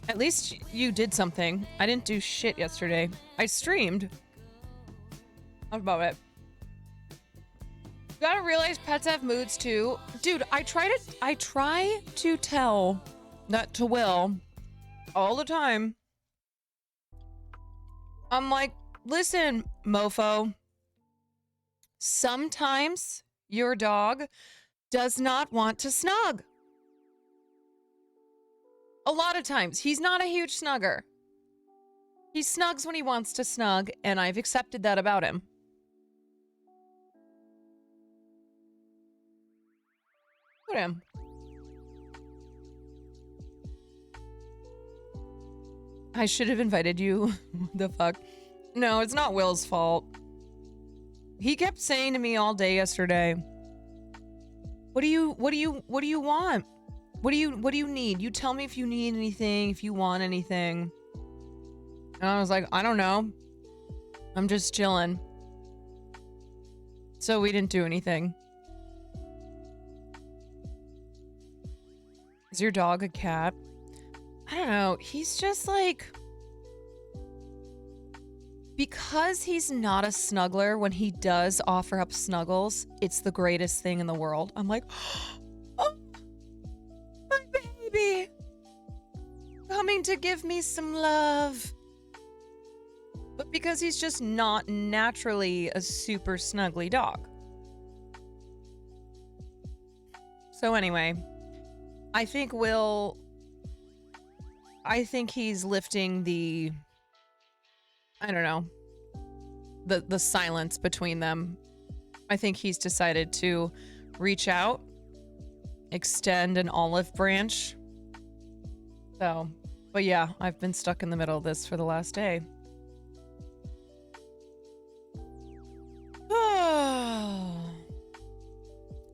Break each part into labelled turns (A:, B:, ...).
A: At least you did something. I didn't do shit yesterday. I streamed. That's about it. You gotta realize pets have moods too. Dude, I try to tell that to Will all the time. I'm like, listen, mofo. Sometimes your dog does not want to snug. A lot of times. He's not a huge snugger. He snugs when he wants to snug, and I've accepted that about him. Look at him. I should have invited you. The fuck? No, it's not Will's fault. He kept saying to me all day yesterday, what do you want? What do you need? You tell me if you need anything, if you want anything. And I was like, I don't know. I'm just chilling. So we didn't do anything. Is your dog a cat? I don't know. He's just like... Because he's not a snuggler, when he does offer up snuggles, it's the greatest thing in the world. I'm like, oh, my baby. Coming to give me some love. But because he's just not naturally a super snuggly dog. So anyway, I think he's lifting the, I don't know, the silence between them. I think he's decided to reach out, extend an olive branch. So, but yeah, I've been stuck in the middle of this for the last day.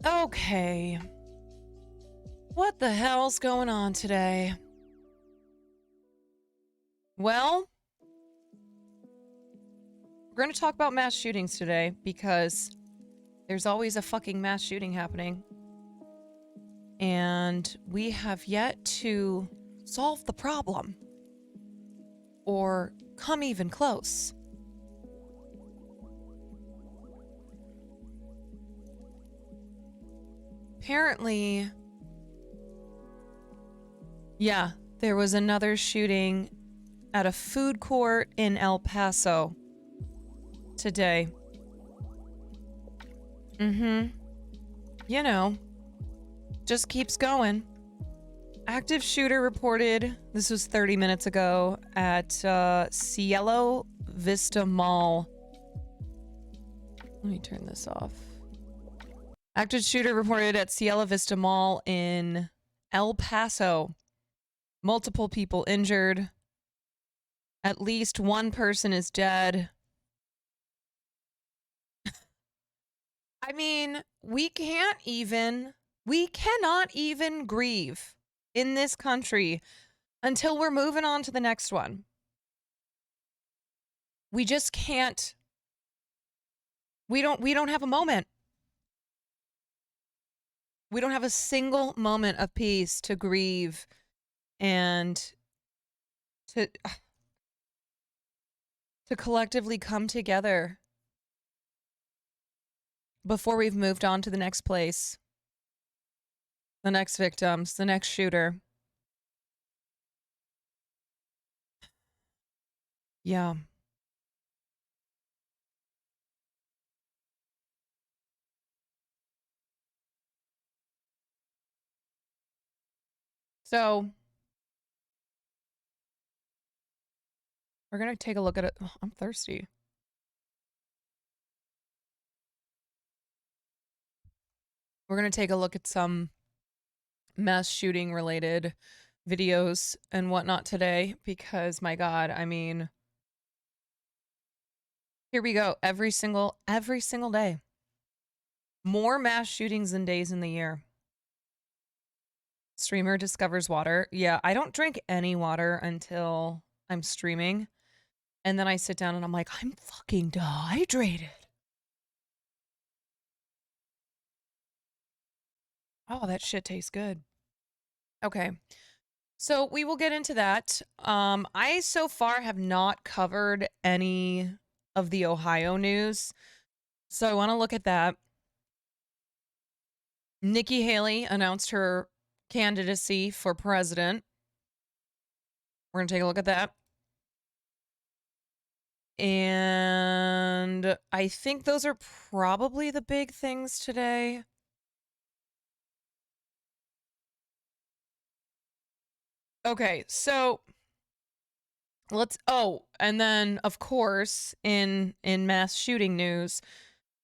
A: Okay. What the hell's going on today? Well, we're going to talk about mass shootings today because there's always a fucking mass shooting happening. And we have yet to solve the problem or come even close. Apparently, yeah, there was another shooting at a food court in El Paso today. You know, just keeps going. Active shooter reported, this was 30 minutes ago, at Cielo Vista Mall. Let me turn this off. Active shooter reported at Cielo Vista Mall in El Paso. Multiple people injured. At least one person is dead. I mean, we cannot even grieve in this country until we're moving on to the next one. We just can't. We don't have a moment. We don't have a single moment of peace to grieve and to collectively come together before we've moved on to the next place, the next victims, the next shooter. Yeah. So we're going to take a look at it. Oh, I'm thirsty. We're going to take a look at some mass shooting related videos and whatnot today because, my God, I mean, here we go. Every single day. More mass shootings than days in the year. Streamer discovers water. Yeah, I don't drink any water until I'm streaming. And then I sit down and I'm like, I'm fucking dehydrated. Oh, that shit tastes good. Okay. So we will get into that. I so far have not covered any of the Ohio news, so I want to look at that. Nikki Haley announced her candidacy for president. We're going to take a look at that. And I think those are probably the big things today. Okay, so and then of course in mass shooting news,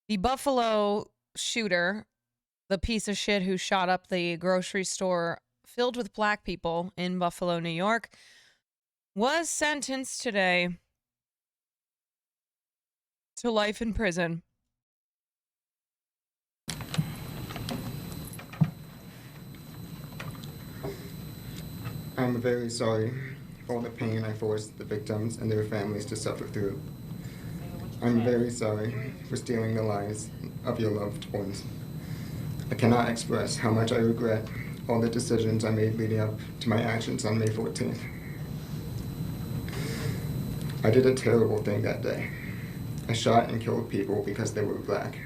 A: the Buffalo shooter, the piece of shit who shot up the grocery store filled with black people in Buffalo, New York, was sentenced today to life in prison.
B: I'm very sorry for all the pain I forced the victims and their families to suffer through. I'm very sorry for stealing the lives of your loved ones. I cannot express how much I regret all the decisions I made leading up to my actions on May 14th. I did a terrible thing that day. I shot and killed people because they were black.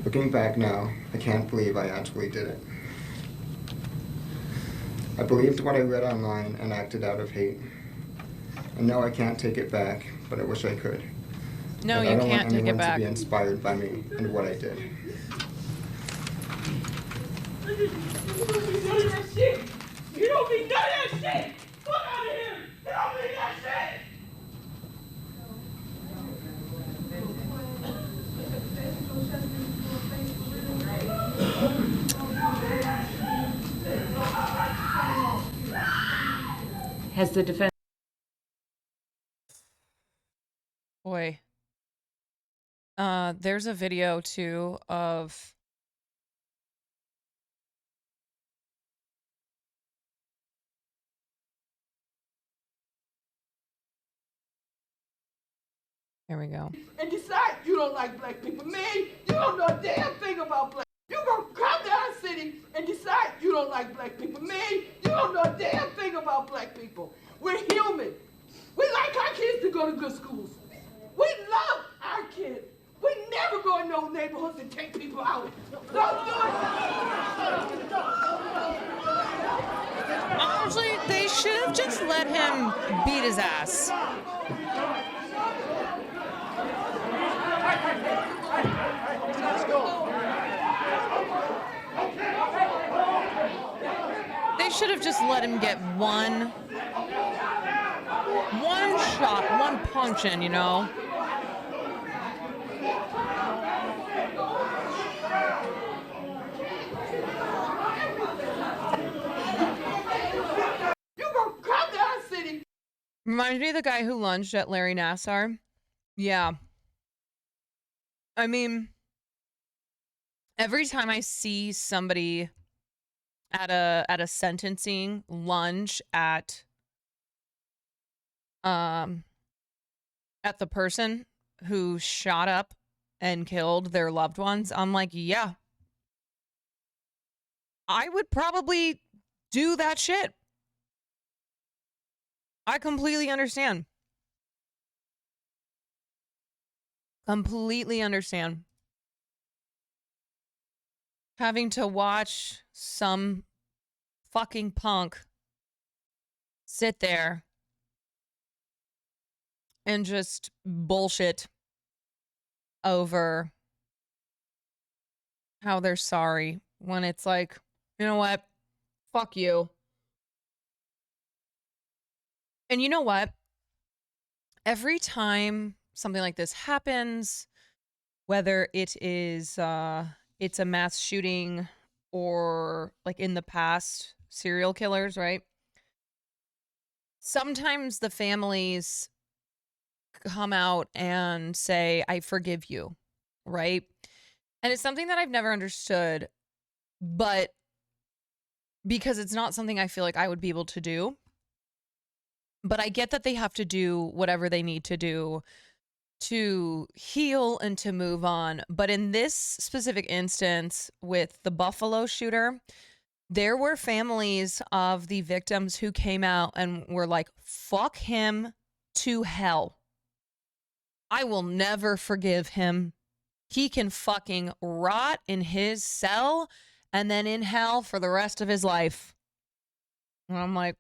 B: Looking back now, I can't believe I actually did it. I believed what I read online and acted out of hate. I know I can't take it back, but I wish I could.
A: No, you can't take it back.
B: I don't want anyone to be inspired by me and what I did.
C: You don't mean none of that shit! Fuck out of here! You don't mean that shit!
D: Has the defense...
A: Boy. There's a video too of Here we go.
C: And decide you don't like black people. Man, you don't know a damn thing about black. You gonna come to our city and decide you don't like black people. Man, you don't know a damn thing about black people. We're human. We like our kids to go to good schools. We love our kids. We never go in those neighborhoods and take people out. Don't do it.
A: Honestly, they should have just let him beat his ass.
C: Let's go.
A: They should have just let him get one shot, one punch in, you know?
C: You gonna come to our city.
A: Reminds me of the guy who lunged at Larry Nassar. Yeah. I mean, every time I see somebody at a sentencing lunge at the person who shot up and killed their loved ones, I'm like, yeah, I would probably do that shit. I completely understand. Completely understand. Having to watch some fucking punk sit there and just bullshit over how they're sorry when it's like, you know what? Fuck you. And you know what? Every time something like this happens, whether it is it's a mass shooting or like in the past serial killers, right? Sometimes the families come out and say, I forgive you, right? And it's something that I've never understood, but because it's not something I feel like I would be able to do. But I get that they have to do whatever they need to do to heal and to move on. But in this specific instance with the Buffalo shooter, There were families of the victims who came out and were like, fuck him to hell. I will never forgive him. He can fucking rot in his cell and then in hell for the rest of his life. And I'm like,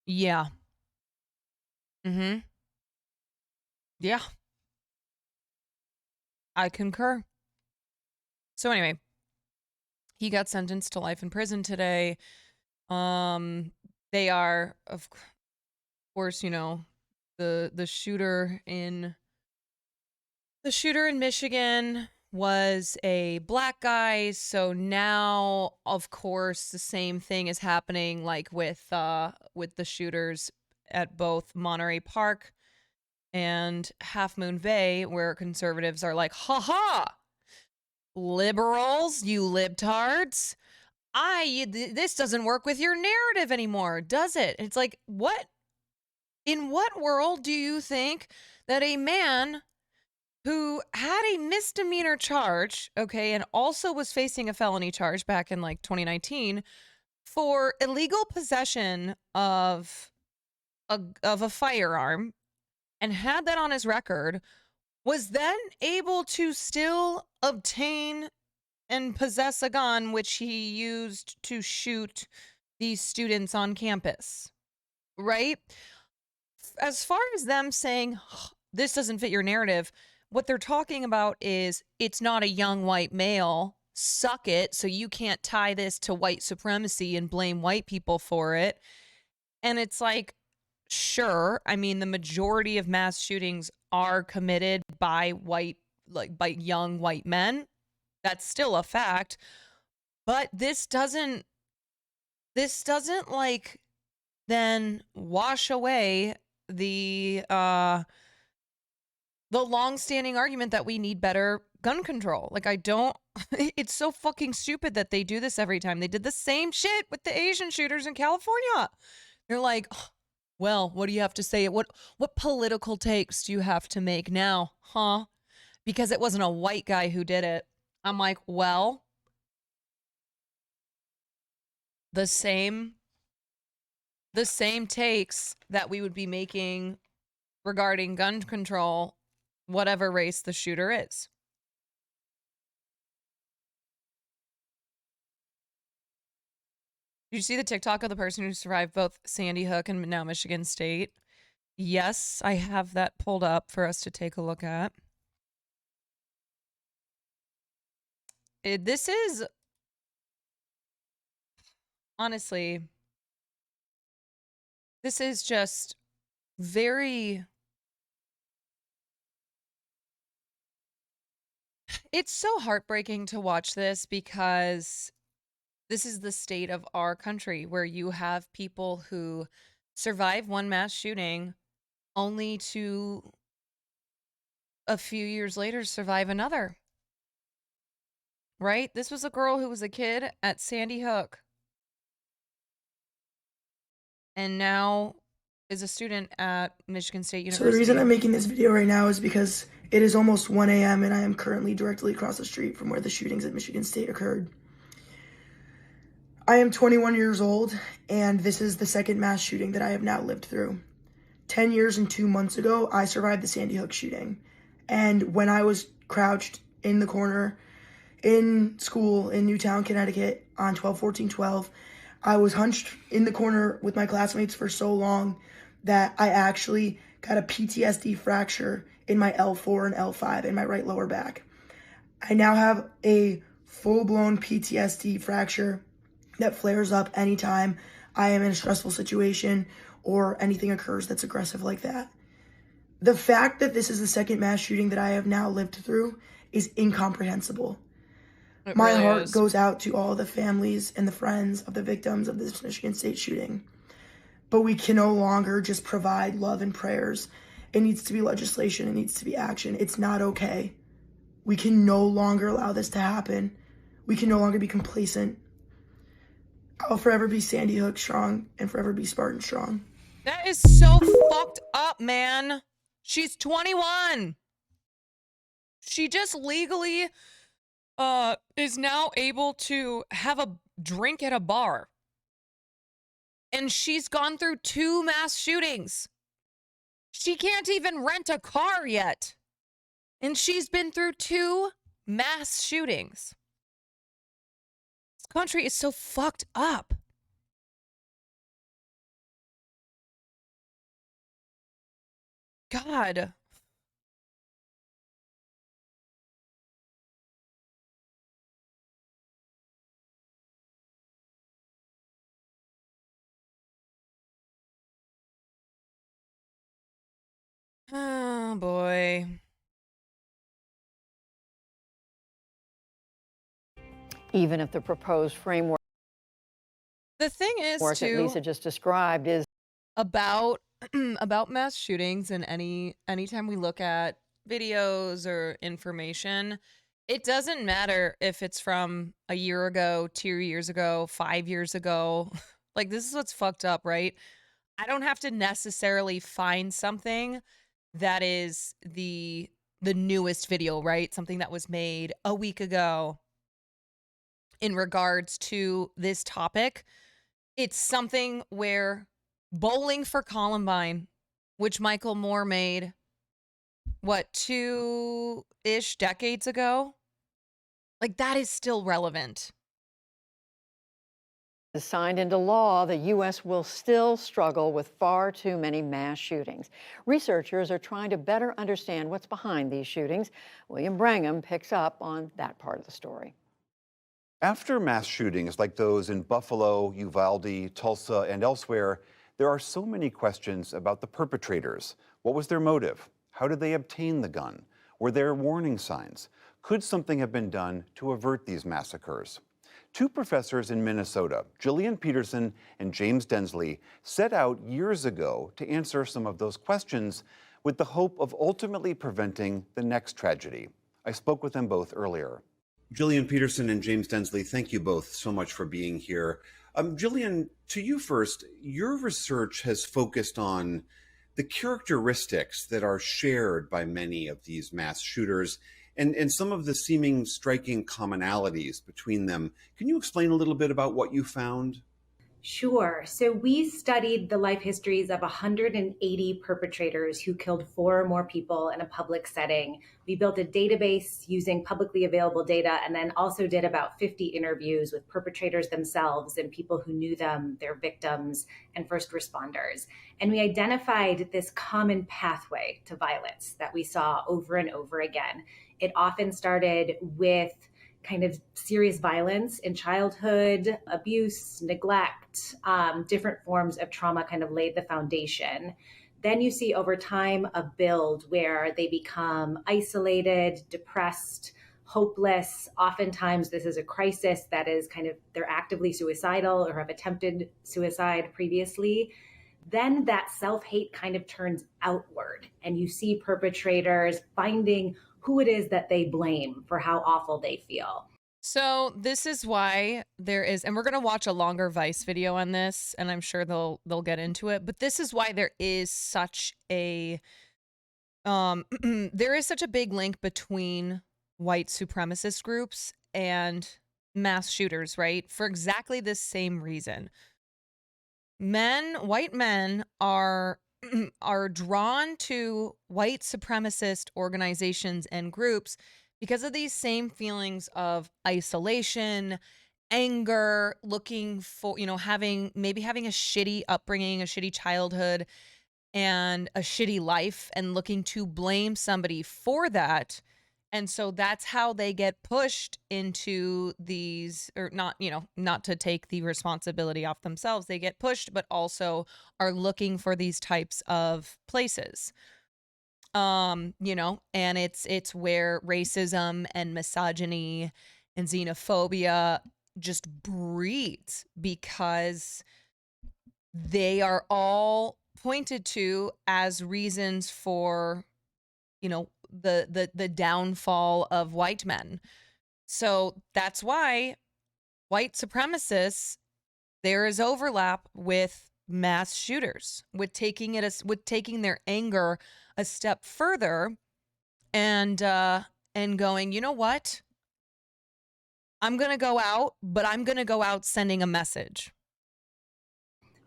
A: yeah. Mm-hmm. Yeah. I concur. So anyway, he got sentenced to life in prison today. They are, of course, you know, the shooter in Michigan was a black guy, so now of course the same thing is happening like with the shooters at both Monterey Park and Half Moon Bay, where conservatives are like, haha, liberals, you libtards, this doesn't work with your narrative anymore, does it? It's like, what? In what world do you think that a man who had a misdemeanor charge, okay, and also was facing a felony charge back in like 2019 for illegal possession of a firearm and had that on his record, was then able to still obtain and possess a gun which he used to shoot these students on campus, right? As far as them saying, this doesn't fit your narrative, what they're talking about is it's not a young white male. Suck it. So you can't tie this to white supremacy and blame white people for it. And it's like, sure. I mean, the majority of mass shootings are committed by by young white men. That's still a fact. But this doesn't like then wash away the long-standing argument that we need better gun control. Like, I don't, it's so fucking stupid that they do this every time. They did the same shit with the Asian shooters in California. They're like, well, what do you have to say? What political takes do you have to make now? Huh? Because it wasn't a white guy who did it. I'm like, well, the same takes that we would be making regarding gun control, whatever race the shooter is. Did you see the TikTok of the person who survived both Sandy Hook and now Michigan State? Yes, I have that pulled up for us to take a look at. This is, honestly, this is just very, it's so heartbreaking to watch this because this is the state of our country where you have people who survive one mass shooting only to a few years later survive another. Right? This was a girl who was a kid at Sandy Hook and now is a student at Michigan State University.
E: So the reason I'm making this video right now is because it is almost 1 a.m. and I am currently directly across the street from where the shootings at Michigan State occurred. I am 21 years old, and this is the second mass shooting that I have now lived through. 10 years and 2 months ago, I survived the Sandy Hook shooting. And when I was crouched in the corner in school in Newtown, Connecticut on 12/14/12, I was hunched in the corner with my classmates for so long that I actually got a PTSD fracture in my L4 and L5 in my right lower back. I now have a full-blown PTSD fracture that flares up anytime I am in a stressful situation or anything occurs that's aggressive like that. The fact that this is the second mass shooting that I have now lived through is incomprehensible. My heart goes out to all the families and the friends of the victims of this Michigan State shooting. But we can no longer just provide love and prayers. It needs to be legislation. It needs to be action. It's not okay. We can no longer allow this to happen. We can no longer be complacent. I'll forever be Sandy Hook strong and forever be Spartan strong.
A: That is so fucked up, man. She's 21. She just legally is now able to have a drink at a bar. And she's gone through 2 mass shootings. She can't even rent a car yet. And she's been through 2 mass shootings. This country is so fucked up. God. Oh, boy.
F: Even if the proposed framework
A: The thing is,
F: that
A: too,
F: Lisa just described is
A: about about mass shootings, and anytime we look at videos or information, it doesn't matter if it's from a year ago, 2 years ago, 5 years ago. Like, this is what's fucked up, right? I don't have to necessarily find something that is the newest video, right? Something that was made a week ago in regards to this topic. It's something where Bowling for Columbine, which Michael Moore made, what, 2-ish decades ago? Like, that is still relevant.
F: signed into law, the U.S. will still struggle with far too many mass shootings. Researchers are trying to better understand what's behind these shootings. William Brangham picks up on that part of the story.
G: After mass shootings like those in Buffalo, Uvalde, Tulsa, and elsewhere, there are so many questions about the perpetrators. What was their motive? How did they obtain the gun? Were there warning signs? Could something have been done to avert these massacres? 2 professors in Minnesota, Gillian Peterson and James Densley, set out years ago to answer some of those questions with the hope of ultimately preventing the next tragedy. I spoke with them both earlier. Gillian Peterson and James Densley, thank you both so much for being here. Gillian, to you first, your research has focused on the characteristics that are shared by many of these mass shooters and some of the seeming striking commonalities between them. Can you explain a little bit about what you found?
H: Sure. So we studied the life histories of 180 perpetrators who killed 4 or more people in a public setting. We built a database using publicly available data, and then also did about 50 interviews with perpetrators themselves and people who knew them, their victims, and first responders. And we identified this common pathway to violence that we saw over and over again. It often started with kind of serious violence in childhood, abuse, neglect, different forms of trauma kind of laid the foundation. Then you see over time a build where they become isolated, depressed, hopeless. Oftentimes this is a crisis that is kind of, they're actively suicidal or have attempted suicide previously. Then that self-hate kind of turns outward, and you see perpetrators finding who it is that they blame for how awful they feel.
A: So this is why there is, and we're gonna watch a longer Vice video on this, and I'm sure they'll get into it. But this is why there is such a there is such a big link between white supremacist groups and mass shooters, right? For exactly this same reason. White men are are drawn to white supremacist organizations and groups because of these same feelings of isolation, anger, looking for, having a shitty upbringing, a shitty childhood, and a shitty life, and looking to blame somebody for that. And so that's how they get pushed into these, or not, not to take the responsibility off themselves. They get pushed, but also are looking for these types of places. And it's where racism and misogyny and xenophobia just breeds, because they are all pointed to as reasons for, the downfall of white men. So that's why white supremacists, there is overlap with mass shooters, with taking their anger a step further, and going, you know what? I'm going to go out, but I'm going to go out sending a message.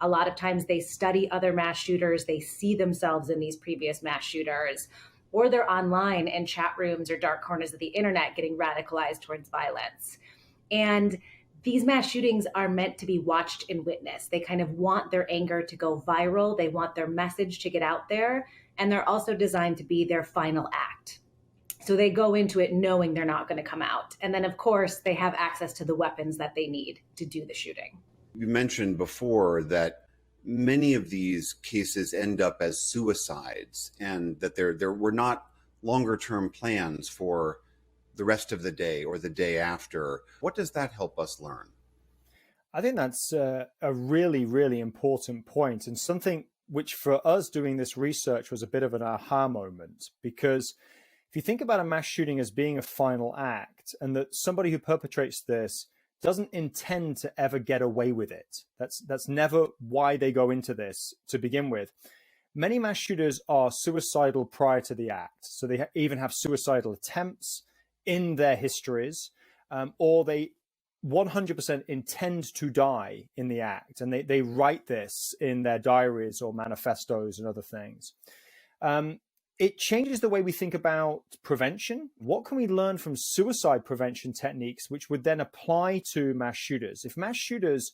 H: A lot of times they study other mass shooters, they see themselves in these previous mass shooters, or they're online in chat rooms or dark corners of the internet getting radicalized towards violence. And these mass shootings are meant to be watched and witnessed. They kind of want their anger to go viral, they want their message to get out there, and they're also designed to be their final act. So they go into it knowing they're not going to come out. And then, of course, they have access to the weapons that they need to do the shooting.
G: You mentioned before that many of these cases end up as suicides, and that there were not longer term plans for the rest of the day or the day after. What does that help us learn?
I: I think that's a really, really important point, and something which for us doing this research was a bit of an aha moment, because if you think about a mass shooting as being a final act, and that somebody who perpetrates this doesn't intend to ever get away with it, that's never why they go into this to begin with. Many mass shooters are suicidal prior to the act, so they even have suicidal attempts in their histories, or they 100% intend to die in the act, and they write this in their diaries or manifestos and other things. It changes the way we think about prevention. What can we learn from suicide prevention techniques which would then apply to mass shooters? If mass shooters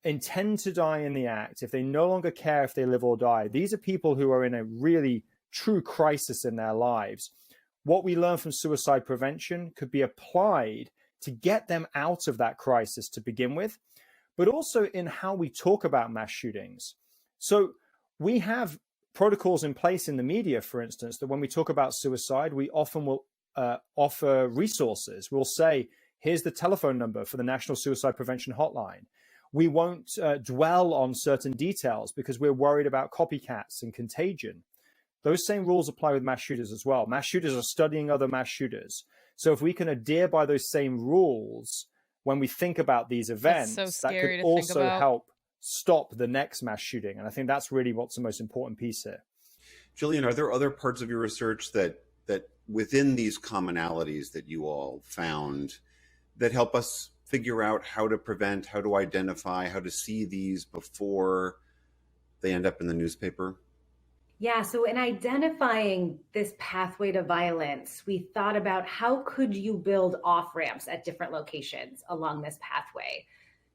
I: intend to die in the act, if they no longer care if they live or die, these are people who are in a really true crisis in their lives. What we learn from suicide prevention could be applied to get them out of that crisis to begin with, but also in how we talk about mass shootings. So we have protocols in place in the media, for instance, that when we talk about suicide, we often will offer resources. We'll say, here's the telephone number for the National Suicide Prevention Hotline. We won't dwell on certain details because we're worried about copycats and contagion. Those same rules apply with mass shooters as well. Mass shooters are studying other mass shooters. So if we can adhere by those same rules when we think about these events, that could also help stop the next mass shooting. And I think that's really what's the most important piece here.
G: Jillian, are there other parts of your research that within these commonalities that you all found that help us figure out how to prevent, how to identify, how to see these before they end up in the newspaper?
H: Yeah, so in identifying this pathway to violence, we thought about how could you build off-ramps at different locations along this pathway.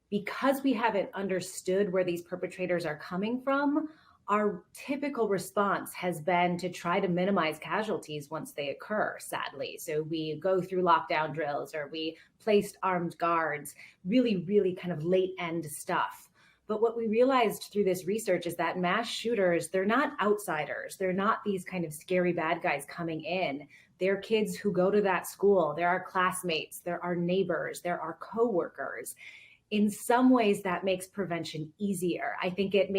H: Because we haven't understood where these perpetrators are coming from, our typical response has been to try to minimize casualties once they occur, sadly. So we go through lockdown drills, or we placed armed guards, really, really kind of late end stuff. But what we realized through this research is that mass shooters, they're not outsiders. They're not these kind of scary bad guys coming in. They're kids who go to that school. They're our classmates. They're our neighbors. They're our coworkers. In some ways, that makes prevention easier. I think it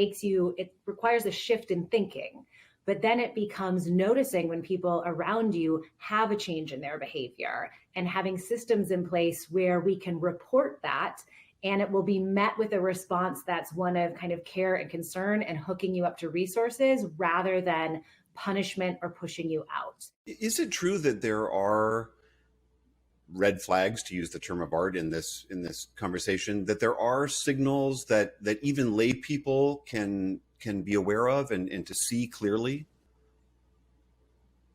H: requires a shift in thinking, but then it becomes noticing when people around you have a change in their behavior and having systems in place where we can report that, and it will be met with a response that's one of kind of care and concern and hooking you up to resources rather than punishment or pushing you out.
G: Is it true that there are red flags, to use the term of art in this conversation, that there are signals that even lay people can be aware of and to see clearly?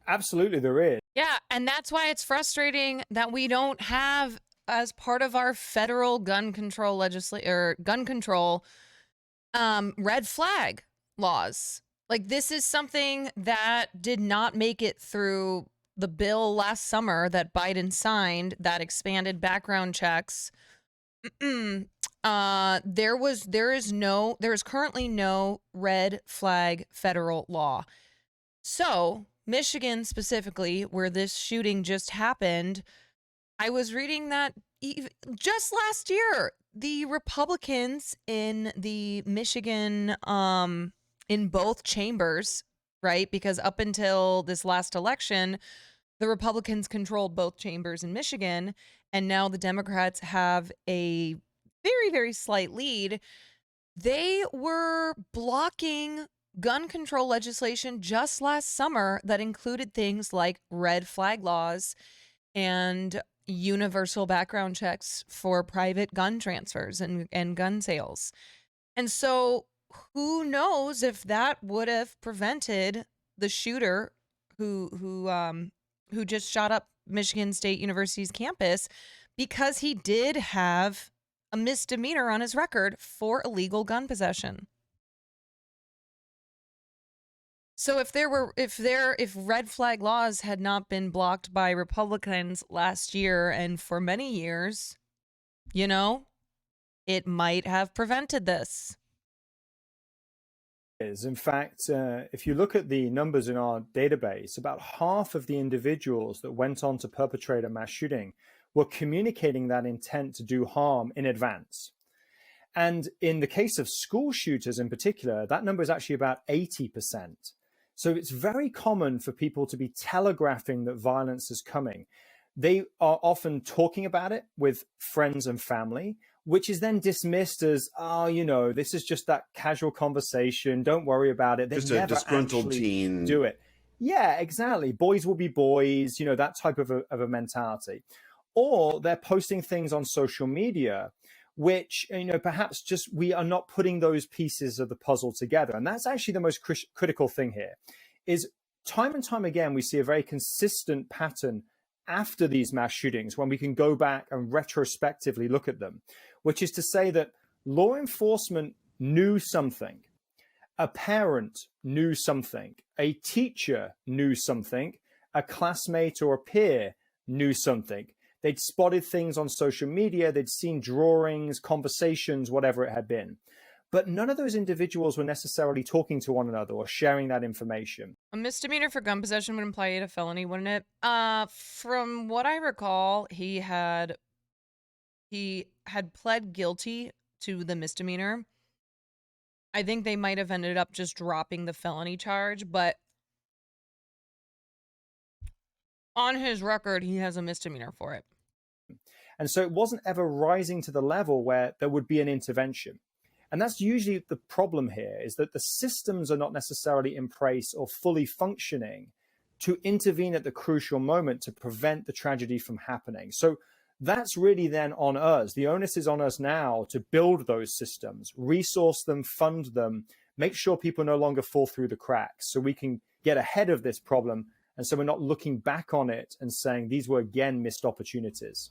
I: Absolutely, there is.
A: Yeah, and that's why it's frustrating that we don't have, as part of our federal gun control red flag laws. Like, this is something that did not make it through the bill last summer that Biden signed that expanded background checks. There is currently no red flag federal law. So Michigan specifically, where this shooting just happened, I was reading that just last year, the Republicans in the Michigan, in both chambers, right? Because up until this last election, the Republicans controlled both chambers in Michigan, and now the Democrats have a very, very slight lead. They were blocking gun control legislation just last summer that included things like red flag laws and, universal background checks for private gun transfers and gun sales. And so who knows if that would have prevented the shooter who just shot up Michigan State University's campus, because he did have a misdemeanor on his record for illegal gun possession. So if red flag laws had not been blocked by Republicans last year and for many years, you know, it might have prevented this.
I: In fact, if you look at the numbers in our database, about half of the individuals that went on to perpetrate a mass shooting were communicating that intent to do harm in advance. And in the case of school shooters in particular, that number is actually about 80%. So it's very common for people to be telegraphing that violence is coming. They are often talking about it with friends and family, which is then dismissed as, oh, you know, this is just that casual conversation. Don't worry about it. They
G: Just
I: never
G: a disgruntled
I: actually
G: teen.
I: do it. Yeah, exactly. Boys will be boys, you know, that type of a mentality. Or they're posting things on social media, which, you know, perhaps just we are not putting those pieces of the puzzle together. And that's actually the most critical thing here, is time and time again, we see a very consistent pattern after these mass shootings when we can go back and retrospectively look at them, which is to say that law enforcement knew something, a parent knew something, a teacher knew something, a classmate or a peer knew something. They'd spotted things on social media, they'd seen drawings, conversations, whatever it had been. But none of those individuals were necessarily talking to one another or sharing that information.
A: A misdemeanor for gun possession would imply a felony, wouldn't it? From what I recall, he had pled guilty to the misdemeanor. I think they might have ended up just dropping the felony charge, but on his record, he has a misdemeanor for it.
I: And so it wasn't ever rising to the level where there would be an intervention. And that's usually the problem here, is that the systems are not necessarily in place or fully functioning to intervene at the crucial moment to prevent the tragedy from happening. So that's really then on us. The onus is on us now to build those systems, resource them, fund them, make sure people no longer fall through the cracks so we can get ahead of this problem. And so we're not looking back on it and saying these were again missed opportunities.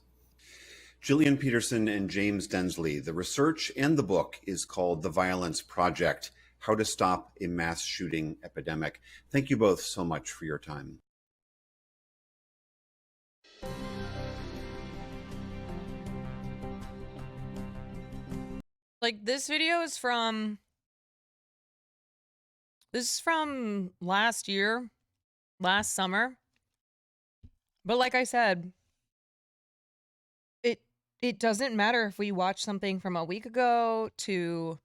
G: Gillian Peterson and James Densley, the research and the book is called The Violence Project: How to Stop a Mass Shooting Epidemic. Thank you both so much for your time.
A: Like, this is from last year, last summer. But like I said, it doesn't matter if we watch something from a week ago to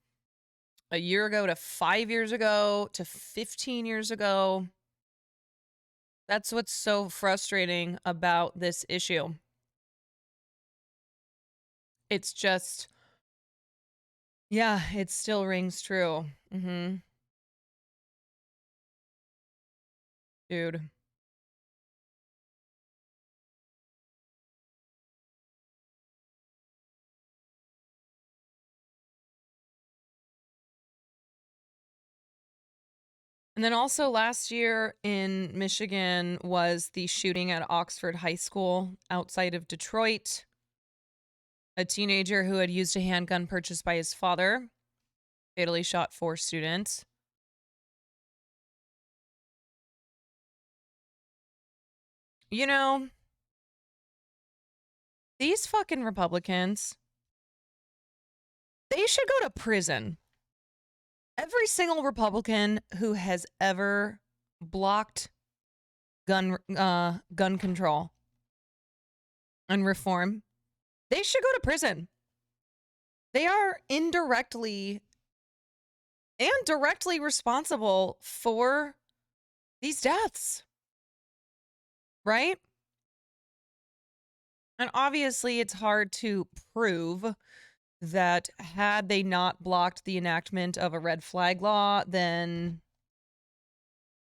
A: a year ago to 5 years ago to 15 years ago. That's what's so frustrating about this issue. It's just, yeah, it still rings true. Dude. And then also last year in Michigan was the shooting at Oxford High School outside of Detroit. A teenager who had used a handgun purchased by his father fatally shot 4 students. You know, these fucking Republicans, they should go to prison. Every single Republican who has ever blocked gun control and reform, they should go to prison. They are indirectly and directly responsible for these deaths. Right? And obviously it's hard to prove that had they not blocked the enactment of a red flag law, then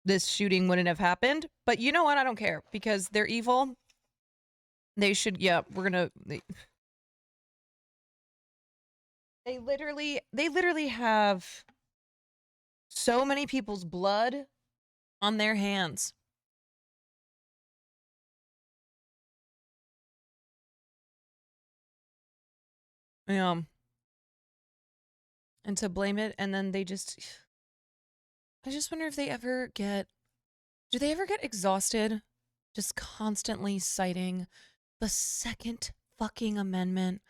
A: this shooting wouldn't have happened. But you know what? I don't care, because they're evil They should, yeah, we're gonna, they literally have so many people's blood on their hands. Yeah. And to blame it, and then they just, I just wonder if do they ever get exhausted just constantly citing the second fucking amendment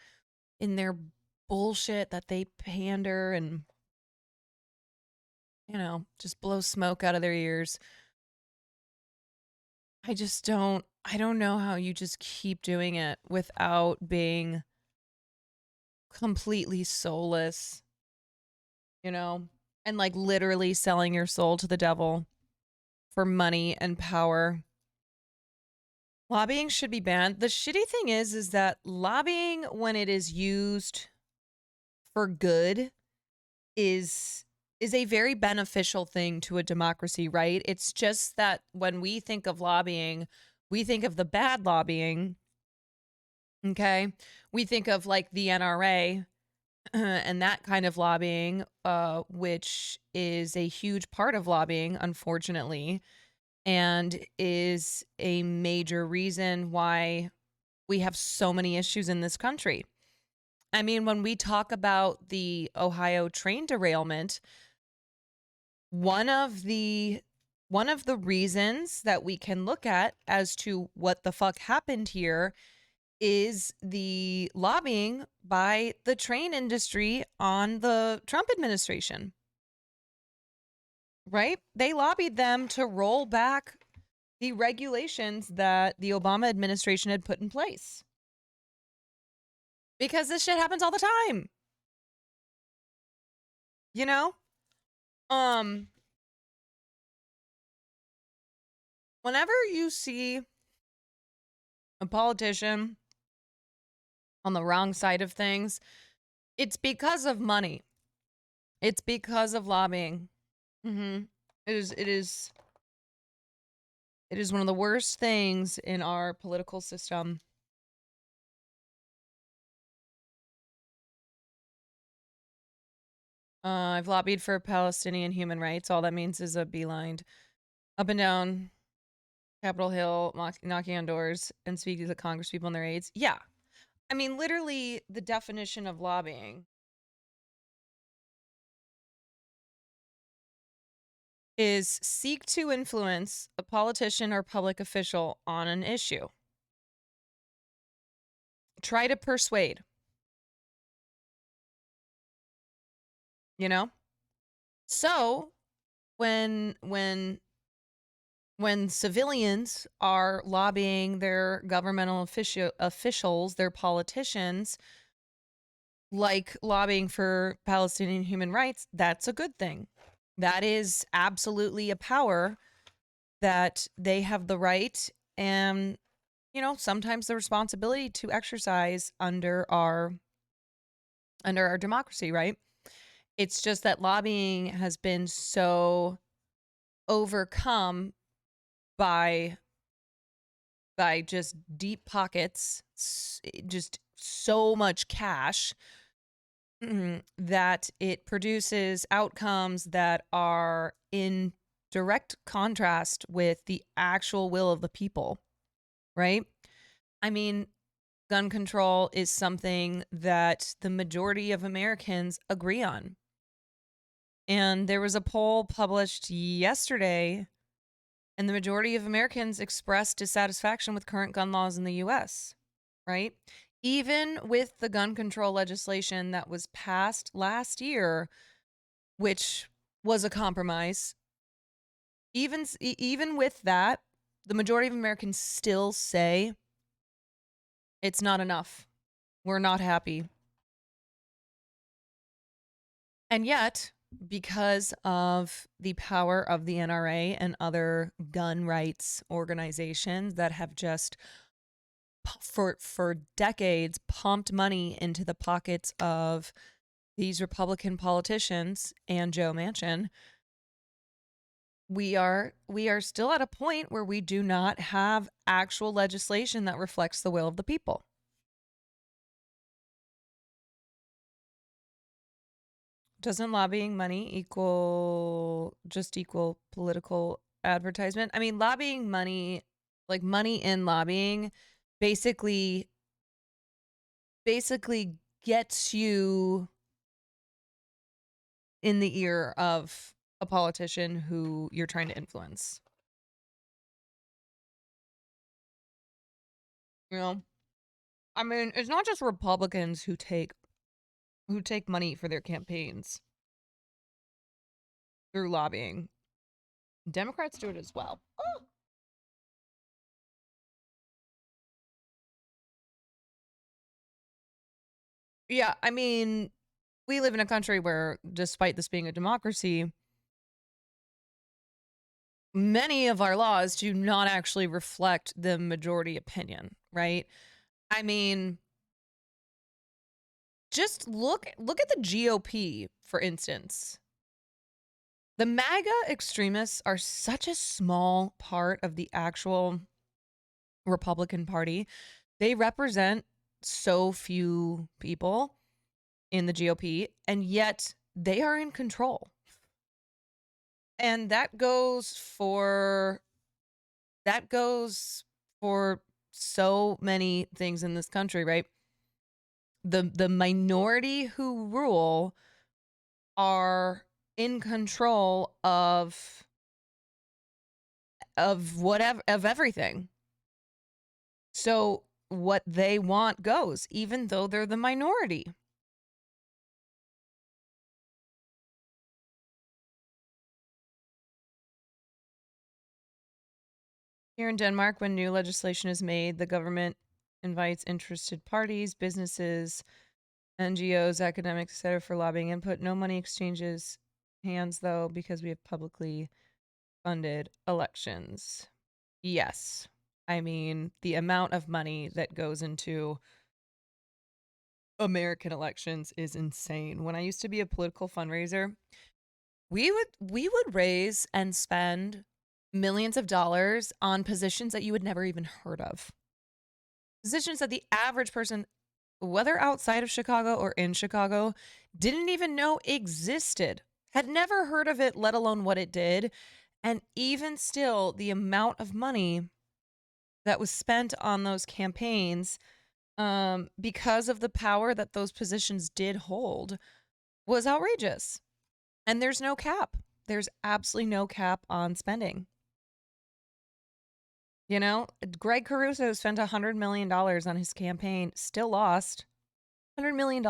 A: in their bullshit that they pander and, you know, just blow smoke out of their ears. I don't know how you just keep doing it without being completely soulless, you know, and like literally selling your soul to the devil for money and power. Lobbying should be banned. The shitty thing is that lobbying, when it is used for good, is a very beneficial thing to a democracy, right? It's just that when we think of lobbying, we think of the bad lobbying. Okay? We think of like the NRA and that kind of lobbying, which is a huge part of lobbying, unfortunately, and is a major reason why we have so many issues in this country. I mean, when we talk about the Ohio train derailment, one of the reasons that we can look at as to what the fuck happened here is the lobbying by the train industry on the Trump administration. Right? They lobbied them to roll back the regulations that the Obama administration had put in place. Because this shit happens all the time. You know? Whenever you see a politician on the wrong side of things, it's because of money. It's because of lobbying. It is one of the worst things in our political system. I've lobbied for Palestinian human rights. All that means is a beeline up and down Capitol Hill, knocking on doors and speaking to the Congress people and their aides. Yeah. I mean, literally, the definition of lobbying is seek to influence a politician or public official on an issue. Try to persuade. You know? So, when civilians are lobbying their governmental officials, their politicians, like lobbying for Palestinian human rights, that's a good thing. That is absolutely a power that they have the right and, you know, sometimes the responsibility to exercise under our democracy, right? It's just that lobbying has been so overcome by just deep pockets, just so much cash, that it produces outcomes that are in direct contrast with the actual will of the people, right? I mean, gun control is something that the majority of Americans agree on. And there was a poll published yesterday, and the majority of Americans expressed dissatisfaction with current gun laws in the US, right? Even with the gun control legislation that was passed last year, which was a compromise, even with that, the majority of Americans still say it's not enough. We're not happy. And yet, because of the power of the NRA and other gun rights organizations that have just for decades pumped money into the pockets of these Republican politicians and Joe Manchin, we are still at a point where we do not have actual legislation that reflects the will of the people. Doesn't lobbying money equal political advertisement? I mean, lobbying money, like money in lobbying, basically gets you in the ear of a politician who you're trying to influence. You know? I mean, it's not just Republicans who take money for their campaigns through lobbying. Democrats do it as well. Oh. Yeah, I mean, we live in a country where, despite this being a democracy, many of our laws do not actually reflect the majority opinion, right? I mean, just look at the GOP, for instance. The MAGA extremists are such a small part of the actual Republican Party. They represent so few people in the GOP, and yet they are in control. And that goes for so many things in this country, right? The minority who rule are in control of everything. So what they want goes, even though they're the minority. Here in Denmark, when new legislation is made, the government invites interested parties, businesses, NGOs, academics, etc. for lobbying input. No money exchanges hands, though, because we have publicly funded elections. Yes. I mean, the amount of money that goes into American elections is insane. When I used to be a political fundraiser, we would raise and spend millions of dollars on positions that you would never even heard of. Positions that the average person, whether outside of Chicago or in Chicago, didn't even know existed, had never heard of it, let alone what it did. And even still, the amount of money that was spent on those campaigns, because of the power that those positions did hold, was outrageous. And there's no cap. There's absolutely no cap on spending. You know, Greg Caruso spent $100 million on his campaign, still lost $100 million.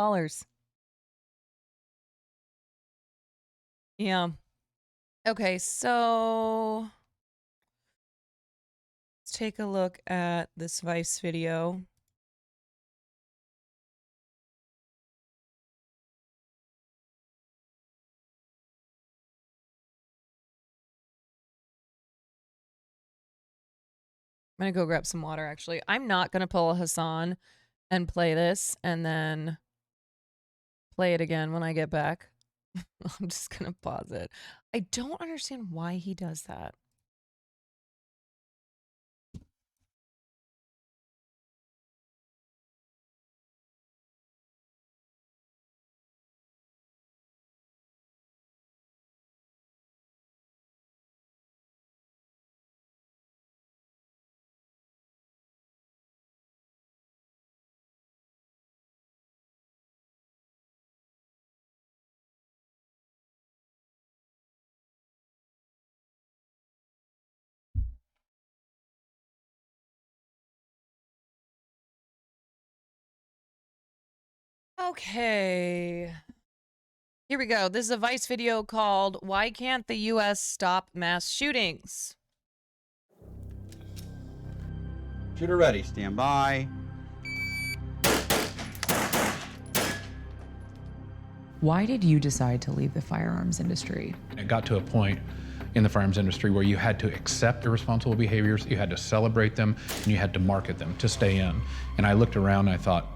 A: Yeah. Okay, so let's take a look at this Vice video. I'm going to go grab some water, actually. I'm not going to pull a Hassan and play this and then play it again when I get back. I'm just going to pause it. I don't understand why he does that. Okay. Here we go. This is a Vice video called "Why Can't the U.S. Stop Mass Shootings?"
J: Shooter ready, stand by.
K: Why did you decide to leave the firearms industry?
L: It got to a point in the firearms industry where you had to accept irresponsible behaviors, you had to celebrate them, and you had to market them to stay in. And I looked around and I thought,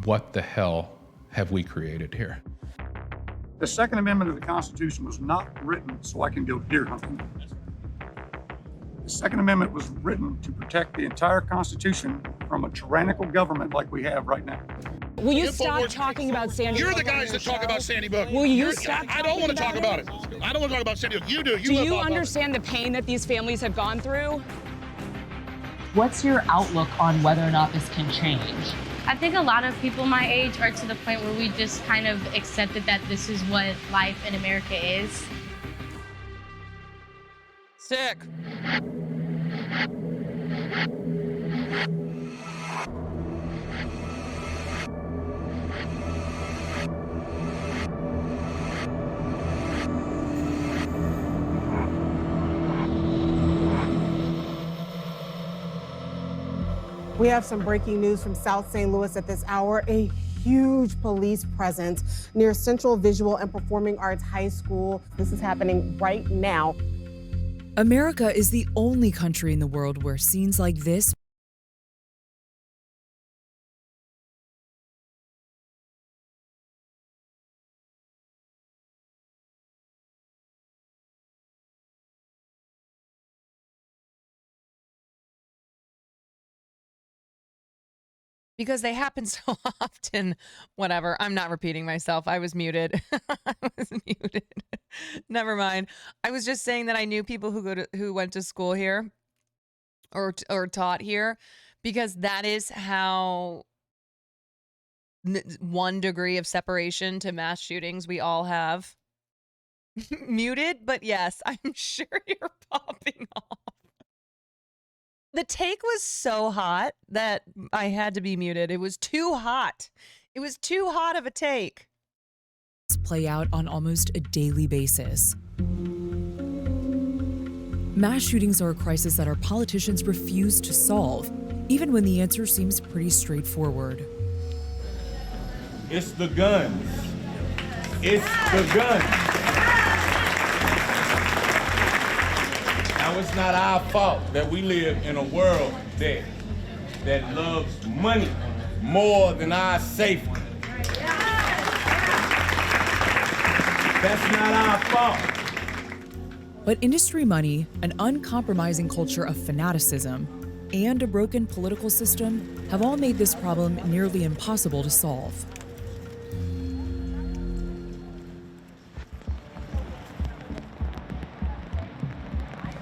L: what the hell have we created here?
M: The Second Amendment of the Constitution was not written so I can go deer hunting. The Second Amendment was written to protect the entire Constitution from a tyrannical government like we have right now.
N: Will you stop talking about Sandy Hook?
O: You're the guys that talk about Sandy Hook.
N: Will you stop?
O: I don't want to talk about it. I don't want to talk about Sandy Hook. You do.
N: Do you understand the pain that these families have gone through?
K: What's your outlook on whether or not this can change?
P: I think a lot of people my age are to the point where we just kind of accepted that this is what life in America is.
A: Sick.
Q: We have some breaking news from South St. Louis at this hour. A huge police presence near Central Visual and Performing Arts High School. This is happening right now.
K: America is the only country in the world where scenes like this
A: because they happen so often. Whatever. I'm not repeating myself. I was muted. I was muted. Never mind. I was just saying that I knew people who went to school here or taught here, because that is how 1 degree of separation to mass shootings we all have. Muted, but yes, I'm sure you're popping off. The take was so hot that I had to be muted. It was too hot. It was too hot of a take.
K: play out on almost a daily basis. Mass shootings are a crisis that our politicians refuse to solve, even when the answer seems pretty straightforward.
R: It's the guns. It's the guns. Now, it's not our fault that we live in a world that loves money more than our safety. That's not our fault.
K: But industry money, an uncompromising culture of fanaticism, and a broken political system have all made this problem nearly impossible to solve.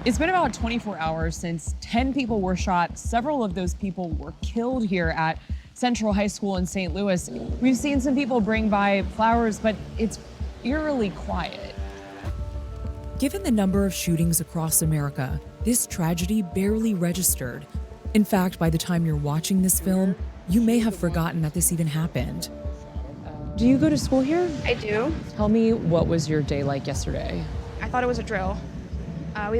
N: It's been about 24 hours since 10 people were shot. Several of those people were killed here at Central High School in St. Louis. We've seen some people bring by flowers, but it's eerily quiet.
K: Given the number of shootings across America, this tragedy barely registered. In fact, by the time you're watching this film, you may have forgotten that this even happened.
N: Do you go to school here?
S: I do.
N: Tell me, what was your day like yesterday?
S: I thought it was a drill.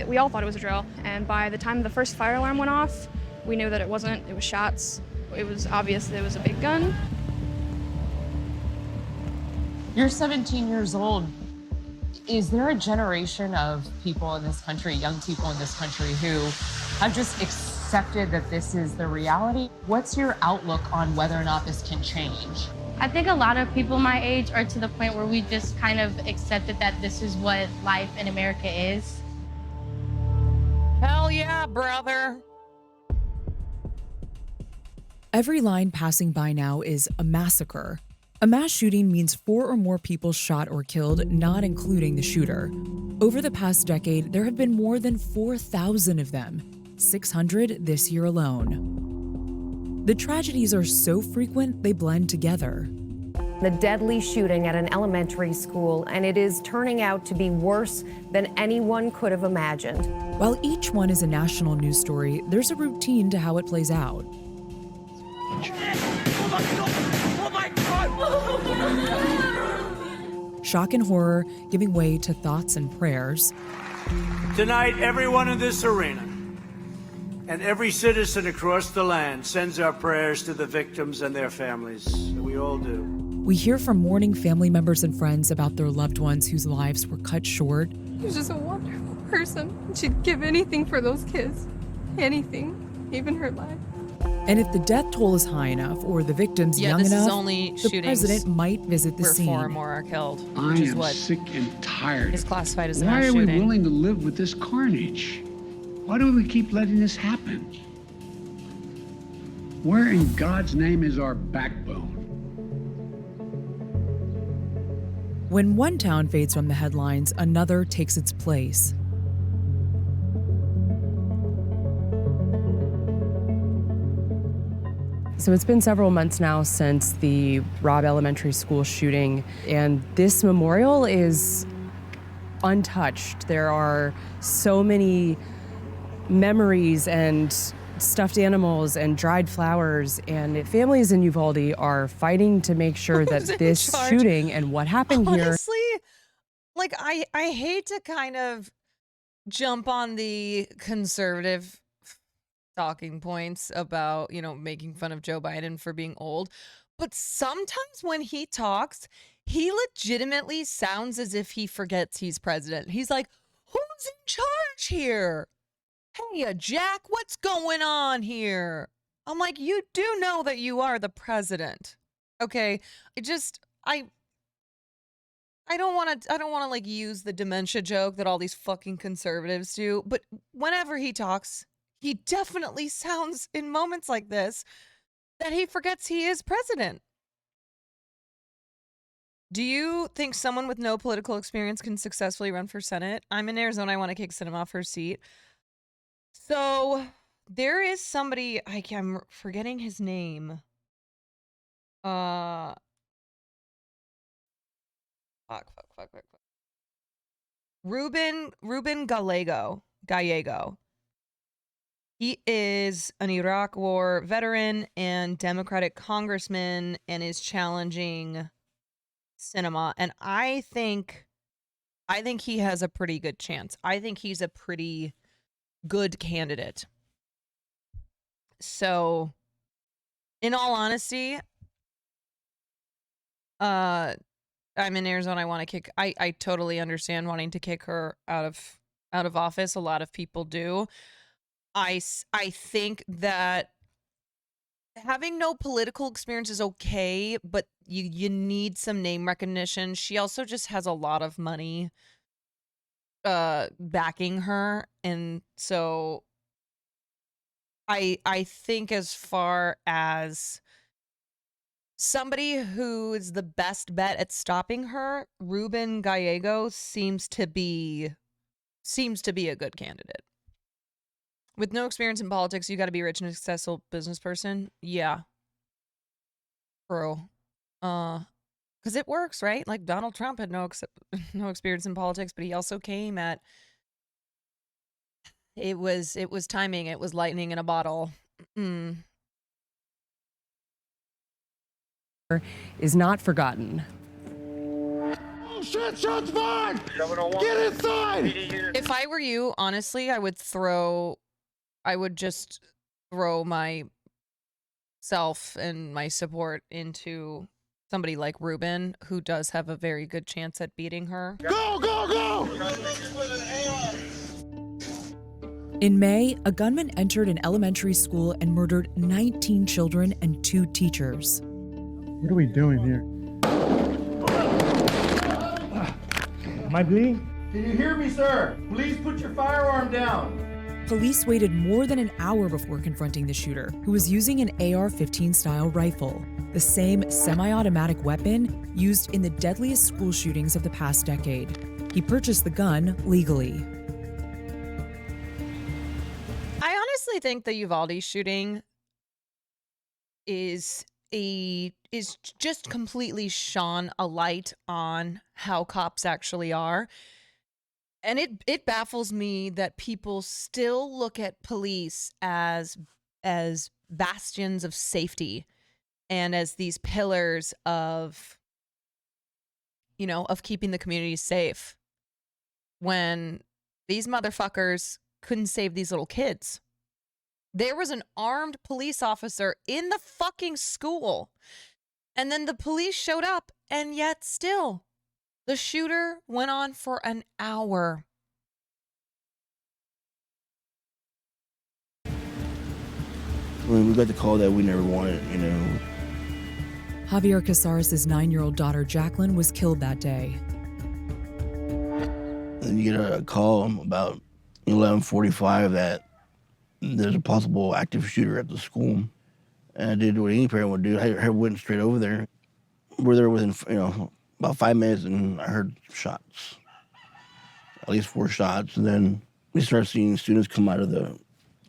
S: We all thought it was a drill, and by the time the first fire alarm went off, we knew that it wasn't. It was shots. It was obvious that it was a big gun.
N: You're 17 years old. Is there a generation of people in this country, young people in this country, who have just accepted that this is the reality? What's your outlook on whether or not this can change?
P: I think a lot of people my age are to the point where we just kind of accepted that this is what life in America is.
A: Hell yeah, brother.
K: Every line passing by now is a massacre. A mass shooting means 4 or more people shot or killed, not including the shooter. Over the past decade, there have been more than 4,000 of them, 600 this year alone. The tragedies are so frequent, they blend together.
T: The deadly shooting at an elementary school, and it is turning out to be worse than anyone could have imagined.
K: While each one is a national news story, there's a routine to how it plays out.
C: Oh my God!
K: Shock and horror giving way to thoughts and prayers.
U: Tonight, everyone in this arena and every citizen across the land sends our prayers to the victims and their families. We all do.
K: We hear from mourning family members and friends about their loved ones whose lives were cut short.
S: He was just a wonderful person. She'd give anything for those kids. Anything, even her life.
K: And if the death toll is high enough or the victims
A: Yeah,
K: young
A: this
K: enough,
A: is only
K: the
A: shootings
K: president might visit the
A: where
K: scene.
A: 4 or more are killed,
B: I
A: which is
B: am
A: what
B: sick and tired.
A: is classified as a
B: Why
A: mass
B: are we
A: shooting.
B: willing to live with this carnage? Why do we keep letting this happen? Where in God's name is our backbone?
K: When one town fades from the headlines, another takes its place.
V: So it's been several months now since the Robb Elementary School shooting, and this memorial is untouched. There are so many memories and stuffed animals and dried flowers, and families in Uvalde are fighting to make sure that this shooting and what happened here.
A: Honestly, like I hate to kind of jump on the conservative talking points about, you know, making fun of Joe Biden for being old, but sometimes when he talks, he legitimately sounds as if he forgets he's president. He's like, "Who's in charge here? Hey, Jack, what's going on here?" I'm like, "You do know that you are the president." Okay? I don't want to like use the dementia joke that all these fucking conservatives do, but whenever he talks, he definitely sounds in moments like this that he forgets he is president. Do you think someone with no political experience can successfully run for Senate? I'm in Arizona. I want to kick Sinema off her seat. So there is somebody, I'm forgetting his name. Fuck. Ruben Gallego. He is an Iraq War veteran and Democratic congressman and is challenging Sinema. And I think he has a pretty good chance. I think he's a pretty good candidate. So, in all honesty, I'm in Arizona. I want to kick. I totally understand wanting to kick her out of office. A lot of people do. I think that having no political experience is okay, but you need some name recognition. She also just has a lot of money backing her, and so I think as far as somebody who is the best bet at stopping her, Ruben Gallego seems to be a good candidate. With no experience in politics, you got to be a rich and successful business person. Yeah. Bro. Because it works, right? Like Donald Trump had no experience in politics, but he also came at it was timing. It was lightning in a bottle.
V: Is not forgotten.
O: Oh shit, shots fired! Get inside!
A: If I were you, honestly, I would just throw myself and my support into somebody like Ruben, who does have a very good chance at beating her.
O: Go, go, go!
K: In May, a gunman entered an elementary school and murdered 19 children and 2 teachers.
W: What are we doing here? Am I bleeding?
X: Can you hear me, sir? Please put your firearm down.
K: Police waited more than an hour before confronting the shooter, who was using an AR-15 style rifle, the same semi-automatic weapon used in the deadliest school shootings of the past decade. He purchased the gun legally.
A: I honestly think the Uvalde shooting is just completely shone a light on how cops actually are. And it baffles me that people still look at police as bastions of safety and as these pillars of, you know, of keeping the community safe, when these motherfuckers couldn't save these little kids. There was an armed police officer in the fucking school, and then the police showed up, and yet still the shooter went on for an hour.
D: When we got the call that we never wanted, you know.
K: Javier Casares' 9-year-old daughter Jacqueline was killed that day.
D: And you get a call about 11:45 that there's a possible active shooter at the school. And I did what any parent would do. I went straight over there. We're there within, about 5 minutes, and I heard shots. At least 4 shots. And then we start seeing students come out of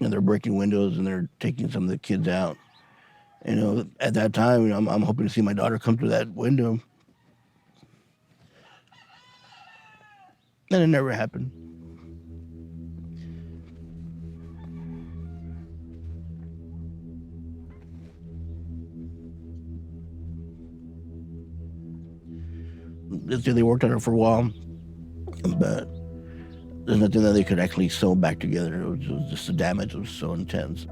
D: they're breaking windows and they're taking some of the kids out. At that time, I'm hoping to see my daughter come through that window. And it never happened. They worked on it for a while, but there's nothing that they could actually sew back together. It was just the damage was so intense.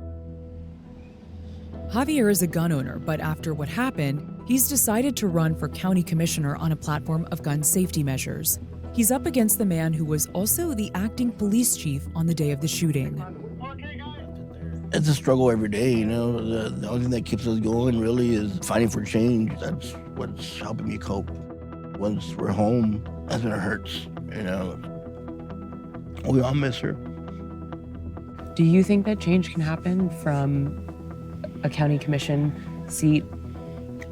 K: Javier is a gun owner, but after what happened, he's decided to run for county commissioner on a platform of gun safety measures. He's up against the man who was also the acting police chief on the day of the shooting.
D: It's a struggle every day, The only thing that keeps us going really is fighting for change. That's what's helping me cope. Once we're home, that's when it hurts, We all miss her.
V: Do you think that change can happen from a county commission seat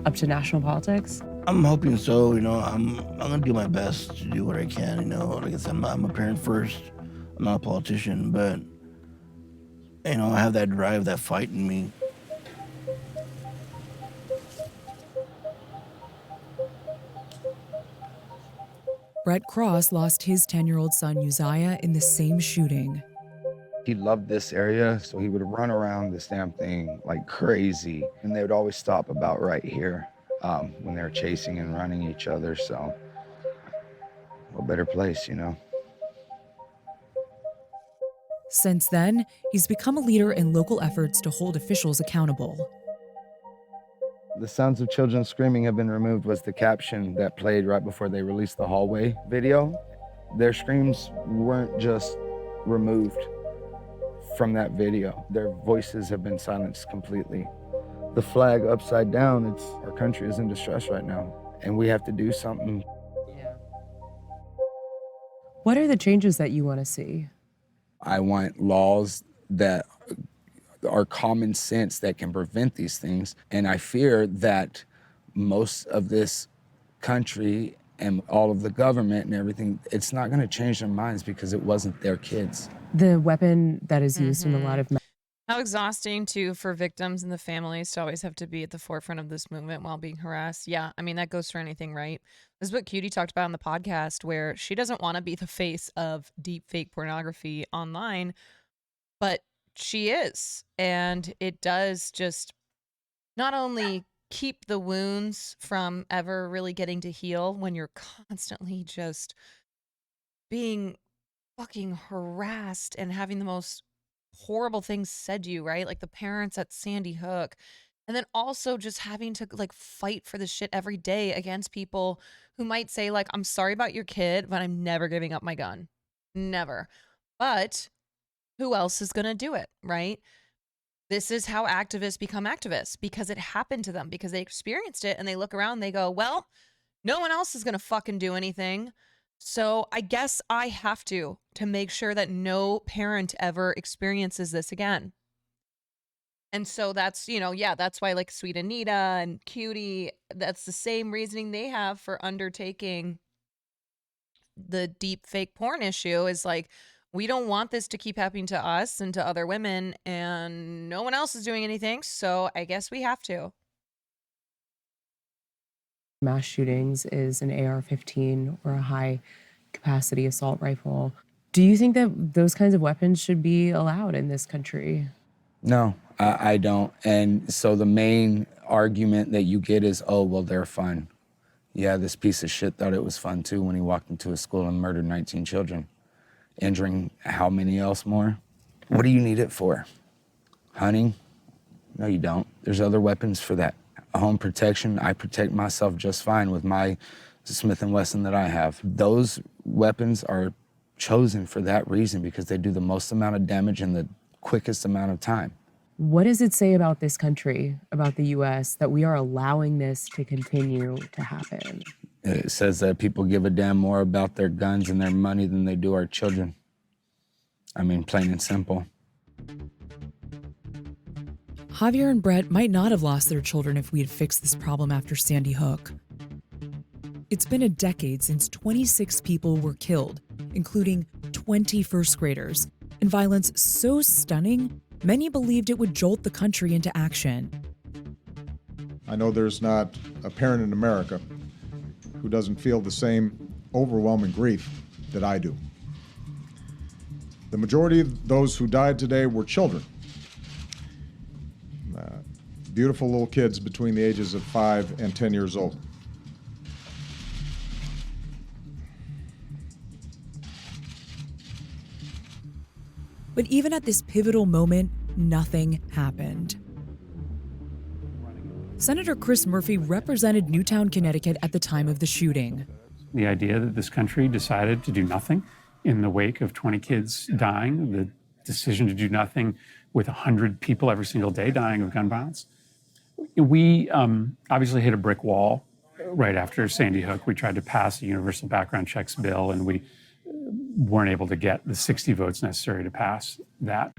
V: up to national politics?
D: I'm hoping so, I'm gonna do my best to do what I can, Like I said, I'm a parent first. I'm not a politician, but I have that drive, that fight in me.
K: Brett Cross lost his 10-year-old son Uzziah in the same shooting.
E: He loved this area, so he would run around this damn thing like crazy. And they would always stop about right here when they were chasing and running each other. So, what better place,
K: Since then, he's become a leader in local efforts to hold officials accountable.
E: The sounds of children screaming have been removed was the caption that played right before they released the hallway video. Their screams weren't just removed from that video. Their voices have been silenced completely. The flag upside down, our country is in distress right now, and we have to do something.
V: What are the changes that you want to see?
E: I want laws that are common sense that can prevent these things. And I fear that most of this country and all of the government and everything, it's not going to change their minds because it wasn't their kids.
V: The weapon that is used in a lot of...
A: How exhausting, too, for victims and the families to always have to be at the forefront of this movement while being harassed. Yeah, I mean, that goes for anything, right? This is what Cutie talked about on the podcast, where she doesn't want to be the face of deep fake pornography online, but she is. And it does just not only keep the wounds from ever really getting to heal when you're constantly just being fucking harassed and having the most horrible things said to you, right? Like the parents at Sandy Hook. And then also just having to like fight for this shit every day against people who might say like, I'm sorry about your kid, but I'm never giving up my gun. Never. But who else is going to do it, right? This is how activists become activists, because it happened to them, because they experienced it and they look around and they go, well, no one else is going to fucking do anything. So I guess I have to make sure that no parent ever experiences this again. And so that's, that's why like Sweet Anita and Cutie, that's the same reasoning they have for undertaking the deep fake porn issue is like, we don't want this to keep happening to us and to other women, and no one else is doing anything, so I guess we have to.
V: Mass shootings is an AR-15 or a high-capacity assault rifle. Do you think that those kinds of weapons should be allowed in this country?
E: No, I don't. And so the main argument that you get is, oh, well, they're fun. Yeah, this piece of shit thought it was fun, too, when he walked into a school and murdered 19 children. Injuring how many else more? What do you need it for? Hunting? No, you don't. There's other weapons for that. Home protection, I protect myself just fine with my Smith & Wesson that I have. Those weapons are chosen for that reason because they do the most amount of damage in the quickest amount of time.
V: What does it say about this country, about the US, that we are allowing this to continue to happen?
E: It says that people give a damn more about their guns and their money than they do our children. I mean, plain and simple.
K: Javier and Brett might not have lost their children if we had fixed this problem after Sandy Hook. It's been a decade since 26 people were killed, including 20 first graders, in violence so stunning, many believed it would jolt the country into action.
F: I know there's not a parent in America who doesn't feel the same overwhelming grief that I do. The majority of those who died today were children. Beautiful little kids between the ages of 5 and 10 years old.
K: But even at this pivotal moment, nothing happened. Senator Chris Murphy represented Newtown, Connecticut at the time of the shooting.
G: The idea that this country decided to do nothing in the wake of 20 kids dying, the decision to do nothing with 100 people every single day dying of gun violence. We obviously hit a brick wall right after Sandy Hook. We tried to pass a universal background checks bill, and we weren't able to get the 60 votes necessary to pass that.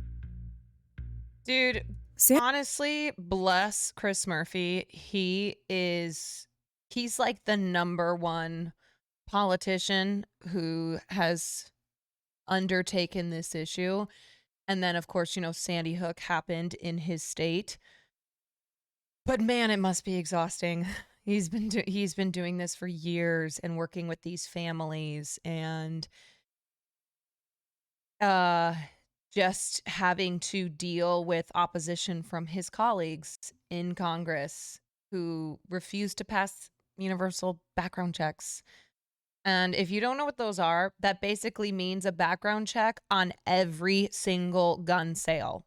A: Dude, honestly, bless Chris Murphy. He's like the #1 politician who has undertaken this issue. And then, of course, Sandy Hook happened in his state. But man, it must be exhausting. He's been doing this for years and working with these families and just having to deal with opposition from his colleagues in Congress who refuse to pass universal background checks. And if you don't know what those are, that basically means a background check on every single gun sale.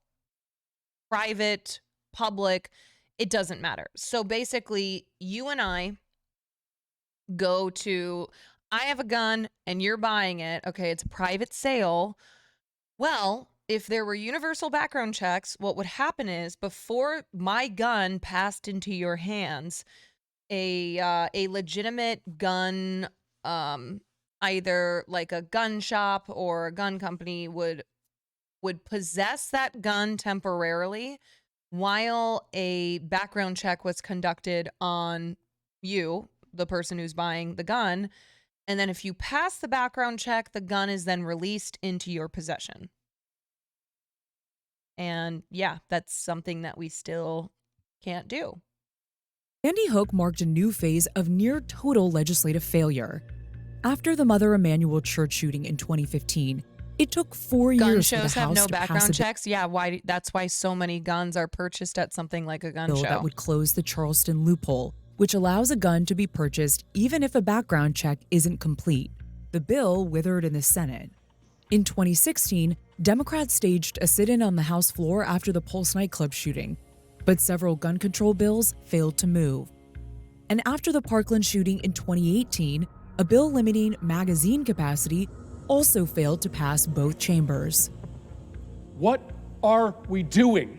A: Private, public, it doesn't matter. So basically, you and I I have a gun and you're buying it. Okay, it's a private sale. Well, if there were universal background checks, what would happen is before my gun passed into your hands, a legitimate gun, either like a gun shop or a gun company would possess that gun temporarily while a background check was conducted on you, the person who's buying the gun. And then if you pass the background check, the gun is then released into your possession. And yeah, that's something that we still can't do.
K: Sandy Hook marked a new phase of near total legislative failure. After the Mother Emanuel Church shooting in 2015, it took 4 years
A: Gun
K: for the
A: shows
K: House
A: have no
K: to pass
A: background
K: a
A: checks. Yeah, why? That's why so many guns are purchased at something like a gun
K: bill
A: show.
K: that would close the Charleston loophole, which allows a gun to be purchased even if a background check isn't complete. The bill withered in the Senate. In 2016, Democrats staged a sit-in on the House floor after the Pulse nightclub shooting, but several gun control bills failed to move. And after the Parkland shooting in 2018, a bill limiting magazine capacity also failed to pass both chambers.
U: What are we doing?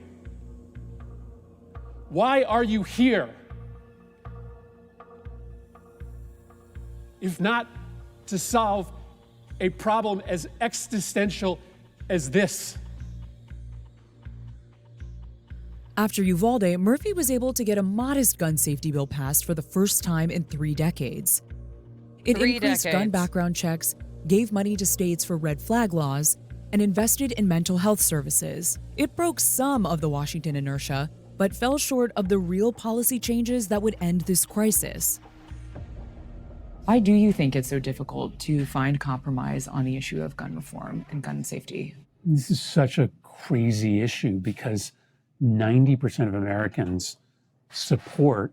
U: Why are you here? If not to solve a problem as existential as this.
K: After Uvalde, Murphy was able to get a modest gun safety bill passed for the first time in 3 decades. It increased gun background checks, gave money to states for red flag laws, and invested in mental health services. It broke some of the Washington inertia, but fell short of the real policy changes that would end this crisis.
V: Why do you think it's so difficult to find compromise on the issue of gun reform and gun safety?
G: This is such a crazy issue because 90% of Americans support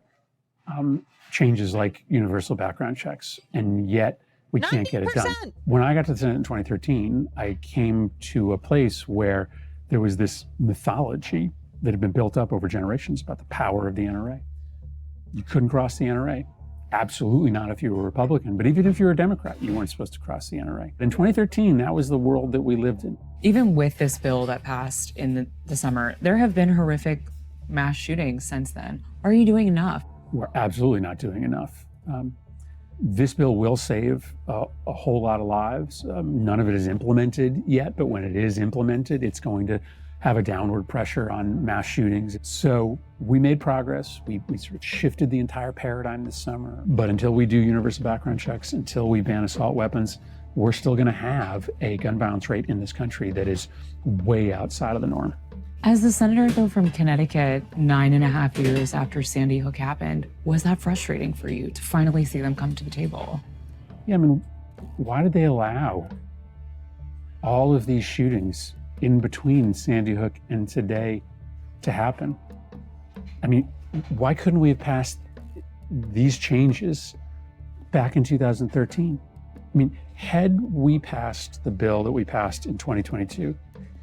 G: changes like universal background checks, and yet we can't get it done. When I got to the Senate in 2013, I came to a place where there was this mythology that had been built up over generations about the power of the NRA. You couldn't cross the NRA. Absolutely not if you were a Republican, but even if you were a Democrat, you weren't supposed to cross the NRA. In 2013, that was the world that we lived in.
V: Even with this bill that passed in the summer, there have been horrific mass shootings since then. Are you doing enough?
G: We're absolutely not doing enough. This bill will save a whole lot of lives. None of it is implemented yet, but when it is implemented, it's going to have a downward pressure on mass shootings. So we made progress. We sort of shifted the entire paradigm this summer. But until we do universal background checks, until we ban assault weapons, we're still going to have a gun violence rate in this country that is way outside of the norm.
V: As the senator, though, from Connecticut, 9.5 years after Sandy Hook happened, was that frustrating for you to finally see them come to the table?
G: Yeah, I mean, why did they allow all of these shootings in between Sandy Hook and today to happen? I mean, why couldn't we have passed these changes back in 2013? I mean, had we passed the bill that we passed in 2022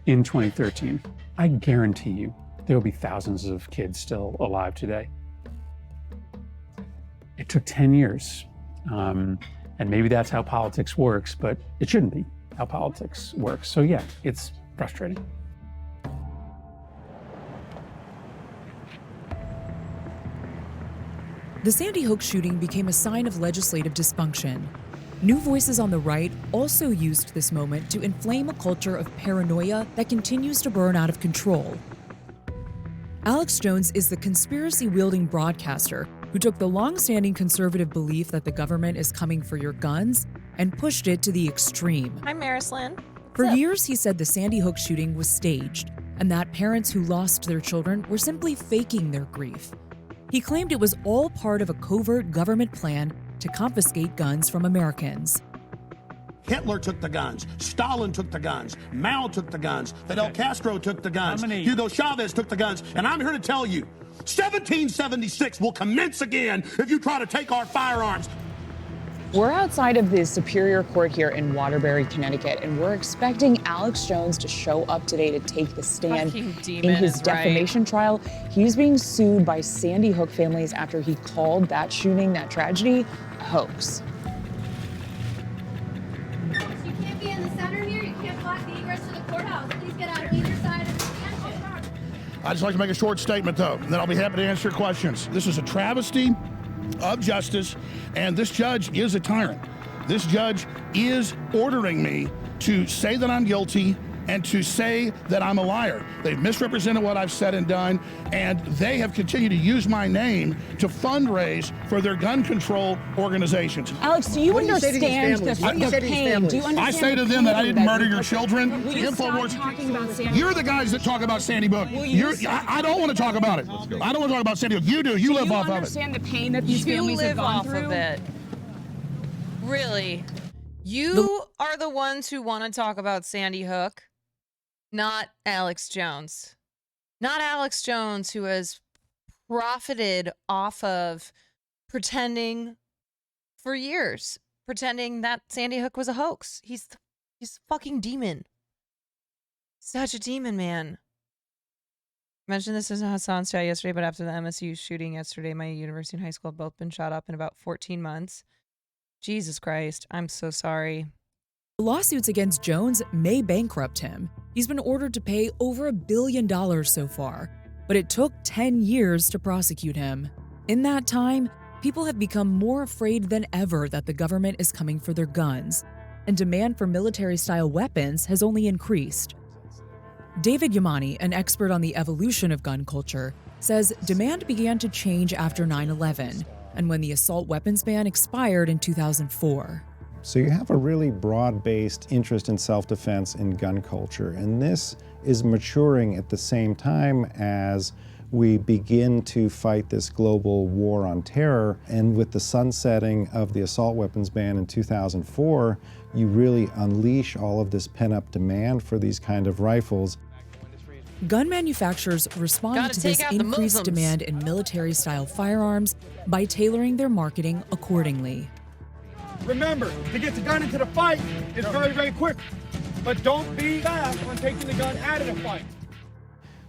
G: in 2013, I guarantee you there will be thousands of kids still alive today. It took 10 years. And maybe that's how politics works, but it shouldn't be how politics works. So yeah, it's frustrating.
K: The Sandy Hook shooting became a sign of legislative dysfunction. New voices on the right also used this moment to inflame a culture of paranoia that continues to burn out of control. Alex Jones is the conspiracy-wielding broadcaster who took the long-standing conservative belief that the government is coming for your guns and pushed it to the extreme.
A: Hi, Marislyn.
K: For years, he said the Sandy Hook shooting was staged and that parents who lost their children were simply faking their grief. He claimed it was all part of a covert government plan to confiscate guns from Americans.
O: Hitler took the guns. Stalin took the guns. Mao took the guns. Fidel Castro took the guns. Hugo Chavez took the guns. And I'm here to tell you, 1776 will commence again if you try to take our firearms.
V: We're outside of the Superior Court here in Waterbury, Connecticut, and we're expecting Alex Jones to show up today to take the stand in his defamation trial. He's being sued by Sandy Hook families after he called that shooting, that tragedy, a hoax.
H: You can't be in the center here. You can't block the egress to the courthouse. Please get on either side of the stanchion.
O: I'd just like to make a short statement, though, and then I'll be happy to answer your questions. This is a travesty of justice, and this judge is a tyrant. This judge is ordering me to say that I'm guilty and to say that I'm a liar. They've misrepresented what I've said and done, and they have continued to use my name to fundraise for their gun control organizations.
V: Alex, do you understand the pain? Do you understand
O: I say to them that I didn't murder your children.
V: Will you stop talking about Sandy Hook?
O: You're the guys that talk about Sandy Hook. I don't want to talk about it. I don't want to talk about Sandy Hook. You do. You live off of it.
V: Do you understand the pain that these families have gone through?
A: You live off of it. Really? You are the ones who want to talk about Sandy Hook, not Alex Jones. Not Alex Jones, who has profited off of pretending for years, pretending that Sandy Hook was a hoax. He's a fucking demon. Such a demon, man. I mentioned this in Hassan's chat yesterday, but after the MSU shooting yesterday, my university and high school have both been shot up in about 14 months. Jesus Christ, I'm so sorry.
K: The lawsuits against Jones may bankrupt him. He's been ordered to pay over $1 billion so far, but it took 10 years to prosecute him. In that time, people have become more afraid than ever that the government is coming for their guns, and demand for military-style weapons has only increased. David Yamani, an expert on the evolution of gun culture, says demand began to change after 9/11 and when the assault weapons ban expired in 2004.
I: So you have a really broad-based interest in self-defense in gun culture, and this is maturing at the same time as we begin to fight this global war on terror. And with the sunsetting of the assault weapons ban in 2004, you really unleash all of this pent-up demand for these kind of rifles.
K: Gun manufacturers responded to this increased demand in military-style firearms by tailoring their marketing accordingly.
X: Remember, to get the gun into the fight is very, very quick. But don't be fast on taking the gun out of the fight.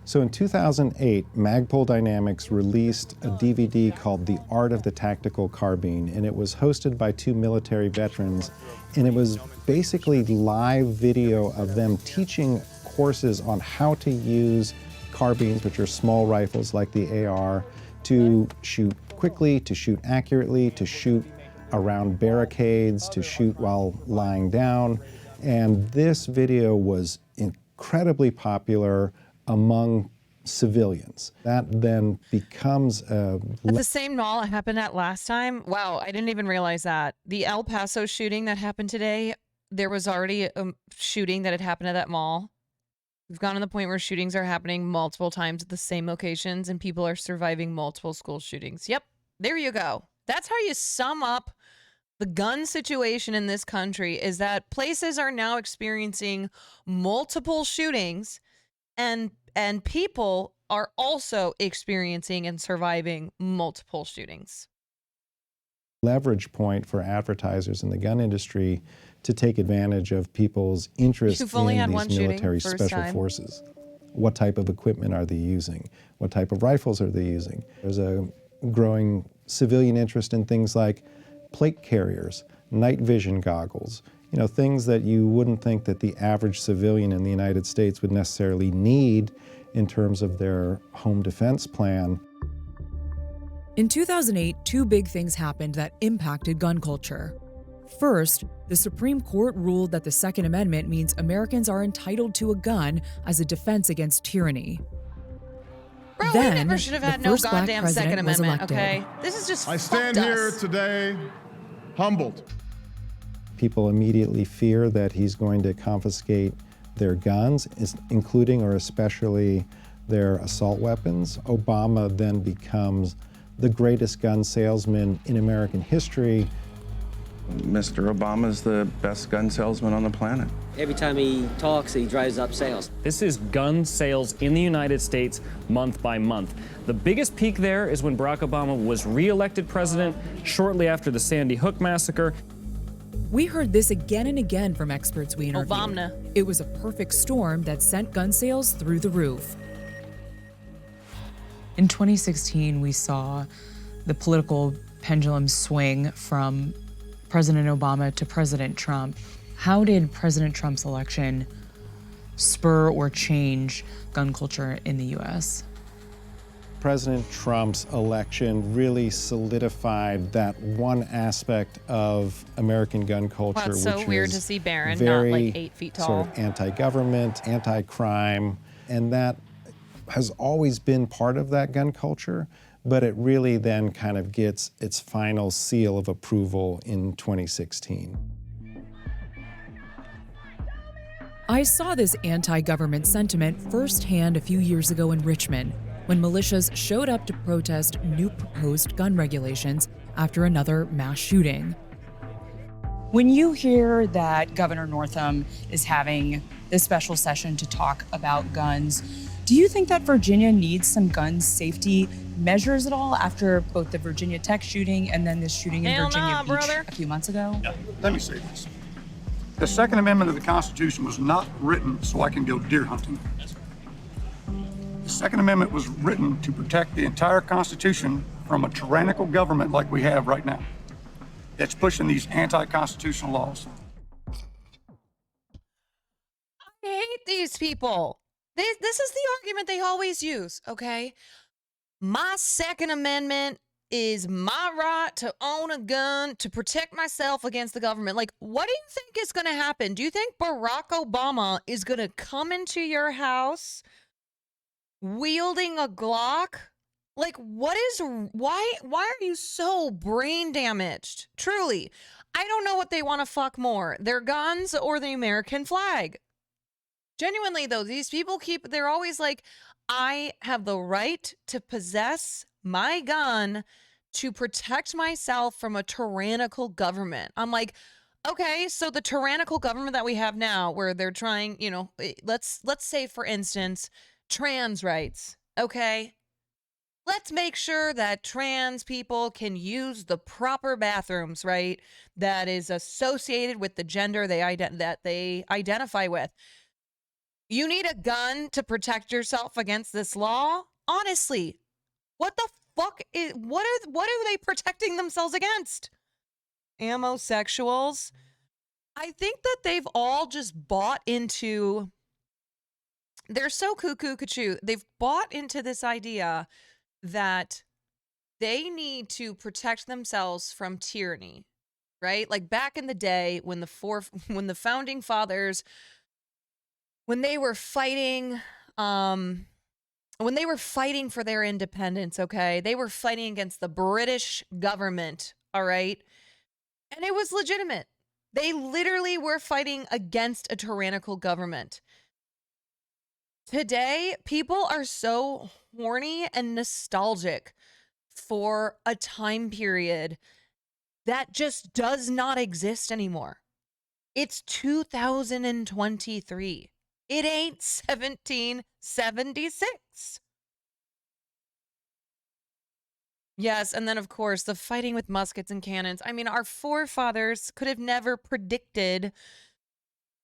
I: So in 2008, Magpul Dynamics released a DVD called The Art of the Tactical Carbine, and it was hosted by two military veterans, and it was basically live video of them teaching courses on how to use carbines, which are small rifles like the AR, to shoot quickly, to shoot accurately, to shoot around barricades, to shoot while lying down. And this video was incredibly popular among civilians. That then becomes a...
A: At the same mall it happened at last time. Wow, I didn't even realize that. The El Paso shooting that happened today, there was already a shooting that had happened at that mall. We've gotten to the point where shootings are happening multiple times at the same locations and people are surviving multiple school shootings. Yep, there you go. That's how you sum up the gun situation in this country, is that places are now experiencing multiple shootings and people are also experiencing and surviving multiple shootings.
I: Leverage point for advertisers in the gun industry to take advantage of people's interest
A: You've only
I: in
A: had
I: these
A: one shooting,
I: military
A: first
I: special
A: time.
I: forces. What type of equipment are they using? What type of rifles are they using? There's a growing civilian interest in things like plate carriers, night vision goggles, you know, things that you wouldn't think that the average civilian in the United States would necessarily need in terms of their home defense plan.
K: In 2008, two big things happened that impacted gun culture. First, the Supreme Court ruled that the Second Amendment means Americans are entitled to a gun as a defense against tyranny.
A: Bro,
K: Then,
A: we never should have
K: the
A: had no
K: first black
A: goddamn
K: president
A: Second
K: was
A: Amendment,
K: elected.
A: okay? This is just
J: I stand
A: fucked
J: here
A: us.
J: today humbled.
I: People immediately fear that he's going to confiscate their guns, including or especially their assault weapons. Obama then becomes the greatest gun salesman in American history.
L: Mr. Obama's the best gun salesman on the planet.
M: Every time he talks, he drives up sales.
Q: This is gun sales in the United States month by month. The biggest peak there is when Barack Obama was re-elected president shortly after the Sandy Hook massacre.
K: We heard this again and again from experts we interviewed.
A: Obama.
K: It was a perfect storm that sent gun sales through the roof. In 2016, we saw the political pendulum swing from President Obama to President Trump. How did President Trump's election spur or change gun culture in the US?
I: President Trump's election really solidified that one aspect of American gun culture,
A: Wow, it's
I: which
A: so weird
I: is
A: to see Barron,
I: very
A: not like 8 feet tall.
I: sort of anti-government, anti-crime, and that has always been part of that gun culture, but it really then kind of gets its final seal of approval in 2016.
K: I saw this anti-government sentiment firsthand a few years ago in Richmond, when militias showed up to protest new proposed gun regulations after another mass shooting.
V: When you hear that Governor Northam is having this special session to talk about guns, do you think that Virginia needs some gun safety measures at all after both the Virginia Tech shooting and then this shooting in
A: Hell
V: Virginia
A: nah,
V: Beach
A: brother.
V: a few months ago?
Y: Yeah, let me say this. The Second Amendment of the Constitution was not written so I can go deer hunting. The Second Amendment was written to protect the entire Constitution from a tyrannical government like we have right now that's pushing these anti-constitutional laws.
A: I hate these people. This is the argument they always use, okay? My Second Amendment is my right to own a gun to protect myself against the government. Like, what do you think is going to happen? Do you think Barack Obama is going to come into your house wielding a Glock? Like, why are you so brain damaged? Truly, I don't know what they want to fuck more, their guns or the American flag. Genuinely, though, these people they're always like, I have the right to possess my gun to protect myself from a tyrannical government. I'm like, okay, so the tyrannical government that we have now, where they're trying, you know, let's say, for instance, trans rights, okay? Let's make sure that trans people can use the proper bathrooms, right? That is associated with the gender that they identify with. You need a gun to protect yourself against this law? Honestly, what the fuck is what are they protecting themselves against? Ammosexuals. I think that they've all just bought into, they're so cuckoo cuckoo. They've bought into this idea that they need to protect themselves from tyranny, right? Like back in the day when the founding fathers, when they were fighting for their independence, okay? They were fighting against the British government, all right? And it was legitimate. They literally were fighting against a tyrannical government. Today, people are so horny and nostalgic for a time period that just does not exist anymore. It's 2023. It ain't 1776. Yes, and then of course, the fighting with muskets and cannons. I mean, our forefathers could have never predicted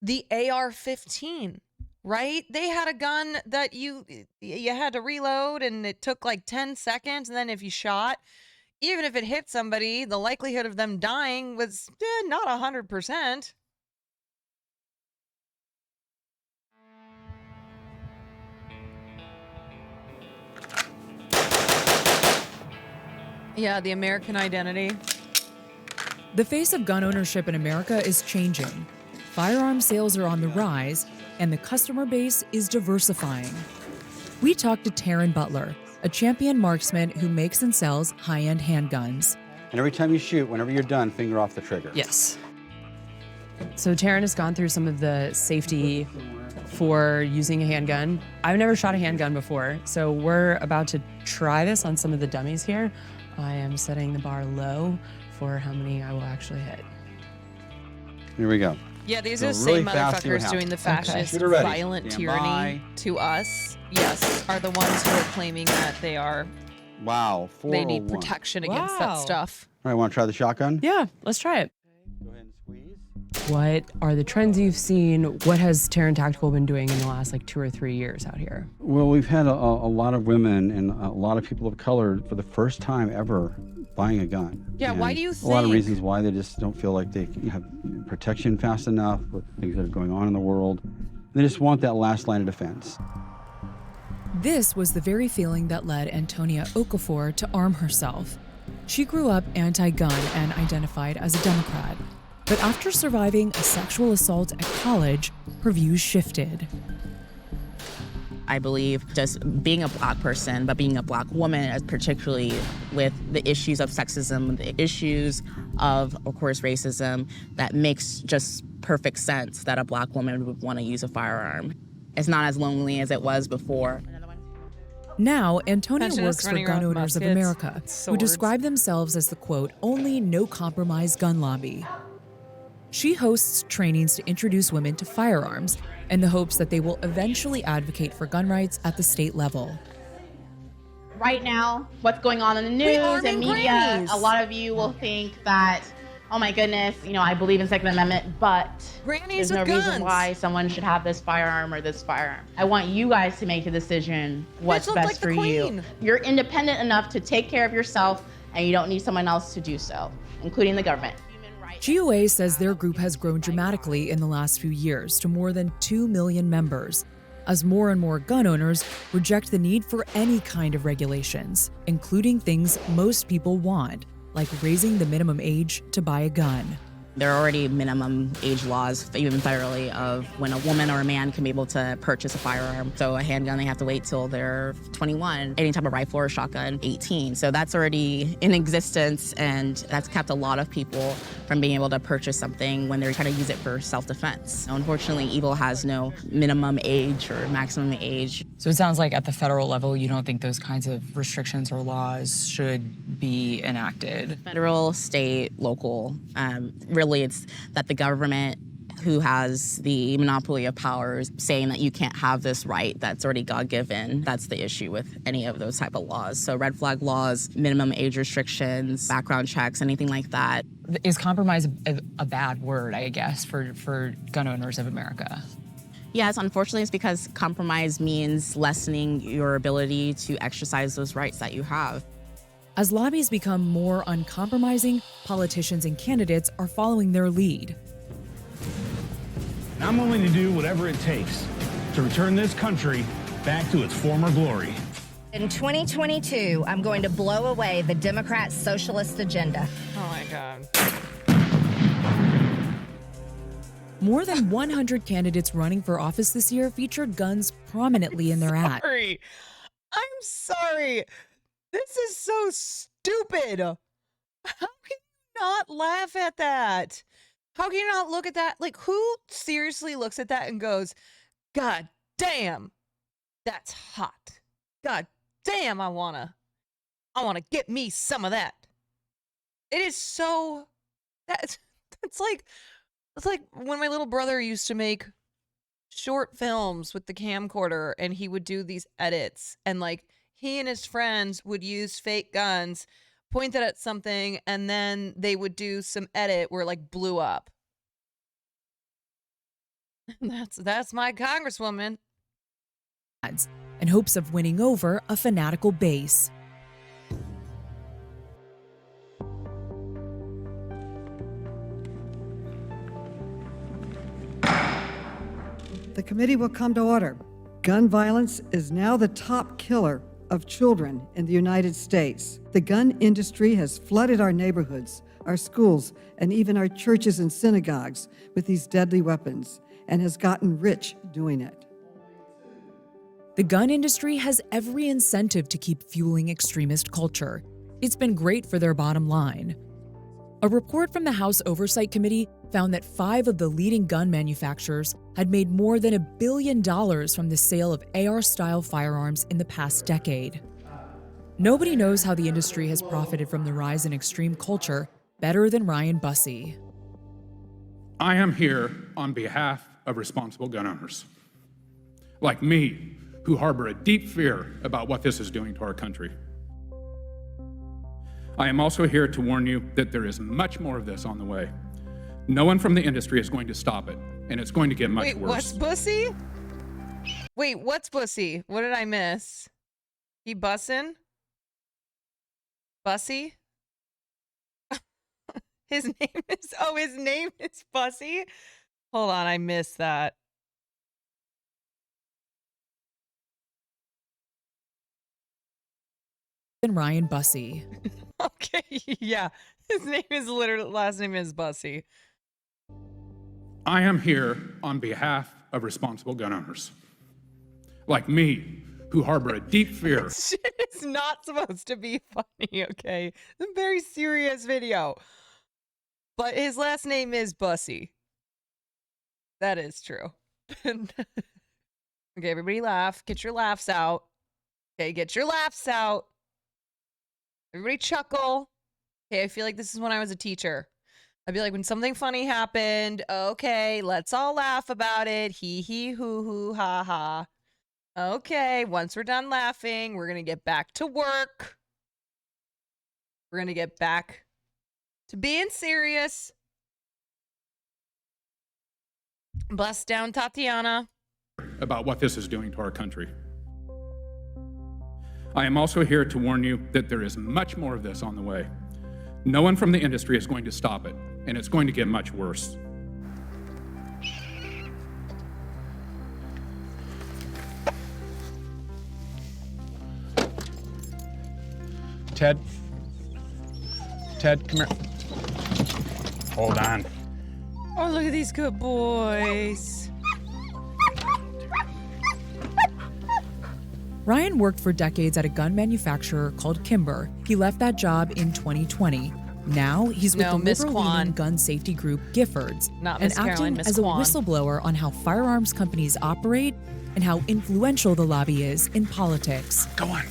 A: the AR-15, right? They had a gun that you had to reload and it took like 10 seconds, and then if you shot, even if it hit somebody, the likelihood of them dying was not 100%. Yeah, the American identity.
K: The face of gun ownership in America is changing. Firearm sales are on the rise, and the customer base is diversifying. We talked to Taryn Butler, a champion marksman who makes and sells high-end handguns.
C: And every time you shoot, whenever you're done, finger off the trigger.
V: Yes. So Taryn has gone through some of the safety for using a handgun. I've never shot a handgun before, so we're about to try this on some of the dummies here. I am setting the bar low for how many I will actually hit.
C: Here we go.
A: Yeah, these
C: Go
A: are the
C: really
A: same
C: fast, see what
A: motherfuckers doing the
C: happens.
A: fascist,
C: Shooter ready.
A: violent
C: Stand
A: tyranny
C: by.
A: to us. Yes, are the ones who are claiming that they are.
C: Wow, 401.
A: They need protection against that stuff.
C: All right, want to try the shotgun?
V: Yeah, let's try it.
C: Go ahead and squeeze.
V: What are the trends you've seen? What has Taryn Tactical been doing in the last like 2 or 3 years out here?
C: Well, we've had a lot of women and a lot of people of color for the first time ever buying a gun.
A: Yeah,
C: And
A: why do you
C: a lot of
A: think-
C: reasons why they just don't feel like they have protection fast enough with things that are going on in the world. They just want that last line of defense.
K: This was the very feeling that led Antonia Okafor to arm herself. She grew up anti-gun and identified as a Democrat. But after surviving a sexual assault at college, her views shifted.
N: I believe just being a Black person, but being a Black woman, particularly with the issues of sexism, the issues of course, racism, that makes just perfect sense that a Black woman would want to use a firearm. It's not as lonely as it was before.
K: Now, Antonia
A: Imagine us
K: works for
A: running
K: Gun
A: around with
K: Owners of
A: muskets,
K: America, who
A: swords.
K: describe themselves as the, quote, only no-compromise gun lobby. She hosts trainings to introduce women to firearms in the hopes that they will eventually advocate for gun rights at the state level.
P: Right now, what's going on in the news
A: arming
P: and media,
A: grannies.
P: a lot of you will think that, oh my goodness, I believe in Second Amendment, but
A: Grannies
P: there's no
A: with
P: reason
A: guns.
P: why someone should have this firearm or this firearm. I want you guys to make the decision what's
A: looked
P: best
A: like the
P: for you.
A: queen.
P: You're independent enough to take care of yourself, and you don't need someone else to do so, including the government.
K: GOA says their group has grown dramatically in the last few years to more than 2 million members, as more and more gun owners reject the need for any kind of regulations, including things most people want, like raising the minimum age to buy a gun.
N: There are already minimum age laws, even federally, of when a woman or a man can be able to purchase a firearm. So a handgun, they have to wait till they're 21. Any type of rifle or shotgun, 18. So that's already in existence, and that's kept a lot of people from being able to purchase something when they're trying to use it for self-defense. Unfortunately, evil has no minimum age or maximum age.
V: So it sounds like at the federal level, you don't think those kinds of restrictions or laws should be enacted.
N: Federal, state, local, really it's that the government who has the monopoly of powers saying that you can't have this right that's already God-given. That's the issue with any of those type of laws. So red flag laws, minimum age restrictions, background checks, anything like that.
V: Is compromise a bad word, I guess, for gun owners of America?
N: Yes, unfortunately, it's because compromise means lessening your ability to exercise those rights that you have.
K: As lobbies become more uncompromising, politicians and candidates are following their lead.
B: And I'm willing to do whatever it takes to return this country back to its former glory.
R: In 2022, I'm going to blow away the Democrat socialist agenda.
A: Oh my God.
K: More than 100 candidates running for office this year featured guns prominently in their ad.
A: I'm sorry. This is so stupid. How can you not laugh at that? How can you not look at that? Like, who seriously looks at that and goes, God damn, that's hot. God damn, I wanna get me some of that. It is so, it's like when my little brother used to make short films with the camcorder and he would do these edits and like he and his friends would use fake guns, point that at something, and then they would do some edit where it like blew up. That's my congresswoman.
K: In hopes of winning over a fanatical base.
S: The committee will come to order. Gun violence is now the top killer of children in the United States. The gun industry has flooded our neighborhoods, our schools, and even our churches and synagogues with these deadly weapons, and has gotten rich doing it.
K: The gun industry has every incentive to keep fueling extremist culture. It's been great for their bottom line. A report from the House Oversight Committee found that 5 of the leading gun manufacturers had made more than $1 billion from the sale of AR-style firearms in the past decade. Nobody knows how the industry has profited from the rise in extreme culture better than Ryan Bussey.
T: I am here on behalf of responsible gun owners, like me, who harbor a deep fear about what this is doing to our country. I am also here to warn you that there is much more of this on the way. No one from the industry is going to stop it, and it's going to get much worse.
A: Wait, what's Bussy? Wait, what's Bussy? What did I miss? He bussin'? Bussy? His name is Bussy? Hold on, I missed that.
K: Than Ryan Bussey.
A: Okay, yeah. His last name is Bussy.
T: I am here on behalf of responsible gun owners, like me, who harbor a deep fear.
A: This shit is not supposed to be funny, okay? It's a very serious video. But his last name is Bussy. That is true. Okay, everybody laugh. Get your laughs out. Okay, get your laughs out. Everybody chuckle. Okay, I feel like this is when I was a teacher. I'd be like, when something funny happened, okay, let's all laugh about it. Hee hee hoo hoo ha ha. Okay, once we're done laughing, we're going to get back to work. We're going to get back to being serious. Bust down Tatiana.
T: About what this is doing to our country. I am also here to warn you that there is much more of this on the way. No one from the industry is going to stop it, and it's going to get much worse.
W: Ted, come here. Hold on.
A: Oh, look at these good boys.
K: Ryan worked for decades at a gun manufacturer called Kimber. He left that job in 2020. Now he's with the liberal-leaning gun safety group Giffords and acting as a whistleblower on how firearms companies operate and how influential the lobby is in politics.
W: Go on.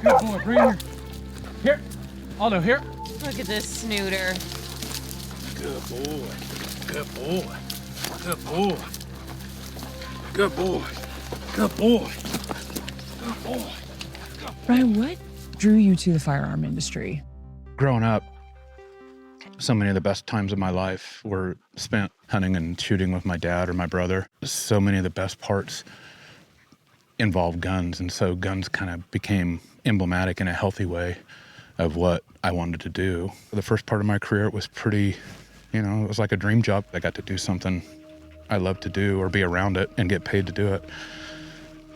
W: Good boy, bring her. Here. Aldo, here.
A: Look at this snooter.
W: Good boy. Good boy. Good boy. Good boy. Good boy. Good boy.
V: Ryan, what drew you to the firearm industry?
T: Growing up, so many of the best times of my life were spent hunting and shooting with my dad or my brother. So many of the best parts involved guns, and so guns kind of became emblematic in a healthy way of what I wanted to do. The first part of my career, it was pretty, it was like a dream job. I got to do something I love to do or be around it and get paid to do it.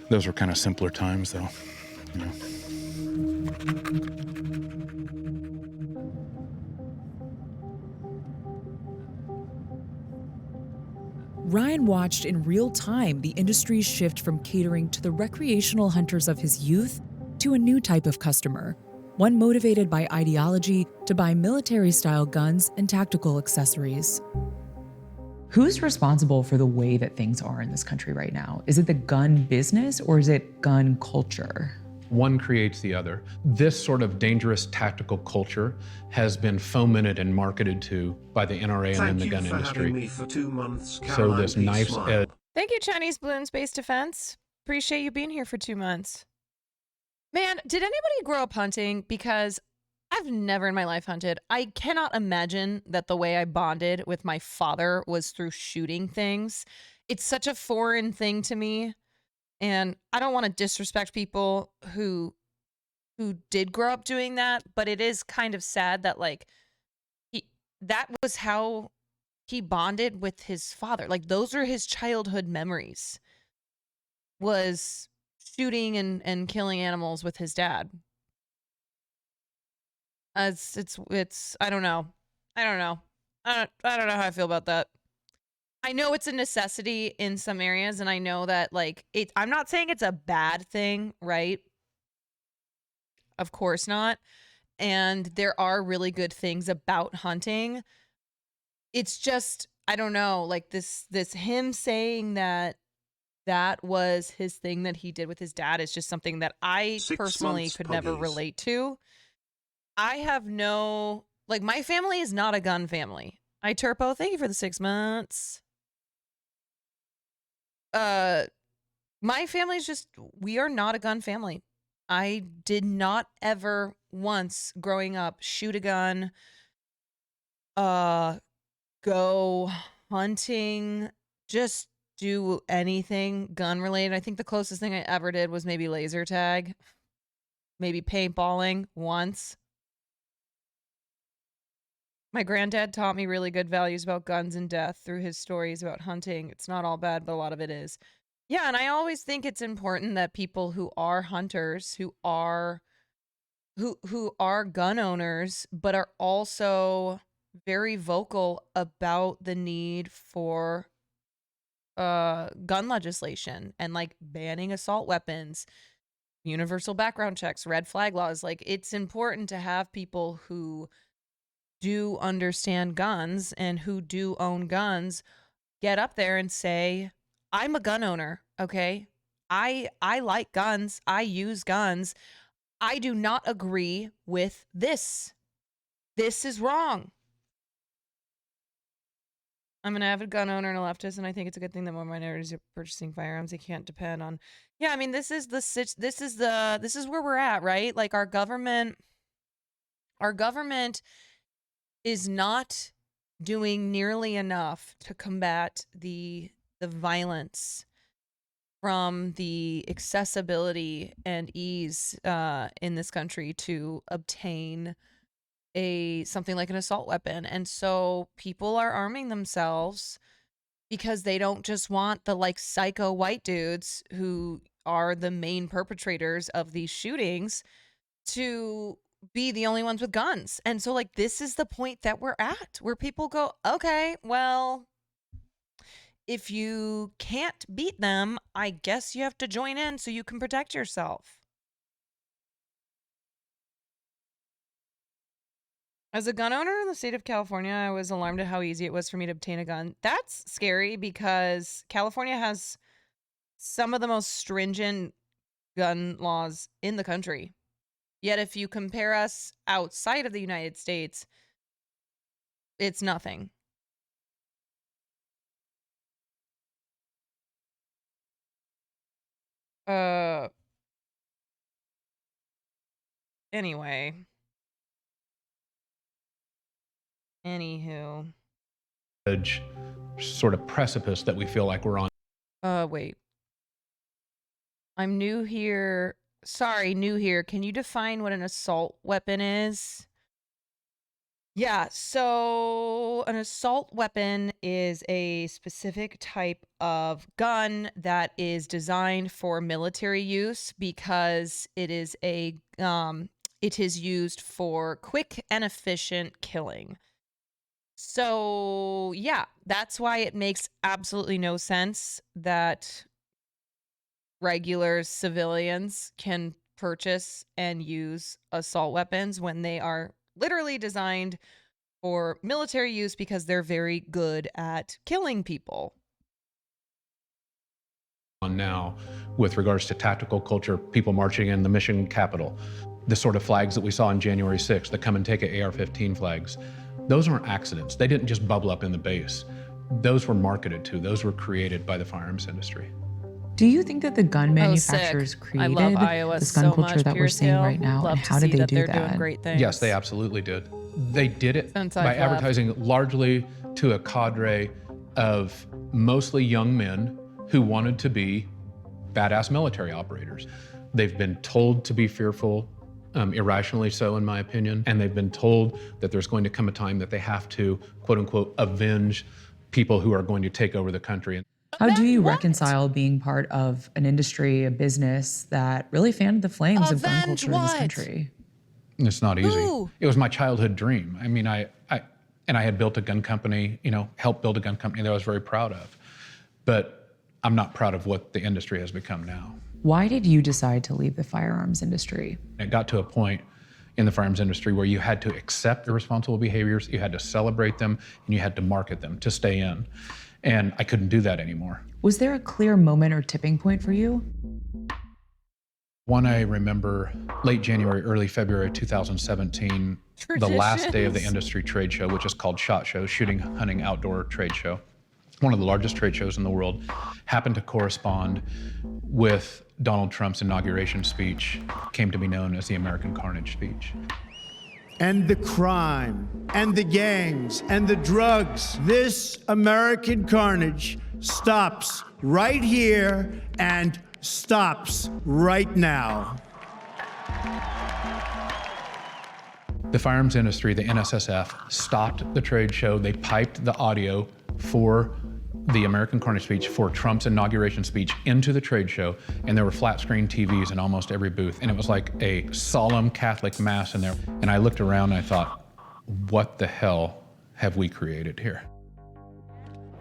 T: Those were kind of simpler times, though.
K: Ryan watched in real time the industry's shift from catering to the recreational hunters of his youth to a new type of customer, one motivated by ideology to buy military-style guns and tactical accessories.
D: Who's responsible for the way that things are in this country right now? Is it the gun business or is it gun culture?
E: One creates the other. This sort of dangerous tactical culture has been fomented and marketed to by the NRA and then the gun industry.
F: Me for 2 months,
E: So this knife's edge.
A: Thank you, Chinese Balloon Space Defense. Appreciate you being here for 2 months. Man, did anybody grow up hunting? Because I've never in my life hunted. I cannot imagine that the way I bonded with my father was through shooting things. It's such a foreign thing to me. And I don't want to disrespect people who did grow up doing that, but it is kind of sad that like that was how he bonded with his father. Like those are his childhood memories. Was shooting and killing animals with his dad. It's I don't know. I don't know how I feel about that. I know it's a necessity in some areas, and I know that like I'm not saying it's a bad thing, right? Of course not. And there are really good things about hunting. It's just, I don't know, like this him saying that was his thing that he did with his dad is just something that I personally could never relate to. I have no, like my family is not a gun family. Hi Turpo, thank you for the 6 months. My family's just, we are not a gun family. I did not ever once growing up shoot a gun, go hunting, just do anything gun related. I think the closest thing I ever did was maybe laser tag, maybe paintballing once. My granddad taught me really good values about guns and death through his stories about hunting. It's not all bad, but a lot of it is. Yeah, and I always think it's important that people who are hunters, who are gun owners, but are also very vocal about the need for gun legislation and like banning assault weapons, universal background checks, red flag laws. Like it's important to have people who do understand guns and who do own guns get up there and say, I'm a gun owner, okay? I like guns. I use guns. I do not agree with this. This is wrong. I'm an avid gun owner and a leftist, and I think it's a good thing that more minorities are purchasing firearms. They can't depend on. Yeah, I mean, this is where we're at, right? Like our government is not doing nearly enough to combat the violence from the accessibility and ease in this country to obtain something like an assault weapon. And so people are arming themselves because they don't just want the like psycho white dudes who are the main perpetrators of these shootings to be the only ones with guns. And so like this is the point that we're at where people go, okay, well, if you can't beat them, I guess you have to join in so you can protect yourself. As a gun owner in the state of California, I was alarmed at how easy it was for me to obtain a gun. That's scary because California has some of the most stringent gun laws in the country. Yet if you compare us outside of the United States, it's nothing. Anyway. Anywho.
E: Sort of precipice that we feel like we're on.
A: Wait. I'm new here. Sorry, new here. Can you define what an assault weapon is? Yeah, so an assault weapon is a specific type of gun that is designed for military use because it is it is used for quick and efficient killing. So, yeah, that's why it makes absolutely no sense that regular civilians can purchase and use assault weapons when they are literally designed for military use because they're very good at killing people.
E: Now, with regards to tactical culture, people marching in the mission capital, the sort of flags that we saw on January 6th, the come and take it AR-15 flags, those aren't accidents. They didn't just bubble up in the base. Those were marketed to, those were created by the firearms industry.
D: Do you think that the gun manufacturers created this gun culture that we're seeing right now? And how did they do that?
E: Yes, they absolutely did. They did it
A: Since
E: by
A: I've left.
E: advertising largely to a cadre of mostly young men who wanted to be badass military operators. They've been told to be fearful, irrationally so in my opinion, and they've been told that there's going to come a time that they have to, quote unquote, avenge people who are going to take over the country.
D: How do you reconcile being part of an industry, a business that really fanned the flames of gun culture in this country?
E: It's not easy.
A: Ooh.
E: It was my childhood dream. I mean, I had built a gun company, helped build a gun company that I was very proud of. But I'm not proud of what the industry has become now.
D: Why did you decide to leave the firearms industry?
E: It got to a point in the firearms industry where you had to accept irresponsible behaviors, you had to celebrate them, and you had to market them to stay in. And I couldn't do that anymore.
D: Was there a clear moment or tipping point for you?
E: One I remember, late January, early February 2017, the last day of the industry trade show, which is called SHOT Show, Shooting, Hunting, Outdoor Trade Show. One of the largest trade shows in the world, happened to correspond with Donald Trump's inauguration speech, came to be known as the American Carnage speech.
F: And the crime, and the gangs, and the drugs. This American carnage stops right here and stops right now.
E: The firearms industry, the NSSF, stopped the trade show. They piped the audio for the American Carnage speech, for Trump's inauguration speech, into the trade show, and there were flat screen TVs in almost every booth, and it was like a solemn Catholic mass in there. And I looked around and I thought, what the hell have we created here?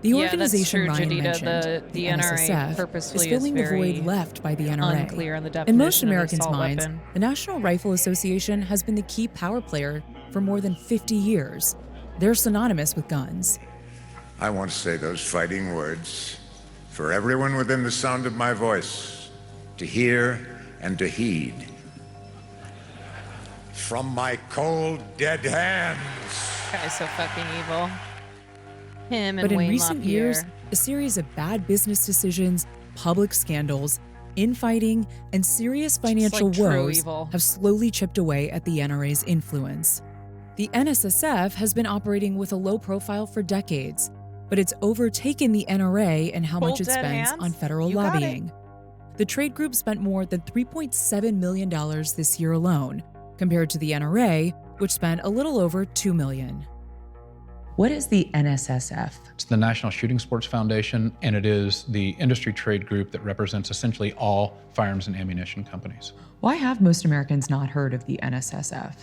K: The organization
A: that's true,
K: Ryan
A: Jadita.
K: mentioned,
A: The NRA
K: NSSF,
A: purposefully
K: is filling
A: is
K: the void
A: very
K: left by the NRA.
A: unclear on the
K: In
A: definition
K: most
A: of an
K: Americans'
A: assault
K: minds,
A: weapon.
K: the National Rifle Association has been the key power player for more than 50 years. They're synonymous with guns.
G: I want to say those fighting words for everyone within the sound of my voice to hear and to heed. From my cold, dead hands.
A: Guy's so fucking evil. Him and
K: But in
A: Wayne
K: recent
A: LaPierre.
K: years, a series of bad business decisions, public scandals, infighting, and serious financial
A: like true
K: woes
A: evil.
K: have slowly chipped away at the NRA's influence. The NSSF has been operating with a low profile for decades, but it's overtaken the NRA in how much
A: Cold
K: it
A: dead
K: spends
A: hands?
K: on federal
A: You got it.
K: lobbying. The trade group spent more than $3.7 million this year alone, compared to the NRA, which spent a little over $2 million.
D: What is the NSSF?
E: It's the National Shooting Sports Foundation, and it is the industry trade group that represents essentially all firearms and ammunition companies.
D: Why have most Americans not heard of the NSSF?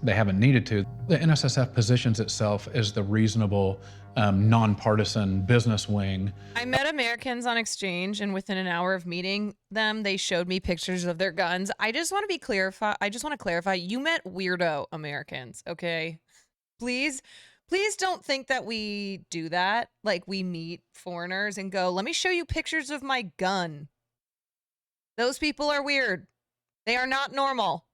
E: They haven't needed to. The NSSF positions itself as the reasonable, nonpartisan business wing.
A: I met Americans on exchange, and within an hour of meeting them, they showed me pictures of their guns. I just want to clarify. You met weirdo Americans, okay? Please don't think that we do that. Like we meet foreigners and go, "Let me show you pictures of my gun." Those people are weird. They are not normal.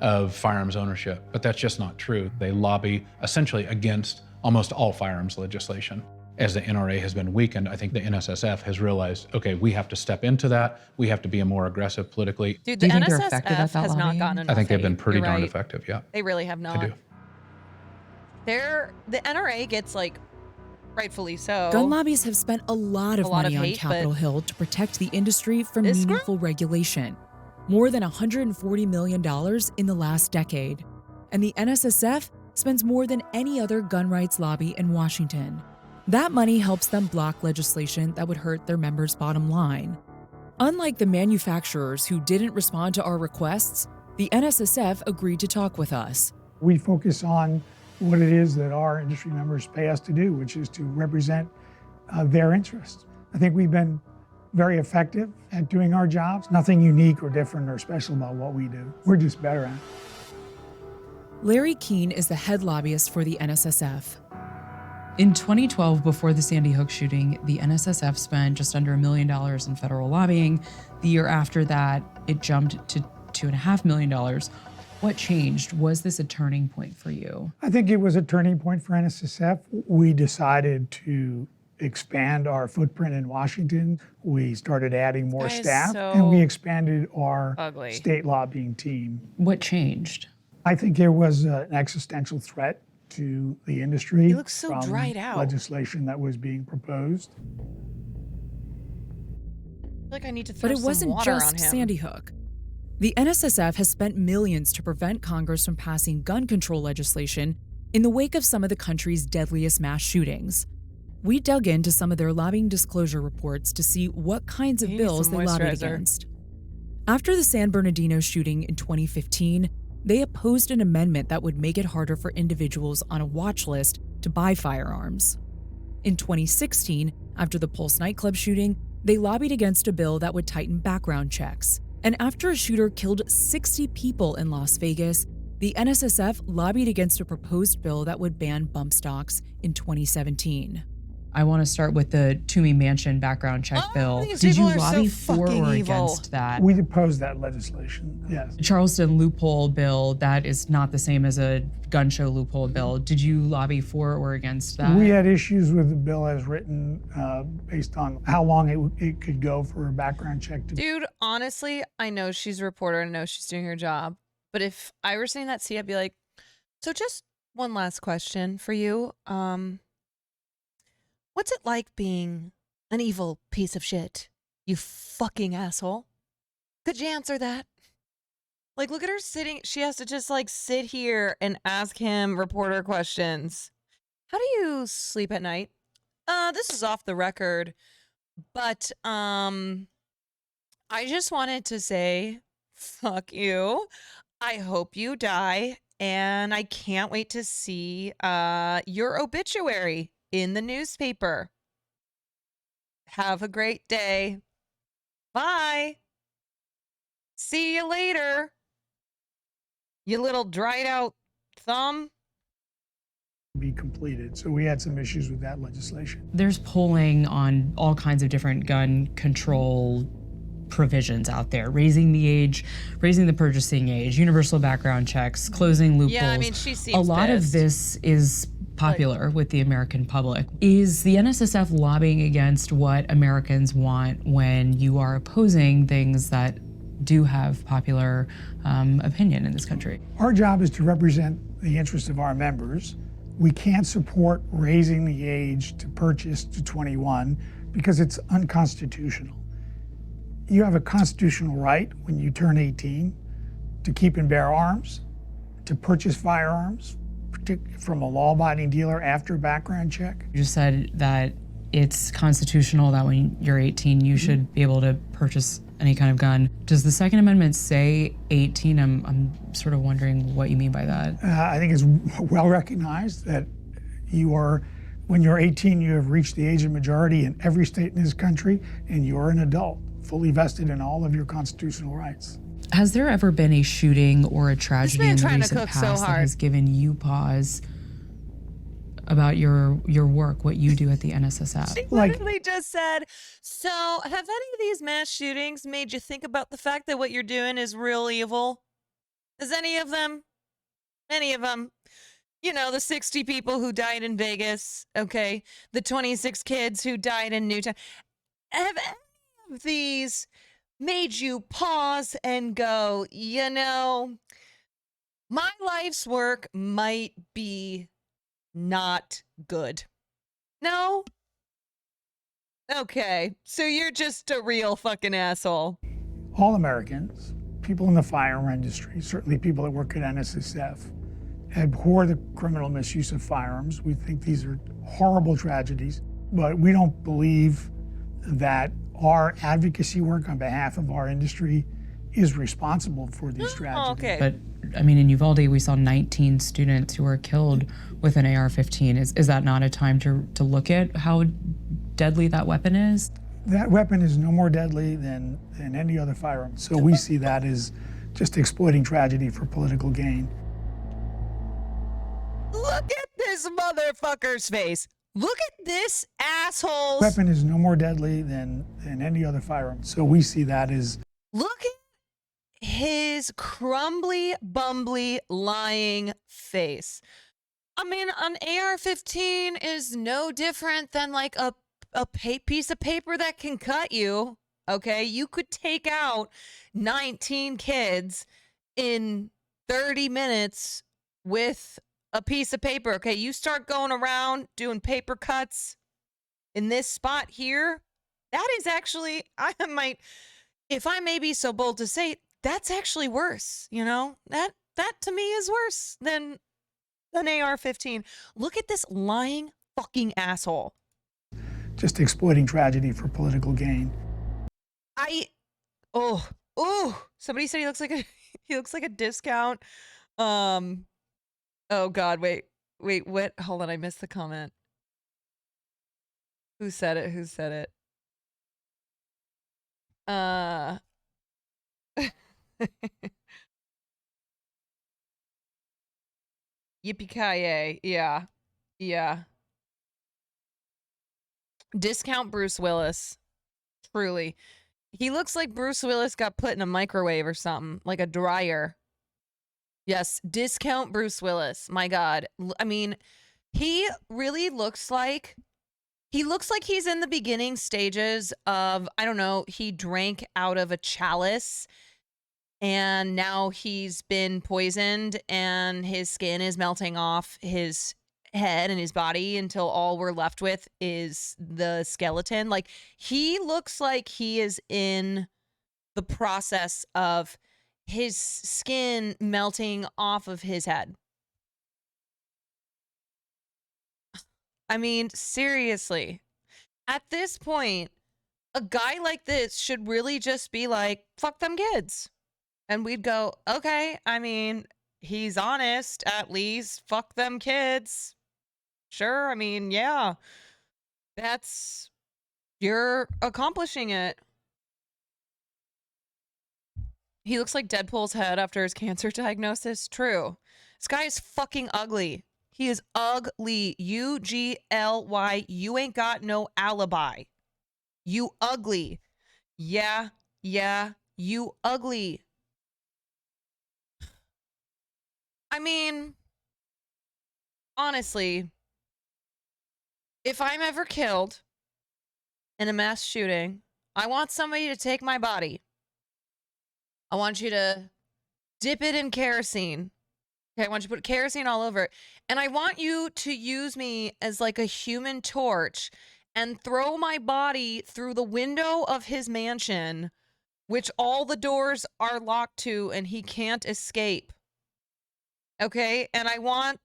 E: Of firearms ownership, but that's just not true. They lobby essentially against almost all firearms legislation. As the NRA has been weakened, I think the NSSF has realized, okay, we have to step into that. We have to be more aggressive politically.
A: Dude, the NSSF has not gotten enough
E: I think they've been
A: hate.
E: pretty
A: You're
E: darn
A: right.
E: effective, yeah.
A: They really have not.
E: I do.
A: the NRA gets like, rightfully so.
K: Gun lobbies have spent a lot of money on
A: hate,
K: Capitol
A: but
K: Hill to protect the industry from
A: this
K: meaningful regulation. More than $140 million in the last decade. And the NSSF spends more than any other gun rights lobby in Washington. That money helps them block legislation that would hurt their members' bottom line. Unlike the manufacturers who didn't respond to our requests, the NSSF agreed to talk with us.
H: We focus on what it is that our industry members pay us to do, which is to represent their interests. I think we've been very effective at doing our jobs. Nothing unique or different or special about what we do. We're just better at it.
K: Larry Keene is the head lobbyist for the NSSF.
D: In 2012, before the Sandy Hook shooting, the NSSF spent just under $1 million in federal lobbying. The year after that, it jumped to $2.5 million. What changed? Was this a turning point for you?
H: I think it was a turning point for NSSF. We decided to expand our footprint in Washington. We started adding more staff, and we expanded our state lobbying team.
D: What changed?
H: I think there was an existential threat to the industry.
A: He looks so
H: from
A: dried out.
H: legislation that was being proposed.
A: I feel like I need to throw
K: But it
A: some
K: wasn't
A: water
K: just
A: on him.
K: Sandy Hook. The NSSF has spent millions to prevent Congress from passing gun control legislation in the wake of some of the country's deadliest mass shootings. We dug into some of their lobbying disclosure reports to see what kinds of bills they lobbied against. After the San Bernardino shooting in 2015, they opposed an amendment that would make it harder for individuals on a watch list to buy firearms. In 2016, after the Pulse nightclub shooting, they lobbied against a bill that would tighten background checks. And after a shooter killed 60 people in Las Vegas, the NSSF lobbied against a proposed bill that would ban bump stocks in 2017.
D: I want to start with the Toomey Mansion background check bill.
A: these
D: Did you
A: people are so
D: lobby for
A: fucking
D: or
A: evil.
D: against that?
H: We opposed that legislation, yes.
D: Charleston loophole bill, that is not the same as a gun show loophole bill. Did you lobby for or against that?
H: We had issues with the bill as written based on how long it could go for a background check to
A: Dude, honestly, I know she's a reporter and I know she's doing her job. But if I were sitting in that seat, I'd be like, so just one last question for you. What's it like being an evil piece of shit? You fucking asshole. Could you answer that? Like, look at her sitting. She has to just like sit here and ask him reporter questions. How do you sleep at night? This is off the record, but I just wanted to say, fuck you. I hope you die, and I can't wait to see your obituary in the newspaper. Have a great day. Bye. See you later. You little dried out thumb.
H: be completed. So we had some issues with that legislation.
D: There's polling on all kinds of different gun control provisions out there, raising the age, raising the purchasing age, universal background checks, closing loopholes.
A: Yeah, I mean, she seems
D: a lot
A: pissed.
D: of this is popular with the American public. Is the NSSF lobbying against what Americans want when you are opposing things that do have popular opinion in this country?
H: Our job is to represent the interests of our members. We can't support raising the age to purchase to 21 because it's unconstitutional. You have a constitutional right when you turn 18 to keep and bear arms, to purchase firearms from a law-abiding dealer after a background check.
D: You just said that it's constitutional that when you're 18, you should be able to purchase any kind of gun. Does the Second Amendment say 18? I'm sort of wondering what you mean by that.
H: I think it's well recognized that when you're 18, you have reached the age of majority in every state in this country, and you're an adult, fully vested in all of your constitutional rights.
D: Has there ever been a shooting or a tragedy in the
A: trying to
D: recent
A: cook so
D: past that
A: hard.
D: has given you pause about your work, what you do at the NSSF?
A: She literally just said, so have any of these mass shootings made you think about the fact that what you're doing is real evil? Is any of them? You know, the 60 people who died in Vegas, okay? The 26 kids who died in Newtown. Have any of these made you pause and go, you know, my life's work might be not good. No? Okay, so you're just a real fucking asshole.
H: All Americans, people in the firearm industry, certainly people that work at NSSF, abhor the criminal misuse of firearms. We think these are horrible tragedies, but we don't believe that our advocacy work on behalf of our industry is responsible for these tragedies.
A: Okay.
D: But I mean, in Uvalde, we saw 19 students who were killed with an AR-15. Is that not a time to look at how deadly that weapon is?
H: That weapon is no more deadly than any other firearm. So we see that as just exploiting tragedy for political gain.
A: Look at this motherfucker's face. Look at this asshole's
H: Weapon is no more deadly than any other firearm. So we see that as...
A: Look at his crumbly, bumbly, lying face. I mean, an AR-15 is no different than like a piece of paper that can cut you, okay? You could take out 19 kids in 30 minutes with a piece of paper, okay? You start going around doing paper cuts in this spot here, that is actually, if I may be so bold to say, that's actually worse, you know? That to me is worse than an AR-15. Look at this lying fucking asshole.
H: just exploiting tragedy for political gain.
A: Somebody said he looks like a discount. Oh God, wait, what? Hold on, I missed the comment. Who said it? Yippee-ki-yay. Yeah. Discount Bruce Willis. Truly. He looks like Bruce Willis got put in a microwave or something, like a dryer. Yes, discount Bruce Willis. My God. I mean, he really looks like he's in the beginning stages of, I don't know, he drank out of a chalice and now he's been poisoned and his skin is melting off his head and his body until all we're left with is the skeleton. Like, he looks like he is in the process of his skin melting off of his head. I mean, seriously. At this point, a guy like this should really just be like, fuck them kids. And we'd go, okay, I mean, he's honest, at least. Fuck them kids. Sure, I mean, yeah. You're accomplishing it. He looks like Deadpool's head after his cancer diagnosis. True. This guy is fucking ugly. He is ugly. U-G-L-Y. You ain't got no alibi. You ugly. Yeah, you ugly. I mean, honestly, if I'm ever killed in a mass shooting, I want somebody to take my body. I want you to dip it in kerosene. Okay, I want you to put kerosene all over it. And I want you to use me as like a human torch and throw my body through the window of his mansion, which all the doors are locked to and he can't escape. Okay? And I want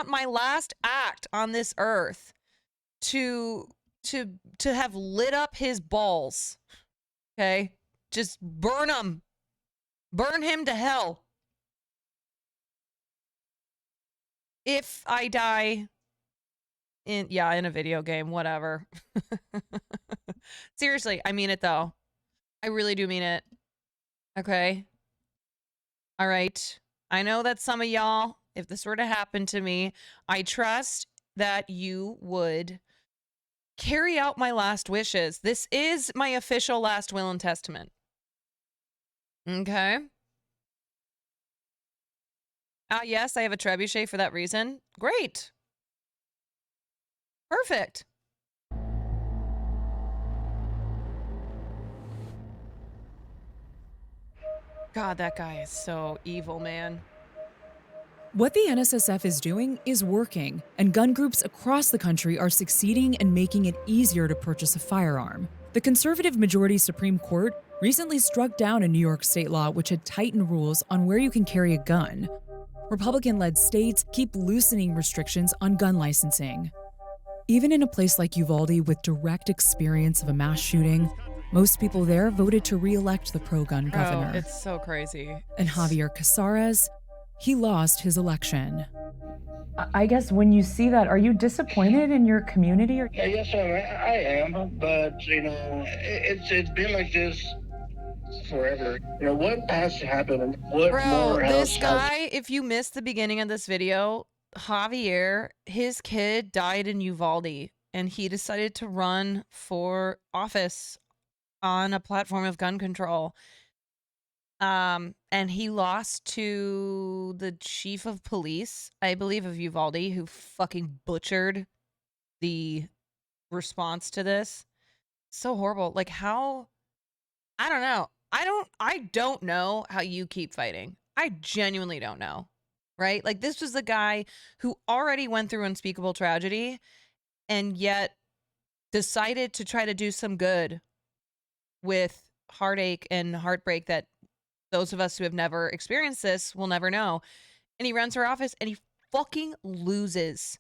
A: my last act on this earth to have lit up his balls. Okay? Just burn him. Burn him to hell. If I die in a video game, whatever. Seriously, I mean it though. I really do mean it. Okay? All right. I know that some of y'all, if this were to happen to me, I trust that you would carry out my last wishes. This is my official last will and testament. Okay? Yes, I have a trebuchet for that reason. Great. Perfect. God, that guy is so evil, man.
K: What the NSSF is doing is working, and gun groups across the country are succeeding in making it easier to purchase a firearm. The conservative majority Supreme Court recently struck down a New York state law which had tightened rules on where you can carry a gun. Republican-led states keep loosening restrictions on gun licensing. Even in a place like Uvalde with direct experience of a mass shooting, most people there voted to re-elect the pro-gun governor.
A: Oh, it's so crazy.
K: And Javier Casares, he lost his election.
V: I guess when you see that, are you disappointed in your community? Or
J: Yes, I am, but it's been like this forever. What has to happen? And what
A: Bro,
J: more
A: this
J: else
A: guy, if you missed the beginning of this video, Javier, his kid died in Uvalde, and he decided to run for office on a platform of gun control. And he lost to the chief of police, I believe, of Uvalde, who fucking butchered the response to this. So horrible. Like, how? I don't know. I don't know how you keep fighting. I genuinely don't know. Right? Like, this was the guy who already went through unspeakable tragedy and yet decided to try to do some good with heartache and heartbreak that those of us who have never experienced this will never know. And he runs for office and he fucking loses.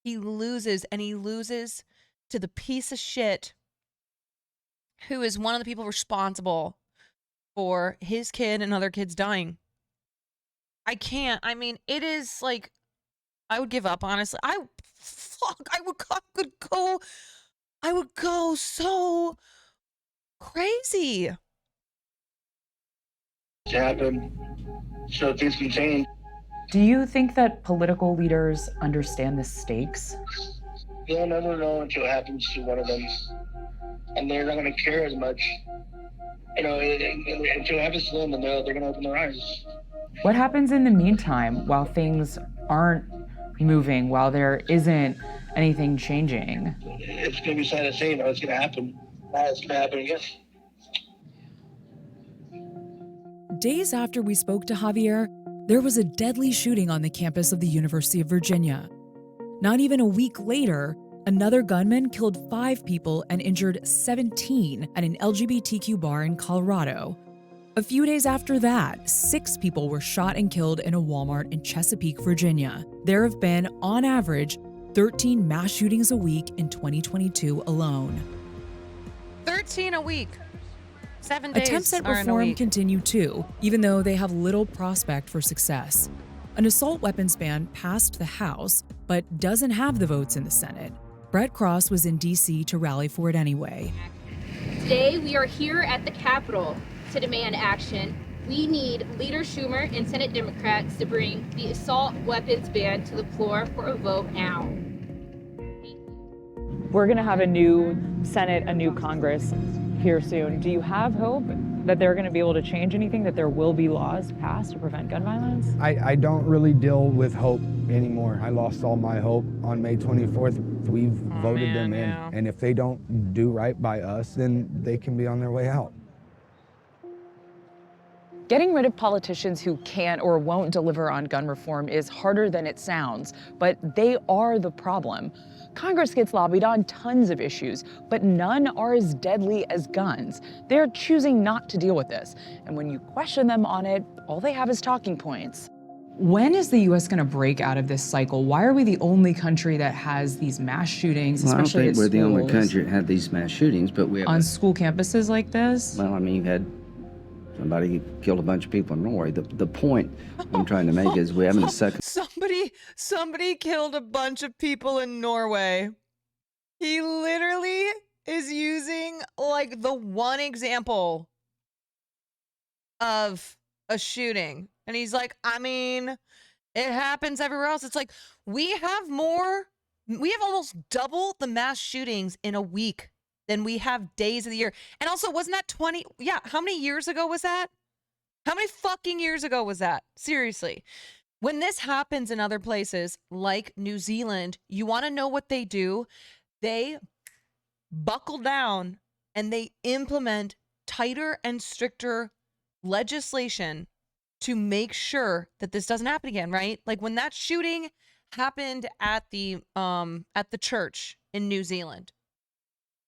A: He loses, and he loses to the piece of shit who is one of the people responsible for his kid and other kids dying. I can't. I mean, it is like, I would give up, honestly. I would go so crazy.
J: to happen so things can change?
V: do you think that political leaders understand the stakes?
J: They'll never know until it happens to one of them, and they're not going to care as much. Until it happens to them, and they're going to open their eyes.
V: What happens in the meantime while things aren't moving, while there isn't anything changing?
J: It's going to be sad to say, it's going to happen. It's going to happen again.
K: Days after we spoke to Javier, there was a deadly shooting on the campus of the University of Virginia. Not even a week later, another gunman killed 5 people and injured 17 at an LGBTQ bar in Colorado. A few days after that, 6 people were shot and killed in a Walmart in Chesapeake, Virginia. There have been, on average, 13 mass shootings a week in 2022 alone.
A: 13 a week. 7 days.
K: Attempts at
A: are in a
K: reform
A: week.
K: continue too, even though they have little prospect for success. An assault weapons ban passed the House, but doesn't have the votes in the Senate. Brett Cross was in D.C. to rally for it anyway.
L: Today, we are here at the Capitol to demand action. We need Leader Schumer and Senate Democrats to bring the assault weapons ban to the floor for a vote now.
V: We're going to have a new Senate, a new Congress here soon. Do you have hope that they're going to be able to change anything, that there will be laws passed to prevent gun violence?
O: I don't really deal with hope anymore. I lost all my hope on May 24th. We've voted them in.
A: yeah.
O: And if they don't do right by us, then they can be on their way out.
V: Getting rid of politicians who can't or won't deliver on gun reform is harder than it sounds, but they are the problem. Congress gets lobbied on tons of issues, but none are as deadly as guns. They're choosing not to deal with this, and when you question them on it, all they have is talking points.
D: When is the U.S. going to break out of this cycle? Why are we the only country that has these mass shootings,
U: Well, I don't
D: especially
U: think
D: at
U: we're the only
D: schools?
U: country that had these mass shootings, but we have.
D: On school campuses like this?
U: Well, I mean, you had somebody killed a bunch of people in Norway. The point I'm trying to make is we haven't a second.
A: Somebody killed a bunch of people in Norway. He literally is using like the one example of a shooting. And he's like, I mean, it happens everywhere else. It's like we have almost double the mass shootings in a week than we have days of the year. And also, wasn't that 20? Yeah, how many years ago was that? How many fucking years ago was that? Seriously. When this happens in other places like New Zealand, you want to know what they do? They buckle down and they implement tighter and stricter legislation to make sure that this doesn't happen again, right? Like when that shooting happened at the church in New Zealand.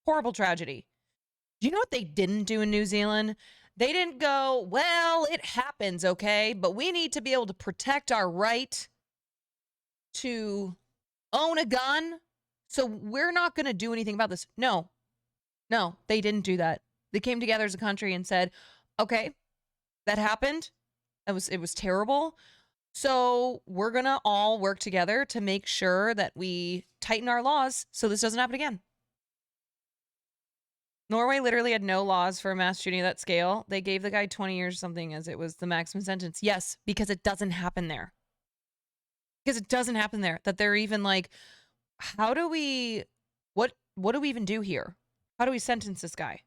A: Horrible tragedy. Do you know what they didn't do in New Zealand? They didn't go, well, it happens, okay? But we need to be able to protect our right to own a gun. So we're not going to do anything about this. No, they didn't do that. They came together as a country and said, okay, that happened. It was terrible. So we're going to all work together to make sure that we tighten our laws so this doesn't happen again. Norway literally had no laws for a mass shooting of that scale. They gave the guy 20 years or something as it was the maximum sentence. Yes, because it doesn't happen there. Because it doesn't happen there. That they're even like, how do we, what do we even do here? How do we sentence this guy?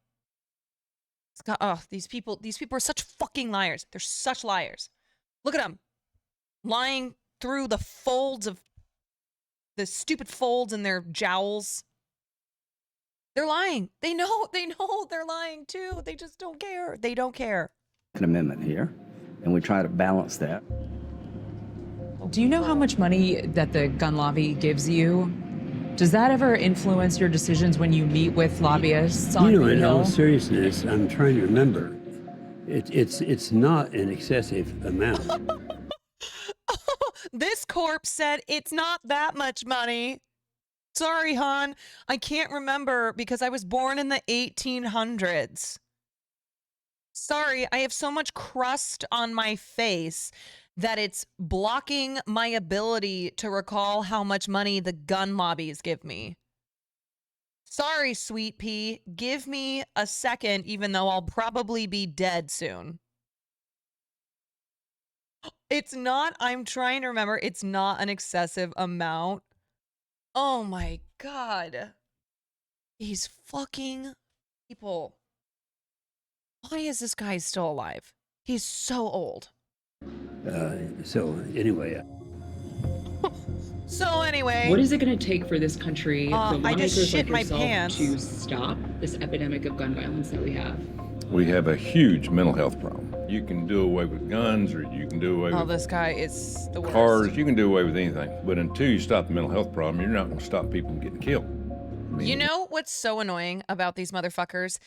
A: These people are such fucking liars. They're such liars. Look at them. Lying through the folds of the stupid folds in their jowls. They're lying. They know they're lying too. They just don't care. They don't care.
U: An amendment here, and we try to balance that.
D: Do you know how much money that the gun lobby gives you? Does that ever influence your decisions when you meet with lobbyists on the
I: in
D: Hill?
I: all seriousness, I'm trying to remember. It's not an excessive amount.
A: This corpse said it's not that much money. Sorry, hon. I can't remember because I was born in the 1800s. Sorry, I have so much crust on my face that it's blocking my ability to recall how much money the gun lobbies give me. Sorry, sweet pea. Give me a second, even though I'll probably be dead soon. It's not, I'm trying to remember, it's not an excessive amount. Oh my God. These fucking people. Why is this guy still alive? He's so old.
I: So anyway.
D: What is it going to take for this country, for
A: I just
D: lawmakers
A: shit
D: like
A: my
D: yourself,
A: pants.
D: to stop this epidemic of gun violence that we have?
M: We have a huge mental health problem. You can do away with guns, or you can do away
A: Oh,
M: with
A: this guy is the worst.
M: cars. You can do away with anything. But until you stop the mental health problem, you're not going to stop people from getting killed.
A: You know what's so annoying about these motherfuckers?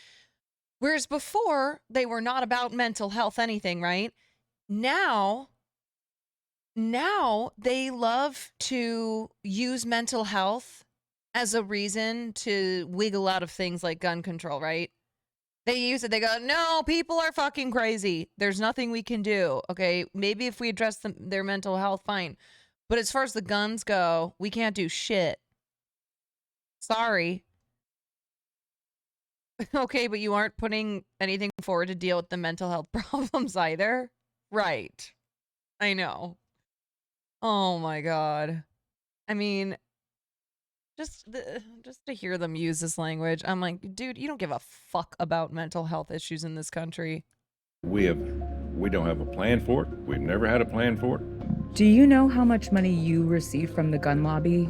A: Whereas before, they were not about mental health anything, right? Now they love to use mental health as a reason to wiggle out of things like gun control, right? They use it. They go, no, people are fucking crazy. There's nothing we can do. Okay, maybe if we address their mental health, fine. But as far as the guns go, we can't do shit. Sorry. Okay, but you aren't putting anything forward to deal with the mental health problems either. Right. I know. Oh my God. I mean, just to hear them use this language, I'm like, dude, you don't give a fuck about mental health issues in this country.
M: We don't have a plan for it. We've never had a plan for it.
V: Do you know how much money you receive from the gun lobby?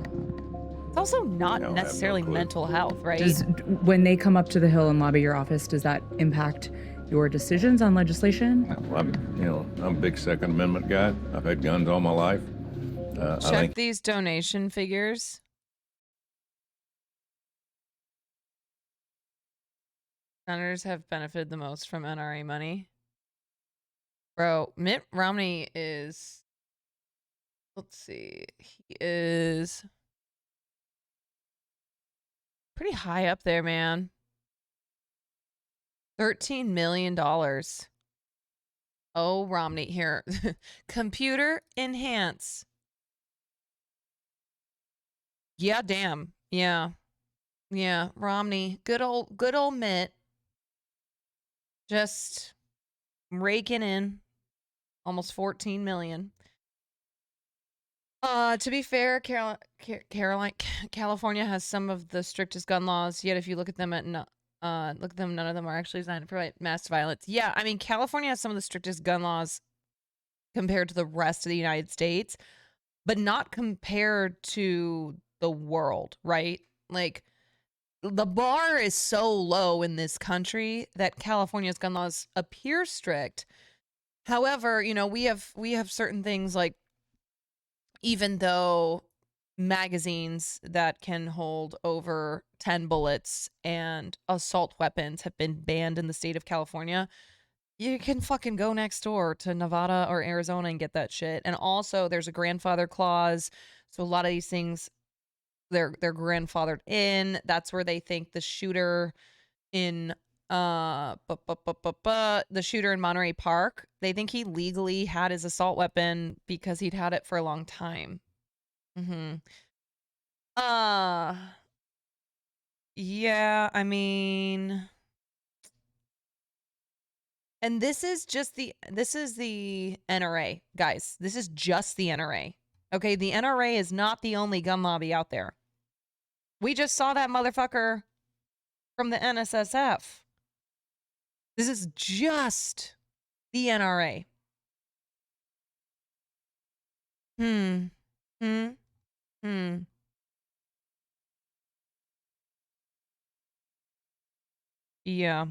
A: It's also not necessarily mental health, right?
V: When they come up to the Hill and lobby your office, does that impact your decisions on legislation?
M: I'm a big Second Amendment guy. I've had guns all my life. I
A: Check
M: think
A: these donation figures. Senators have benefited the most from NRA money. Bro, Mitt Romney is, let's see, he is pretty high up there, man. $13 million. Oh, Romney, here. Computer enhance. Yeah, damn. Yeah. Yeah, Romney. Good old Mitt. Just raking in almost 14 million. To be fair, California has some of the strictest gun laws, yet if you look at them none of them are actually designed to prevent mass violence. Yeah, I mean, California has some of the strictest gun laws compared to the rest of the United States, but not compared to the world, right? Like, the bar is so low in this country that California's gun laws appear strict. However, you know, we have certain things like, even though magazines that can hold over 10 bullets and assault weapons have been banned in the state of California, you can fucking go next door to Nevada or Arizona and get that shit. And also there's a grandfather clause. So a lot of these things, they're grandfathered in. That's where they think the shooter in the shooter in Monterey Park, they think he legally had his assault weapon because he'd had it for a long time. Yeah, I mean, and this is the NRA, guys. This is just the NRA. Okay, the NRA is not the only gun lobby out there. We just saw that motherfucker from the NSSF. This is just the NRA. Yeah.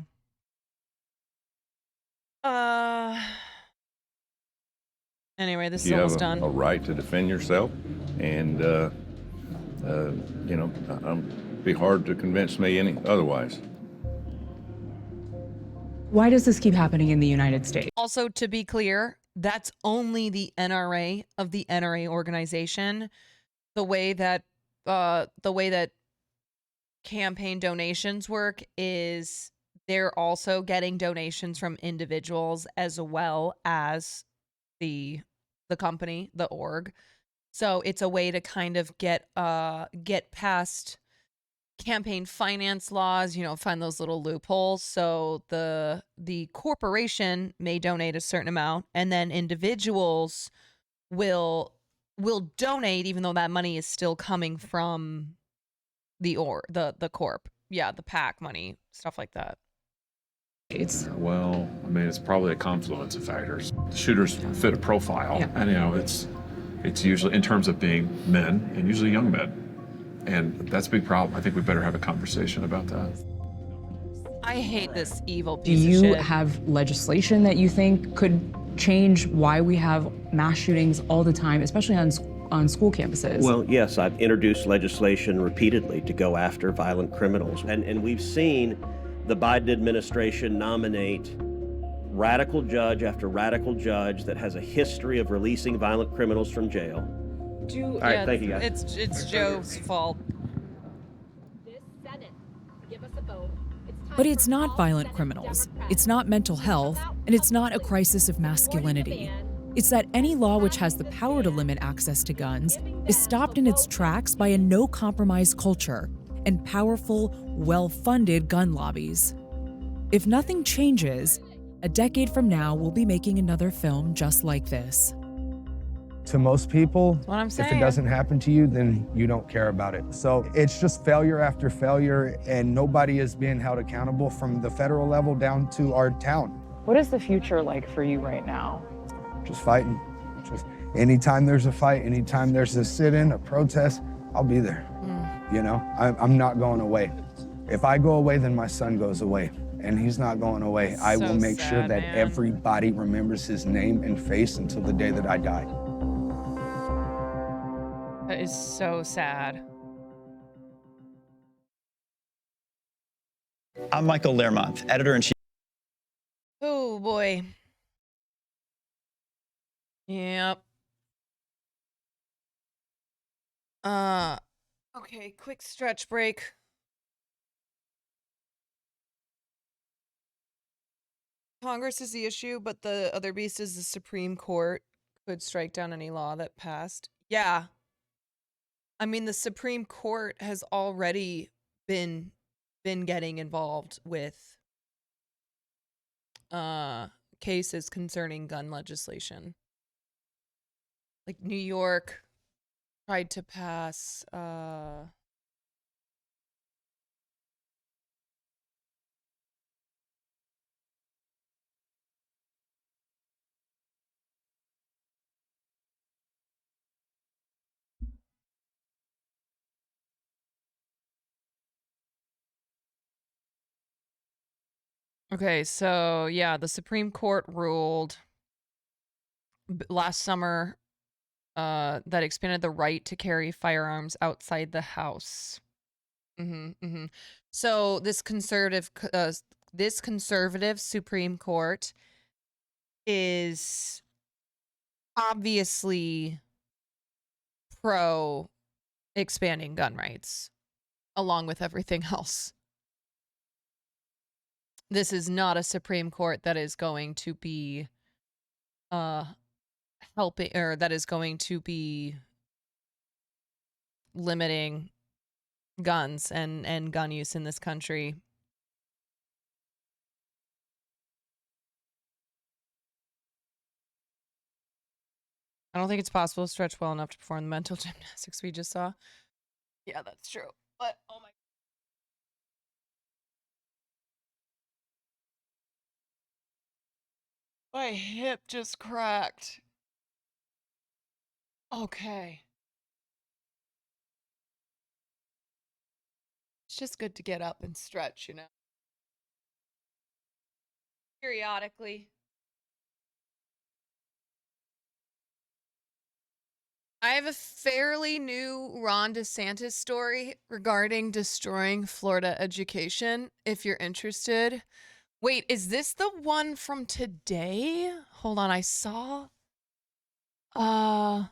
A: Anyway, this is
M: You have
A: almost done.
M: a right to defend yourself, and you know, be hard to convince me any otherwise.
V: Why does this keep happening in the United States?
A: Also, to be clear, that's only the NRA of the NRA organization. The way that campaign donations work is they're also getting donations from individuals as well as the company, the org. So it's a way to kind of get past campaign finance laws, you know, find those little loopholes. So the corporation may donate a certain amount, and then individuals will donate, even though that money is still coming from the corp. Yeah, the PAC money, stuff like that.
C: Well, I mean, it's probably a confluence of factors. The shooters fit a profile, and you know, it's usually in terms of being men, and usually young men. And that's a big problem. I think we better have a conversation about that.
A: I hate this evil
V: Do
A: piece of
V: you
A: shit.
V: have legislation that you think could change why we have mass shootings all the time, especially on school campuses?
P: Well, yes, I've introduced legislation repeatedly to go after violent criminals. And we've seen the Biden administration nominate radical judge after radical judge that has a history of releasing violent criminals from jail. All right, thank you, guys.
A: It's Joe's fault.
K: But it's not violent criminals, it's not mental health, and it's not a crisis of masculinity. It's that any law which has the power to limit access to guns is stopped in its tracks by a no-compromise culture and powerful, well-funded gun lobbies. If nothing changes, a decade from now we'll be making another film just like this.
O: To most people,
A: what I'm
O: if
A: saying.
O: it doesn't happen to you, then you don't care about it. So it's just failure after failure, and nobody is being held accountable from the federal level down to our town.
V: What is the future like for you right now?
O: Just fighting. Just anytime there's a fight, anytime there's a sit-in, a protest, I'll be there. You know, I'm not going away. If I go away, then my son goes away, and he's not going away. I will make sure that everybody remembers his name and face until the day that I die.
A: That is so sad.
Q: I'm Michael Learmonth, editor-in-chief.
A: Oh boy. Yep. Okay, quick stretch break. Congress is the issue, but the other beast is the Supreme Court could strike down any law that passed. Yeah. I mean, the Supreme Court has already been getting involved with cases concerning gun legislation. Like New York tried to pass okay, so yeah, the Supreme Court ruled last summer that expanded the right to carry firearms outside the house. So this conservative Supreme Court is obviously pro expanding gun rights along with everything else. This is not a Supreme Court that is going to be helping, or that is going to be limiting guns and gun use in this country. I don't think it's possible to stretch well enough to perform the mental gymnastics we just saw. Yeah, that's true. But oh my hip just cracked. Okay. It's just good to get up and stretch, you know. Periodically. I have a fairly new Ron DeSantis story regarding destroying Florida education, if you're interested. Wait, is this the one from today? Hold on, I saw Ron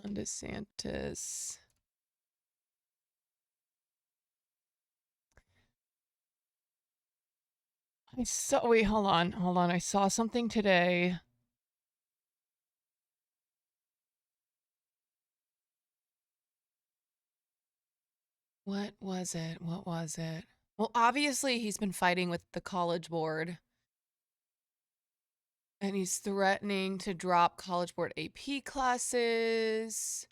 A: DeSantis. Wait, hold on. I saw something today. What was it? Well, obviously he's been fighting with the College Board. And he's threatening to drop College Board AP classes.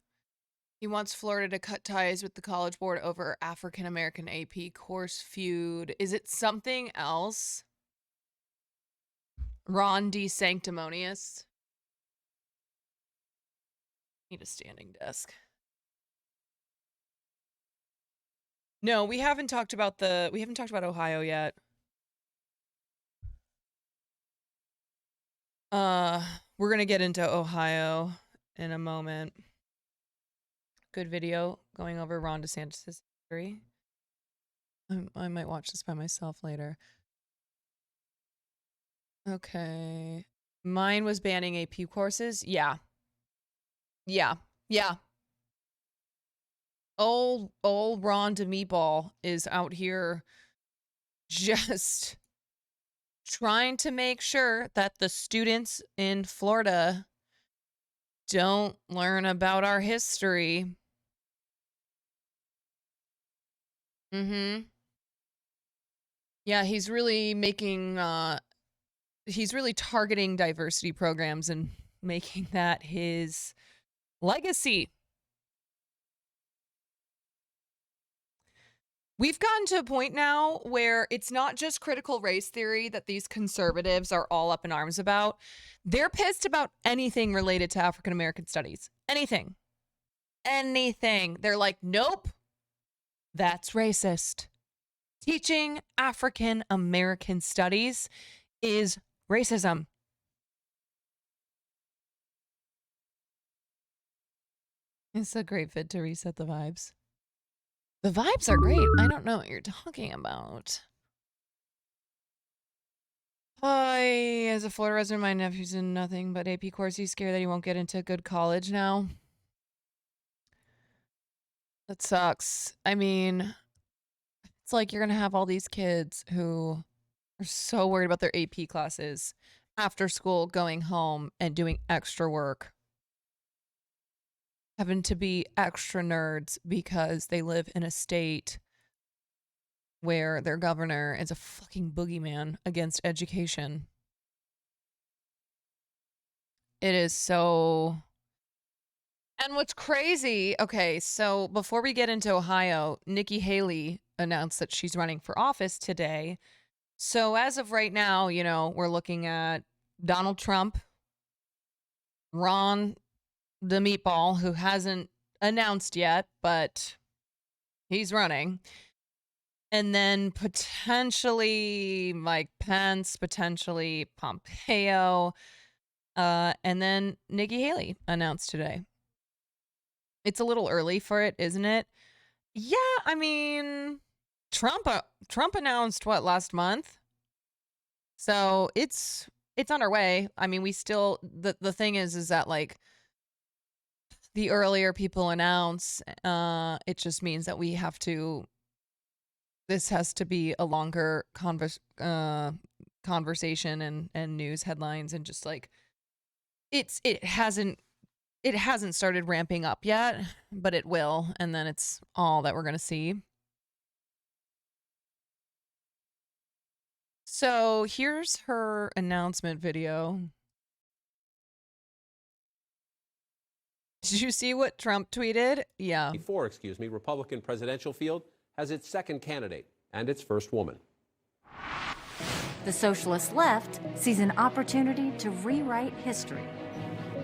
A: He wants Florida to cut ties with the College Board over African American AP course feud. Is it something else? Ron D. Sanctimonious. Need a standing desk. No, we haven't talked about Ohio yet. We're gonna get into Ohio in a moment. Good video going over Ron DeSantis' history. I might watch this by myself later. Okay. Mine was banning AP courses. Yeah. Old Ron DeMeatball is out here just trying to make sure that the students in Florida don't learn about our history. Yeah, he's really targeting diversity programs and making that his legacy. We've gotten to a point now where it's not just critical race theory that these conservatives are all up in arms about. They're pissed about anything related to African American studies. Anything. They're like, nope, that's racist. Teaching African American studies is racism. It's a great fit to reset the vibes. The vibes are great. I don't know what you're talking about. Hi, as a Florida resident, my nephew's in nothing but AP course. He's scared that he won't get into a good college now. That sucks. I mean, it's like you're going to have all these kids who are so worried about their AP classes after school, going home and doing extra work. Having to be extra nerds because they live in a state where their governor is a fucking boogeyman against education. It is so... And what's crazy, okay, so before we get into Ohio, Nikki Haley announced that she's running for office today. So as of right now, you know, we're looking at Donald Trump, Ron the Meatball, who hasn't announced yet, but he's running. And then potentially Mike Pence, potentially Pompeo. And then Nikki Haley announced today. It's a little early for it, isn't it? Yeah, I mean, Trump announced what last month, so it's underway. I mean, we still the thing is that like the earlier people announce, it just means that we have to. This has to be a longer conversation and news headlines and just like it hasn't started ramping up yet, but it will, and then it's all that we're going to see. So here's her announcement video. Did you see what Trump tweeted? Yeah.
B: Republican presidential field has its second candidate and its first woman.
N: The socialist left sees an opportunity to rewrite history.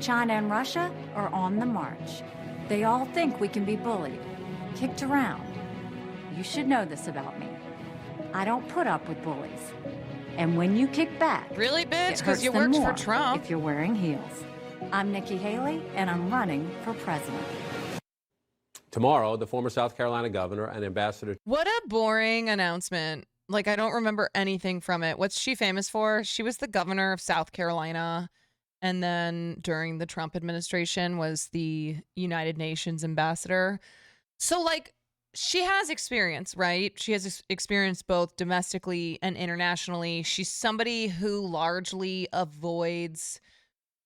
N: China and Russia are on the march. They all think we can be bullied, kicked around. You should know this about me. I don't put up with bullies. And when you kick back,
A: really, bitch, because you
N: worked
A: for Trump.
N: If you're wearing heels. I'm Nikki Haley, and I'm running for president.
B: Tomorrow, the former South Carolina governor and ambassador.
A: What a boring announcement. Like, I don't remember anything from it. What's she famous for? She was the governor of South Carolina. And then during the Trump administration was the United Nations ambassador. So, like, she has experience, right? She has experience both domestically and internationally. She's somebody who largely avoids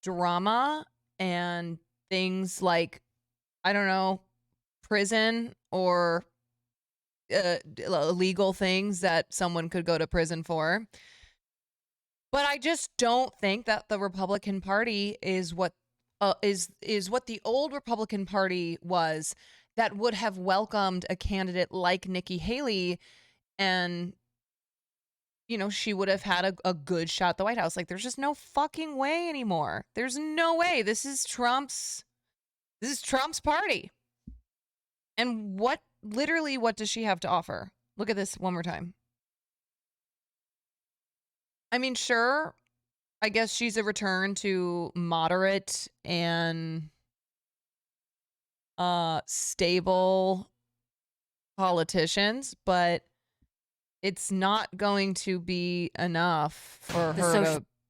A: drama and things like, I don't know, prison or illegal things that someone could go to prison for. But I just don't think that the Republican Party is what is what the old Republican Party was, that would have welcomed a candidate like Nikki Haley, and you know, she would have had a good shot at the White House. Like, there's just no fucking way anymore. There's no way. This is Trump's party. And what does she have to offer? Look at this one more time. I mean, sure, I guess she's a return to moderate and stable politicians, but it's not going to be enough for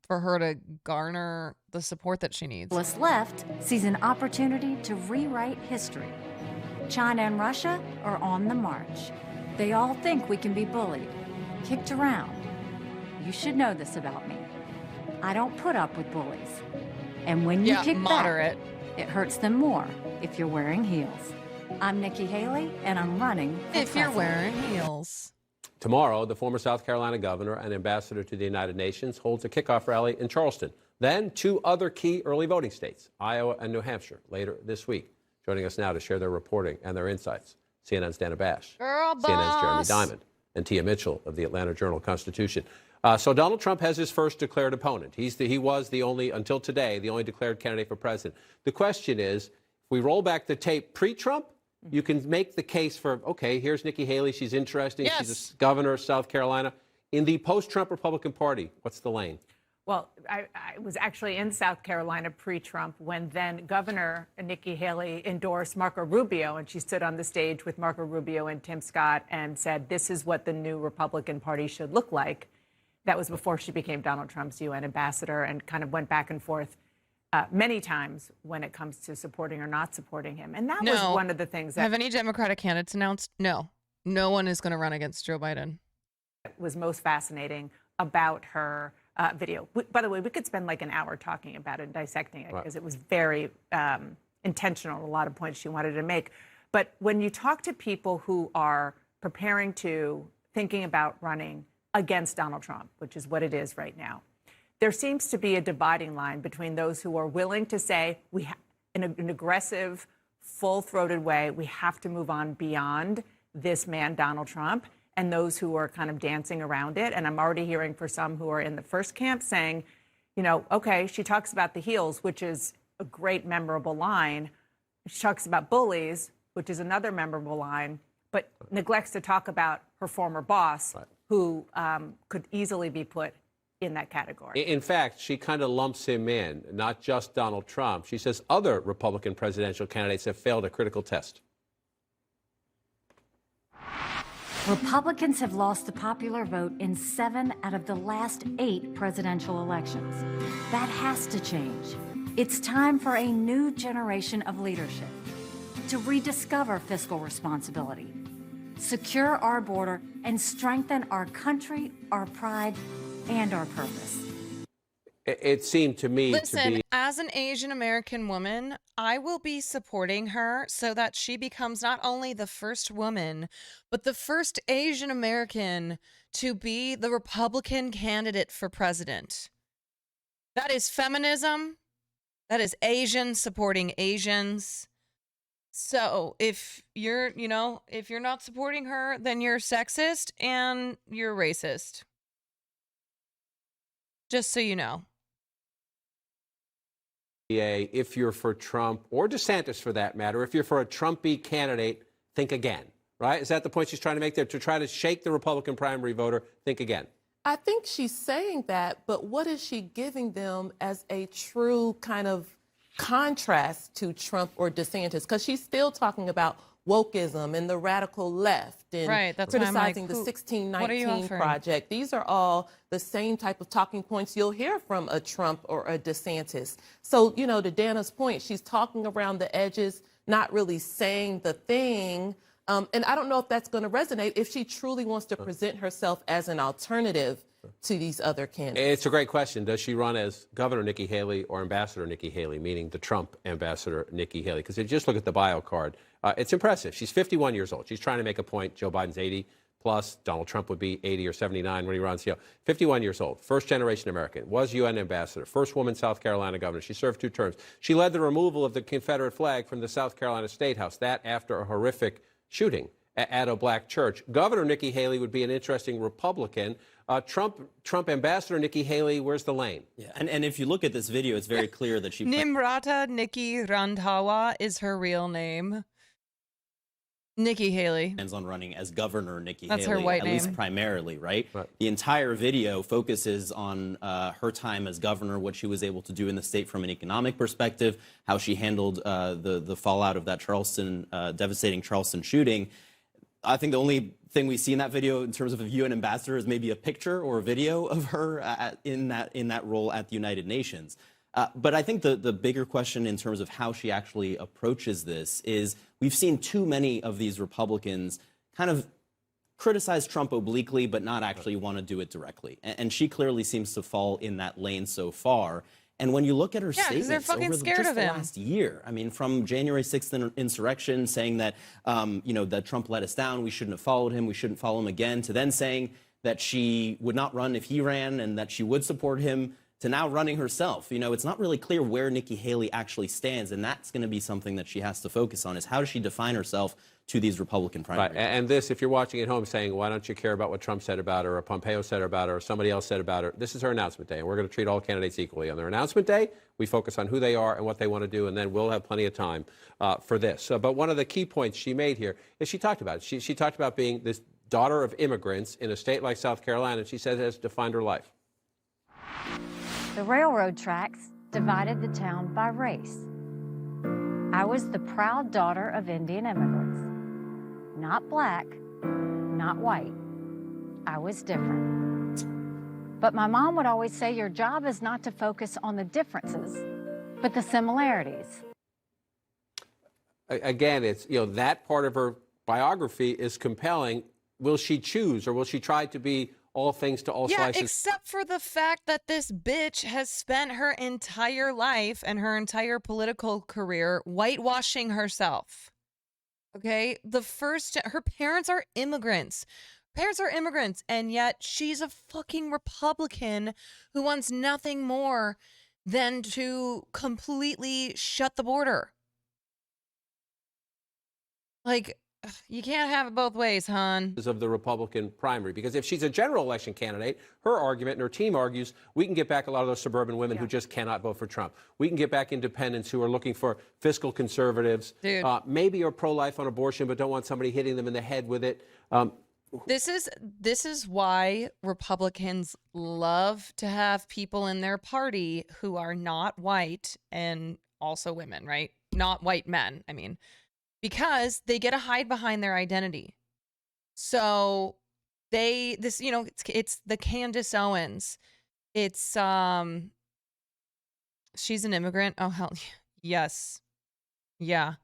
A: her to garner the support that she needs.
N: The left sees an opportunity to rewrite history. China and Russia are on the march. They all think we can be bullied, kicked around. You should know this about me. I don't put up with bullies. And when you kick
A: moderate.
N: back, it hurts them more if you're wearing heels. I'm Nikki Haley, and I'm running for
A: If you're wearing heels.
B: Tomorrow, the former South Carolina governor and ambassador to the United Nations holds a kickoff rally in Charleston. Then 2 other key early voting states, Iowa and New Hampshire, later this week. Joining us now to share their reporting and their insights, CNN's Dana Bash,
A: Girl boss.
B: CNN's Jeremy Diamond, and Tia Mitchell of the Atlanta Journal-Constitution. So Donald Trump has his first declared opponent. He was the only, until today, the only declared candidate for president. The question is, if we roll back the tape pre-Trump, you can make the case for, okay, here's Nikki Haley. She's interesting.
A: Yes.
B: She's a governor of South Carolina. In the post-Trump Republican Party, what's the lane?
R: Well, I was actually in South Carolina pre-Trump when then Governor Nikki Haley endorsed Marco Rubio, and she stood on the stage with Marco Rubio and Tim Scott and said, this is what the new Republican Party should look like. That was before she became Donald Trump's UN ambassador, and kind of went back and forth many times when it comes to supporting or not supporting him. And that was one of the things that...
A: Have any Democratic candidates announced? No. No one is going to run against Joe Biden.
R: Was most fascinating about her video. By the way, we could spend like an hour talking about it and dissecting it, because it was very intentional, a lot of points she wanted to make. But when you talk to people who are preparing to, thinking about running against Donald Trump, which is what it is right now, there seems to be a dividing line between those who are willing to say, in an aggressive, full-throated way, we have to move on beyond this man, Donald Trump, and those who are kind of dancing around it. And I'm already hearing for some who are in the first camp saying, you know, okay, she talks about the heels, which is a great, memorable line. She talks about bullies, which is another memorable line, but neglects to talk about her former boss, who could easily be put in that category.
B: In fact, she kind of lumps him in, not just Donald Trump. She says other Republican presidential candidates have failed a critical test.
N: Republicans have lost the popular vote in 7 out of the last 8 presidential elections. That has to change. It's time for a new generation of leadership to rediscover fiscal responsibility, secure our border, and strengthen our country, our pride, and our purpose.
B: It seemed to me
A: Listen,
B: to be...
A: as an Asian American woman, I will be supporting her so that she becomes not only the first woman, but the first Asian American to be the Republican candidate for president. That is feminism. That is Asian supporting Asians. So if you're, if you're not supporting her, then you're sexist and you're racist. Just so you know.
B: If you're for Trump, or DeSantis for that matter, if you're for a Trumpy candidate, think again, right? Is that the point she's trying to make there? To try to shake the Republican primary voter, think again.
S: I think she's saying that, but what is she giving them as a true kind of contrast to Trump or DeSantis? Because she's still talking about wokeism and the radical left and
A: right, that's
S: criticizing
A: the
S: the 1619 Project. These are all the same type of talking points you'll hear from a Trump or a DeSantis. So, to Dana's point, she's talking around the edges, not really saying the thing. And I don't know if that's going to resonate if she truly wants to present herself as an alternative to these other candidates.
B: It's a great question. Does she run as Governor Nikki Haley or Ambassador Nikki Haley, meaning the Trump Ambassador Nikki Haley? Because if you just look at the bio card, it's impressive. She's 51 years old. She's trying to make a point. Joe Biden's 80 plus. Donald Trump would be 80 or 79 when he runs. 51 years old, first generation American, was UN ambassador, first woman South Carolina governor. She served 2 terms. She led the removal of the Confederate flag from the South Carolina State House, that after a horrific shooting at a black church. Governor Nikki Haley would be an interesting Republican. Trump Ambassador Nikki Haley, where's the lane?
T: Yeah, and if you look at this video, it's very clear that she...
A: Nimrata Nikki Randhawa is her real name. Nikki Haley.
T: Plans on running as Governor Nikki
A: That's
T: Haley,
A: her white
T: at
A: name.
T: least primarily, right? The entire video focuses on her time as governor, what she was able to do in the state from an economic perspective, how she handled the fallout of that devastating Charleston shooting. I think the only thing we see in that video in terms of a UN ambassador is maybe a picture or a video of her in that role at the United Nations. But I think the bigger question in terms of how she actually approaches this is we've seen too many of these Republicans kind of criticize Trump obliquely but not actually want to do it directly. And she clearly sees to fall in that lane so far. And when you look at her statements over the last year, I mean, from January 6th insurrection saying that, that Trump let us down, we shouldn't have followed him, we shouldn't follow him again, to then saying that she would not run if he ran and that she would support him, to now running herself. It's not really clear where Nikki Haley actually stands, and that's going to be something that she has to focus on, is how does she define herself to these Republican primaries.
B: Right. And this, if you're watching at home saying, why don't you care about what Trump said about her or Pompeo said about her or somebody else said about her, this is her announcement day, and we're going to treat all candidates equally. On their announcement day, we focus on who they are and what they want to do, and then we'll have plenty of time for this. But one of the key points she made here is she talked about it. She talked about being this daughter of immigrants in a state like South Carolina, and she said it has defined her life.
N: The railroad tracks divided the town by race. I was the proud daughter of Indian immigrants. Not black, not white. I was different. But my mom would always say, your job is not to focus on the differences, but the similarities.
B: Again, it's, that part of her biography is compelling. Will she choose, or will she try to be all things to all slices?
A: Except for the fact that this bitch has spent her entire life and her entire political career whitewashing herself. Okay? Her parents are immigrants. And yet she's a fucking Republican who wants nothing more than to completely shut the border. Like, you can't have it both ways, hon.
B: Of the Republican primary, because if she's a general election candidate, her argument and her team argues we can get back a lot of those suburban women who just cannot vote for Trump. We can get back independents who are looking for fiscal conservatives, maybe are pro-life on abortion but don't want somebody hitting them in the head with it.
A: This is why Republicans love to have people in their party who are not white and also women, right? Not white men, I mean, because they get to hide behind their identity. So it's the Candace Owens. It's she's an immigrant. Oh hell yes. Yeah.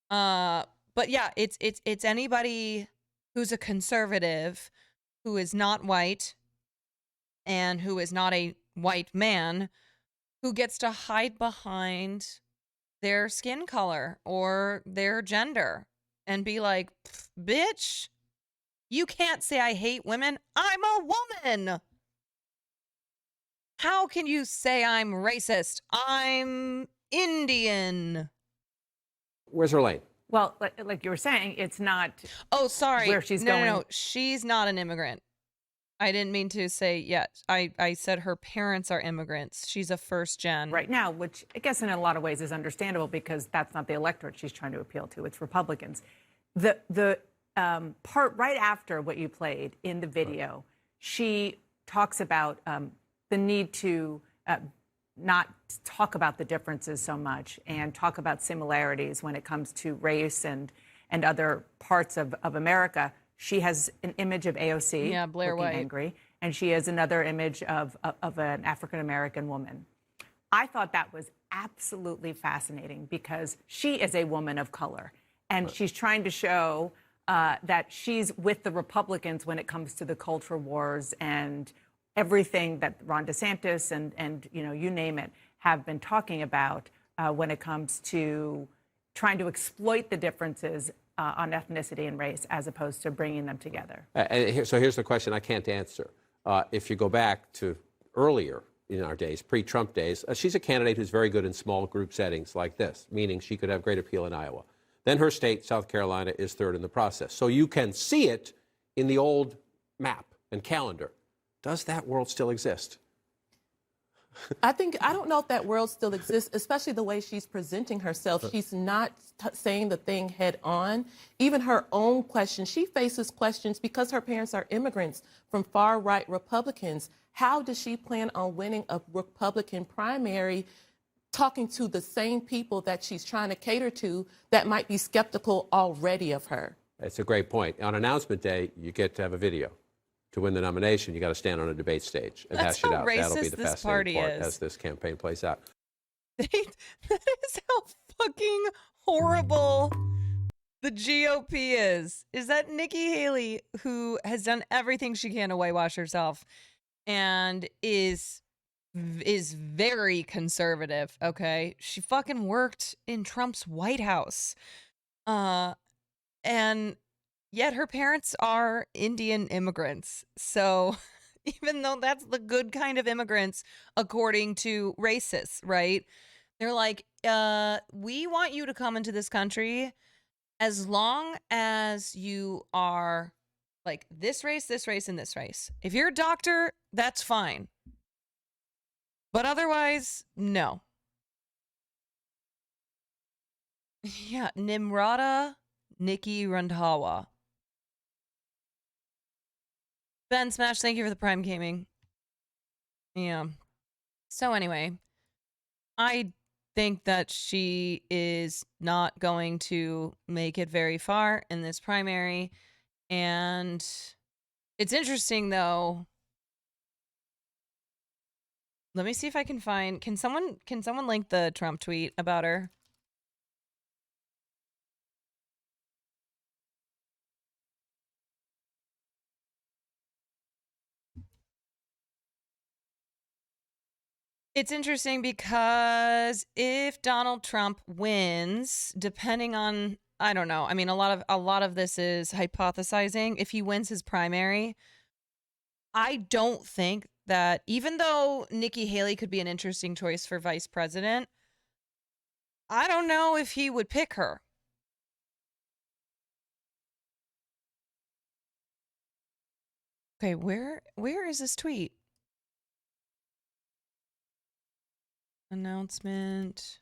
A: But yeah, it's anybody who's a conservative who is not white and who is not a white man who gets to hide behind their skin color or their gender and be like, bitch, you can't say I hate women. I'm a woman. How can you say I'm racist? I'm Indian.
B: Where's her lane?
R: Well, like you were saying, it's not.
A: Oh, sorry.
R: Where she's going.
A: No. She's not an immigrant. I didn't mean to say yet. I said her parents are immigrants. She's a first gen.
R: Right now, which I guess in a lot of ways is understandable because that's not the electorate she's trying to appeal to. It's Republicans. The part right after what you played in the video, she talks about the need to not talk about the differences so much and talk about similarities when it comes to race and other parts of America. She has an image of AOC,
A: yeah, Blair
R: looking
A: White,
R: angry, and she has another image of an African American woman. I thought that was absolutely fascinating because she is a woman of color, and she's trying to show that she's with the Republicans when it comes to the culture wars and everything that Ron DeSantis and you name it have been talking about when it comes to trying to exploit the differences on ethnicity and race as opposed to bringing them together.
B: So here's the question I can't answer. If you go back to earlier in our days, pre-Trump days, she's a candidate who's very good in small group settings like this, meaning she could have great appeal in Iowa. Then her state, South Carolina, is third in the process. So you can see it in the old map and calendar. Does that world still exist?
S: I don't know if that world still exists, especially the way she's presenting herself. She's not saying the thing head on. Even her own questions, she faces questions because her parents are immigrants from far right Republicans. How does she plan on winning a Republican primary talking to the same people that she's trying to cater to that might be skeptical already of her?
B: That's a great point. On announcement day, you get to have a video. To win the nomination, you got to stand on a debate stage and hash it out. That'll be the fascinating part as this campaign plays out.
A: That is how fucking horrible the GOP is. Is that Nikki Haley, who has done everything she can to whitewash herself and is very conservative, okay? She fucking worked in Trump's White House. And yet her parents are Indian immigrants. So even though that's the good kind of immigrants, according to racists, right? They're like, we want you to come into this country as long as you are like this race, and this race. If you're a doctor, that's fine. But otherwise, no. Yeah, Nimrata Nikki Randhawa. Ben Smash, thank you for the Prime Gaming. Yeah. So anyway, I think that she is not going to make it very far in this primary. And it's interesting though. Let me see if I can find, can someone link the Trump tweet about her? It's interesting because if Donald Trump wins, depending on, I don't know. I mean, a lot of this is hypothesizing. If he wins his primary, I don't think that, even though Nikki Haley could be an interesting choice for vice president, I don't know if he would pick her. Okay, where is this tweet? Announcement.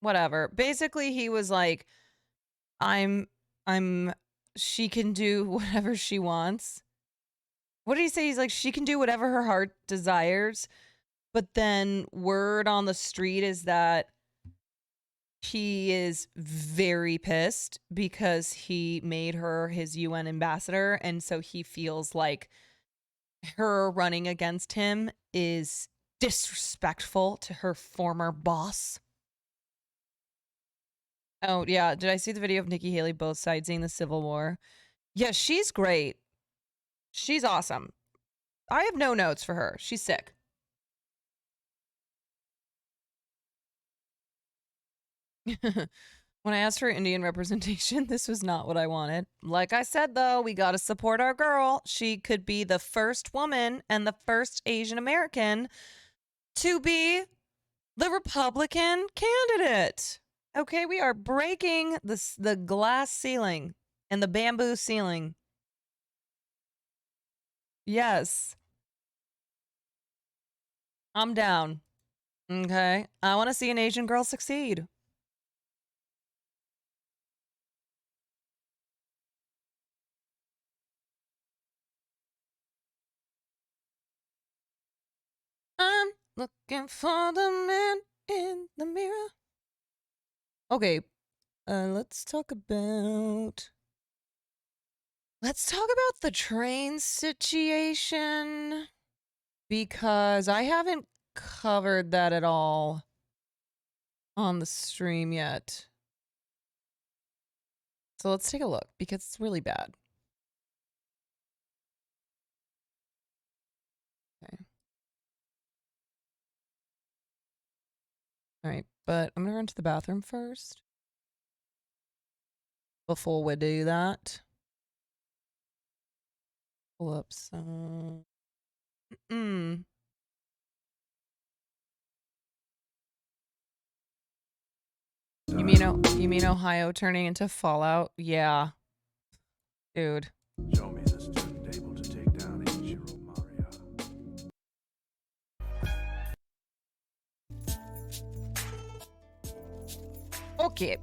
A: whatever. Basically, he was like, I'm she can do whatever she wants. What did he say? He's like, she can do whatever her heart desires. But then word on the street is that he is very pissed because he made her his UN ambassador. And so he feels like her running against him is disrespectful to her former boss. Oh, yeah. Did I see the video of Nikki Haley both sides seeing the Civil War? Yeah, she's great. She's awesome. I have no notes for her. She's sick. When I asked for Indian representation, this was not what I wanted. Like I said, though, we got to support our girl. She could be the first woman and the first Asian American to be the Republican candidate. Okay, we are breaking the glass ceiling and the bamboo ceiling. Yes. I'm down. Okay. I want to see an Asian girl succeed. I'm looking for the man in the mirror. Okay. Let's talk about the train situation, because I haven't covered that at all on the stream yet. So let's take a look, because it's really bad. Okay. All right, but I'm gonna run to the bathroom first before we do that. Pull up some. You mean Ohio turning into Fallout? Yeah. Dude.
F: Show me the student able to take down Ichiro Maria.
A: Okay.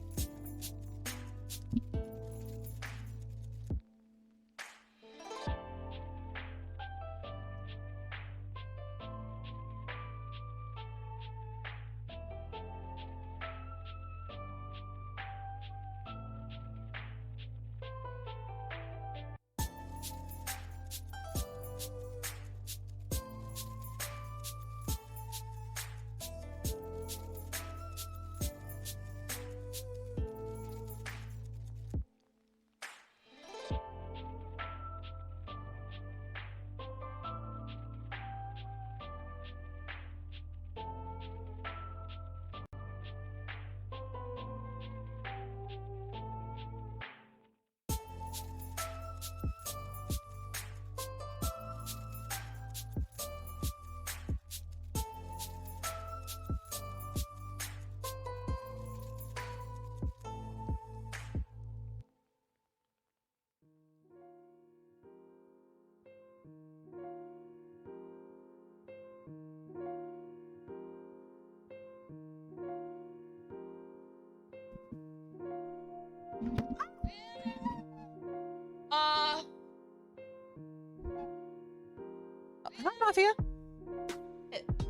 A: Hi, Mafia.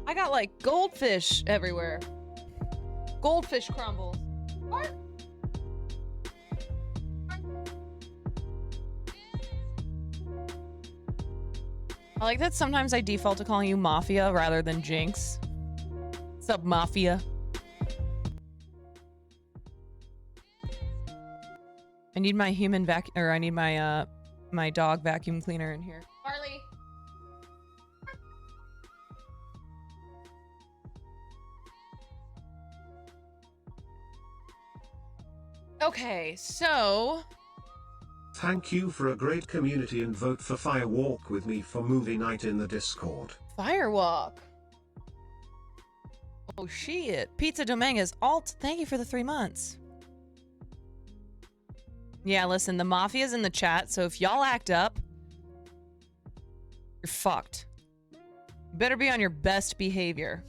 A: I got like goldfish everywhere. Goldfish crumbles. I like that sometimes I default to calling you Mafia rather than Jinx. What's up, Mafia? I need my human I need my my dog vacuum cleaner in here. Marley. Okay, so
F: Thank you for a great community and vote for Firewalk with me for movie night in the Discord.
A: Firewalk. Oh shit. Pizza Dominguez alt. Thank you for the 3 months. Yeah, listen, the Mafia's in the chat, so if y'all act up, you're fucked. You better be on your best behavior.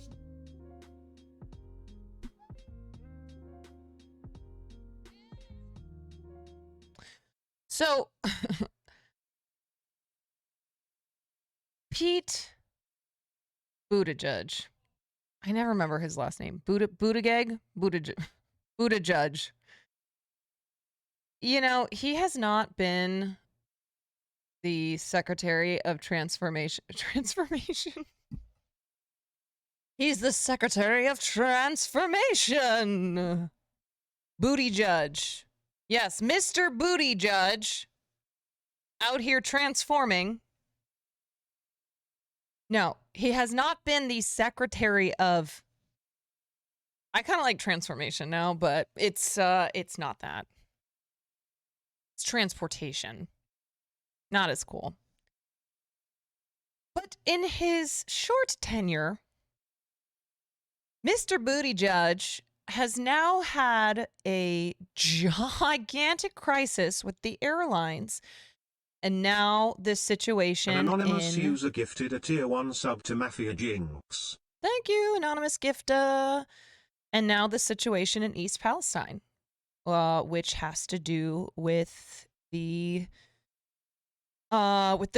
A: So, Pete Buttigieg. I never remember his last name. Buttigieg? Buttigieg. You know, he has not been the Secretary of Transformation. He's the Secretary of Transformation. Booty Judge. Yes, Mr. Booty Judge. Out here transforming. No, he has not been the Secretary of... I kind of like transformation now, but it's not that. It's transportation. Not as cool. But in his short tenure, Mr. Buttigieg has now had a gigantic crisis with the airlines. And now this situation
F: An anonymous user gifted a tier 1 sub to Mafia Jinx.
A: Thank you, anonymous gifter. And now the situation in East Palestine, which has to do with the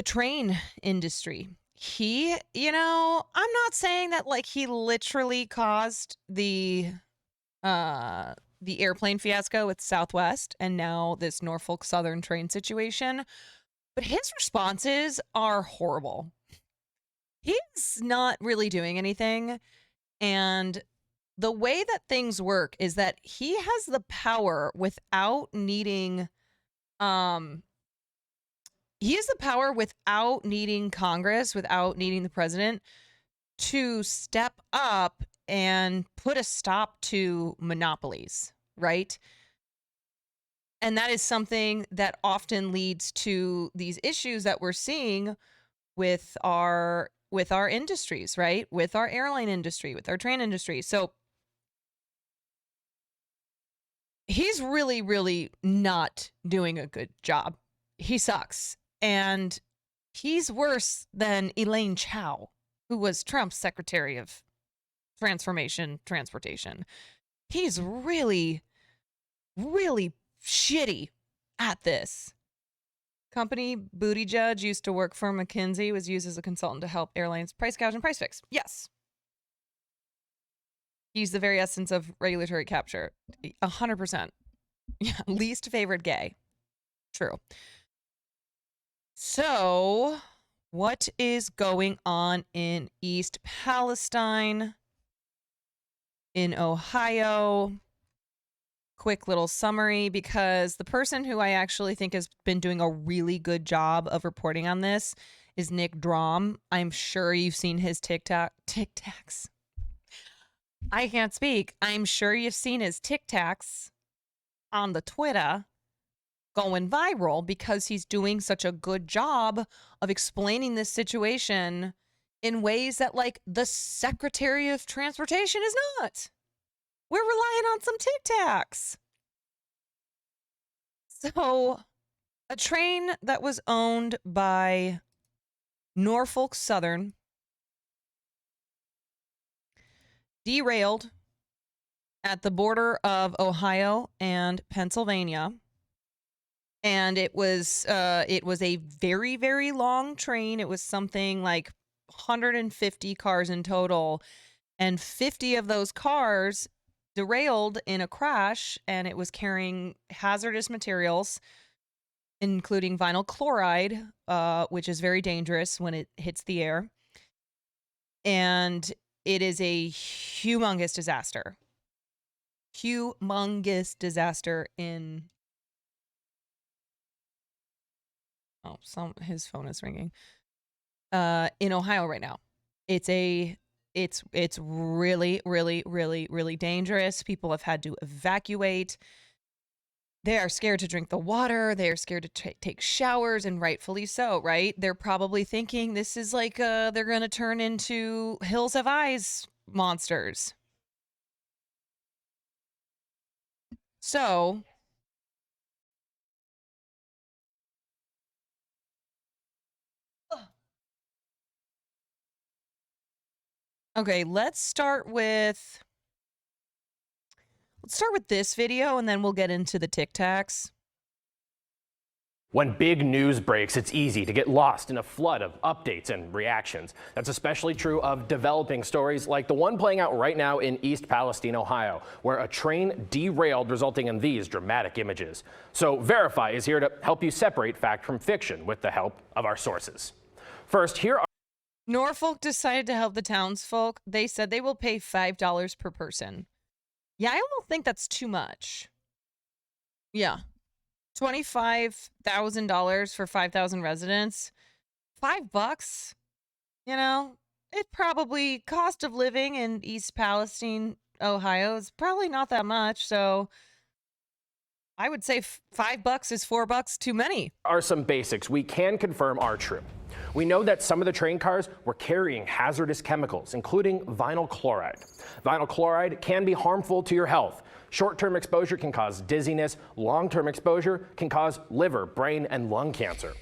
A: train industry. He, you know, I'm not saying that like he literally caused the airplane fiasco with Southwest and now this Norfolk Southern train situation, but his responses are horrible. He's not really doing anything, and the way that things work is that he has the power without needing Congress, without needing the president to step up and put a stop to monopolies, right? And that is something that often leads to these issues that we're seeing with our industries, right? With our airline industry, with our train industry. So he's really, really not doing a good job. He sucks. And he's worse than Elaine Chao, who was Trump's Secretary of Transportation. He's really, really shitty at this. Company Buttigieg used to work for McKinsey, was used as a consultant to help airlines price gouge and price fix. Yes. He's the very essence of regulatory capture. 100%. Yeah, least favorite gay. True. So, what is going on in East Palestine? In Ohio? Quick little summary, because the person who I actually think has been doing a really good job of reporting on this is Nick Drom. I'm sure you've seen his TikToks. I can't speak. I'm sure you've seen his TikToks on the Twitter going viral because he's doing such a good job of explaining this situation in ways that, like, the Secretary of Transportation is not. We're relying on some TikToks. So, a train that was owned by Norfolk Southern derailed at the border of Ohio and Pennsylvania. And it was a very, very long train. It was something like 150 cars in total, and 50 of those cars derailed in a crash, and it was carrying hazardous materials, including vinyl chloride, which is very dangerous when it hits the air. And it is a humongous disaster. Humongous disaster in... Oh, his phone is ringing. In Ohio right now. It's really, really, really, really dangerous. People have had to evacuate. They are scared to drink the water. They are scared to take showers, and rightfully so, right? They're probably thinking this is like they're going to turn into Hills Have Eyes monsters. So, okay, let's start with this video, and then we'll get into the TikToks.
E: When big news breaks, it's easy to get lost in a flood of updates and reactions. That's especially true of developing stories like the one playing out right now in East Palestine, Ohio, where a train derailed, resulting in these dramatic images. So Verify is here to help you separate fact from fiction with the help of our sources. First, here are
A: Norfolk decided to help the townsfolk. They said they will pay $5 per person. Yeah, I don't think that's too much. Yeah. $25,000 for 5,000 residents. $5, you know, it probably cost of living in East Palestine, Ohio is probably not that much. So I would say $5 is $4 too many.
E: Are some basics we can confirm are true. We know that some of the train cars were carrying hazardous chemicals, including vinyl chloride. Vinyl chloride can be harmful to your health. Short-term exposure can cause dizziness. Long-term exposure can cause liver, brain, and lung cancer.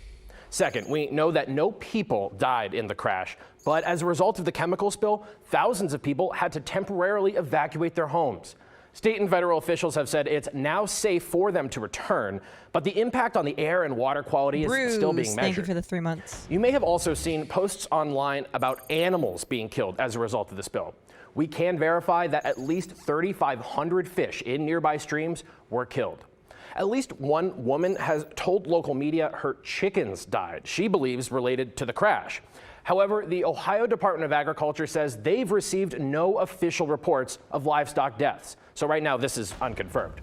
E: Second, we know that no people died in the crash, but as a result of the chemical spill, thousands of people had to temporarily evacuate their homes. State and federal officials have said it's now safe for them to return, but the impact on the air and water quality is still being measured.
A: Thank you for the 3 months.
E: You may have also seen posts online about animals being killed as a result of the spill. We can verify that at least 3,500 fish in nearby streams were killed. At least one woman has told local media her chickens died, she believes related to the crash. However, the Ohio Department of Agriculture says they've received no official reports of livestock deaths. So right now, this is unconfirmed.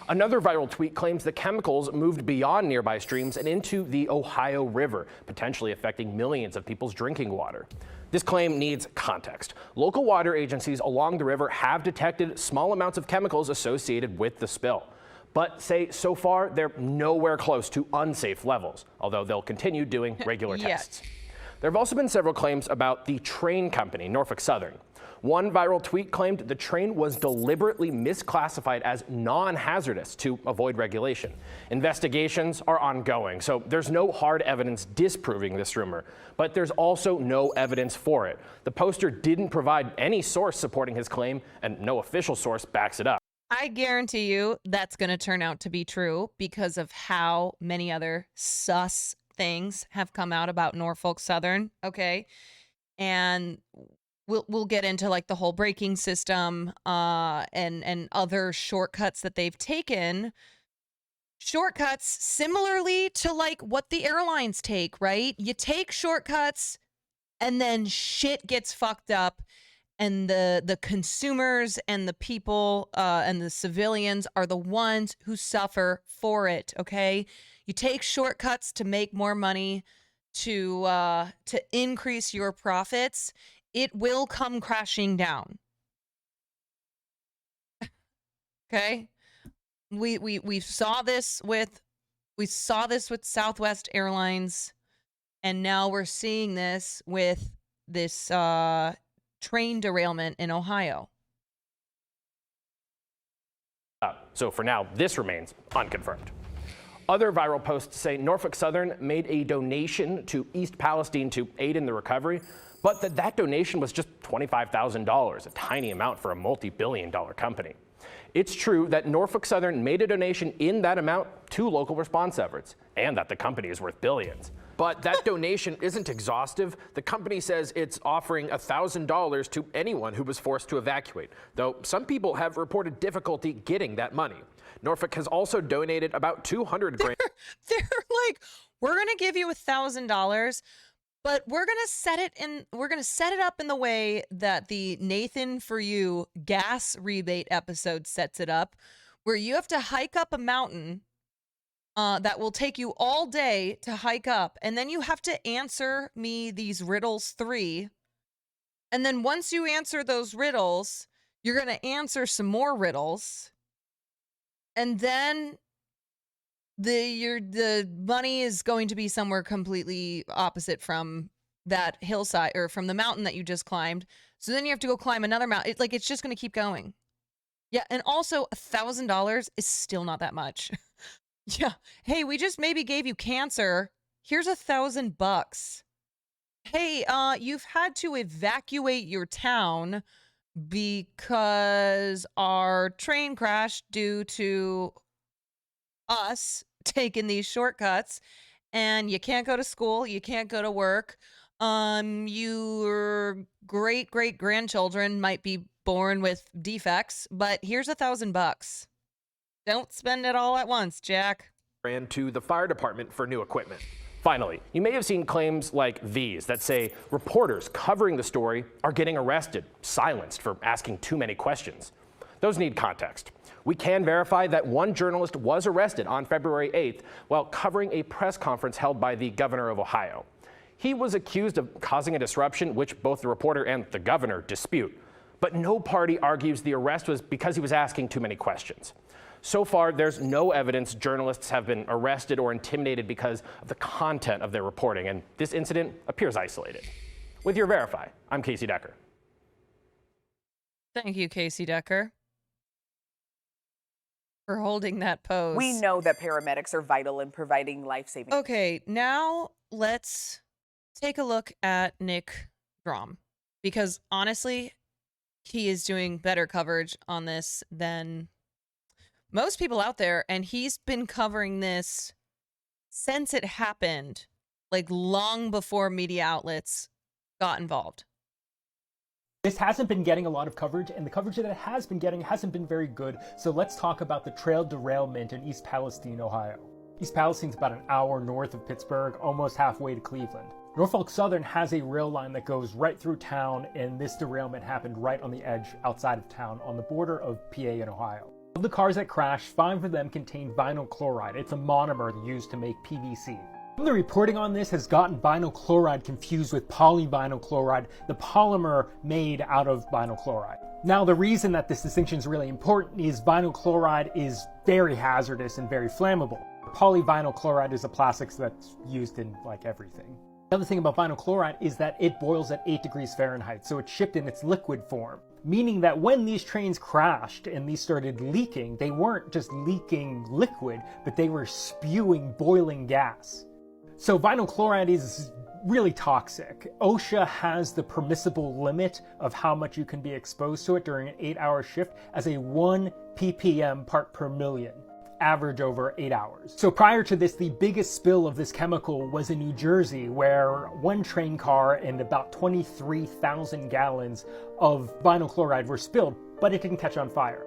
E: Another viral tweet claims the chemicals moved beyond nearby streams and into the Ohio River, potentially affecting millions of people's drinking water. This claim needs context. Local water agencies along the river have detected small amounts of chemicals associated with the spill, but say so far they're nowhere close to unsafe levels, although they'll continue doing regular tests. There have also been several claims about the train company, Norfolk Southern. One viral tweet claimed the train was deliberately misclassified as non-hazardous to avoid regulation. Investigations are ongoing, so there's no hard evidence disproving this rumor, but there's also no evidence for it. The poster didn't provide any source supporting his claim, and no official source backs it up.
A: I guarantee you that's going to turn out to be true because of how many other sus things have come out about Norfolk Southern, okay? And we'll get into like the whole braking system and other shortcuts that they've taken. Shortcuts similarly to like what the airlines take, right? You take shortcuts and then shit gets fucked up and the consumers and the people and the civilians are the ones who suffer for it, okay? You take shortcuts to make more money, to increase your profits. It will come crashing down. Okay? We saw this with Southwest Airlines, and now we're seeing this with this train derailment in Ohio.
E: So for now, this remains unconfirmed. Other viral posts say Norfolk Southern made a donation to East Palestine to aid in the recovery, but that donation was just $25,000, a tiny amount for a multi-billion-dollar company. It's true that Norfolk Southern made a donation in that amount to local response efforts, and that the company is worth billions. But that donation isn't exhaustive. The company says it's offering $1,000 to anyone who was forced to evacuate, though some people have reported difficulty getting that money. Up has also donated about 200 grand.
A: They're like, we're gonna give you $1,000, but we're gonna set it up in the way that the Nathan For You gas rebate episode sets it up, where you have to hike up a mountain that will take you all day to hike up, and then you have to answer me these riddles 3. And then once you answer those riddles, you're gonna answer some more riddles. And then the money is going to be somewhere completely opposite from that hillside or from the mountain that you just climbed. So then you have to go climb another mountain. It's just going to keep going. Yeah, and also $1,000 is still not that much. Yeah. Hey, we just maybe gave you cancer. Here's $1,000. Hey, you've had to evacuate your town because our train crashed due to us taking these shortcuts, and you can't go to school, you can't go to work. Your great great grandchildren might be born with defects, but here's $1,000. Don't spend it all at once, Jack.
E: Ran to the fire department for new equipment. Finally, you may have seen claims like these that say reporters covering the story are getting arrested, silenced for asking too many questions. Those need context. We can verify that one journalist was arrested on February 8th while covering a press conference held by the governor of Ohio. He was accused of causing a disruption, which both the reporter and the governor dispute. But no party argues the arrest was because he was asking too many questions. So far, there's no evidence journalists have been arrested or intimidated because of the content of their reporting, and this incident appears isolated. With your Verify, I'm Casey Decker.
A: Thank you, Casey Decker, for holding that pose.
G: We know that paramedics are vital in providing life-saving.
A: Okay, now let's take a look at Nick Drom, because honestly, he is doing better coverage on this than most people out there, and he's been covering this since it happened, like long before media outlets got involved.
H: This hasn't been getting a lot of coverage, and the coverage that it has been getting hasn't been very good, so let's talk about the trail derailment in East Palestine, Ohio. East Palestine's about an hour north of Pittsburgh, almost halfway to Cleveland. Norfolk Southern has a rail line that goes right through town, and this derailment happened right on the edge outside of town on the border of PA and Ohio. Of the cars that crashed, 5 of them contained vinyl chloride. It's a monomer used to make PVC. The reporting on this has gotten vinyl chloride confused with polyvinyl chloride, the polymer made out of vinyl chloride. Now, the reason that this distinction is really important is vinyl chloride is very hazardous and very flammable. Polyvinyl chloride is a plastic that's used in like everything. The other thing about vinyl chloride is that it boils at 8 degrees Fahrenheit, so it's shipped in its liquid form. Meaning that when these trains crashed and these started leaking, they weren't just leaking liquid, but they were spewing boiling gas. So vinyl chloride is really toxic. OSHA has the permissible limit of how much you can be exposed to it during an 8-hour shift as a 1 ppm part per million, average over 8 hours. So prior to this, the biggest spill of this chemical was in New Jersey, where one train car and about 23,000 gallons of vinyl chloride were spilled, but it didn't catch on fire.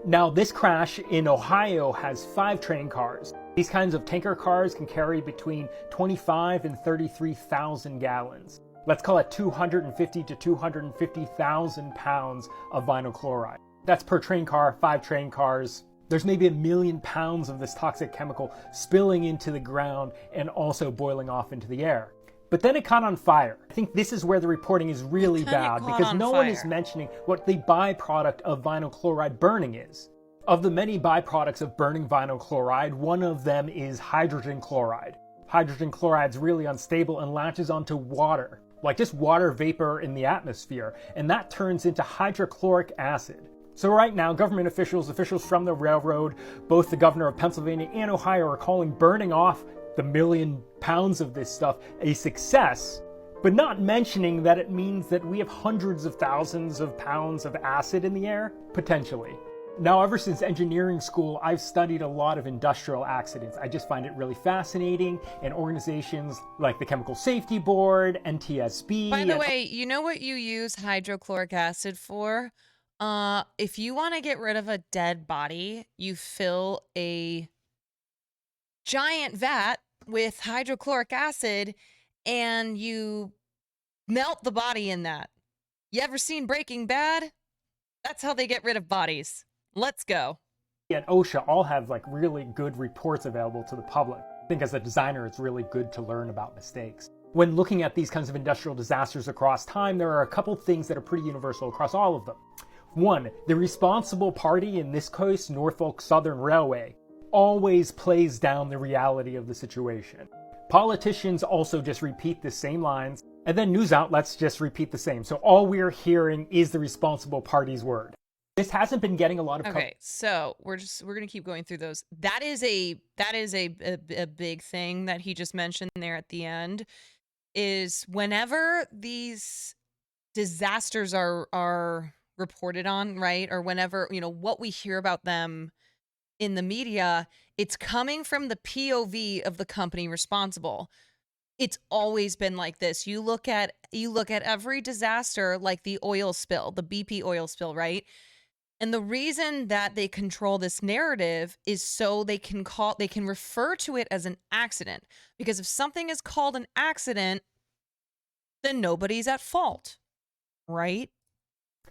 H: Now, this crash in Ohio has 5 train cars. These kinds of tanker cars can carry between 25 and 33,000 gallons. Let's call it 250 to 250,000 pounds of vinyl chloride. That's per train car, 5 train cars. There's maybe 1 million pounds of this toxic chemical spilling into the ground and also boiling off into the air. But then it caught on fire. I think this is where the reporting is really bad, because no one is mentioning what the byproduct of vinyl chloride burning is. Of the many byproducts of burning vinyl chloride, one of them is hydrogen chloride. Hydrogen chloride is really unstable and latches onto water, like just water vapor in the atmosphere, and that turns into hydrochloric acid. So right now, government officials from the railroad, both the governor of Pennsylvania and Ohio, are calling burning off the 1 million pounds of this stuff a success, but not mentioning that it means that we have hundreds of thousands of pounds of acid in the air, potentially. Now, ever since engineering school, I've studied a lot of industrial accidents. I just find it really fascinating, and organizations like the Chemical Safety Board, NTSB...
A: By the way, you know what you use hydrochloric acid for? If you want to get rid of a dead body, you fill a giant vat with hydrochloric acid and you melt the body in that. You ever seen Breaking Bad? That's how they get rid of bodies. Let's go.
H: And OSHA all have like really good reports available to the public. I think as a designer, it's really good to learn about mistakes. When looking at these kinds of industrial disasters across time, there are a couple things that are pretty universal across all of them. 1, the responsible party, in this case, Norfolk Southern Railway, always plays down the reality of the situation. Politicians also just repeat the same lines, and then news outlets just repeat the same. So all we're hearing is the responsible party's word. This hasn't been getting a lot of
A: Okay, so we're gonna keep going through those. That is a big thing that he just mentioned there at the end, is whenever these disasters are reported on, right? Or whenever, what we hear about them in the media, it's coming from the POV of the company responsible. It's always been like this. You look at every disaster, like the oil spill, the BP oil spill, right? And the reason that they control this narrative is so they can refer to it as an accident. Because if something is called an accident, then nobody's at fault, right?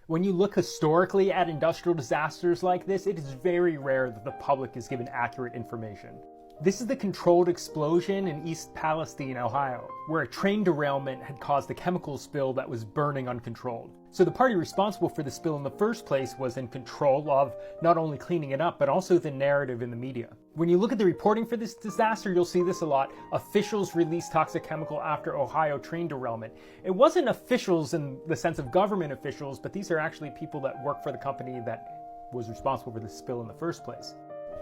H: When you look historically at industrial disasters like this, it is very rare that the public is given accurate information. This is the controlled explosion in East Palestine, Ohio, where a train derailment had caused a chemical spill that was burning uncontrolled. So the party responsible for the spill in the first place was in control of not only cleaning it up, but also the narrative in the media. When you look at the reporting for this disaster, you'll see this a lot. Officials released toxic chemical after Ohio train derailment. It wasn't officials in the sense of government officials, but these are actually people that work for the company that was responsible for the spill in the first place.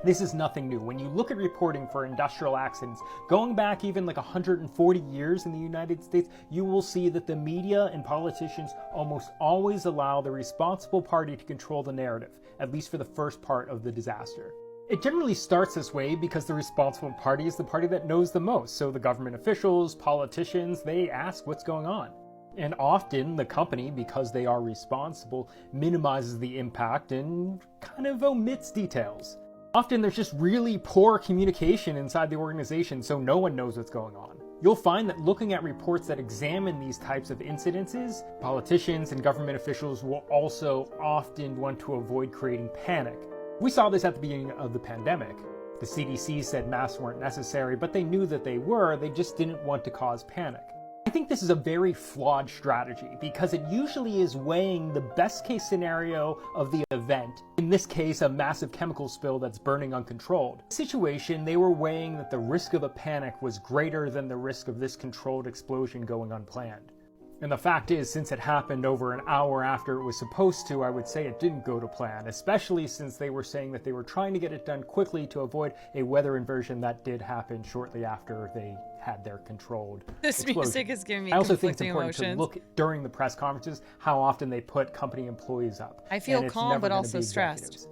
H: This is nothing new. When you look at reporting for industrial accidents, going back even like 140 years in the United States, you will see that the media and politicians almost always allow the responsible party to control the narrative, at least for the first part of the disaster. It generally starts this way because the responsible party is the party that knows the most. So the government officials, politicians, they ask what's going on. And often the company, because they are responsible, minimizes the impact and kind of omits details. Often there's just really poor communication inside the organization, so no one knows what's going on. You'll find that looking at reports that examine these types of incidences, politicians and government officials will also often want to avoid creating panic. We saw this at the beginning of the pandemic. The CDC said masks weren't necessary, but they knew that they were, they just didn't want to cause panic. I think this is a very flawed strategy because it usually is weighing the best case scenario of the event, in this case a massive chemical spill that's burning uncontrolled. In this situation, they were weighing that the risk of a panic was greater than the risk of this controlled explosion going unplanned. And the fact is, since it happened over an hour after it was supposed to, I would say it didn't go to plan, especially since they were saying that they were trying to get it done quickly to avoid a weather inversion that did happen shortly after they had their controlled explosion.
A: Music is giving me
H: I also think it's
A: conflicting
H: important
A: emotions.
H: to look during the press conferences how often they put company employees up.
A: I feel
H: And it's
A: calm,
H: never
A: but
H: gonna
A: also
H: be
A: stressed.
H: executives.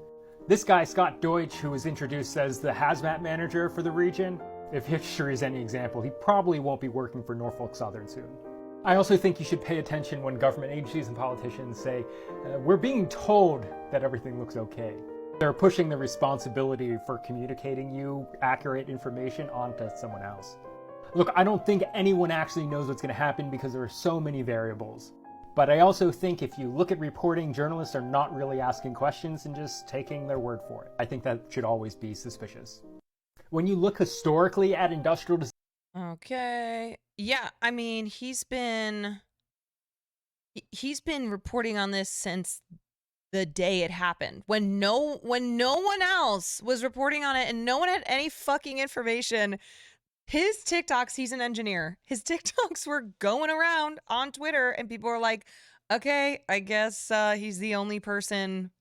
H: This guy, Scott Deutsch, who was introduced as the hazmat manager for the region, if history is any example, he probably won't be working for Norfolk Southern soon. I also think you should pay attention when government agencies and politicians say, we're being told that everything looks okay. They're pushing the responsibility for communicating you accurate information onto someone else. Look, I don't think anyone actually knows what's going to happen because there are so many variables. But I also think if you look at reporting, journalists are not really asking questions and just taking their word for it. I think that should always be suspicious. When you look historically at industrial design,
A: Okay. Yeah, I mean, he's been reporting on this since the day it happened. When no one else was reporting on it and no one had any fucking information. His TikToks, he's an engineer. His TikToks were going around on Twitter and people were like, "Okay, I guess he's the only person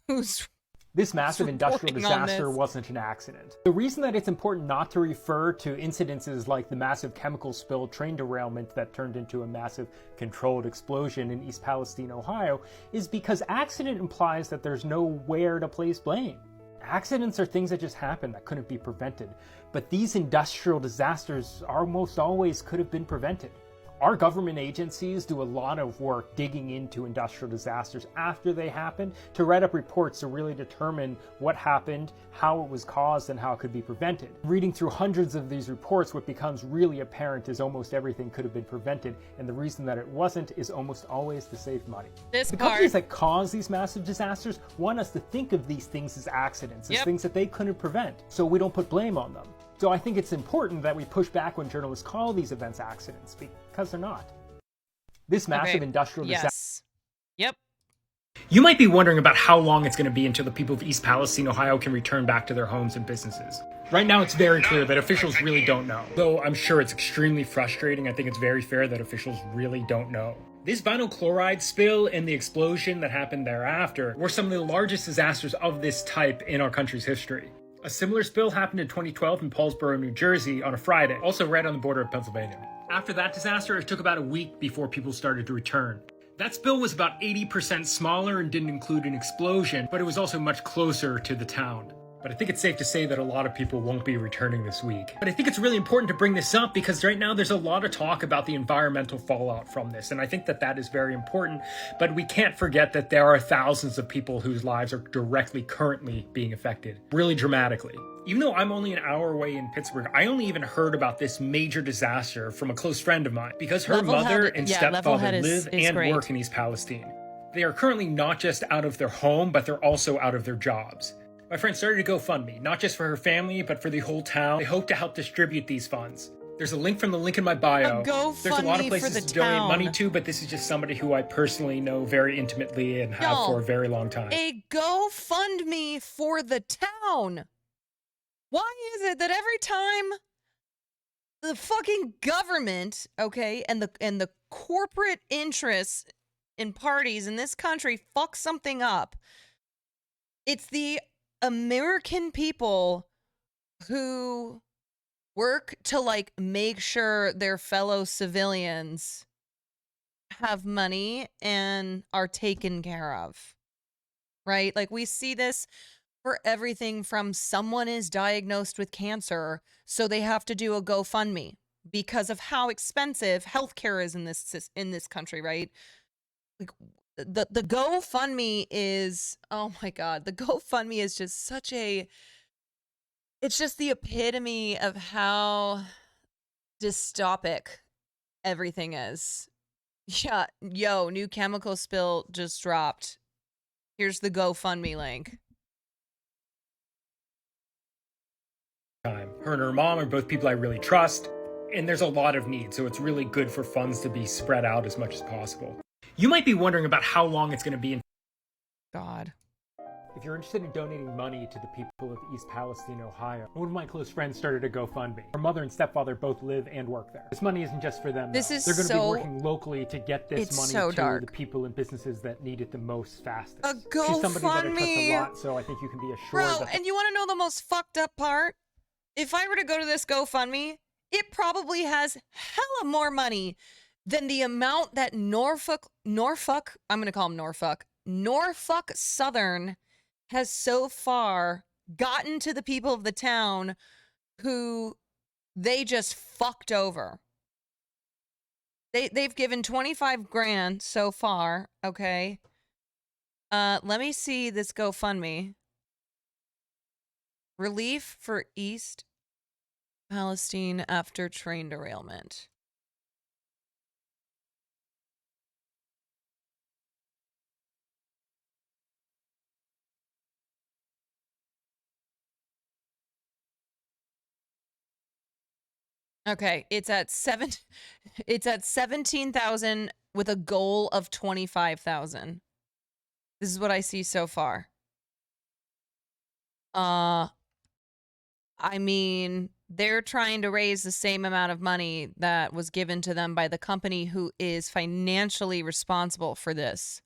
A: who's
H: this massive industrial
A: reporting on
H: disaster
A: this."
H: wasn't an accident. The reason that it's important not to refer to incidences like the massive chemical spill train derailment that turned into a massive controlled explosion in East Palestine, Ohio, is because accident implies that there's nowhere to place blame. Accidents are things that just happen that couldn't be prevented, but these industrial disasters almost always could have been prevented. Our government agencies do a lot of work digging into industrial disasters after they happen to write up reports to really determine what happened, how it was caused, and how it could be prevented. Reading through hundreds of these reports, what becomes really apparent is almost everything could have been prevented, and the reason that it wasn't is almost always to save money. The companies that cause these massive disasters want us to think of these things as accidents, as things that they couldn't prevent, so we don't put blame on them. So I think it's important that we push back when journalists call these events accidents, because they're not. This massive industrial disaster.
A: Yep.
H: You might be wondering about how long it's going to be until the people of East Palestine, Ohio can return back to their homes and businesses. Right now, it's very clear that officials really don't know. Though I'm sure it's extremely frustrating, I think it's very fair that officials really don't know. This vinyl chloride spill and the explosion that happened thereafter were some of the largest disasters of this type in our country's history. A similar spill happened in 2012 in Paulsboro, New Jersey on a Friday, also right on the border of Pennsylvania. After that disaster, it took about a week before people started to return. That spill was about 80% smaller and didn't include an explosion, but it was also much closer to the town. But I think it's safe to say that a lot of people won't be returning this week. But I think it's really important to bring this up because right now there's a lot of talk about the environmental fallout from this. And I think that that is very important. But we can't forget that there are thousands of people whose lives are directly currently being affected, really dramatically. Even though I'm only an hour away in Pittsburgh, I only even heard about this major disaster from a close friend of mine because her mother and stepfather live and work in East Palestine. They are currently not just out of their home, but they're also out of their jobs. My friend started a GoFundMe, not just for her family, but for the whole town. They hope to help distribute these funds. There's a link from the link in my bio. There's a lot of places to donate money to, but this is just somebody who I personally know very intimately and have for a very long time.
A: A GoFundMe for the town. Why is it that every time the fucking government, okay, and the corporate interests in parties in this country fuck something up, it's the American people who work to like make sure their fellow civilians have money and are taken care of, right? Like we see this for everything from someone is diagnosed with cancer, so they have to do a GoFundMe because of how expensive healthcare is in this country, right? Like the GoFundMe is, oh my God, the GoFundMe is just such a, it's just the epitome of how dystopic everything is. Yeah, yo, new chemical spill just dropped. Here's the GoFundMe link.
H: Her and her mom are both people I really trust, and there's a lot of need, so it's really good for funds to be spread out as much as possible. You might be wondering about how long it's going to be in
A: God.
H: If you're interested in donating money to the people of East Palestine, Ohio, one of my close friends started a GoFundMe. Her mother and stepfather both live and work there. This money isn't just for them.
A: This is
H: They're going to
A: so,
H: be working locally to get this money to the people and businesses that need it the most fastest.
A: A GoFundMe.
H: She's somebody that I trust a lot, so I think you can be assured
A: Bro,
H: that...
A: and you want to know the most fucked up part? If I were to go to this GoFundMe, it probably has hella more money than the amount that Norfolk, I'm going to call him Norfolk Southern has so far gotten to the people of the town who they just fucked over. They've given 25 grand so far, okay? Let me see this GoFundMe. Relief for East Palestine after train derailment. Okay, it's at 17,000 with a goal of 25,000. This is what I see so far. I mean, they're trying to raise the same amount of money that was given to them by the company who is financially responsible for this.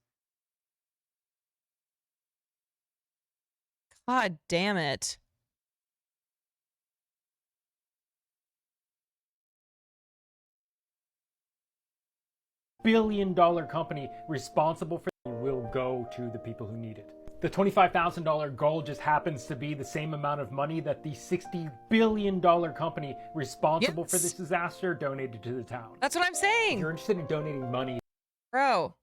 A: God damn it.
H: billion-dollar company responsible for it will go to the people who need it. The $25,000 goal just happens to be the same amount of money that the $60 billion company responsible for this disaster donated to the town.
A: That's what I'm saying.
H: If you're interested in donating money,
A: bro,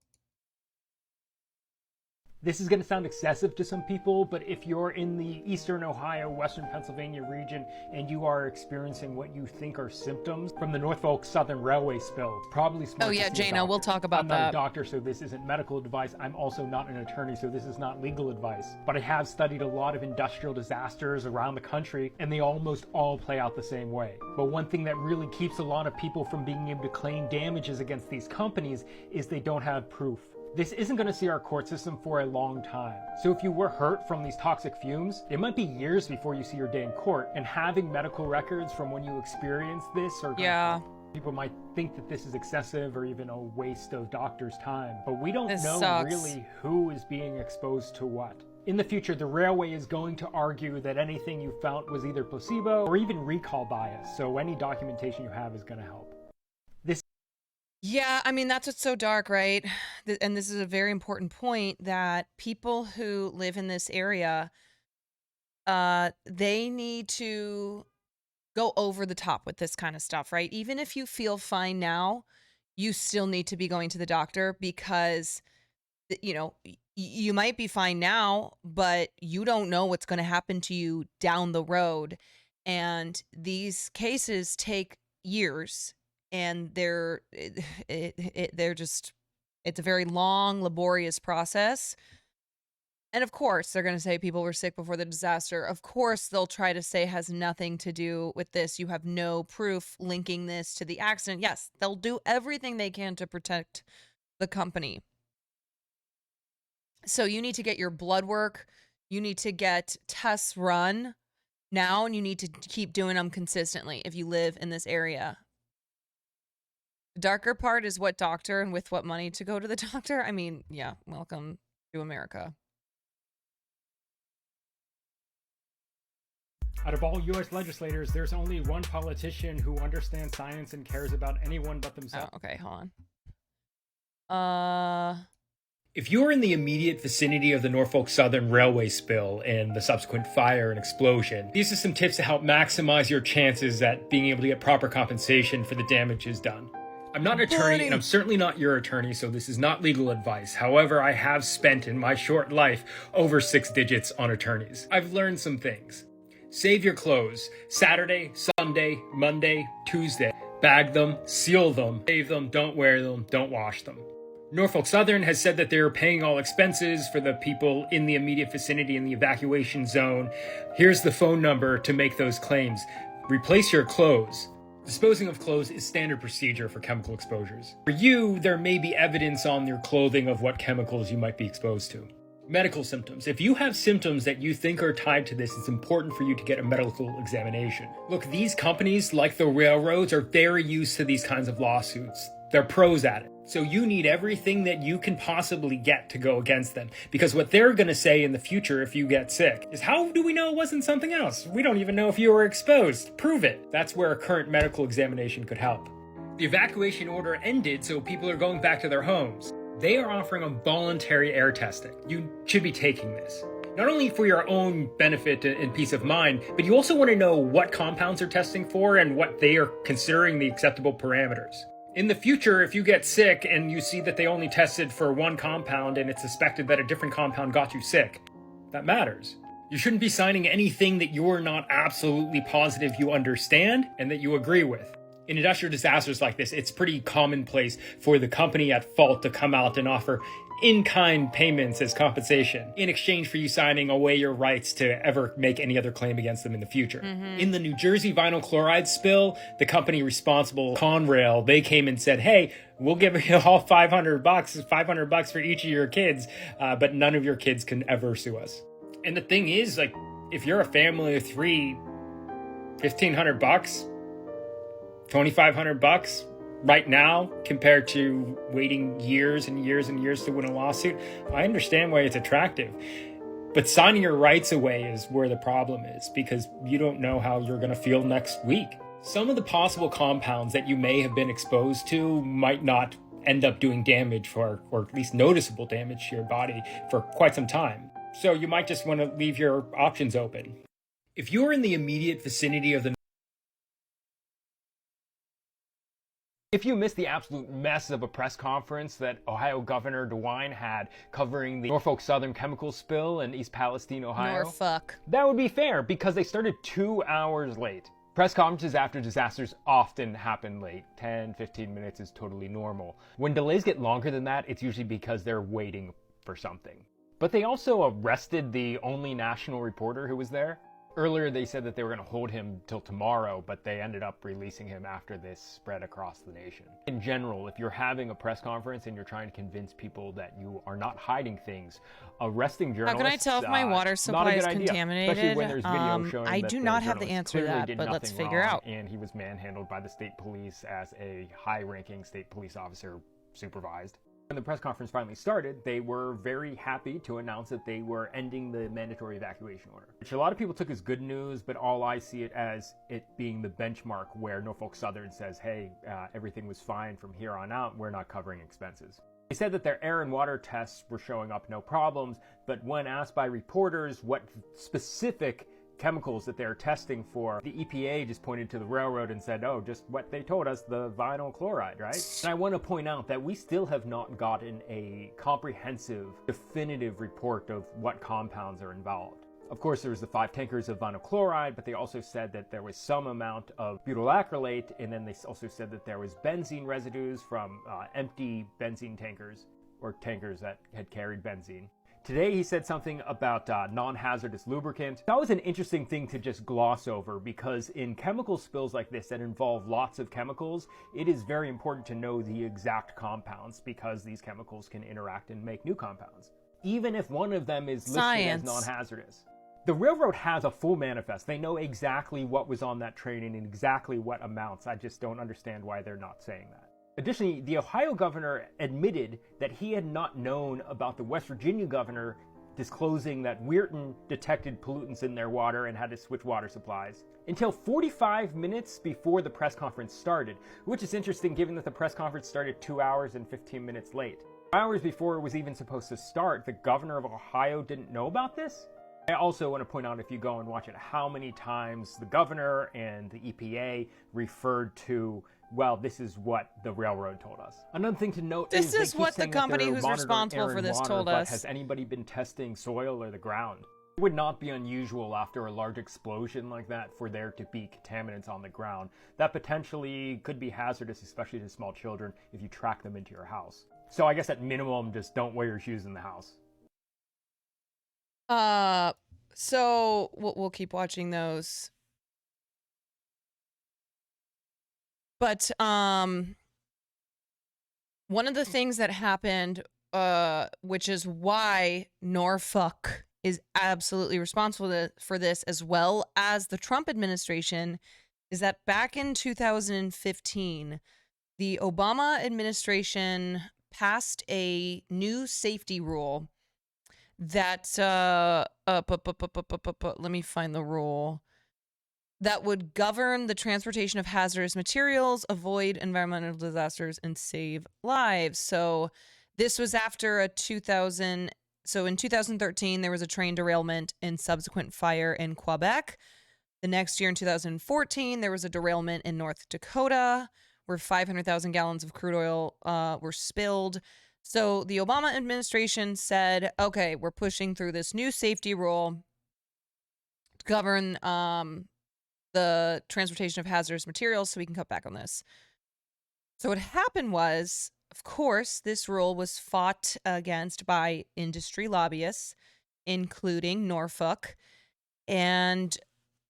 H: this is going to sound excessive to some people, but if you're in the eastern Ohio, western Pennsylvania region, and you are experiencing what you think are symptoms from the Norfolk Southern Railway spill, it's probably smart
A: Oh yeah,
H: to see a
A: Jana,
H: doctor.
A: we'll talk about
H: I'm
A: that.
H: not a doctor, so this isn't medical advice. I'm also not an attorney, so this is not legal advice. But I have studied a lot of industrial disasters around the country, and they almost all play out the same way. But one thing that really keeps a lot of people from being able to claim damages against these companies is they don't have proof. This isn't going to see our court system for a long time. So if you were hurt from these toxic fumes, it might be years before you see your day in court. And having medical records from when you experienced this, or people might think that this is excessive or even a waste of doctors' time. But we don't know really who is being exposed to what. In the future, the railway is going to argue that anything you found was either placebo or even recall bias. So any documentation you have is going to help.
A: Yeah, I mean, that's what's so dark, right? And this is a very important point, that people who live in this area, they need to go over the top with this kind of stuff, right? Even if you feel fine now, you still need to be going to the doctor, because you know, you might be fine now, but you don't know what's going to happen to you down the road. And these cases take years, and they're just, it's a very long, laborious process. And of course, they're going to say people were sick before the disaster. Of course, they'll try to say it has nothing to do with this. You have no proof linking this to the accident. Yes, they'll do everything they can to protect the company. So you need to get your blood work. You need to get tests run now, and you need to keep doing them consistently if you live in this area. The darker part is what doctor and with what money to go to the doctor. I mean, yeah, welcome to America.
H: Out of all U.S. legislators, there's only one politician who understands science and cares about anyone but themselves.
A: Oh, okay, hold on.
H: If you're in the immediate vicinity of the Norfolk Southern Railway spill and the subsequent fire and explosion, these are some tips to help maximize your chances at being able to get proper compensation for the damages done. I'm not an attorney, and I'm certainly not your attorney, so this is not legal advice. However, I have spent in my short life over 6 digits on attorneys. I've learned some things. Save your clothes. Saturday, Sunday, Monday, Tuesday. Bag them, seal them, save them, don't wear them, don't wash them. Norfolk Southern has said that they're paying all expenses for the people in the immediate vicinity in the evacuation zone. Here's the phone number to make those claims. Replace your clothes. Disposing of clothes is standard procedure for chemical exposures. For you, there may be evidence on your clothing of what chemicals you might be exposed to. Medical symptoms. If you have symptoms that you think are tied to this, it's important for you to get a medical examination. Look, these companies, like the railroads, are very used to these kinds of lawsuits. They're pros at it. So you need everything that you can possibly get to go against them. Because what they're going to say in the future if you get sick is, how do we know it wasn't something else? We don't even know if you were exposed. Prove it. That's where a current medical examination could help. The evacuation order ended, so people are going back to their homes. They are offering a voluntary air testing. You should be taking this. Not only for your own benefit and peace of mind, but you also want to know what compounds they're testing for and what they are considering the acceptable parameters. In the future, if you get sick and you see that they only tested for one compound and it's suspected that a different compound got you sick, that matters. You shouldn't be signing anything that you're not absolutely positive you understand and that you agree with. In industrial disasters like this, it's pretty commonplace for the company at fault to come out and offer in-kind payments as compensation in exchange for you signing away your rights to ever make any other claim against them in the future. In the New Jersey vinyl chloride spill, the company responsible, Conrail, they came and said, hey, we'll give you all $500 for each of your kids, but none of your kids can ever sue us. And the thing is, like, if you're a family of 3, $1,500, $2,500 right now compared to waiting years and years and years to win a lawsuit, I understand why it's attractive. But signing your rights away is where the problem is, because you don't know how you're going to feel next week. Some of the possible compounds that you may have been exposed to might not end up doing damage or at least noticeable damage to your body for quite some time. So you might just want to leave your options open. If you're in the immediate vicinity of the If you missed the absolute mess of a press conference that Ohio Governor DeWine had covering the Norfolk Southern chemical spill in East Palestine, Ohio,
A: Norfolk.
H: That would be fair because they started 2 hours late. Press conferences after disasters often happen late. 10, 15 minutes is totally normal. When delays get longer than that, it's usually because they're waiting for something. But they also arrested the only national reporter who was there. Earlier, they said that they were going to hold him till tomorrow, but they ended up releasing him after this spread across the nation. In general, if you're having a press conference and you're trying to convince people that you are not hiding things, arresting journalists...
A: How can I tell if my water supply is contaminated?
H: Especially when there's video showing
A: I
H: that
A: do
H: the
A: not have the
H: journalist
A: answer to
H: clearly
A: that,
H: did
A: but let's
H: nothing
A: figure
H: wrong,
A: out.
H: And he was manhandled by the state police as a high-ranking state police officer supervised. When the press conference finally started, they were very happy to announce that they were ending the mandatory evacuation order, which a lot of people took as good news, but all I see it as it being the benchmark where Norfolk Southern says, hey, everything was fine from here on out, we're not covering expenses. They said that their air and water tests were showing up no problems, but when asked by reporters what specific chemicals that they're testing for, the EPA just pointed to the railroad and said, oh, just what they told us, the vinyl chloride, right? And I want to point out that we still have not gotten a comprehensive, definitive report of what compounds are involved. Of course, there was the 5 tankers of vinyl chloride, but they also said that there was some amount of butyl acrylate, and then they also said that there was benzene residues from empty benzene tankers, or tankers that had carried benzene. Today he said something about non-hazardous lubricant. That was an interesting thing to just gloss over, because in chemical spills like this that involve lots of chemicals, it is very important to know the exact compounds, because these chemicals can interact and make new compounds, even if one of them is listed as non-hazardous. The railroad has a full manifest. They know exactly what was on that train and exactly what amounts. I just don't understand why they're not saying that. Additionally, the Ohio governor admitted that he had not known about the West Virginia governor disclosing that Weirton detected pollutants in their water and had to switch water supplies until 45 minutes before the press conference started, which is interesting given that the press conference started 2 hours and 15 minutes late. Hours before it was even supposed to start, the governor of Ohio didn't know about this? I also want to point out, if you go and watch it, how many times the governor and the EPA referred to, well, this is what the railroad told us. Another thing to note is
A: this is what the company who's responsible for this told us.
H: Has anybody been testing soil or the ground? It would not be unusual after a large explosion like that for there to be contaminants on the ground that potentially could be hazardous, especially to small children, if you track them into your house. So I guess at minimum, just don't wear your shoes in the house.
A: So we'll keep watching those. But one of the things that happened, which is why Norfolk is absolutely responsible for this, as well as the Trump administration, is that back in 2015, the Obama administration passed a new safety rule that let me find the rule that would govern the transportation of hazardous materials, avoid environmental disasters, and save lives. So this was after in 2013 there was a train derailment and subsequent fire in Quebec. The next year in 2014 there was a derailment in North Dakota where 500,000 gallons of crude oil were spilled. So the Obama administration said, okay, we're pushing through this new safety rule to govern the transportation of hazardous materials so we can cut back on this. So what happened was, of course, this rule was fought against by industry lobbyists, including Norfolk, and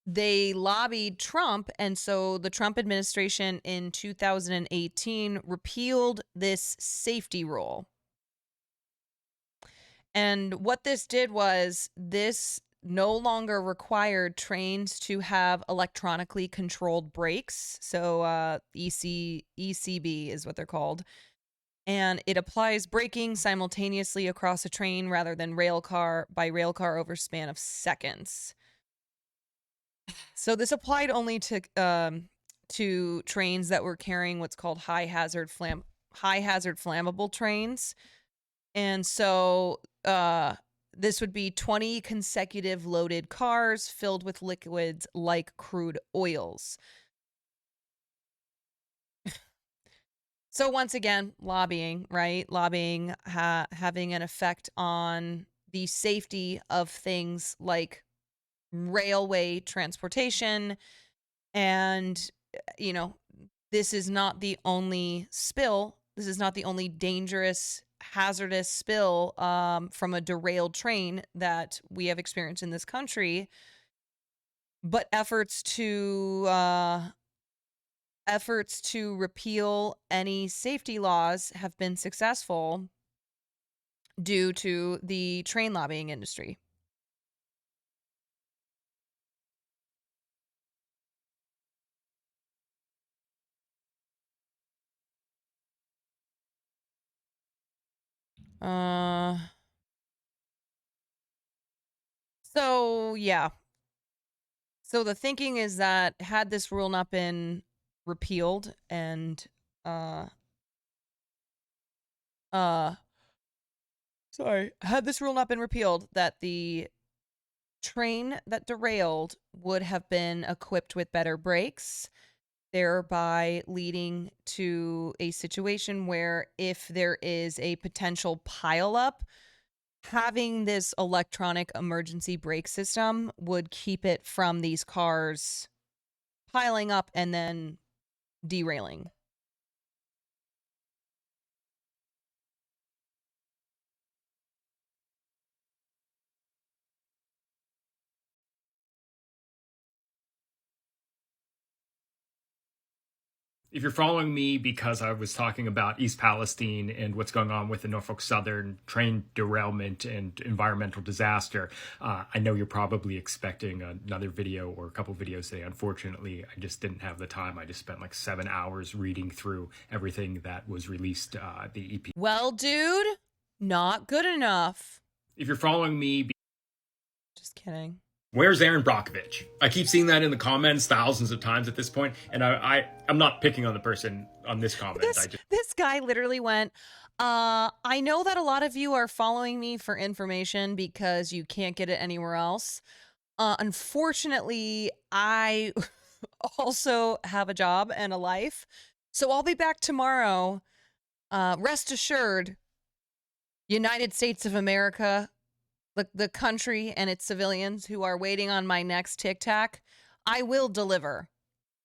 A: they lobbied Trump, and so the Trump administration in 2018 repealed this safety rule. And what this did was this no longer required trains to have electronically controlled brakes. So ECB is what they're called. And it applies braking simultaneously across a train rather than railcar over a span of seconds. So this applied only to trains that were carrying what's called high hazard flammable trains. And so this would be 20 consecutive loaded cars filled with liquids like crude oils. So once again, lobbying, right? Lobbying having an effect on the safety of things like railway transportation. And, you know, this is not the only spill. This is not the only dangerous, hazardous spill from a derailed train that we have experienced in this country. But efforts to repeal any safety laws have been successful due to the train lobbying industry. So yeah. So the thinking is that had this rule not been repealed and had this rule not been repealed, that the train that derailed would have been equipped with better brakes, thereby leading to a situation where if there is a potential pileup, having this electronic emergency brake system would keep it from these cars piling up and then derailing.
J: If you're following me because I was talking about East Palestine and what's going on with the Norfolk Southern train derailment and environmental disaster, I know you're probably expecting another video or a couple videos today. Unfortunately, I just didn't have the time. I just spent like 7 hours reading through everything that was released, the EP.
A: Well, dude, not good enough.
J: If you're following me...
A: Just kidding.
J: Where's Aaron Brockovich? I keep seeing that in the comments thousands of times at this point, and I'm not picking on the person on this comment.
A: This guy literally went, I know that a lot of you are following me for information because you can't get it anywhere else. Unfortunately, I also have a job and a life, so I'll be back tomorrow. Rest assured, United States of America, the country and its civilians who are waiting on my next Tic Tac, I will deliver.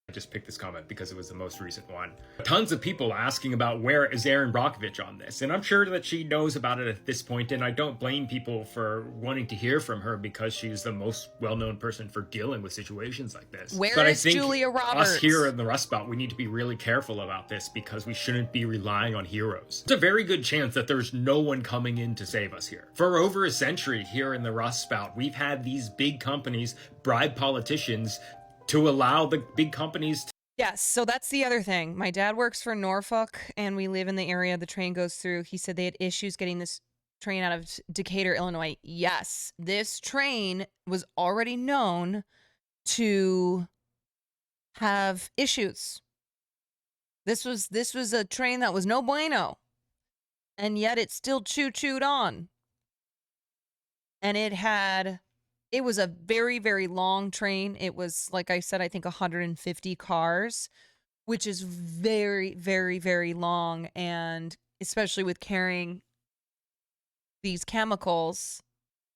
J: I just picked this comment because it was the most recent one. Tons of people asking about where is Aaron Brockovich on this, and I'm sure that she knows about it at this point, and I don't blame people for wanting to hear from her because she's the most well-known person for dealing with situations like this.
A: Where is Julia Roberts?
J: Us here in the Rust Belt, we need to be really careful about this because we shouldn't be relying on heroes. It's a very good chance that there's no one coming in to save us here. For over a century here in the Rust Belt, we've had these big companies bribe politicians to allow the big companies to...
A: Yes, so that's the other thing. My dad works for Norfolk, and we live in the area the train goes through. He said they had issues getting this train out of Decatur, Illinois. Yes, this train was already known to have issues. This was a train that was no bueno, and yet it still choo-chooed on. And it was a very, very long train. It was, like I said, I think 150 cars, which is very, very, very long. And especially with carrying these chemicals,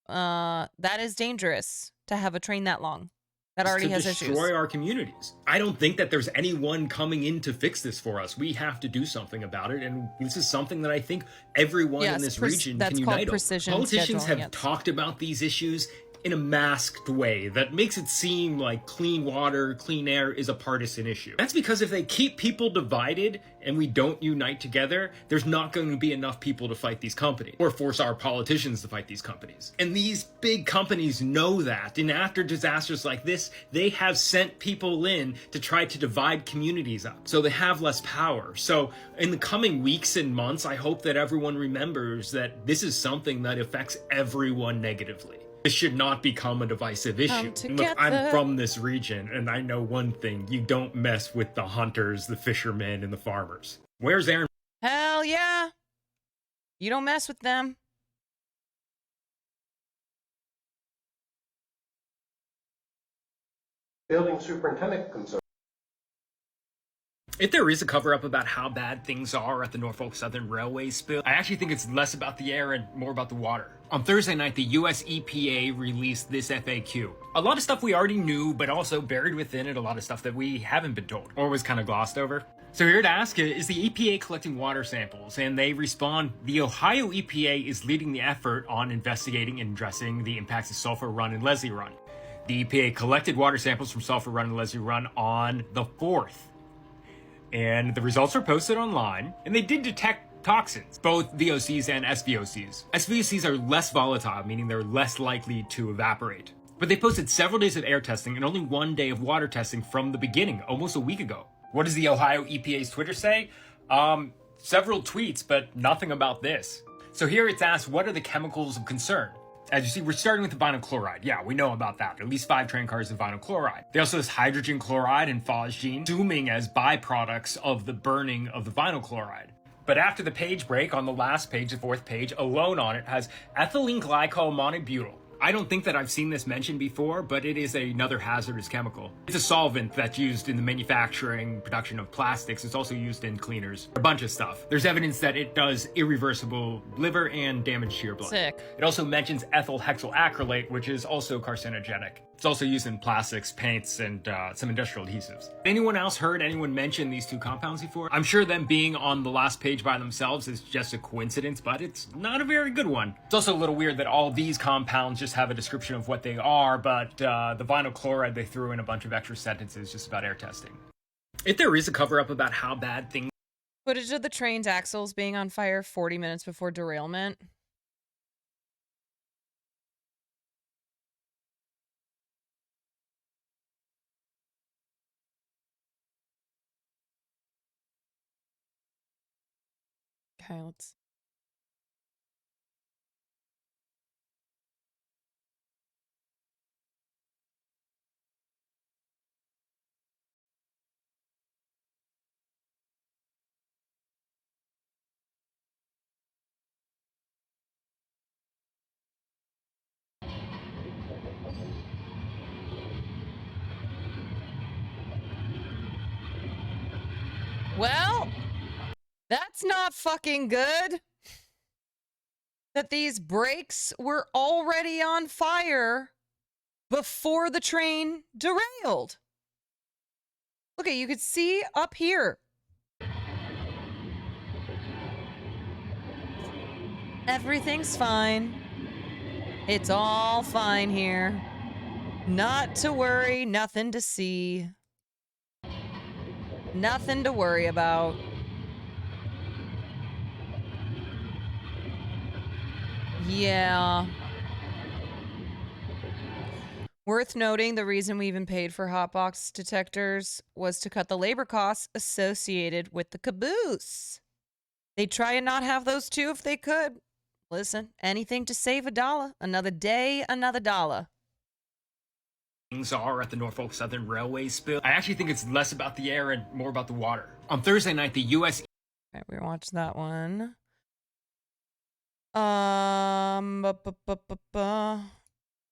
A: that is dangerous to have a train that long. That already has issues.
J: To destroy our communities. I don't think that there's anyone coming in to fix this for us. We have to do something about it, and this is something that I think everyone in this region can unite on. Politicians have talked about these issues in a masked way that makes it seem like clean water, clean air is a partisan issue. That's because if they keep people divided and we don't unite together, there's not going to be enough people to fight these companies or force our politicians to fight these companies. And these big companies know that. And after disasters like this, they have sent people in to try to divide communities up. So they have less power. So in the coming weeks and months, I hope that everyone remembers that this is something that affects everyone negatively. This should not become a divisive issue. Look, I'm from this region, and I know one thing. You don't mess with the hunters, the fishermen, and the farmers. Where's Aaron?
A: Hell yeah. You don't mess with them.
L: Building superintendent concerned.
J: If there is a cover-up about how bad things are at the Norfolk Southern Railway spill, I actually think it's less about the air and more about the water. On Thursday night, the US EPA released this FAQ. A lot of stuff we already knew, but also buried within it a lot of stuff that we haven't been told, or was kind of glossed over. So here to ask you, is the EPA collecting water samples? And they respond, the Ohio EPA is leading the effort on investigating and addressing the impacts of Sulphur Run and Leslie Run. The EPA collected water samples from Sulphur Run and Leslie Run on the 4th. And the results are posted online, and they did detect toxins, both VOCs and SVOCs. SVOCs are less volatile, meaning they're less likely to evaporate. But they posted several days of air testing and only 1 day of water testing from the beginning, almost a week ago. What does the Ohio EPA's Twitter say? Several tweets, but nothing about this. So here it's asked, what are the chemicals of concern? As you see, we're starting with the vinyl chloride. Yeah, we know about that. At least 5 train cars of vinyl chloride. They also list hydrogen chloride and phosgene, assuming as byproducts of the burning of the vinyl chloride. But after the page break, on the last page, the 4th page, alone on it has ethylene glycol monobutyl. I don't think that I've seen this mentioned before, but it is another hazardous chemical. It's a solvent that's used in the manufacturing, production of plastics. It's also used in cleaners, a bunch of stuff. There's evidence that it does irreversible liver and damage to your blood.
A: Sick.
J: It also mentions ethyl hexylacrylate, which is also carcinogenic. It's also used in plastics, paints, and some industrial adhesives. Anyone else heard anyone mention these 2 compounds before? I'm sure them being on the last page by themselves is just a coincidence, but it's not a very good one. It's also a little weird that all these compounds just have a description of what they are, but the vinyl chloride they threw in a bunch of extra sentences just about air testing. If there is a cover-up about how bad things...
A: Footage of the train's axles being on fire 40 minutes before derailment. Okay, let's... Well, that's not fucking good. That these brakes were already on fire before the train derailed. Okay, you could see up here. Everything's fine. It's all fine here. Not to worry, nothing to see. Nothing to worry about. Yeah. Worth noting, the reason we even paid for hotbox detectors was to cut the labor costs associated with the caboose. They'd try and not have those too if they could. Listen, anything to save $1. Another day, another $1.
J: Things are at the Norfolk Southern Railway spill. I actually think it's less about the air and more about the water. On Thursday night, the U.S.
A: Okay, we watched that one.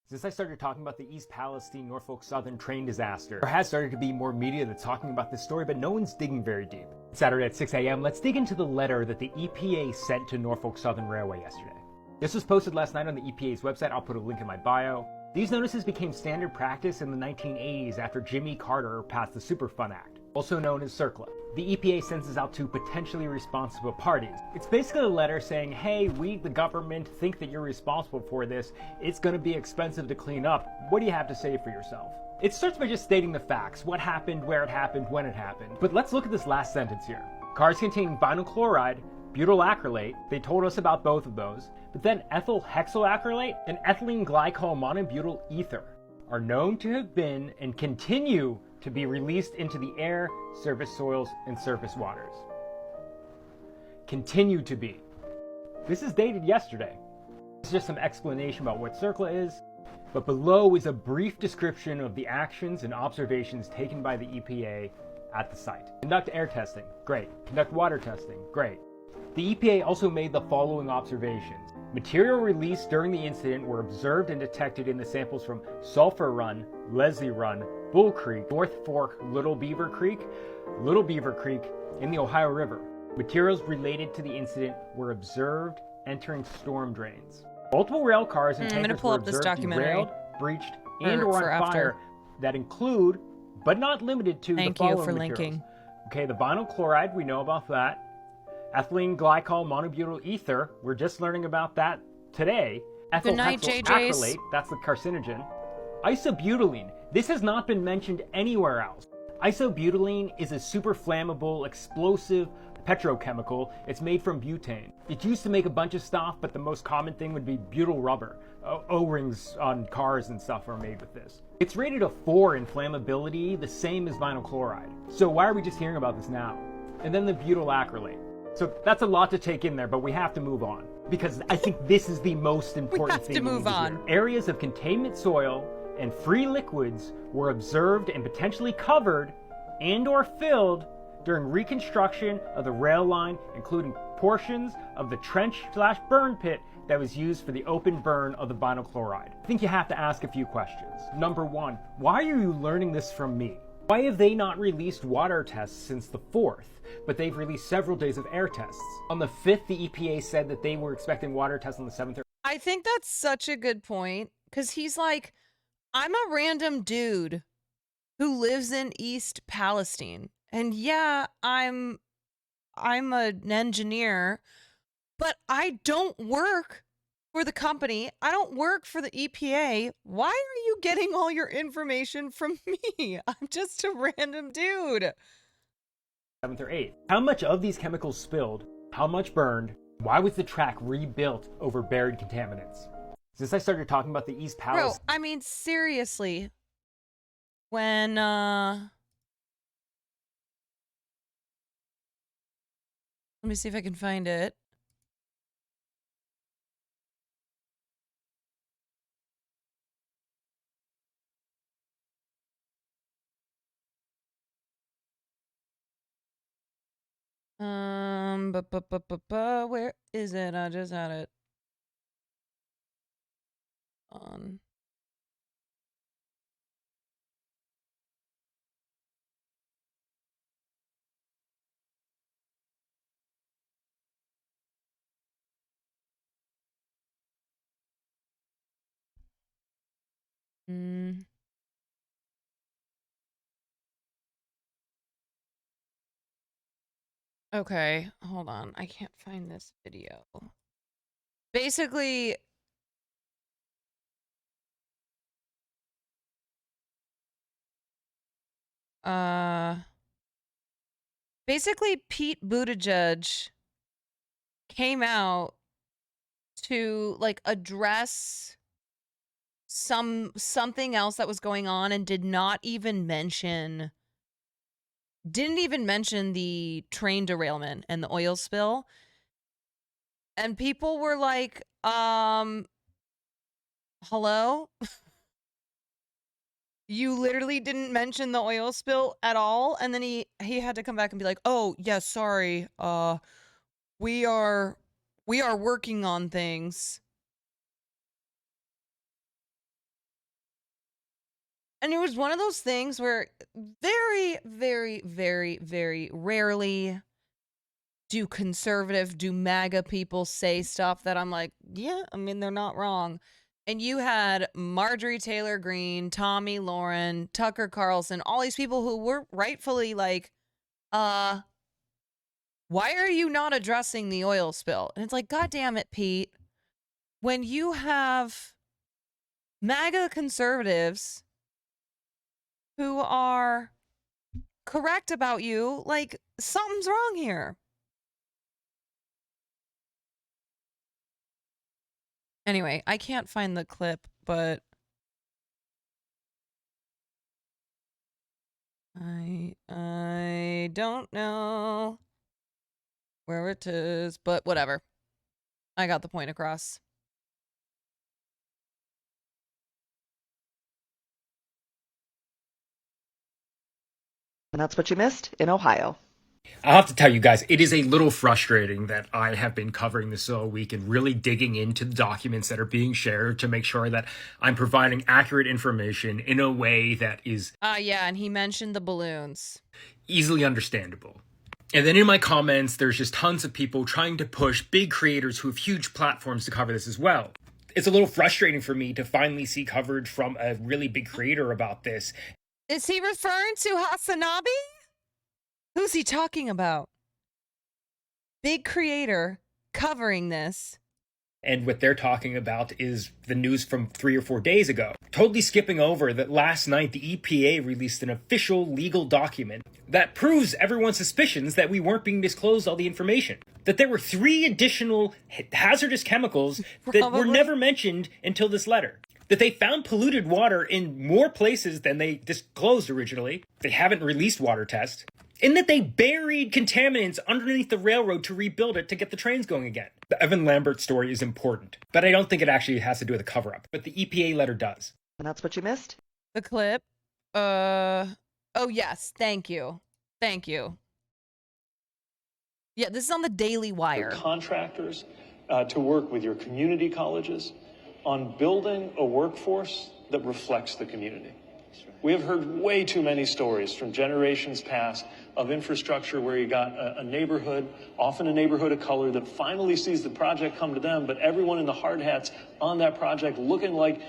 H: Since I started talking about the East Palestine Norfolk Southern train disaster, there has started to be more media that's talking about this story, but no one's digging very deep. Saturday at 6 a.m., let's dig into the letter that the EPA sent to Norfolk Southern Railway yesterday. This was posted last night on the EPA's website. I'll put a link in my bio. These notices became standard practice in the 1980s after Jimmy Carter passed the Superfund Act, also known as CERCLA. The EPA sends this out to potentially responsible parties. It's basically a letter saying, hey, we, the government, think that you're responsible for this. It's going to be expensive to clean up. What do you have to say for yourself? It starts by just stating the facts, what happened, where it happened, when it happened. But let's look at this last sentence here. Cars containing vinyl chloride, butyl acrylate, they told us about both of those, but then ethyl hexylacrylate and ethylene glycol monobutyl ether are known to have been and continue to be released into the air, surface soils, and surface waters. Continue to be. This is dated yesterday. It's just some explanation about what CERCLA is, but below is a brief description of the actions and observations taken by the EPA at the site. Conduct air testing, great. Conduct water testing, great. The EPA also made the following observations. Material released during the incident were observed and detected in the samples from Sulphur Run, Leslie Run, Bull Creek, North Fork, Little Beaver Creek in the Ohio River. Materials related to the incident were observed entering storm drains. Multiple rail cars and tankers were observed derailed, breached, and or on fire that include, but not limited to, the following materials. Okay, the vinyl chloride, we know about that. Ethylene glycol monobutyl ether, we're just learning about that today. Ethyl hexylacrylate, that's the carcinogen. Isobutylene, this has not been mentioned anywhere else. Isobutylene is a super flammable, explosive petrochemical. It's made from butane. It's used to make a bunch of stuff, but the most common thing would be butyl rubber. O-rings on cars and stuff are made with this. It's rated a 4 in flammability, the same as vinyl chloride. So why are we just hearing about this now? And then the butyl acrylate. So that's a lot to take in there, but we have to move on. because I think this is the most important thing.
A: We have to move on.
H: Areas of containment soil and free liquids were observed and potentially covered and/or filled during reconstruction of the rail line, including portions of the trench/burn pit that was used for the open burn of the vinyl chloride. I think you have to ask a few questions. Number one, why are you learning this from me? Why have they not released water tests since the 4th, but they've released several days of air tests? On the 5th, the EPA said that they were expecting water tests on the 7th.
A: I think that's such a good point, because he's like, I'm a random dude who lives in East Palestine. And yeah, I'm an engineer, but I don't work for the company. I don't work for the EPA. Why are you getting all your information from me? I'm just a random dude.
H: 7th or 8th. How much of these chemicals spilled? How much burned? Why was the track rebuilt over buried contaminants? Since I started talking about the East Palestine...
A: Bro, I mean, seriously. When, let me see if I can find it. Where is it? I just had it on. Okay, hold on. I can't find this video. Basically, Pete Buttigieg came out to like address something else that was going on and didn't even mention the train derailment and the oil spill. And people were like, hello? You literally didn't mention the oil spill at all. And then he had to come back and be like, oh, yeah, sorry. We are working on things. And it was one of those things where very, very, very, very rarely do MAGA people say stuff that I'm like, yeah, I mean, they're not wrong. And you had Marjorie Taylor Greene, Tommy Lauren, Tucker Carlson, all these people who were rightfully like, why are you not addressing the oil spill? And it's like, God damn it, Pete. When you have MAGA conservatives who are correct about you, like, something's wrong here. Anyway, I can't find the clip, but I don't know where it is, but whatever. I got the point across.
I: And that's what you missed in Ohio.
J: I'll have to tell you guys, it is a little frustrating that I have been covering this all week and really digging into the documents that are being shared to make sure that I'm providing accurate information in a way that is...
A: yeah, and he mentioned the balloons.
J: Easily understandable. And then in my comments, there's just tons of people trying to push big creators who have huge platforms to cover this as well. It's a little frustrating for me to finally see coverage from a really big creator about this.
A: Is he referring to Hasanabi? Who's he talking about? Big creator covering this.
J: And what they're talking about is the news from 3 or 4 days ago. Totally skipping over that last night the EPA released an official legal document that proves everyone's suspicions that we weren't being disclosed all the information. That there were 3 additional hazardous chemicals that were never mentioned until this letter. That they found polluted water in more places than they disclosed originally. They haven't released water tests. in that they buried contaminants underneath the railroad to rebuild it to get the trains going again. The Evan Lambert story is important, but I don't think it actually has to do with a cover-up. But the EPA letter does.
I: And that's what you missed?
A: The clip. Oh, yes. Thank you. Thank you. Yeah, this is on the Daily Wire.
D: Contractors to work with your community colleges on building a workforce that reflects the community. We have heard way too many stories from generations past of infrastructure where you got a neighborhood, often a neighborhood of color, that finally sees the project come to them, but everyone in the hard hats on that project looking like,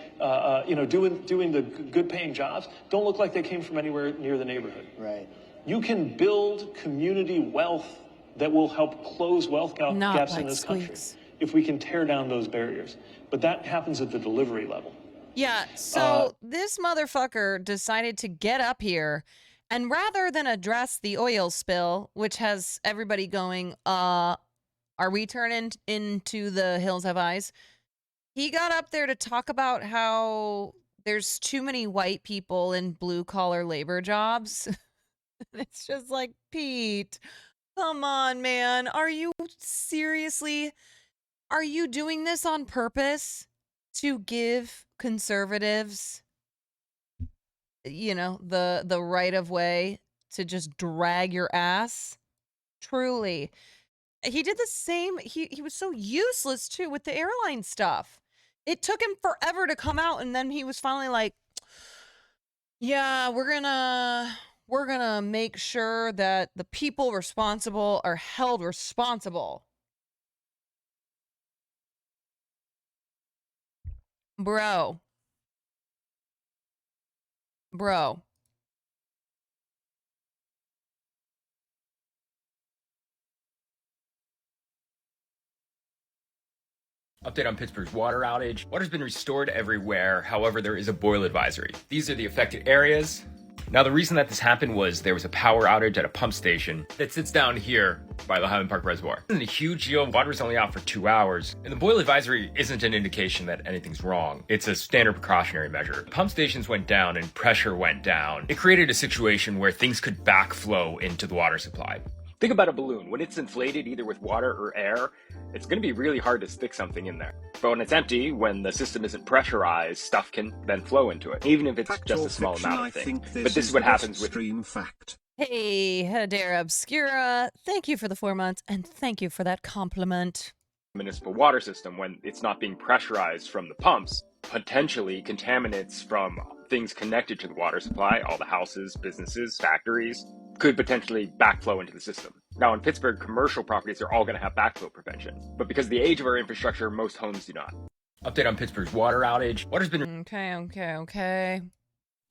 D: doing the good paying jobs, don't look like they came from anywhere near the neighborhood.
U: Right.
D: You can build community wealth that will help close wealth gaps in this country if we can tear down those barriers. But that happens at the delivery level.
A: Yeah, so this motherfucker decided to get up here, and rather than address the oil spill, which has everybody going, are we turning into the Hills Have Eyes? He got up there to talk about how there's too many white people in blue-collar labor jobs. It's just like, Pete, come on, man. Are you seriously? Are you doing this on purpose to give conservatives, the right of way to just drag your ass? Truly. He did the same. He was so useless too with the airline stuff. It took him forever to come out, and then he was finally like, yeah, we're gonna make sure that the people responsible are held responsible. Bro.
J: Update on Pittsburgh's water outage. Water's been restored everywhere. However, there is a boil advisory. These are the affected areas. Now, the reason that this happened was there was a power outage at a pump station that sits down here by the Highland Park Reservoir. It isn't a huge deal. Water's only out for 2 hours. And the boil advisory isn't an indication that anything's wrong. It's a standard precautionary measure. Pump stations went down and pressure went down. It created a situation where things could backflow into the water supply. Think about a balloon. When it's inflated either with water or air, it's going to be really hard to stick something in there. But when it's empty, when the system isn't pressurized, stuff can then flow into it, even if it's just a small amount of thing. But this is what happens with
F: Extreme fact.
A: Hey, Hedera Obscura, thank you for the 4 months, and thank you for that compliment.
J: municipal water system. When it's not being pressurized from the pumps, potentially contaminants from things connected to the water supply, all the houses, businesses, factories, could potentially backflow into the system. Now in Pittsburgh, commercial properties are all going to have backflow prevention, but because of the age of our infrastructure, most homes do not. Update on Pittsburgh's water outage. Water's been...
A: Okay.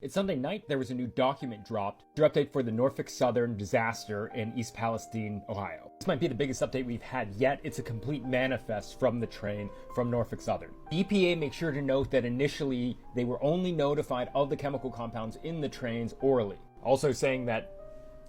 H: It's Sunday night, there was a new document dropped. Your update for the Norfolk Southern disaster in East Palestine, Ohio. This might be the biggest update we've had yet. It's a complete manifest from the train from Norfolk Southern. The EPA makes sure to note that initially they were only notified of the chemical compounds in the trains orally. Also saying that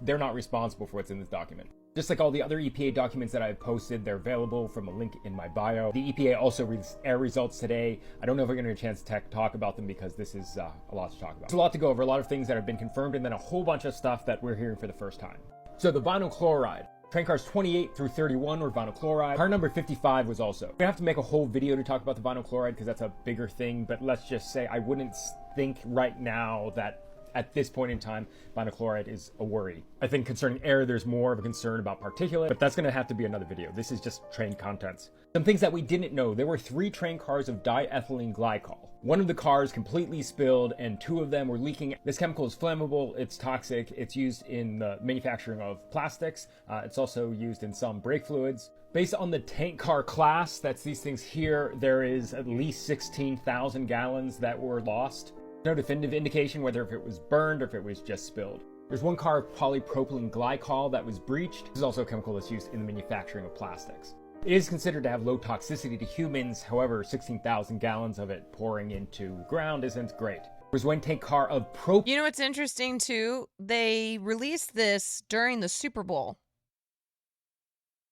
H: they're not responsible for what's in this document. Just like all the other EPA documents that I've posted, they're available from a link in my bio. The EPA also released air results today. I don't know if we're going to get a chance to talk about them because this is a lot to talk about. There's a lot to go over, a lot of things that have been confirmed, and then a whole bunch of stuff that we're hearing for the first time. So the vinyl chloride. Train cars 28 through 31 were vinyl chloride. Car number 55 was also. We're going to have to make a whole video to talk about the vinyl chloride because that's a bigger thing, but let's just say I wouldn't think right now that at this point in time, vinyl chloride is a worry. I think concerning air, there's more of a concern about particulate, but that's going to have to be another video. This is just train contents. Some things that we didn't know. There were 3 train cars of diethylene glycol. One of the cars completely spilled and 2 of them were leaking. This chemical is flammable, it's toxic, it's used in the manufacturing of plastics. It's also used in some brake fluids. Based on the tank car class, that's these things here, there is at least 16,000 gallons that were lost. No definitive indication whether if it was burned or if it was just spilled. There's 1 car of polypropylene glycol that was breached. This is also a chemical that's used in the manufacturing of plastics. It is considered to have low toxicity to humans, however 16,000 gallons of it pouring into the ground isn't great. There's 1 tank car of propylene.
A: You know what's interesting too? They released this during the Super Bowl.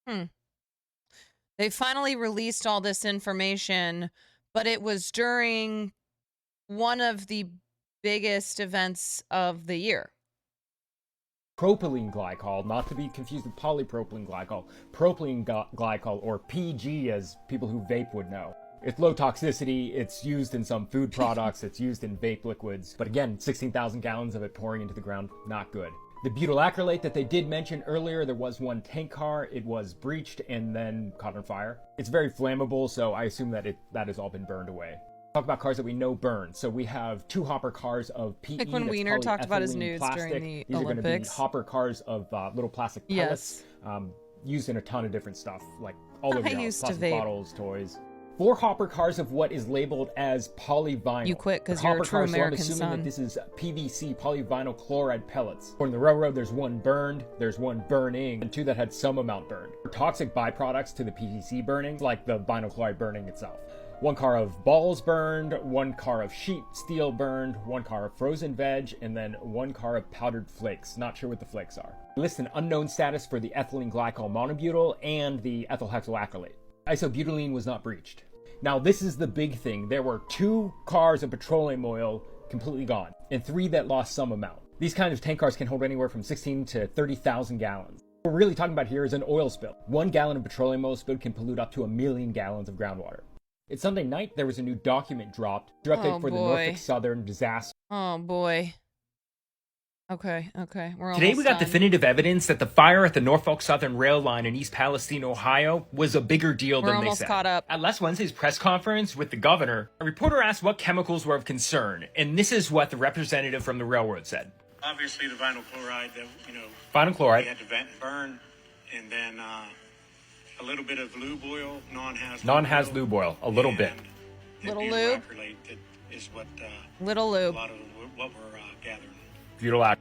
A: They finally released all this information, but it was during one of the biggest events of the year.
H: propylene glycol, not to be confused with polypropylene glycol, propylene glycol, or PG as people who vape would know. It's low toxicity, it's used in some food products, it's used in vape liquids, but again, 16,000 gallons of it pouring into the ground, not good. The butyl acrylate that they did mention earlier, there was one tank car, it was breached and then caught on fire. It's very flammable, so I assume that that has all been burned away. Talk about cars that we know burn. So we have 2 hopper cars of PE.
A: Like when Wiener talked about his nudes during the
H: These
A: Olympics.
H: are going to be hopper cars of little plastic pellets, used in a ton of different stuff, like all over the house, plastic bottles, toys. 4 hopper cars of what is labeled as polyvinyl.
A: You quit because you're a true American
H: so I'm assuming
A: son.
H: that this is PVC, polyvinyl chloride pellets. On the railroad, there's 1 burned, there's 1 burning, and 2 that had some amount burned. Toxic byproducts to the PVC burning, like the vinyl chloride burning itself. 1 car of balls burned, 1 car of sheet steel burned, 1 car of frozen veg, and then 1 car of powdered flakes. Not sure what the flakes are. List an unknown status for the ethylene glycol monobutyl and the ethyl hexylacrylate. Isobutylene was not breached. Now this is the big thing. There were 2 cars of petroleum oil completely gone, and 3 that lost some amount. These kinds of tank cars can hold anywhere from 16 to 30,000 gallons. What we're really talking about here is an oil spill. 1 gallon of petroleum oil spilled can pollute up to 1 million gallons of groundwater. It's Sunday night, there was a new document dropped. Update for the Norfolk Southern disaster.
A: Oh boy. Okay. We're
M: Today we got definitive evidence that the fire at the Norfolk Southern rail line in East Palestine, Ohio was a bigger deal than they said.
A: Caught up.
M: At last Wednesday's press conference with the governor, a reporter asked what chemicals were of concern, and this is what the representative from the railroad said.
U: Obviously the vinyl chloride that,
M: vinyl chloride.
U: We had to burn, and then a little bit of lube oil,
M: non-haz lube oil, a little bit.
A: Little lube.
U: That is what
A: little lube.
U: A lot of what we're gathering.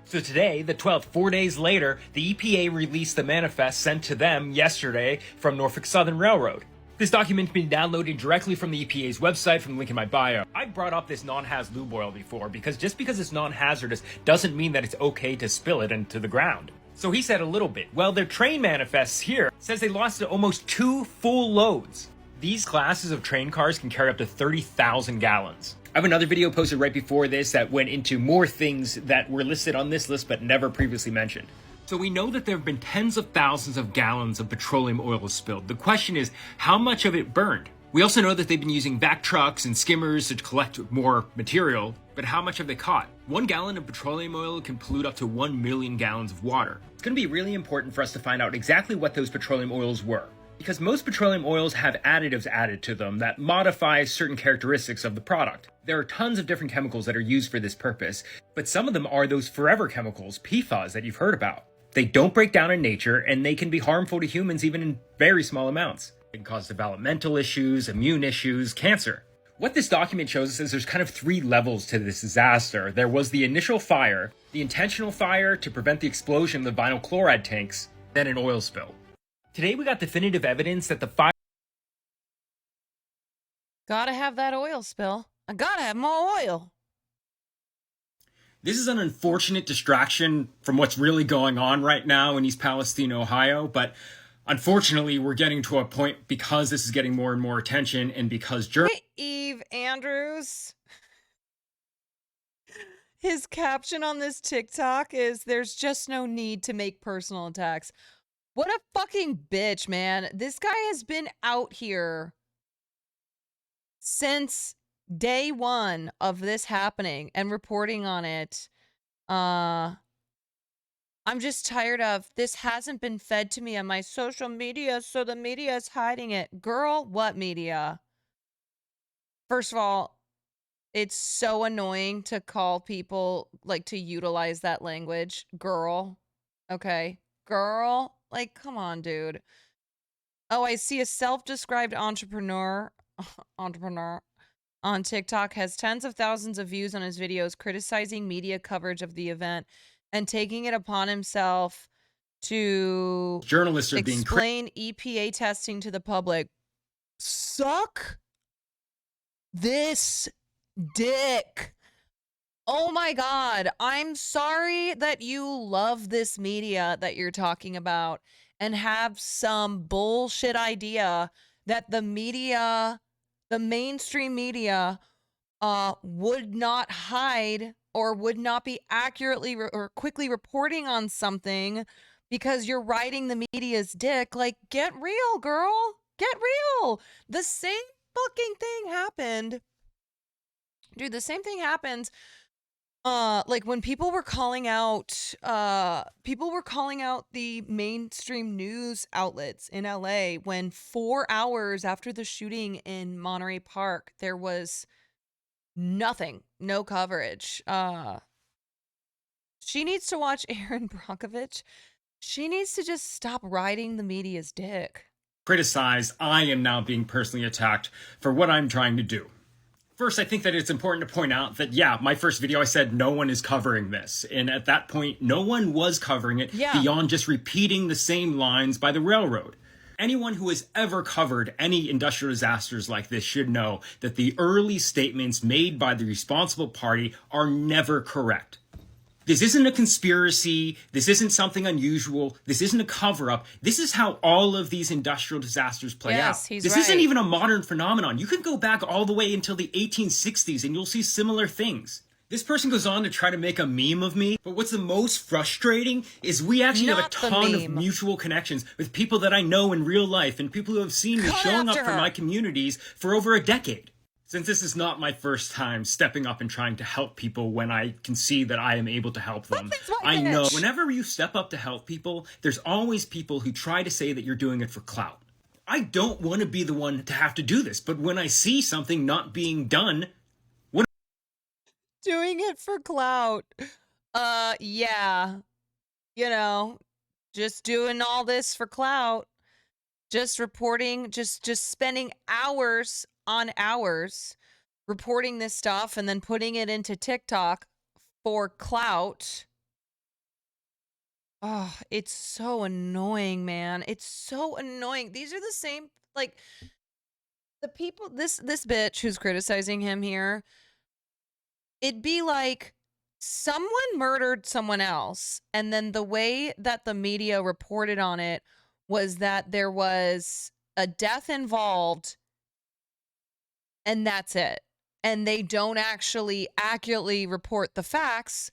M: So today, the 12th, 4 days later, the EPA released the manifest sent to them yesterday from Norfolk Southern Railroad. This document can be downloaded directly from the EPA's website from the link in my bio. I brought up this non-haz lube oil before because just because it's non-hazardous doesn't mean that it's okay to spill it into the ground. So he said a little bit. Well, their train manifests here says they lost almost 2 full loads. These classes of train cars can carry up to 30,000 gallons. I have another video posted right before this that went into more things that were listed on this list but never previously mentioned. So we know that there have been tens of thousands of gallons of petroleum oil spilled. The question is, how much of it burned? We also know that they've been using vac trucks and skimmers to collect more material, but how much have they caught? 1 gallon of petroleum oil can pollute up to 1 million gallons of water. It's going to be really important for us to find out exactly what those petroleum oils were, because most petroleum oils have additives added to them that modify certain characteristics of the product. There are tons of different chemicals that are used for this purpose, but some of them are those forever chemicals, PFAS, that you've heard about. They don't break down in nature, and they can be harmful to humans even in very small amounts. It can cause developmental issues, immune issues, cancer. What this document shows us is there's kind of 3 levels to this disaster. There was the initial fire, the intentional fire to prevent the explosion of the vinyl chloride tanks, then an oil spill. Today we got definitive evidence that the fire...
A: Gotta have that oil spill. I gotta have more oil.
M: This is an unfortunate distraction from what's really going on right now in East Palestine, Ohio, but unfortunately we're getting to a point because this is getting more and more attention and because...
A: Hey, Eve Andrews. His caption on this TikTok is, "There's just no need to make personal attacks." What a fucking bitch, man. This guy has been out here since day 1 of this happening and reporting on it. I'm just tired of, this hasn't been fed to me on my social media, so the media is hiding it. Girl, what media? First of all, it's so annoying to call people, like, to utilize that language. Girl. Okay. Girl. Like, come on, dude. Oh, I see a self-described entrepreneur on TikTok has tens of thousands of views on his videos criticizing media coverage of the event and taking it upon himself to
M: journalists are being
A: explain EPA testing to the public. Suck this dick. Oh my God. I'm sorry that you love this media that you're talking about and have some bullshit idea that the media, the mainstream media, would not hide or would not be accurately or quickly reporting on something because you're riding the media's dick. Like, get real, girl. Get real. The same fucking thing happened. Dude, the same thing happened. Like when people were calling out the mainstream news outlets in LA when 4 hours after the shooting in Monterey Park, there was nothing, no coverage. She needs to watch Erin Brockovich. She needs to just stop riding the media's dick.
M: Criticized, I am now being personally attacked for what I'm trying to do. First, I think that it's important to point out that, yeah, my first video, I said no one is covering this. And at that point, no one was covering it beyond just repeating the same lines by the railroad. Anyone who has ever covered any industrial disasters like this should know that the early statements made by the responsible party are never correct. This isn't a conspiracy. This isn't something unusual. This isn't a cover-up. This is how all of these industrial disasters play out. This isn't even a modern phenomenon. You can go back all the way until the 1860s and you'll see similar things. This person goes on to try to make a meme of me, but what's the most frustrating is we actually have a ton of mutual connections with people that I know in real life and people who have seen me showing up for my communities for over a decade. Since this is not my first time stepping up and trying to help people when I can see that I am able to help them, I know whenever you step up to help people, there's always people who try to say that you're doing it for clout. I don't want to be the one to have to do this, but when I see something not being done,
A: doing it for clout. Yeah. You know, just doing all this for clout. Just reporting, just spending hours on hours reporting this stuff and then putting it into TikTok for clout. Oh, it's so annoying, man. It's so annoying. These are the same, like, the people, this bitch who's criticizing him here, it'd be like someone murdered someone else, and then the way that the media reported on it was that there was a death involved, and that's it. And they don't actually accurately report the facts,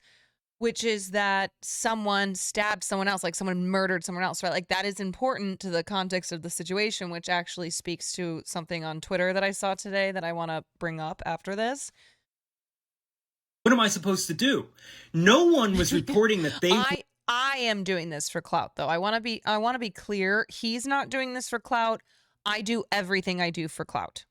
A: which is that someone stabbed someone else, like someone murdered someone else, right? Like, that is important to the context of the situation, which actually speaks to something on Twitter that I saw today that I want to bring up after this.
M: What am I supposed to do? No one was reporting that they...
A: I am doing this for clout, though. I want to be clear. He's not doing this for clout. I do everything I do for clout.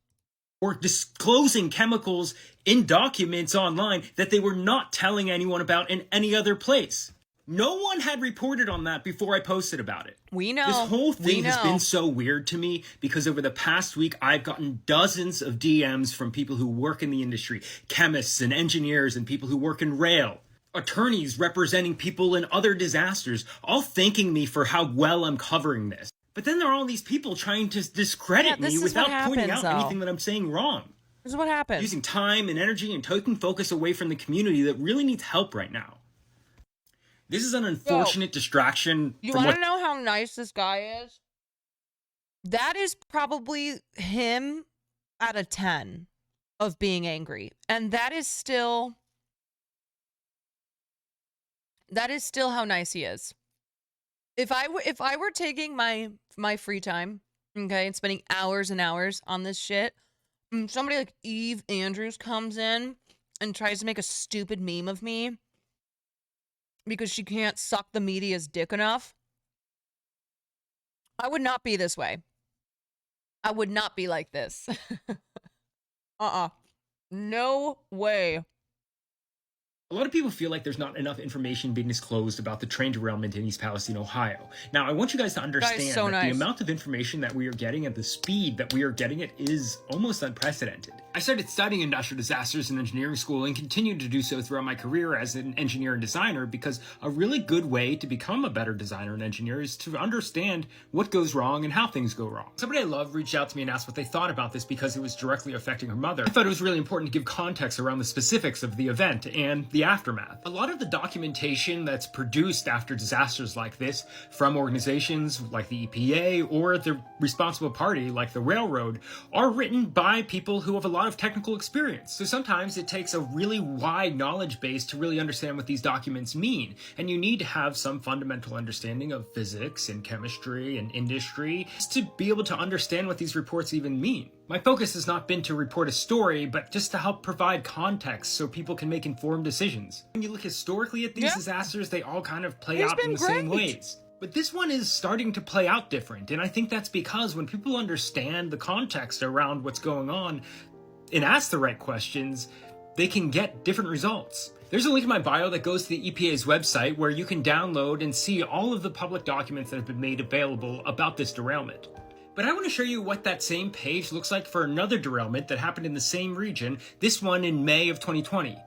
M: Or disclosing chemicals in documents online that they were not telling anyone about in any other place. No one had reported on that before I posted about it.
A: We know.
M: This whole thing has been so weird to me because over the past week, I've gotten dozens of DMs from people who work in the industry, chemists and engineers and people who work in rail, attorneys representing people in other disasters, all thanking me for how well I'm covering this. But then there are all these people trying to discredit me without pointing out anything that I'm saying wrong.
A: This is what happens.
M: Using time and energy and taking focus away from the community that really needs help right now. This is an unfortunate distraction.
A: You want to know how nice this guy is? That is probably him out of 10 of being angry. And that is still how nice he is. If I were taking my free time, okay, and spending hours and hours on this shit, somebody like Eve Andrews comes in and tries to make a stupid meme of me because she can't suck the media's dick enough, I would not be this way. I would not be like this. No way.
M: A lot of people feel like there's not enough information being disclosed about the train derailment in East Palestine, Ohio. Now, I want you guys to understand that the amount of information that we are getting at the speed that we are getting it is almost unprecedented. I started studying industrial disasters in engineering school and continued to do so throughout my career as an engineer and designer because a really good way to become a better designer and engineer is to understand what goes wrong and how things go wrong. Somebody I love reached out to me and asked what they thought about this because it was directly affecting her mother. I thought it was really important to give context around the specifics of the event, and the aftermath. A lot of the documentation that's produced after disasters like this from organizations like the EPA or the responsible party like the railroad are written by people who have a lot of technical experience. So sometimes it takes a really wide knowledge base to really understand what these documents mean. And you need to have some fundamental understanding of physics and chemistry and industry to be able to understand what these reports even mean. My focus has not been to report a story, but just to help provide context so people can make informed decisions. When you look historically at these disasters, they all kind of play out in the same ways. But this one is starting to play out different, and I think that's because when people understand the context around what's going on and ask the right questions, they can get different results. There's a link in my bio that goes to the EPA's website where you can download and see all of the public documents that have been made available about this derailment. But I want to show you what that same page looks like for another derailment that happened in the same region, this one in May of 2020.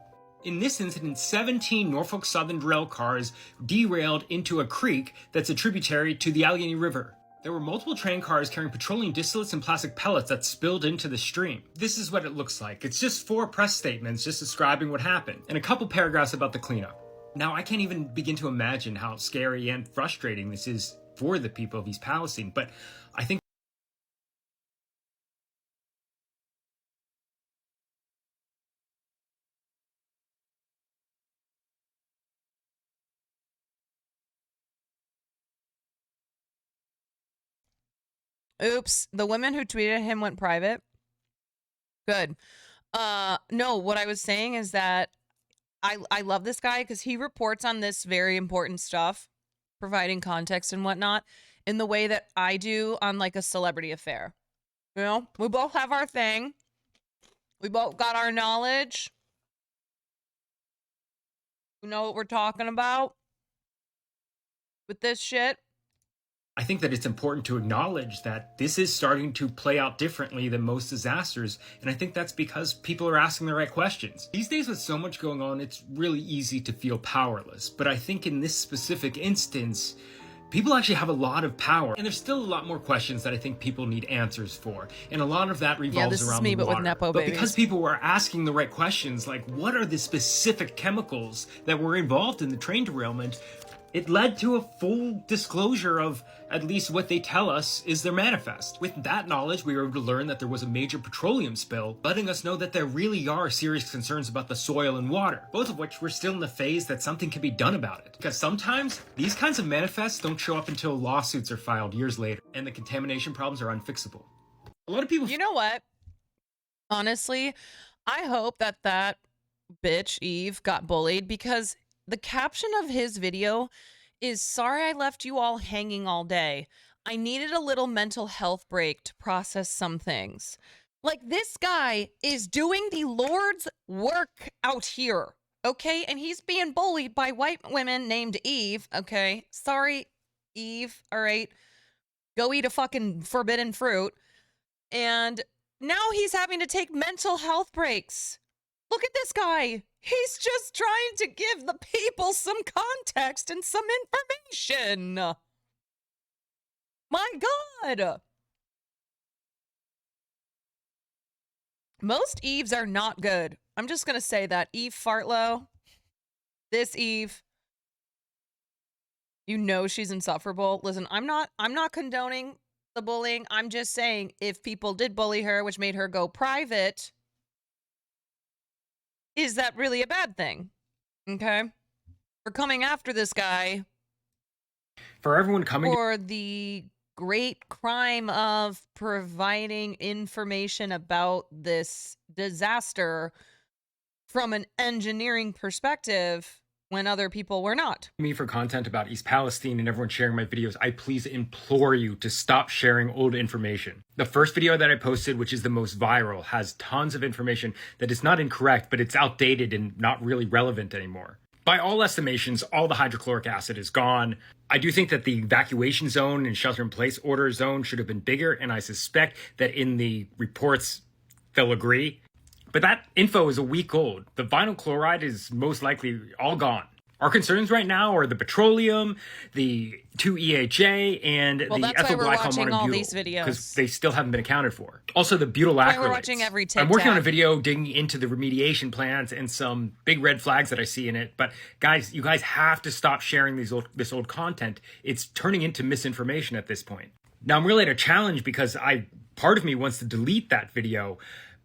M: In this incident, 17 Norfolk Southern rail cars derailed into a creek that's a tributary to the Allegheny River. There were multiple train cars carrying petroleum distillates and plastic pellets that spilled into the stream. This is what it looks like. It's just 4 press statements just describing what happened, and a couple paragraphs about the cleanup. Now, I can't even begin to imagine how scary and frustrating this is for the people of East Palestine, but I think
A: Oops, the women who tweeted him went private. Good. No, what I was saying is that I love this guy because he reports on this very important stuff, providing context and whatnot, in the way that I do on like a celebrity affair. You know, we both have our thing. We both got our knowledge. We know what we're talking about with this shit.
M: I think that it's important to acknowledge that this is starting to play out differently than most disasters, and I think that's because people are asking the right questions. These days with so much going on, it's really easy to feel powerless, but I think in this specific instance, people actually have a lot of power, and there's still a lot more questions that I think people need answers for, and a lot of that revolves around the water.
A: But with Nepo babies.
M: Because people were asking the right questions, like what are the specific chemicals that were involved in the train derailment, it led to a full disclosure of at least what they tell us is their manifest. With that knowledge, we were able to learn that there was a major petroleum spill, letting us know that there really are serious concerns about the soil and water, both of which we're still in the phase that something can be done about it. Because sometimes these kinds of manifests don't show up until lawsuits are filed years later, and the contamination problems are unfixable. A lot of people...
A: You know what? Honestly, I hope that that bitch, Eve, got bullied because... the caption of his video is, "Sorry I left you all hanging all day. I needed a little mental health break to process some things." Like, this guy is doing the Lord's work out here, okay? And he's being bullied by white women named Eve, okay? Sorry, Eve, all right? Go eat a fucking forbidden fruit. And now he's having to take mental health breaks. Look at this guy. He's just trying to give the people some context and some information. My God. Most Eves are not good. I'm just going to say that. Eve Fartlow, this Eve, you know she's insufferable. Listen, I'm not condoning the bullying. I'm just saying if people did bully her, which made her go private, is that really a bad thing? Okay? For coming after this guy.
M: For everyone coming...
A: for the great crime of providing information about this disaster from an engineering perspective when other people were not.
M: Me for content about East Palestine and everyone sharing my videos, I please implore you to stop sharing old information. The first video that I posted, which is the most viral, has tons of information that is not incorrect, but it's outdated and not really relevant anymore. By all estimations, all the hydrochloric acid is gone. I do think that the evacuation zone and shelter-in-place order zone should have been bigger, and I suspect that in the reports, they'll agree. But that info is a week old. The vinyl chloride is most likely all gone. Our concerns right now are the petroleum, the 2 EHA, and the ethyl glycol monobutyl, because they still haven't been accounted for. Also, the butyl acrylates.
A: We're watching every TikTok.
M: I'm working on a video digging into the remediation plans and some big red flags that I see in it. But guys, you guys have to stop sharing this old content. It's turning into misinformation at this point. Now, I'm really at a challenge because part of me wants to delete that video,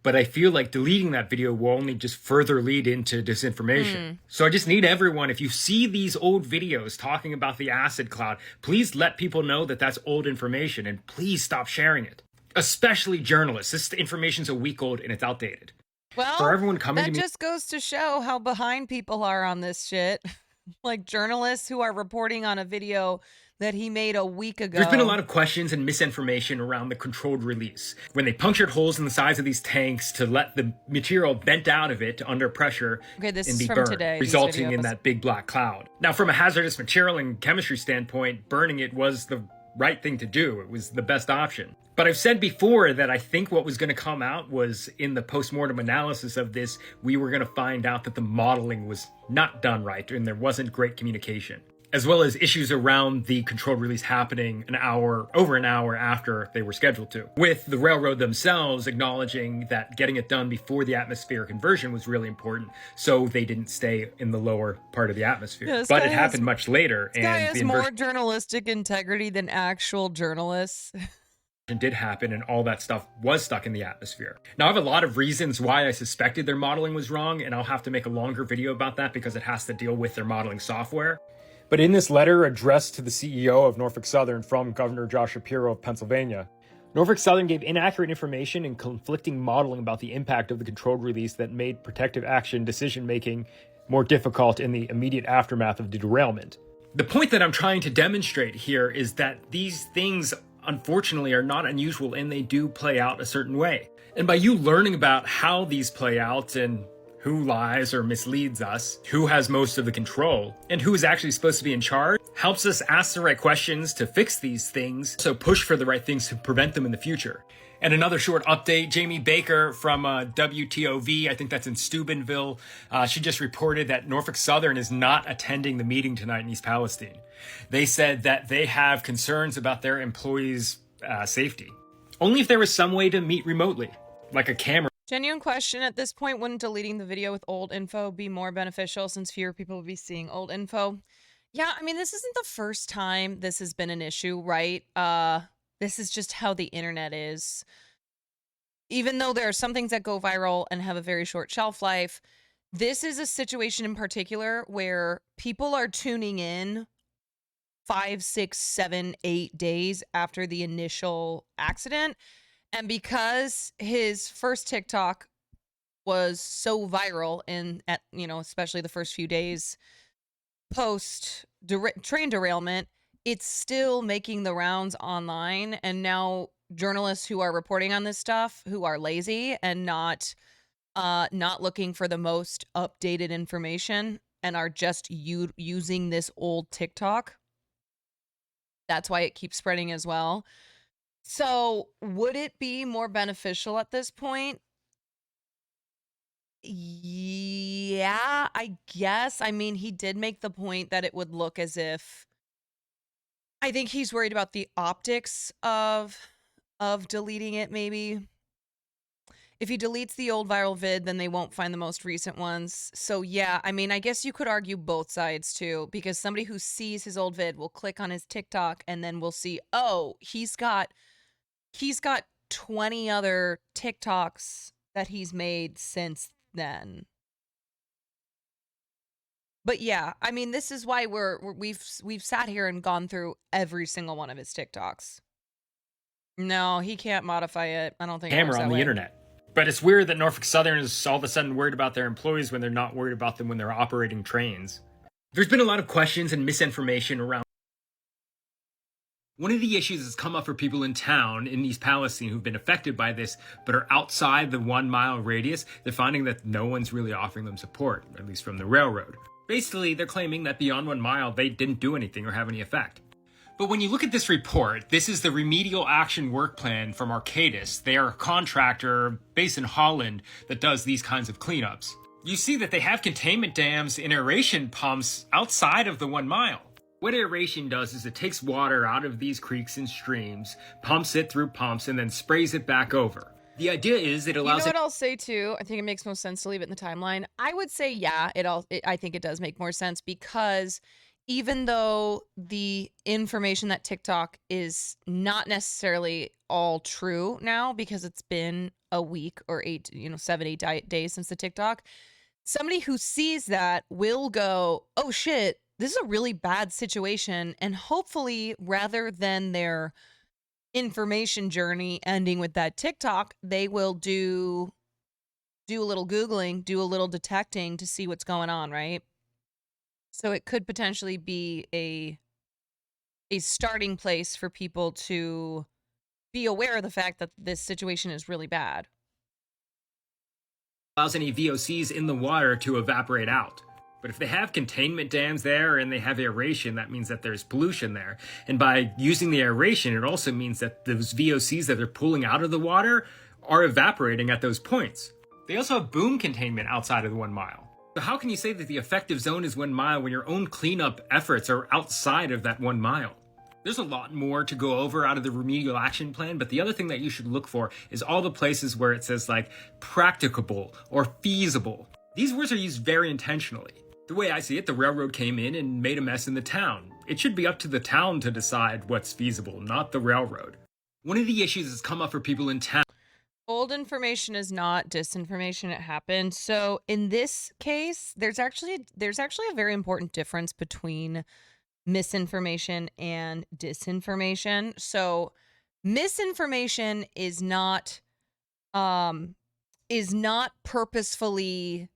M: but I feel like deleting that video will only just further lead into disinformation. So I just need everyone, if you see these old videos talking about the acid cloud, please let people know that that's old information, and please stop sharing it. Especially journalists. This information's a week old and it's outdated.
A: Well,
M: for everyone coming
A: that
M: to me,
A: just goes to show how behind people are on this shit. Like journalists who are reporting on a video that he made a week ago.
M: There's been a lot of questions and misinformation around the controlled release. When they punctured holes in the sides of these tanks to let the material vent out of it under pressure
A: this
M: and
A: is
M: be
A: from
M: burned,
A: today,
M: resulting in that big black cloud. Now, from a hazardous material and chemistry standpoint, burning it was the right thing to do. It was the best option. But I've said before that I think what was going to come out was in the postmortem analysis of this, we were going to find out that the modeling was not done right and there wasn't great communication, as well as issues around the controlled release happening over an hour after they were scheduled to, with the railroad themselves acknowledging that getting it done before the atmospheric conversion was really important, so they didn't stay in the lower part of the atmosphere.
A: Yeah,
M: but it happened much later.
A: This guy has more journalistic integrity than actual journalists.
M: Did happen, and all that stuff was stuck in the atmosphere. Now, I have a lot of reasons why I suspected their modeling was wrong, and I'll have to make a longer video about that because it has to deal with their modeling software. But in this letter addressed to the CEO of Norfolk Southern from Governor Josh Shapiro of Pennsylvania, Norfolk Southern gave inaccurate information and conflicting modeling about the impact of the controlled release that made protective action decision-making more difficult in the immediate aftermath of the derailment. The point that I'm trying to demonstrate here is that these things, unfortunately, are not unusual, and they do play out a certain way. And by you learning about how these play out and who lies or misleads us, who has most of the control, and who is actually supposed to be in charge, helps us ask the right questions to fix these things, so push for the right things to prevent them in the future. And another short update, Jamie Baker from WTOV, I think that's in Steubenville, she just reported that Norfolk Southern is not attending the meeting tonight in East Palestine. They said that they have concerns about their employees' safety. Only if there was some way to meet remotely, like a camera.
A: Genuine question, at this point, wouldn't deleting the video with old info be more beneficial since fewer people would be seeing old info? Yeah, I mean, this isn't the first time this has been an issue, right? This is just how the internet is. Even though there are some things that go viral and have a very short shelf life, this is a situation in particular where people are tuning in 5, 6, 7, 8 days after the initial accident. And because his first TikTok was so viral especially the first few days post train derailment, it's still making the rounds online. And now journalists who are reporting on this stuff, who are lazy and not looking for the most updated information and are just using this old TikTok, that's why it keeps spreading as well. So would it be more beneficial at this point? Yeah, I guess. I mean, he did make the point that it would look as if, I think he's worried about the optics of deleting it, maybe. If he deletes the old viral vid, then they won't find the most recent ones. So yeah, I mean, I guess you could argue both sides too, because somebody who sees his old vid will click on his TikTok and then we'll see, oh, he's got 20 other TikToks that he's made since then. But yeah, I mean, this is why we've sat here and gone through every single one of his TikToks. No, he can't modify it. I don't think
M: camera on the internet. But it's weird that Norfolk Southern is all of a sudden worried about their employees when they're not worried about them when they're operating trains. There's been a lot of questions and misinformation around. One of the issues that's come up for people in town in East Palestine who've been affected by this but are outside the 1 mile radius, they're finding that no one's really offering them support, at least from the railroad. Basically, they're claiming that beyond 1 mile, they didn't do anything or have any effect. But when you look at this report, this is the remedial action work plan from Arcadis. They are a contractor based in Holland that does these kinds of cleanups. You see that they have containment dams and aeration pumps outside of the 1 mile. What aeration does is it takes water out of these creeks and streams, pumps it through pumps, and then sprays it back over. The idea is it allows.
A: You know what I'll say too? I think it makes most sense to leave it in the timeline. I would say, yeah, I think it does make more sense because even though the information that TikTok is not necessarily all true now because it's been a week or 7, 8 days since the TikTok, somebody who sees that will go, oh shit, this is a really bad situation. And hopefully, rather than their information journey ending with that TikTok, they will do a little Googling, do a little detecting to see what's going on, right? So it could potentially be a starting place for people to be aware of the fact that this situation is really bad.
M: Allows any VOCs in the water to evaporate out. But if they have containment dams there and they have aeration, that means that there's pollution there. And by using the aeration, it also means that those VOCs that they're pulling out of the water are evaporating at those points. They also have boom containment outside of the 1 mile. So how can you say that the effective zone is 1 mile when your own cleanup efforts are outside of that 1 mile? There's a lot more to go over out of the remedial action plan, but the other thing that you should look for is all the places where it says like practicable or feasible. These words are used very intentionally. The way I see it, the railroad came in and made a mess in the town. It should be up to the town to decide what's feasible, not the railroad. One of the issues that's come up for people in town.
A: Old information is not disinformation. It happened. So in this case, there's actually a very important difference between misinformation and disinformation. So misinformation is not purposefully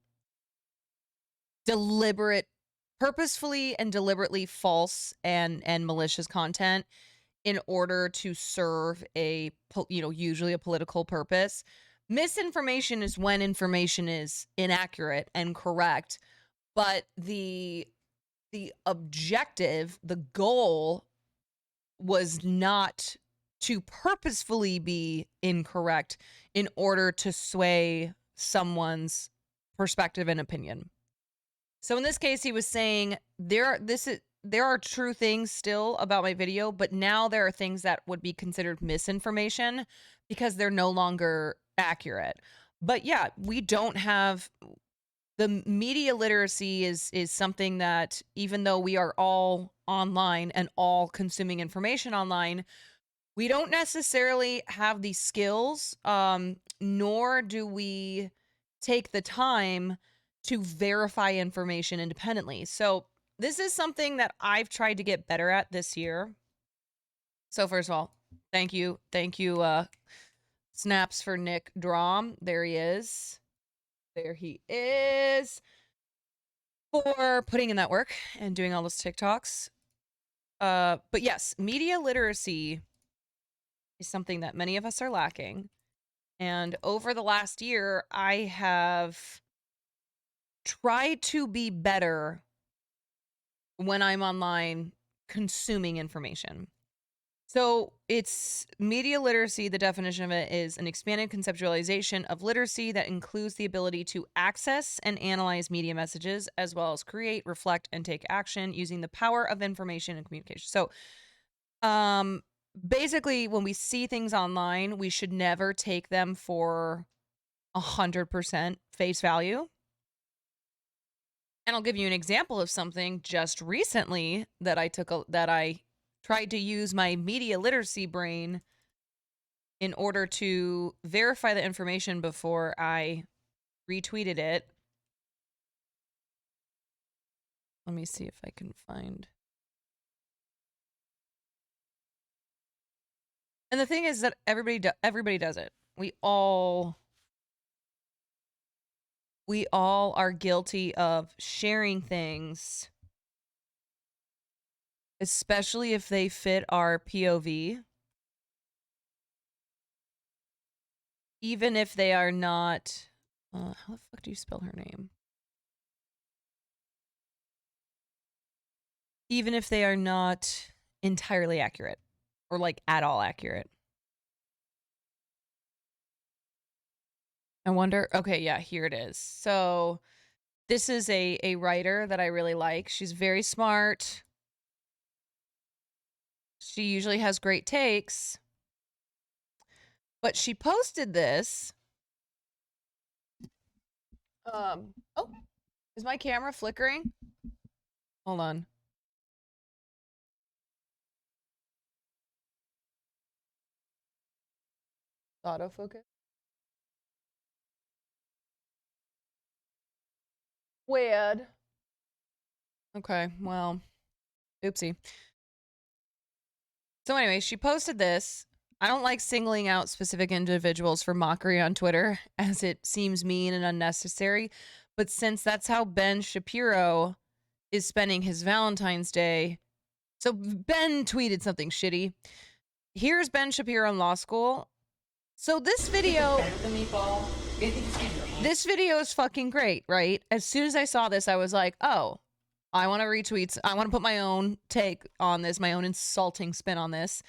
A: and deliberately false and malicious content in order to serve usually a political purpose. Misinformation is when information is inaccurate and correct, but the objective, the goal was not to purposefully be incorrect in order to sway someone's perspective and opinion. So in this case, he was saying there are true things still about my video, but now there are things that would be considered misinformation because they're no longer accurate. But yeah, we don't have the media literacy is something that even though we are all online and all consuming information online, we don't necessarily have the skills, nor do we take the time to verify information independently. So this is something that I've tried to get better at this year. So first of all, thank you, snaps for Nick Drom. There he is, for putting in that work and doing all those TikToks. But yes, media literacy is something that many of us are lacking. And over the last year, I have tried to be better when I'm online consuming information. So it's media literacy. The definition of it is an expanded conceptualization of literacy that includes the ability to access and analyze media messages, as well as create, reflect, and take action using the power of information and communication. So basically, when we see things online, we should never take them for 100% face value. And I'll give you an example of something just recently that I tried to use my media literacy brain in order to verify the information before I retweeted it. Let me see if I can find. And the thing is that everybody does it. We all are guilty of sharing things, especially if they fit our POV, even if they are not, how the fuck do you spell her name? Even if they are not entirely accurate or like at all accurate. I wonder, okay, yeah, here it is. So This is a writer that I really like. She's very smart. She usually has great takes. But she posted this. Oh, is my camera flickering? Hold on. Autofocus. Weird. Okay, well, oopsie. So anyway, she posted this. I don't like singling out specific individuals for mockery on Twitter, as it seems mean and unnecessary. But since that's how Ben Shapiro is spending his Valentine's Day, so Ben tweeted something shitty. Here's Ben Shapiro in law school. So this video is fucking great, right? As soon as I saw this, I was like, oh, I want to retweet. I want to put my own take on this, my own insulting spin on this,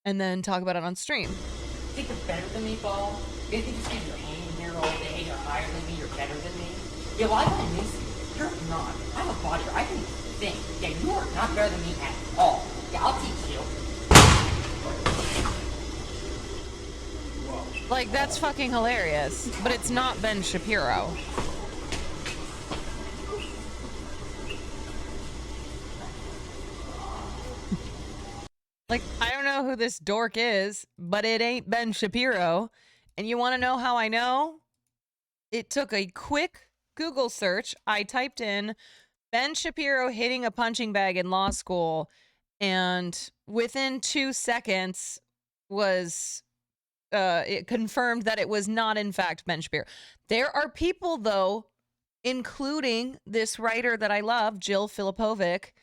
A: and then talk about it on stream.
C: Think you're better than me, Paul? You think it's because you're hanging here all day, you're higher than me, you're better than me? Yeah, well, I don't miss you. You're not. I'm a bodyguard. I can think. Yeah, you are not better than me at all. Yeah, I'll teach you.
A: Like, that's fucking hilarious. But it's not Ben Shapiro. Like, I don't know who this dork is, but it ain't Ben Shapiro. And you want to know how I know? It took a quick Google search. I typed in Ben Shapiro hitting a punching bag in law school, and within 2 seconds was it confirmed that it was not in fact Ben Shapiro. There are people, though, including this writer that I love, Jill Filipovic,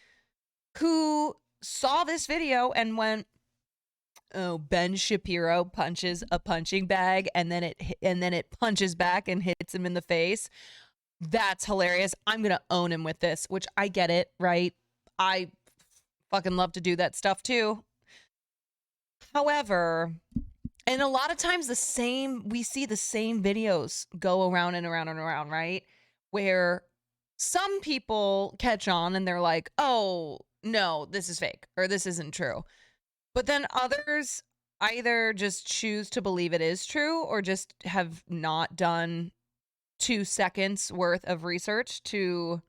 A: who saw this video and went, oh, Ben Shapiro punches a punching bag and then it punches back and hits him in the face. That's hilarious. I'm going to own him with this, which I get it, right? I fucking love to do that stuff too. However, and a lot of times we see the same videos go around and around and around, right? Where some people catch on and they're like, oh, no, this is fake or this isn't true. But then others either just choose to believe it is true or just have not done 2 seconds worth of research to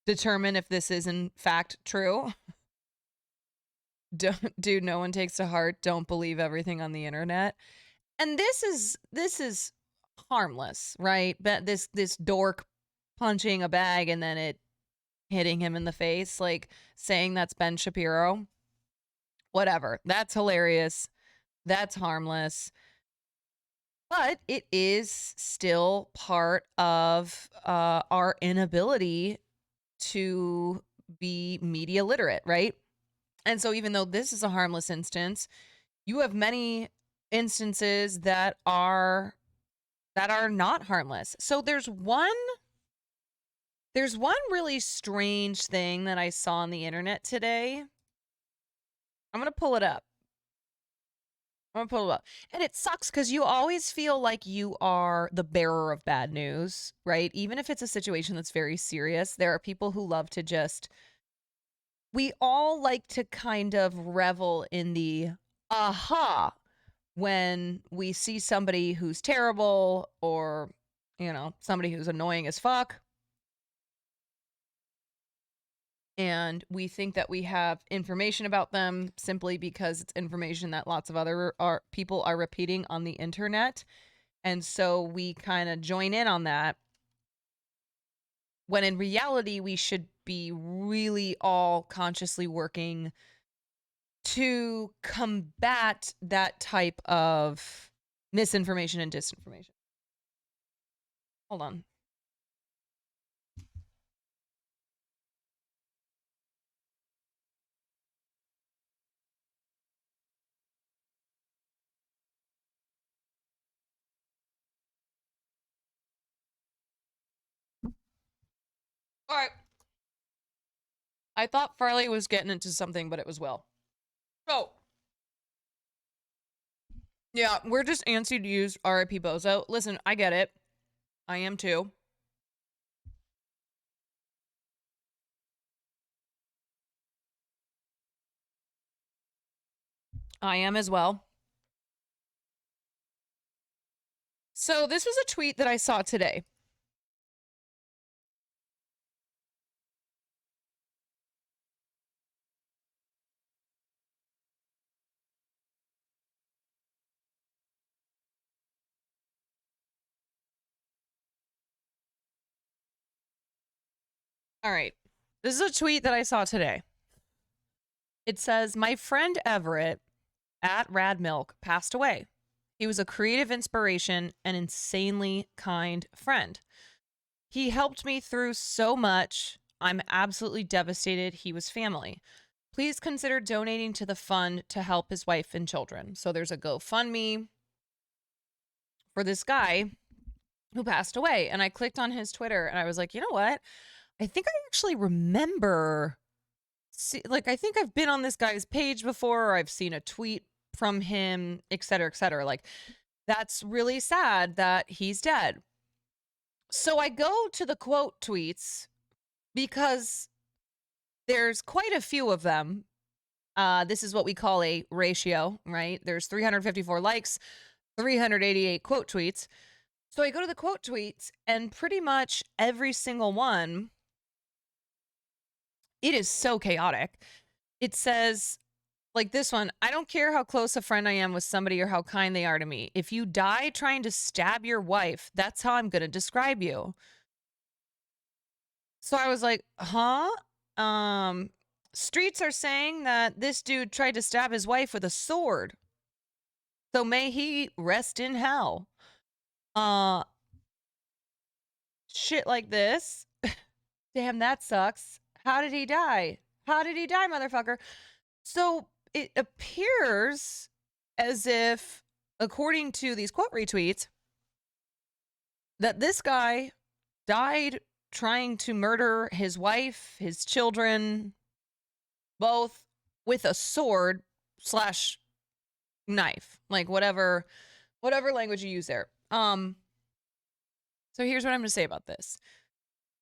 A: determine if this is in fact true. Dude, no one takes to heart. Don't believe everything on the internet. And this is harmless, right? But this dork punching a bag and then it hitting him in the face, like saying that's Ben Shapiro. Whatever. That's hilarious. That's harmless. But it is still part of our inability to be media literate, right? And so even though this is a harmless instance, you have many instances that are not harmless. So there's one really strange thing that I saw on the internet today. I'm going to pull it up. And it sucks because you always feel like you are the bearer of bad news, right? Even if it's a situation that's very serious, there are people who love to we all like to kind of revel in the aha when we see somebody who's terrible or, somebody who's annoying as fuck. And we think that we have information about them simply because it's information that lots of other people are repeating on the internet. And so we kind of join in on that. When in reality, we should be really all consciously working to combat that type of misinformation and disinformation. Hold on. All right. I thought Farley was getting into something, but it was Will. So, yeah, we're just antsy to use RIP Bozo. Listen, I get it. I am too. I am as well. So this was a tweet that I saw today. All right. This is a tweet that I saw today. It says, my friend Everett at Rad Milk passed away. He was a creative inspiration and insanely kind friend. He helped me through so much. I'm absolutely devastated he was family. Please consider donating to the fund to help his wife and children. So there's a GoFundMe for this guy who passed away. And I clicked on his Twitter and I was like, you know what? I think I actually remember, I think I've been on this guy's page before, or I've seen a tweet from him, et cetera, et cetera. Like, that's really sad that he's dead. So I go to the quote tweets because there's quite a few of them. This is what we call a ratio, right? There's 354 likes, 388 quote tweets. So I go to the quote tweets and pretty much every single one, it is so chaotic. It says, like this one, I don't care how close a friend I am with somebody or how kind they are to me. If you die trying to stab your wife, that's how I'm going to describe you. So I was like, huh? Streets are saying that this dude tried to stab his wife with a sword. So may he rest in hell. Shit like this. Damn, that sucks. How did he die? How did he die, motherfucker? So it appears as if, according to these quote retweets, that this guy died trying to murder his wife, his children, both with a sword / knife, like whatever language you use there. So here's what I'm going to say about this.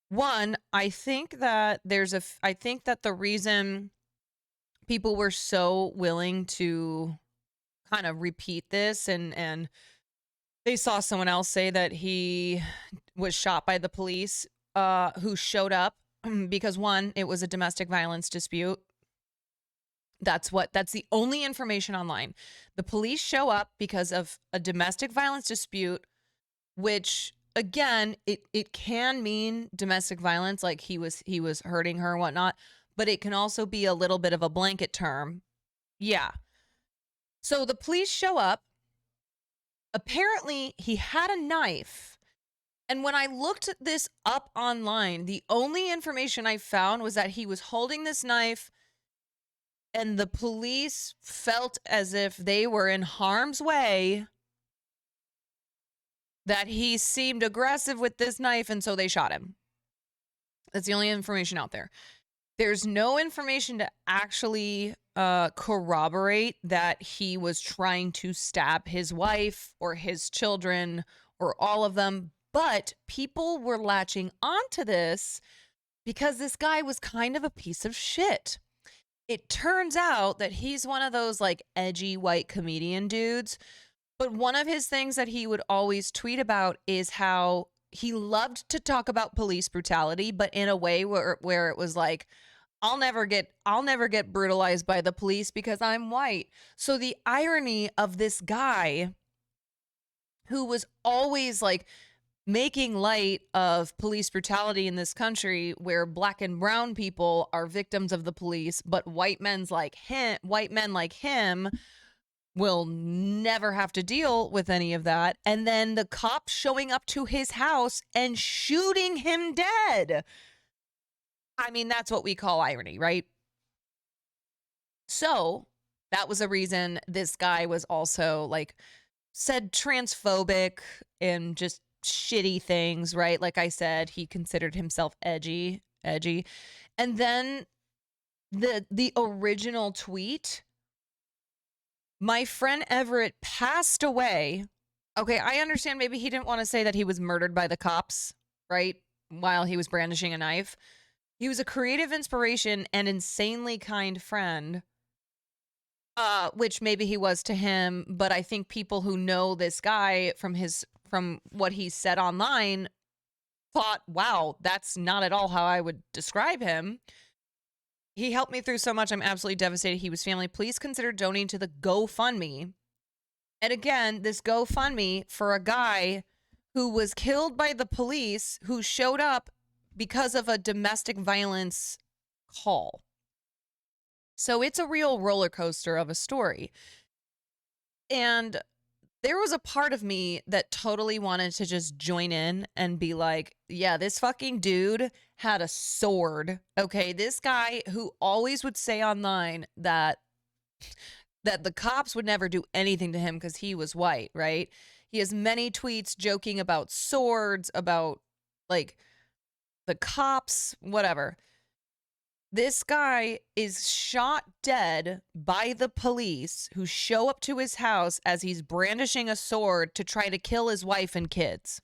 A: One, I think that the reason people were so willing to kind of repeat this and they saw someone else say that he was shot by the police who showed up because, one, it was a domestic violence dispute. That's the only information online. The police show up because of a domestic violence dispute, which, again, it can mean domestic violence, like he was hurting her and whatnot, but it can also be a little bit of a blanket term. Yeah. So the police show up. Apparently, he had a knife. And when I looked this up online, the only information I found was that he was holding this knife and the police felt as if they were in harm's way, that he seemed aggressive with this knife, and so they shot him. That's the only information out there. There's no information to actually corroborate that he was trying to stab his wife or his children or all of them, but people were latching onto this because this guy was kind of a piece of shit. It turns out that he's one of those like edgy white comedian dudes, but one of his things that he would always tweet about is how he loved to talk about police brutality, but in a way where it was like, I'll never get brutalized by the police because I'm white. So the irony of this guy who was always like making light of police brutality in this country where black and brown people are victims of the police, but white men like him will never have to deal with any of that. And then the cops showing up to his house and shooting him dead. I mean, that's what we call irony, right? So that was a reason this guy was also like said transphobic and just shitty things, right? Like I said, he considered himself edgy. And then the original tweet, my friend Everett passed away. Okay, I understand maybe he didn't want to say that he was murdered by the cops, right? While he was brandishing a knife. He was a creative inspiration and insanely kind friend. which maybe he was to him, but I think people who know this guy from what he said online thought, wow, that's not at all how I would describe him. He helped me through so much. I'm absolutely devastated. He was family. Please consider donating to the GoFundMe. And again, this GoFundMe for a guy who was killed by the police who showed up because of a domestic violence call. So it's a real roller coaster of a story. And there was a part of me that totally wanted to just join in and be like, yeah, this fucking dude had a sword. Okay, this guy who always would say online that the cops would never do anything to him because he was white, right? He has many tweets joking about swords, about like the cops, whatever. This guy is shot dead by the police who show up to his house as he's brandishing a sword to try to kill his wife and kids.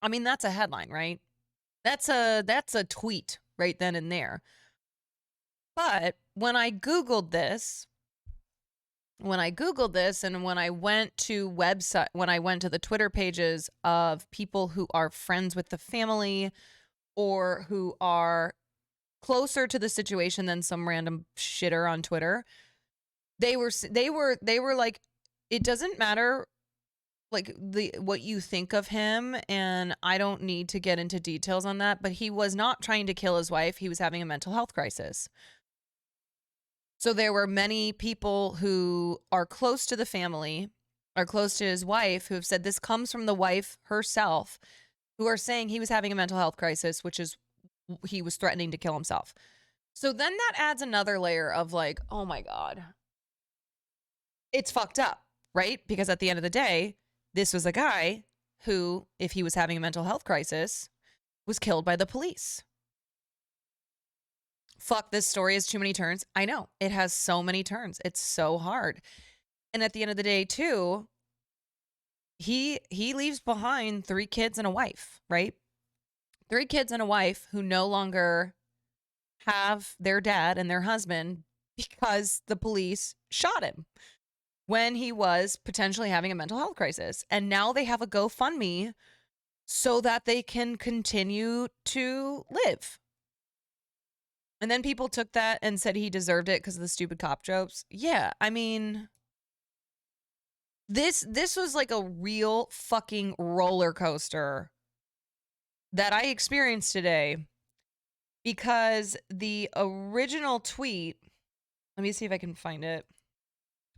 A: I mean, that's a headline, right? That's a tweet right then and there. But when I Googled this, and when I went to the Twitter pages of people who are friends with the family or who are closer to the situation than some random shitter on Twitter, they were like, it doesn't matter like what you think of him, and I don't need to get into details on that, but he was not trying to kill his wife. He was having a mental health crisis. So there were many people who are close to the family, are close to his wife, who have said this comes from the wife herself, who are saying he was having a mental health crisis, which is he was threatening to kill himself. So then that adds another layer of like, oh my God, it's fucked up, right? Because at the end of the day, this was a guy who, if he was having a mental health crisis, was killed by the police. Fuck, this story has too many turns. I know, it has so many turns. It's so hard. And at the end of the day, too, he leaves behind 3 kids and a wife, right? 3 kids and a wife who no longer have their dad and their husband because the police shot him when he was potentially having a mental health crisis. And now they have a GoFundMe so that they can continue to live. And then people took that and said he deserved it because of the stupid cop jokes. Yeah, I mean, this was like a real fucking roller coaster that I experienced today, because the original tweet, let me see if I can find it.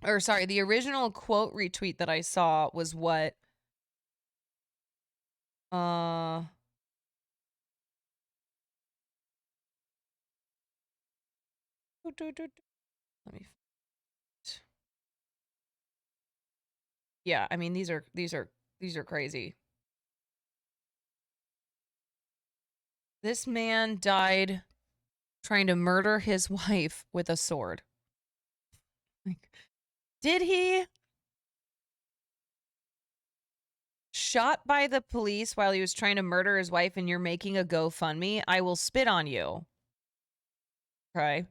A: Or sorry, the original quote retweet that I saw was what let me, yeah, I mean, these are crazy. This man died trying to murder his wife with a sword. Like, did he? Shot by the police while he was trying to murder his wife, and you're making a GoFundMe? I will spit on you. Okay.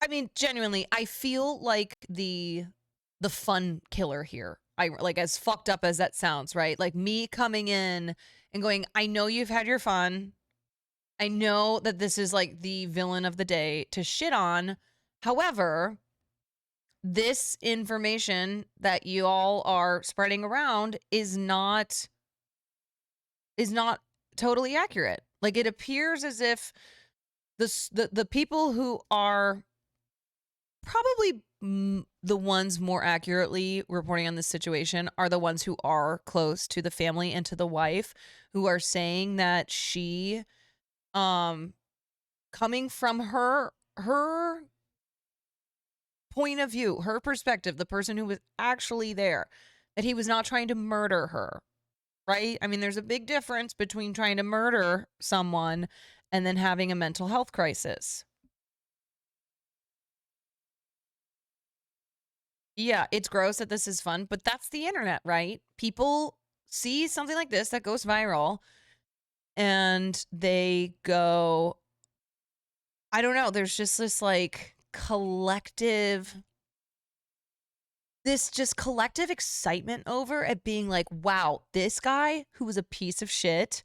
A: I mean, genuinely, I feel like the fun killer here. I like, as fucked up as that sounds, right? Like me coming in and going, I know you've had your fun. I know that this is like the villain of the day to shit on. However, this information that you all are spreading around is not totally accurate. Like, it appears as if the people who are probably the ones more accurately reporting on this situation are the ones who are close to the family and to the wife, who are saying that she, coming from her point of view, her perspective, the person who was actually there, that he was not trying to murder her, right? I mean, there's a big difference between trying to murder someone and then having a mental health crisis. Yeah, it's gross that this is fun, but that's the internet, right? People see something like this that goes viral and they go, I don't know, there's just this like collective this just collective excitement over it being like, wow, this guy who was a piece of shit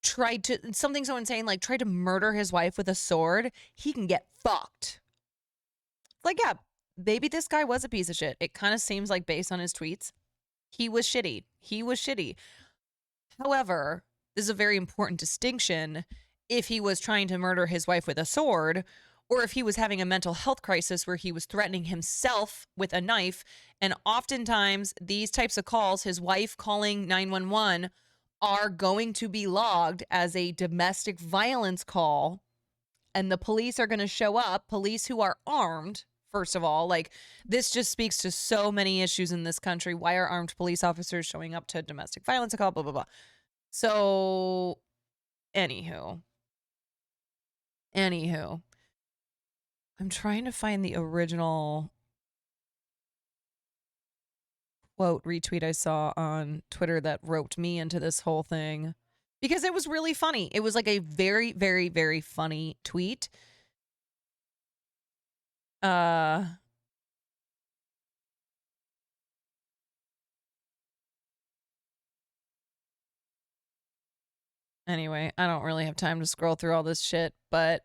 A: tried to, something so insane, like tried to murder his wife with a sword. He can get fucked. Like, yeah, maybe this guy was a piece of shit. It kind of seems like based on his tweets, he was shitty. He was shitty. However, this is a very important distinction. If he was trying to murder his wife with a sword, or if he was having a mental health crisis where he was threatening himself with a knife. And oftentimes these types of calls, his wife calling 911, are going to be logged as a domestic violence call. And the police are going to show up, police who are armed. First of all, like, this just speaks to so many issues in this country. Why are armed police officers showing up to domestic violence call? Blah, blah, blah. So, anywho, I'm trying to find the original quote retweet I saw on Twitter that roped me into this whole thing because it was really funny. It was like a very, very, very funny tweet. Anyway, I don't really have time to scroll through all this shit, but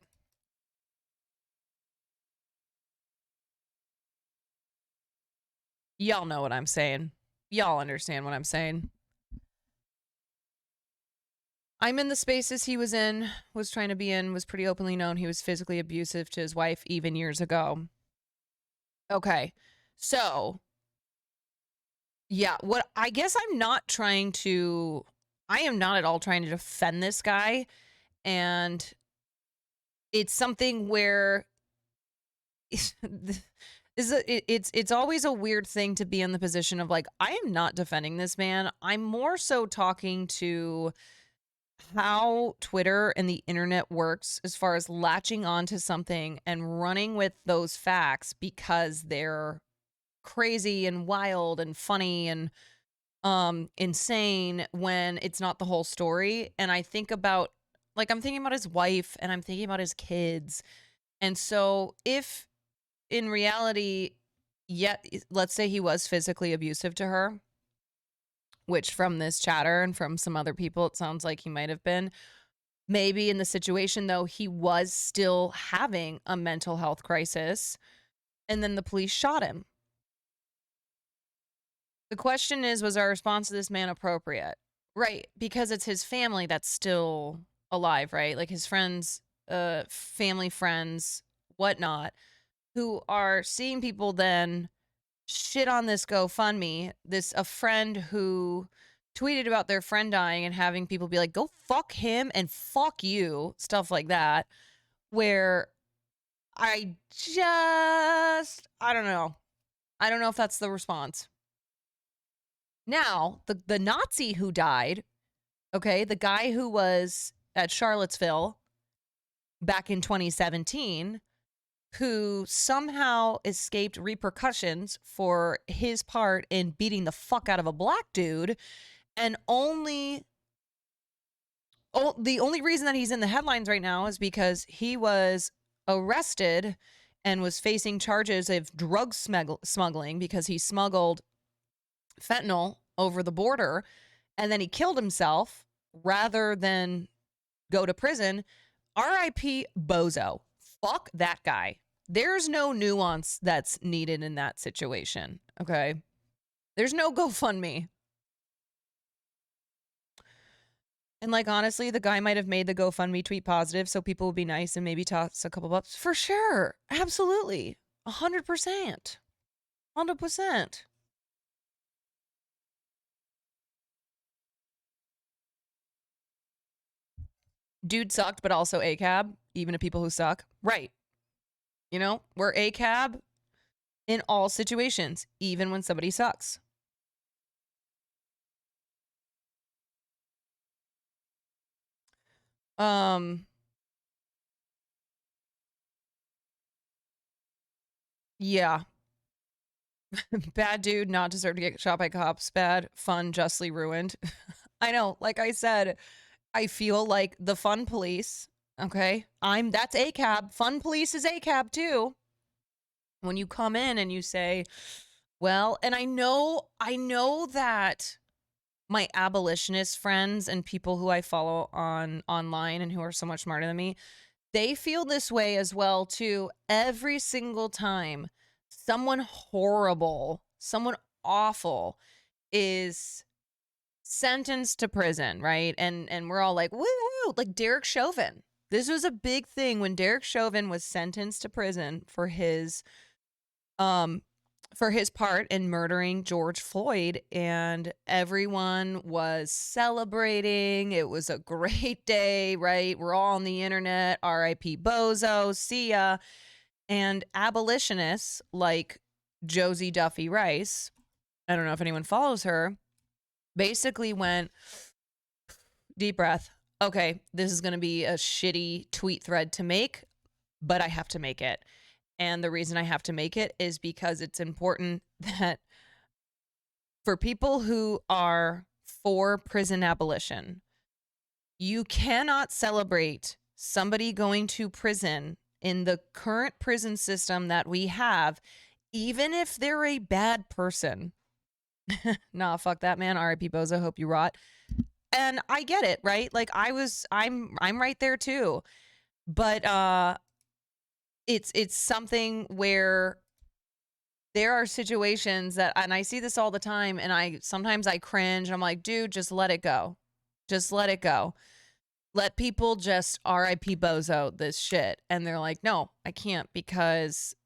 A: y'all know what I'm saying. Y'all understand what I'm saying. I'm in the spaces he was in, was trying to be in, was pretty openly known. He was physically abusive to his wife even years ago. Okay. So, yeah, what I guess I am not at all trying to defend this guy. And it's something where it's always a weird thing to be in the position of like, I am not defending this man. I'm more so talking to how Twitter and the internet works as far as latching onto something and running with those facts because they're crazy and wild and funny and insane when it's not the whole story. And I think about, like, I'm thinking about his wife and I'm thinking about his kids. And so if in reality, yet let's say he was physically abusive to her, which from this chatter and from some other people, it sounds like he might have been. Maybe in the situation, though, he was still having a mental health crisis, and then the police shot him. The question is, was our response to this man appropriate? Right, because it's his family that's still alive, right? Like his friends, family friends, whatnot, who are seeing people then shit on this GoFundMe. A friend who tweeted about their friend dying and having people be like, go fuck him and fuck you, stuff like that, where I don't know. I don't know if that's the response. Now, the Nazi who died, okay, the guy who was at Charlottesville back in 2017, who somehow escaped repercussions for his part in beating the fuck out of a black dude, and the only reason that he's in the headlines right now is because he was arrested and was facing charges of drug smuggling because he smuggled fentanyl over the border, and then he killed himself rather than go to prison. R.I.P. Bozo. Fuck that guy. There's no nuance that's needed in that situation, okay? There's no GoFundMe. And like, honestly, the guy might have made the GoFundMe tweet positive so people would be nice and maybe toss a couple bucks. For sure. Absolutely. 100%. 100%. Dude sucked, but also ACAB, even to people who suck. Right. You know, we're ACAB in all situations, even when somebody sucks. Yeah. Bad dude, not deserve to get shot by cops. Bad, fun, justly ruined. I know, like I said, I feel like the fun police, okay? That's ACAB. Fun police is ACAB too. When you come in and you say, Well, and I know that my abolitionist friends and people who I follow online and who are so much smarter than me, they feel this way as well too. Every single time someone horrible, someone awful is sentenced to prison, right? And we're all like, woo, like Derek Chauvin. This was a big thing when Derek Chauvin was sentenced to prison for his part in murdering George Floyd, and everyone was celebrating. It was a great day, right? We're all on the internet. R.I.P. Bozo, see ya. And abolitionists like Josie Duffy Rice, I don't know if anyone follows her, basically went, deep breath. Okay, this is going to be a shitty tweet thread to make, but I have to make it. And the reason I have to make it is because it's important that for people who are for prison abolition, you cannot celebrate somebody going to prison in the current prison system that we have, even if they're a bad person. Nah, fuck that, man. R.I.P. Bozo, hope you rot. And I get it, right? Like I'm right there too. But it's something where there are situations that, and I see this all the time, and sometimes I cringe. I'm like, dude, just let it go. Just let it go. Let people just R.I.P. Bozo this shit. And they're like, no, I can't, because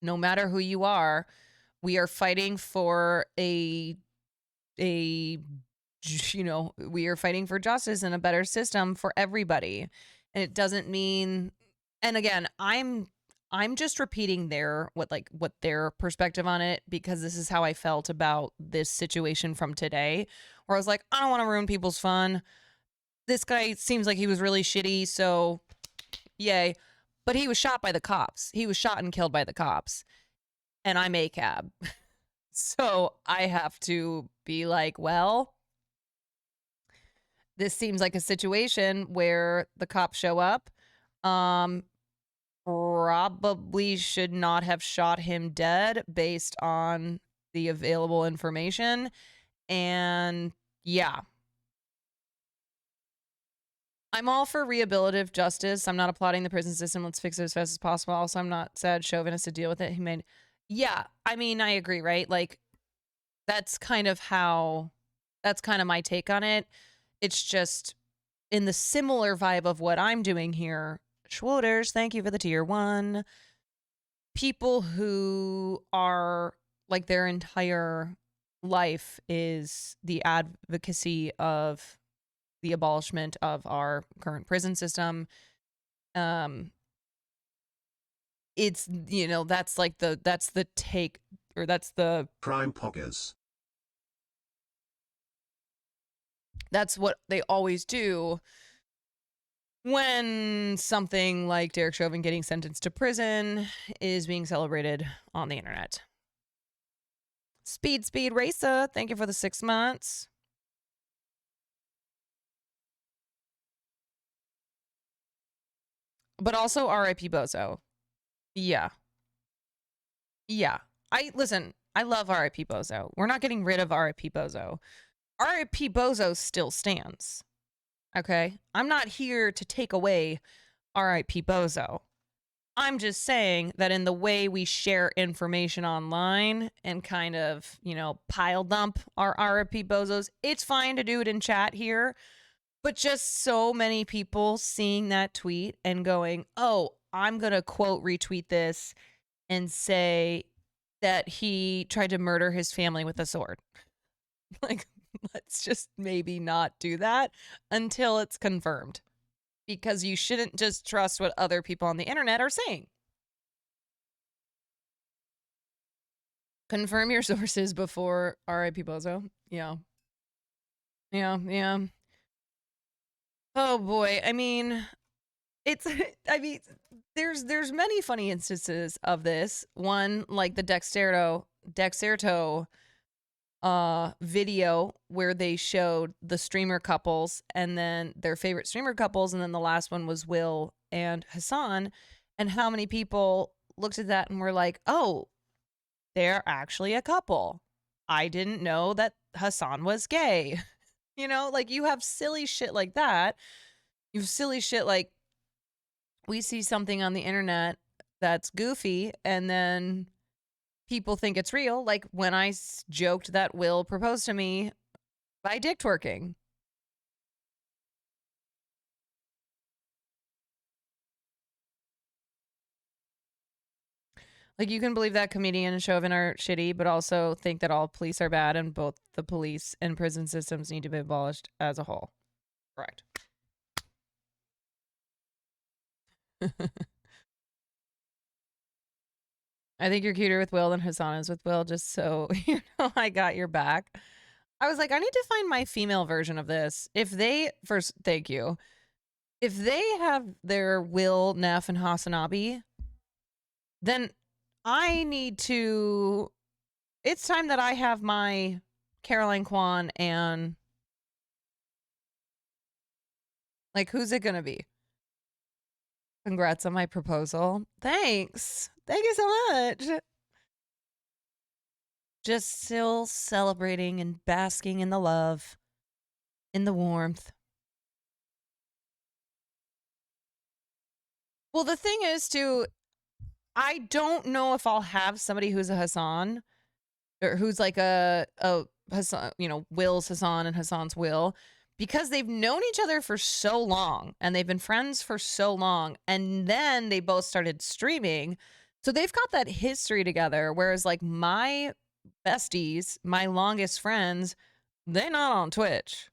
A: no matter who you are, we are fighting for we are fighting for justice and a better system for everybody. And it doesn't mean, and again, I'm just repeating what their perspective on it, because this is how I felt about this situation from today, where I was like, I don't want to ruin people's fun. This guy seems like he was really shitty, so yay. But he was shot by the cops. He was shot and killed by the cops. And I'm ACAB. So I have to be like, well, this seems like a situation where the cops show up. Probably should not have shot him dead based on the available information. And yeah. I'm all for rehabilitative justice. I'm not applauding the prison system. Let's fix it as fast as possible. Also, I'm not sad Chauvin has to deal with it. Yeah, I mean, I agree, right? Like, that's kind of my take on it. It's just in the similar vibe of what I'm doing here. Schwooters, thank you for the tier 1. People who are like their entire life is the advocacy of the abolishment of our current prison system. It's, that's the take, or that's the
F: prime poggers.
A: That's what they always do when something like Derek Chauvin getting sentenced to prison is being celebrated on the internet. Speed Racer, thank you for the 6 months. But also R.I.P. Bozo. Yeah. I love R.I.P. Bozo. We're not getting rid of R.I.P. Bozo. R.I.P. Bozo still stands. Okay? I'm not here to take away R.I.P. Bozo. I'm just saying that in the way we share information online and kind of, pile dump our R.I.P. Bozos, it's fine to do it in chat here. But just so many people seeing that tweet and going, oh, I'm going to quote retweet this and say that he tried to murder his family with a sword. Like, let's just maybe not do that until it's confirmed. Because you shouldn't just trust what other people on the internet are saying. Confirm your sources before R.I.P. Bozo. Yeah. Oh boy. I mean, there's many funny instances of this. One, like the Dexerto video where they showed the streamer couples and then their favorite streamer couples, and then the last one was Will and Hassan, and how many people looked at that and were like, oh, they're actually a couple. I didn't know that Hassan was gay. You know, like you have silly shit like that. You have silly shit like we see something on the internet that's goofy and then people think it's real. Like when I joked that Will proposed to me by dick twerking. Like, you can believe that comedian and Chauvin are shitty, but also think that all police are bad and both the police and prison systems need to be abolished as a whole. Correct. I think you're cuter with Will than Hassan is with Will, just so you know I got your back. I was like, I need to find my female version of this. If they, first, thank you. If they have their Will, Neff, and Hassanabi, then I need to, it's time that I have my Caroline Kwan and, like, who's it gonna be? Congrats on my proposal. Thanks. Thank you so much. Just still celebrating and basking in the love, in the warmth. Well, the thing is, too, I don't know if I'll have somebody who's a Hassan or who's like a Hassan, you know, Will's Hassan and Hassan's Will, because they've known each other for so long and they've been friends for so long. And then they both started streaming. So they've got that history together. Whereas like my besties, my longest friends, they're not on Twitch.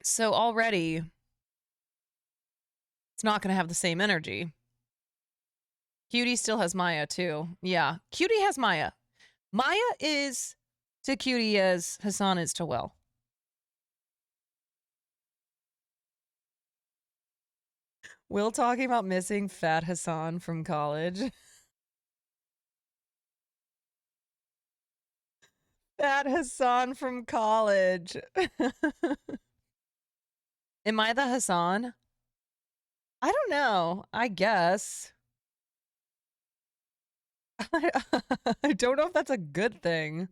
A: So already it's not going to have the same energy. Cutie still has Maya too. Yeah, Cutie has Maya. Maya is to Cutie as Hassan is to Will. Will talking about missing fat Hassan from college. Fat Hassan from college. Am I the Hassan? I don't know. I guess. I don't know if that's a good thing.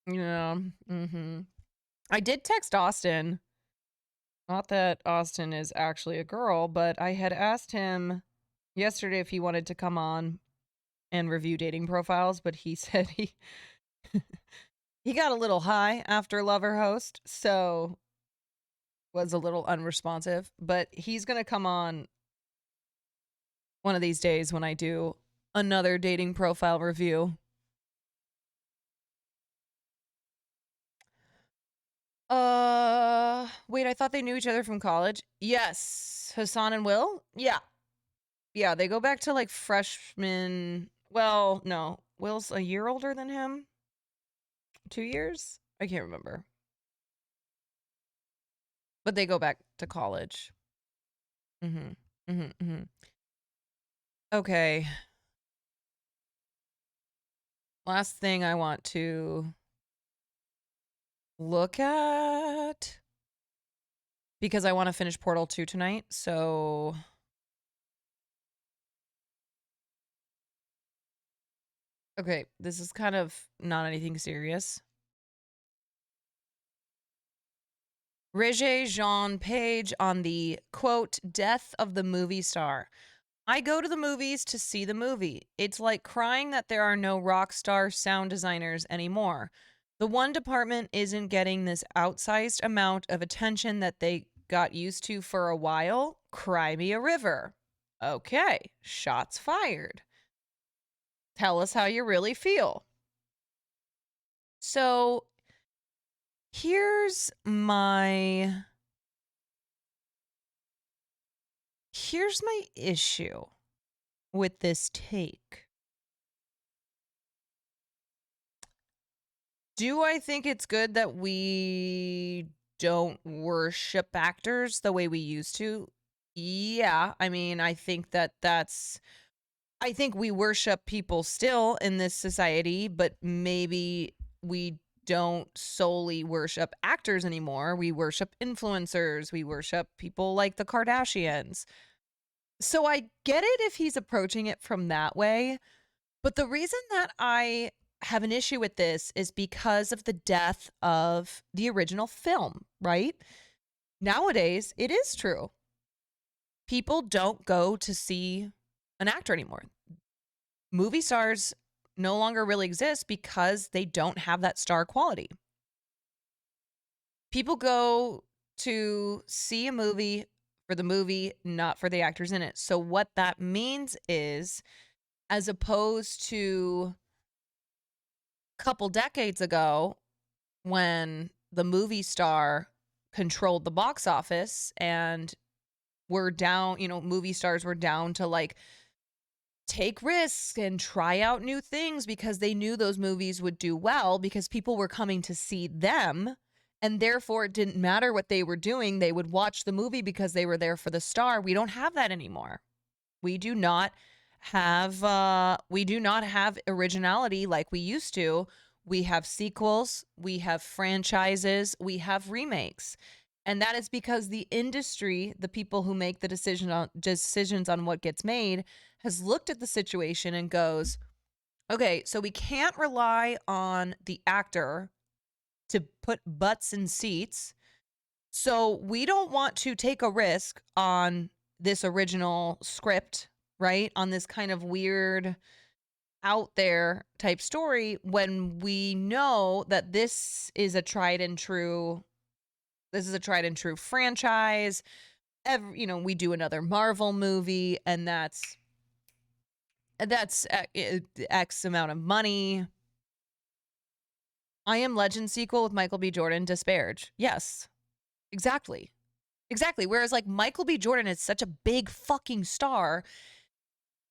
A: Yeah. I did text Austin. Not that Austin is actually a girl, but I had asked him yesterday if he wanted to come on and review dating profiles, but he said he got a little high after Lover Host, so was a little unresponsive, but he's going to come on one of these days when I do another dating profile review. Wait, I thought they knew each other from college. Yes. Hassan and Will? Yeah. Yeah, they go back to like freshman. Well, no. Will's a year older than him. 2 years? I can't remember. But they go back to college. Okay. Last thing I want to look at, because I want to finish Portal 2 tonight, so okay, this is kind of not anything serious. Regé Jean Page on the quote, death of the movie star. I go to the movies to see the movie. It's like crying that there are no rock star sound designers anymore. The one department isn't getting this outsized amount of attention that they got used to for a while. Cry me a river. Okay, shots fired. Tell us how you really feel. So here's my issue with this take. Do I think it's good that we don't worship actors the way we used to? Yeah, I mean, I think I think we worship people still in this society, but maybe we don't solely worship actors anymore. We worship influencers. We worship people like the Kardashians. So I get it if he's approaching it from that way. But the reason that I have an issue with this is because of the death of the original film, right? Nowadays, it is true. People don't go to see an actor anymore. Movie stars no longer really exist because they don't have that star quality. People go to see a movie for the movie, not for the actors in it. So what that means is, as opposed to a couple decades ago when the movie star controlled the box office and were down, movie stars were down to like take risks and try out new things because they knew those movies would do well because people were coming to see them. And therefore, it didn't matter what they were doing. They would watch the movie because they were there for the star. We don't have that anymore. We do not have originality like we used to. We have sequels, we have franchises, we have remakes. And that is because the industry, the people who make the decisions on what gets made, has looked at the situation and goes, okay, so we can't rely on the actor to put butts in seats. So we don't want to take a risk on this original script, right? On this kind of weird out there type story when we know that this is a tried and true franchise. We do another Marvel movie and that's X amount of money. I Am Legend sequel with Michael B. Jordan, disparage. Yes, exactly. Whereas like Michael B. Jordan is such a big fucking star.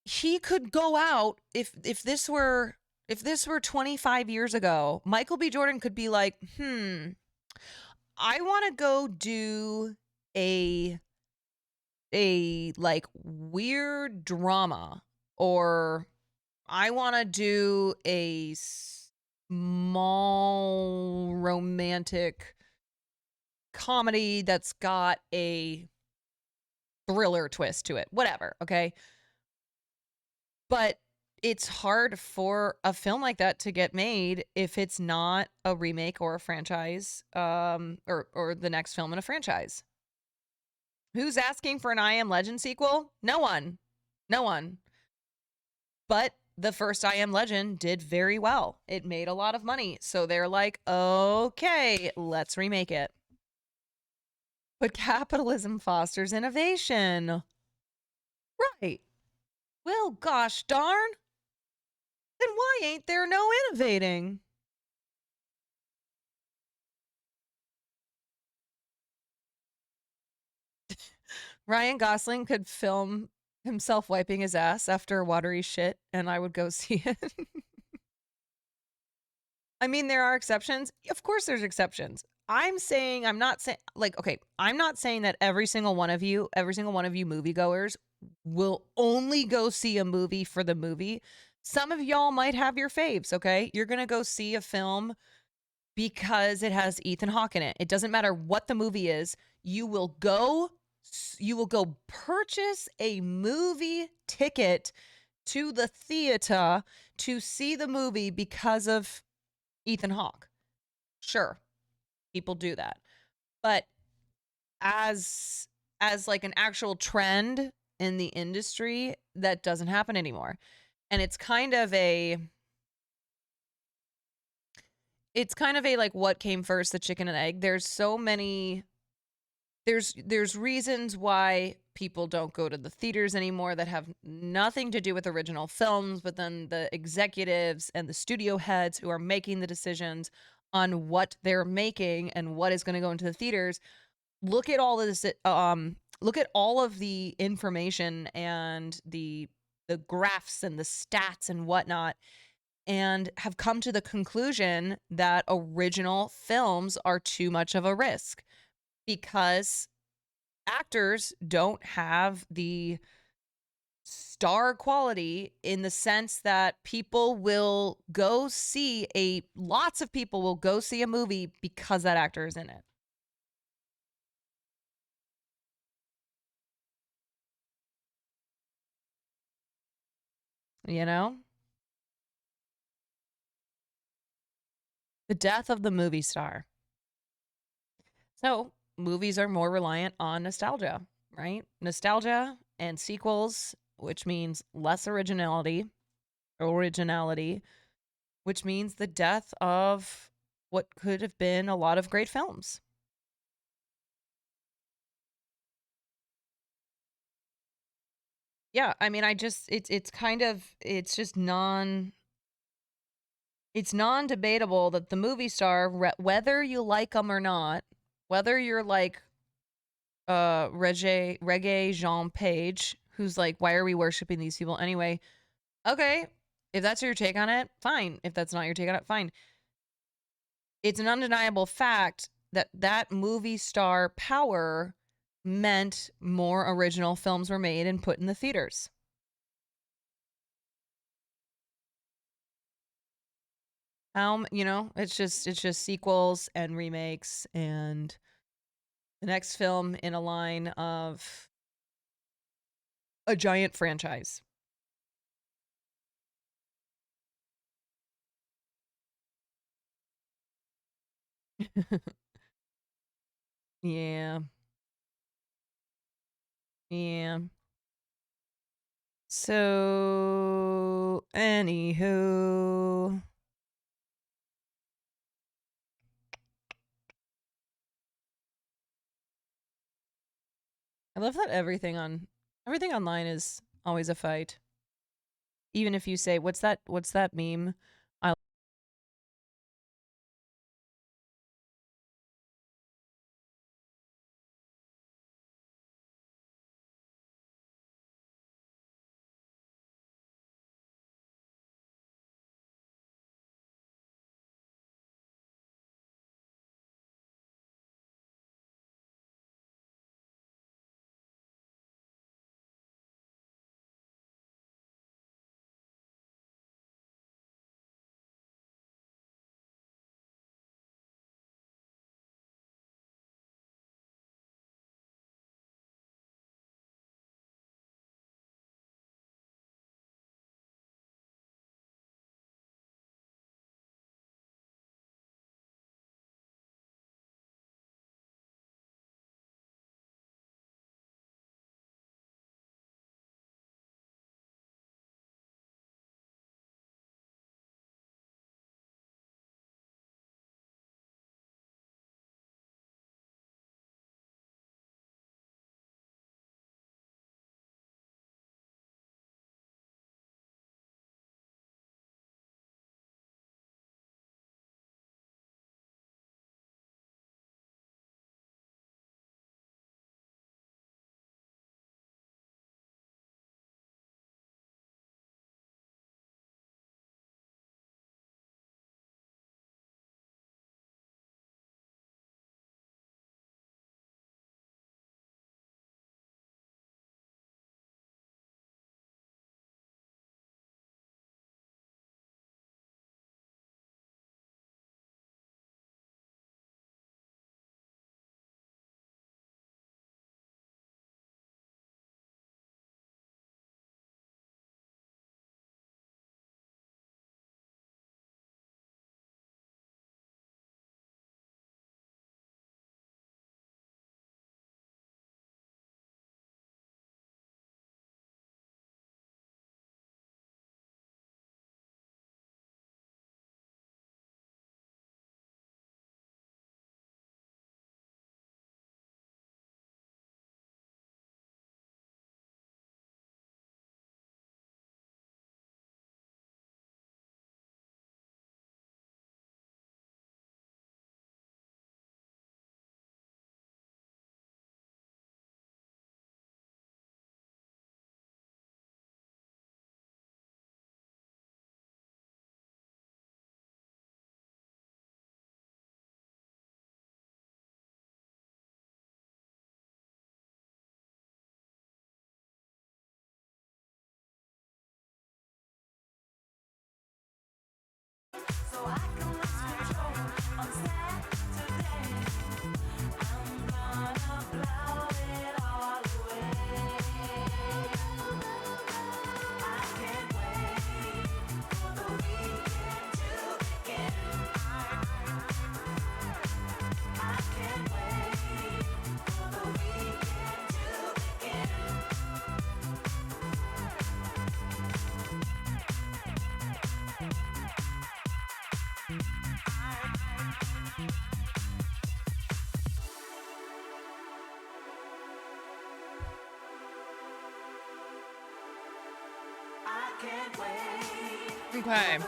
A: He could go out if this were 25 years ago, Michael B. Jordan could be like, I want to go do a like weird drama, or I want to do a small romantic comedy that's got a thriller twist to it, whatever, okay? But it's hard for a film like that to get made if it's not a remake or a franchise, or the next film in a franchise. Who's asking for an I Am Legend sequel? No one. But the first I Am Legend did very well. It made a lot of money. So they're like, okay, let's remake it. But capitalism fosters innovation. Right. Well, gosh darn. Then why ain't there no innovating? Ryan Gosling could film himself wiping his ass after a watery shit, and I would go see it. I mean, there are exceptions. Of course there's exceptions. I'm not saying that every single one of you moviegoers will only go see a movie for the movie. Some of y'all might have your faves, okay? You're going to go see a film because it has Ethan Hawke in it. It doesn't matter what the movie is. You will go purchase a movie ticket to the theater to see the movie because of Ethan Hawke. Sure. People do that. But as like an actual trend in the industry, that doesn't happen anymore. And it's kind of a like, what came first, the chicken and egg? There's so many, there's reasons why people don't go to the theaters anymore that have nothing to do with original films, but then the executives and the studio heads who are making the decisions on what they're making and what is going to go into the theaters look at all of this. Look at all of the information and the graphs and the stats and whatnot, and have come to the conclusion that original films are too much of a risk because actors don't have the star quality in the sense that people will go see lots of people will go see a movie because that actor is in it. You know? The death of the movie star. So, movies are more reliant on nostalgia, right? Nostalgia and sequels, which means less originality, which means the death of what could have been a lot of great films. Yeah, I mean, it's just non-debatable that the movie star, whether you like them or not, whether you're like Reggae Jean Page, who's like, why are we worshiping these people anyway? Okay, if that's your take on it, fine. If that's not your take on it, fine. It's an undeniable fact that that movie star power meant more original films were made and put in the theaters. It's just sequels and remakes and the next film in a line of a giant franchise. Yeah. Yeah. So, anywho. I love that everything online is always a fight. Even if you say, what's that meme? Okay.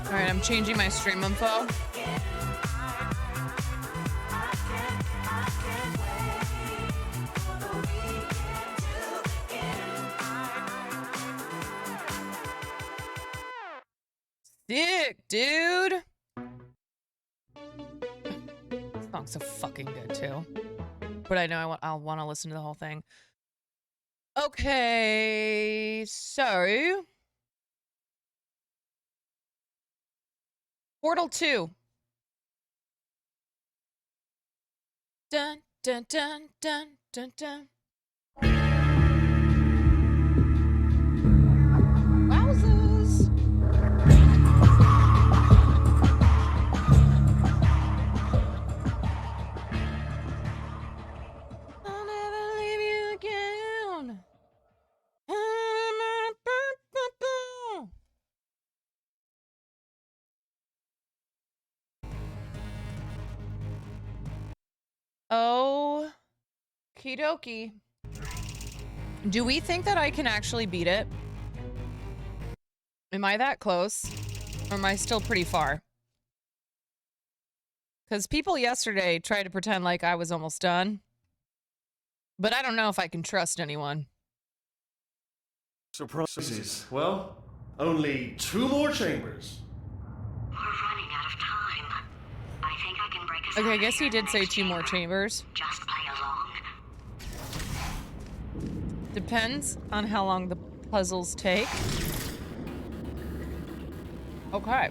A: Alright, I'm changing my stream info. Sick, dude! This song's so fucking good, too. But I know I'll want to listen to the whole thing. Okay, so... Portal 2. Dun, dun, dun, dun, dun, dun. Wowzers! I'll never leave you again. Oh, okie dokie. Do we think that I can actually beat it? Am I that close? Or am I still pretty far? Because people yesterday tried to pretend like I was almost done. But I don't know if I can trust anyone.
K: Surprises. Well, only 2 more chambers.
P: We're running out of time. I think I can break us
A: Okay, I guess he did say 2 more chambers.
P: Just play along.
A: Depends on how long the puzzles take. Okay. I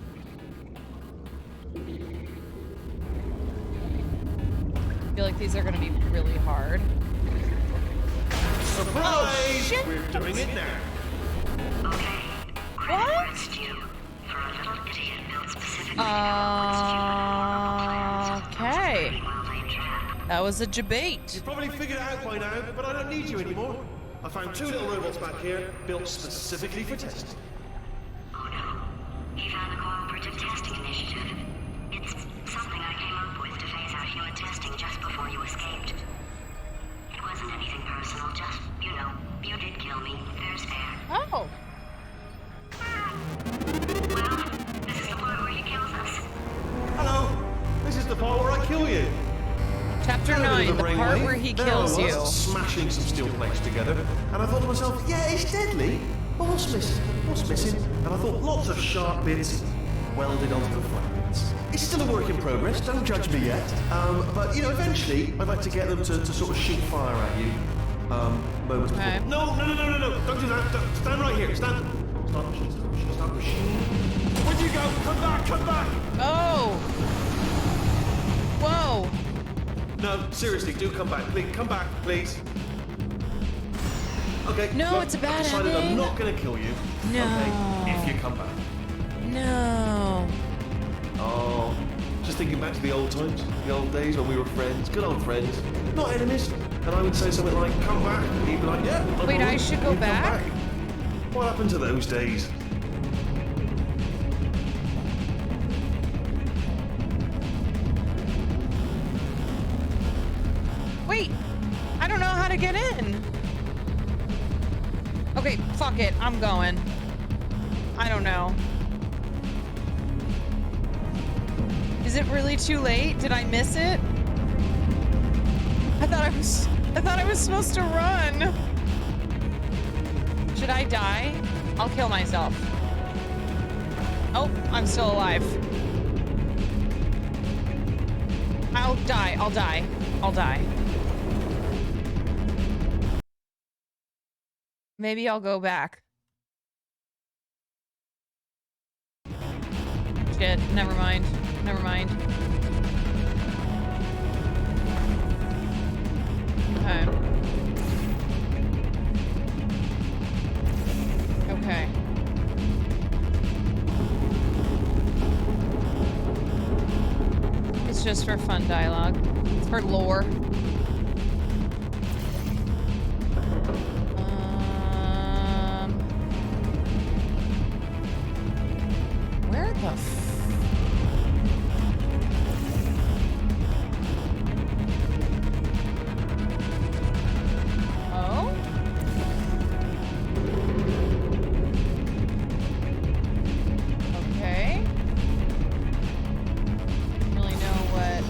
A: feel like these are gonna be really hard.
K: Surprise!
A: Oh, shit.
K: We're doing it now.
A: What? Okay. That was a debate.
K: You've probably figured it out by now, but I don't need you anymore. I found 2 little robots back here, built specifically for testing.
P: Oh no. You found the Cooperative Testing Initiative. It's something I came up with to phase out human testing just before you escaped. It wasn't anything personal, just, you know, you did kill me. Fair's fair.
A: Oh.
P: Well, this is the part where he kills us.
K: Hello. This is the part where I kill you.
A: Chapter 9, the part where he kills you.
K: Smashing some steel plates together, and I thought to myself, yeah, it's deadly, but what's missing? What's missing? And I thought lots of sharp bits welded onto the flatbeds. It's still a work in progress, don't judge me yet. But, you know, eventually, I'd like to get them to sort of shoot fire at you. Moments before. No, don't do that. Stand right here. Stand. Stop machine. Stop machine. Where'd you go? Come back, come back.
A: Oh. Whoa.
K: No, seriously, do come back. Please, come back, please. Okay.
A: No,
K: look,
A: it's a bad
K: I've decided
A: ending.
K: I'm not going to kill you.
A: No.
K: Okay, if you come back.
A: No.
K: Oh, just just thinking back to the old times, the old days when we were friends, good old friends, not enemies. And I would say something like, come back. And he'd be like, yeah. No
A: Wait,
K: problem.
A: I should go
K: He'd come
A: back?
K: What happened to those days?
A: Wait, I don't know how to get in. Okay, fuck it, I'm going. I don't know. Is it really too late? Did I miss it? I thought I was supposed to run. Should I die? I'll kill myself. Oh, I'm still alive. I'll die. I'll die. I'll die. Maybe I'll go back. Shit, never mind. Never mind. Okay. Okay. It's just for fun dialogue. It's for lore. Where the Oh? Okay. Don't really know what.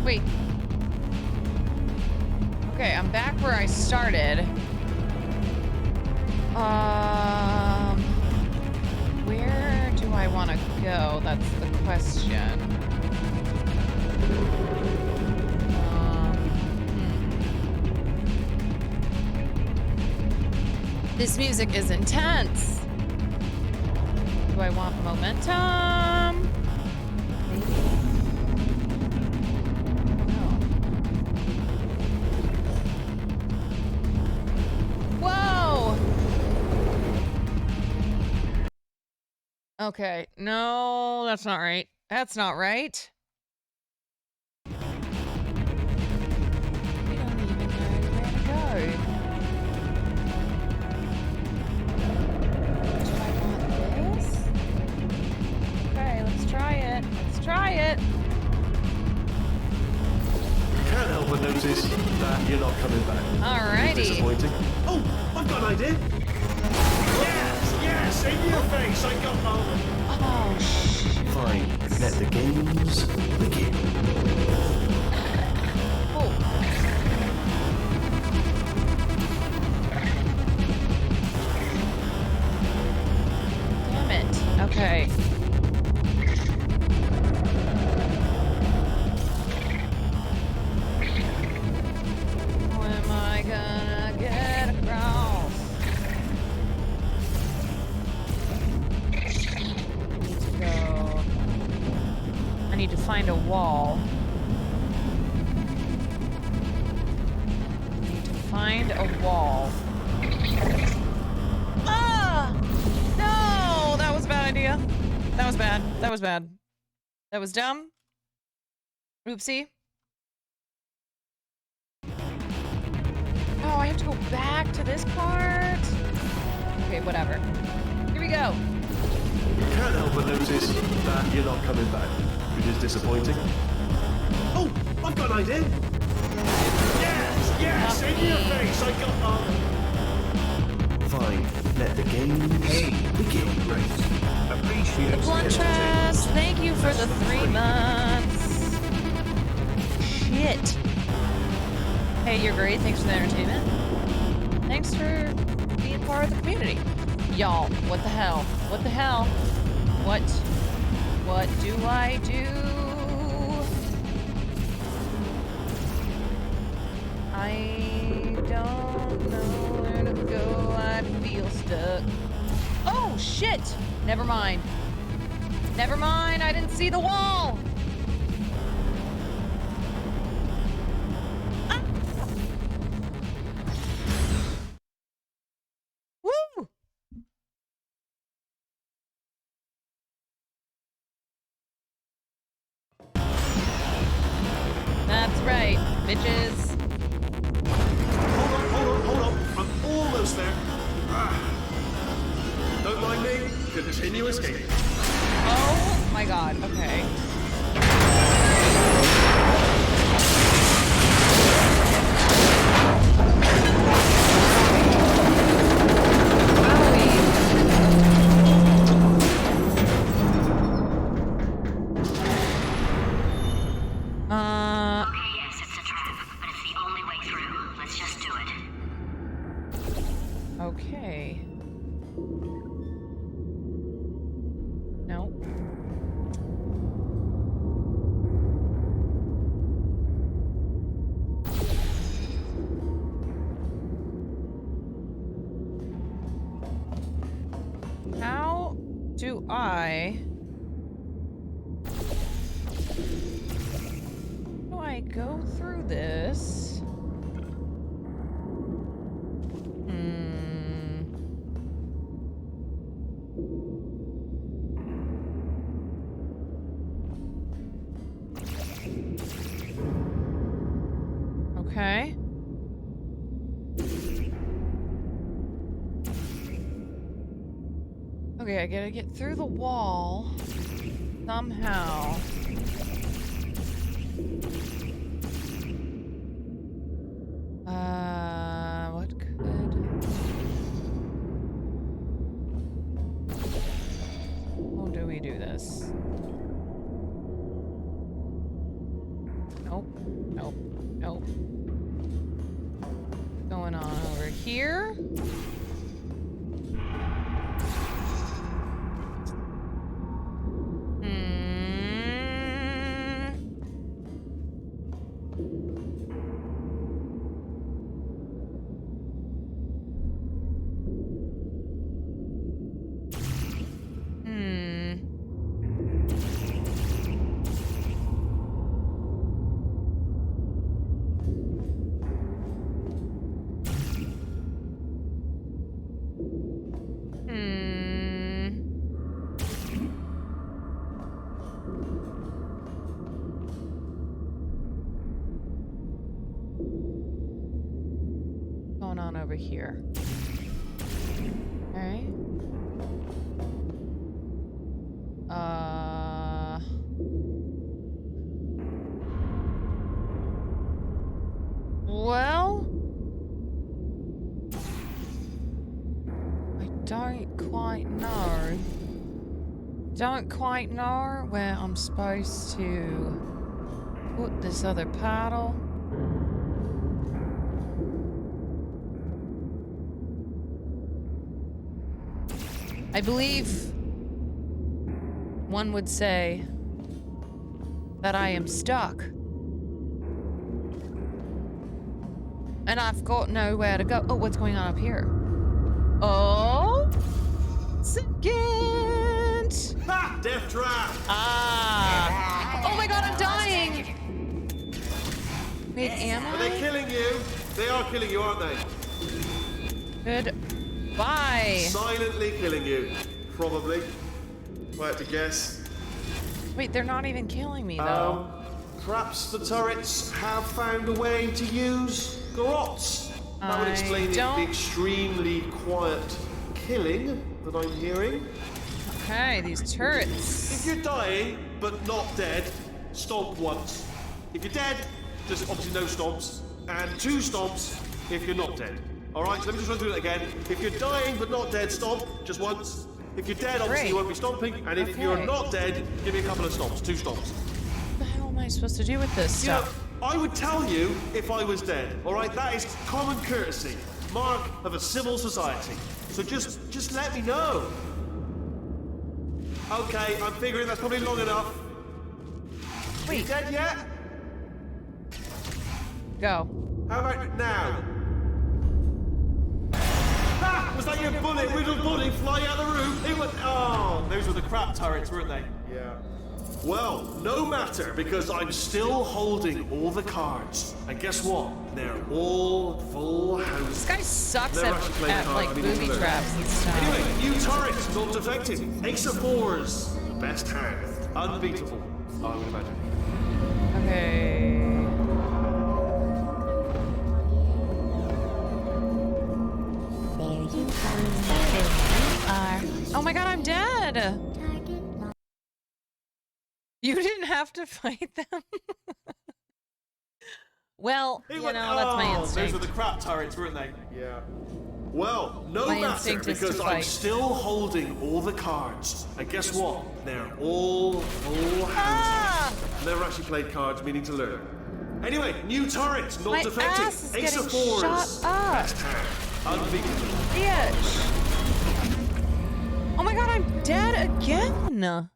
A: Wait. Okay, I'm back where I started. Where do I want to go? That's the question. This music is intense. Do I want momentum? Maybe. Whoa! Okay, no, that's not right. That's not right. We don't even know where to go. Do I want this? Okay, let's try it. Let's try it.
K: Can't help but notice that you're not coming back.
A: Alrighty.
K: It's disappointing. Oh, I've got an idea. Yes, in your face. I got moment.
A: Oh, shit.
K: Fine. Let the games begin.
A: Oh. Damn it. Okay. How am I gonna get across? I need to find a wall. I need to find a wall. Ah! No! That was a bad idea. That was bad. That was bad. That was dumb. Oopsie. Oh, I have to go back to this part? Okay, whatever. Here we go.
K: Can't help but notice that you're not coming back, which is disappointing. Oh, I've got an idea. Yes, in your face. I got Fine. Let the games begin. Great. Appreciate
A: The Blunt Trust, thank you for the 3 months. Shit. Hey, you're great. Thanks for the entertainment. Thanks for being part of the community. Y'all, what the hell? What the hell? What do I do? I don't know where to go. I feel stuck. Oh, shit! Never mind. Never mind, I didn't see the wall! Ah. bitches.
K: Hold on. I'm almost there. Don't mind me. Continue escaping.
A: Oh my god, okay.
P: Okay, yes, it's a trap, but it's the only way through. Let's just do it.
A: Okay. Nope. How do I go through this? Okay. Okay, I gotta get through the wall somehow. What could... How do we do this? Nope. Going on over here. Going on over here. Okay. Well, I don't quite know where I'm supposed to put this other paddle. I believe one would say that I am stuck. And I've got nowhere to go. Oh, what's going on up here? Oh, second.
K: Ha! Death trap.
A: Ah. Oh my god, I'm dying. Wait, am I?
K: Are they killing you? They are killing you, aren't they?
A: Goodbye.
K: Silently killing you, probably. If I had to guess.
A: Wait, they're not even killing me though.
K: Perhaps the turrets have found a way to use garrots. That would explain the extremely quiet killing that I'm hearing.
A: Okay, these turrets.
K: If you're dying, but not dead, stomp once. If you're dead, just obviously no stomps. And 2 stomps if you're not dead. Alright, so let me just run through that again. If you're dying but not dead, stomp just once. If you're dead, obviously you won't be stomping. And if you're not dead, give me a couple of stomps, 2 stomps.
A: What the hell am I supposed to do with this stuff?
K: I would tell you if I was dead, all right? That is common courtesy, mark of a civil society. So just let me know. Okay, I'm figuring that's probably long enough.
A: Wait.
K: You dead yet?
A: Go.
K: How about now? Ah! Was that your bullet, riddled bullet flying out of the room? It was. Oh, those were the crap turrets, weren't they? Yeah. Well, no matter, because I'm still holding all the cards. And guess what? They're all full houses.
A: This guy sucks at like booby traps and stuff.
K: Anyway, new turrets, not defective. Ace of 4s, the best hand. Unbeatable, I would imagine.
A: Okay. Oh my god, I'm dead! You didn't have to fight them? Well, you know, that's my instinct.
K: Those were the crap turrets, weren't they? Yeah. Well, no
A: My
K: matter,
A: instinct is
K: because
A: to
K: I'm
A: fight.
K: still holding all the cards. And guess what? They're all houses. Never actually played cards, meaning to learn. Anyway, new turret, not
A: My
K: defective.
A: ass is
K: Ace of
A: getting
K: fours.
A: shot up.
K: Best hand. Unbeatable.
A: Bitch. Oh my god, I'm dead again.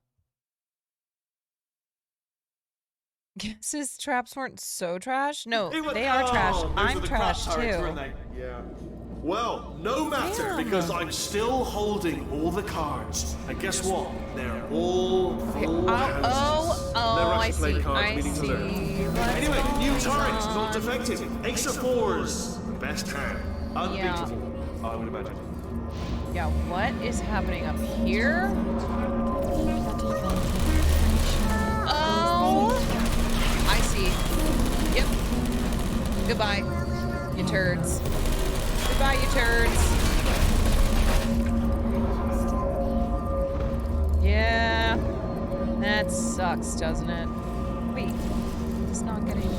A: Guess his traps weren't so trash? No, they are trash.
K: Those
A: I'm
K: were the
A: trash
K: crap turrets,
A: too.
K: weren't they? Yeah. Well, no matter,
A: Damn.
K: because I'm still holding all the cards. And guess what? They're all full houses. Never
A: I
K: actually
A: see.
K: played cards,
A: I
K: meaning to learn.
A: see.
K: Anyway, new turret,
A: on?
K: not defective. Ace of fours. Best hand. Unbeatable, I would imagine.
A: Yeah, what is happening up here? Oh, I see. Yep. Goodbye, you turds. Goodbye, you turds. Yeah, that sucks, doesn't it? Wait, it's not getting...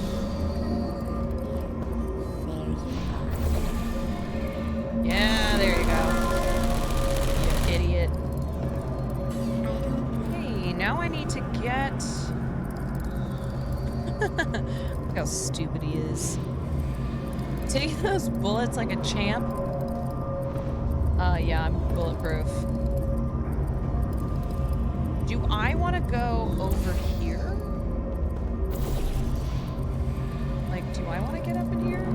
A: Yeah, there you go. You idiot. Hey, now I need to get... Look how stupid he is. Taking those bullets like a champ. Yeah, I'm bulletproof. Do I want to go over here? Like, do I want to get up in here?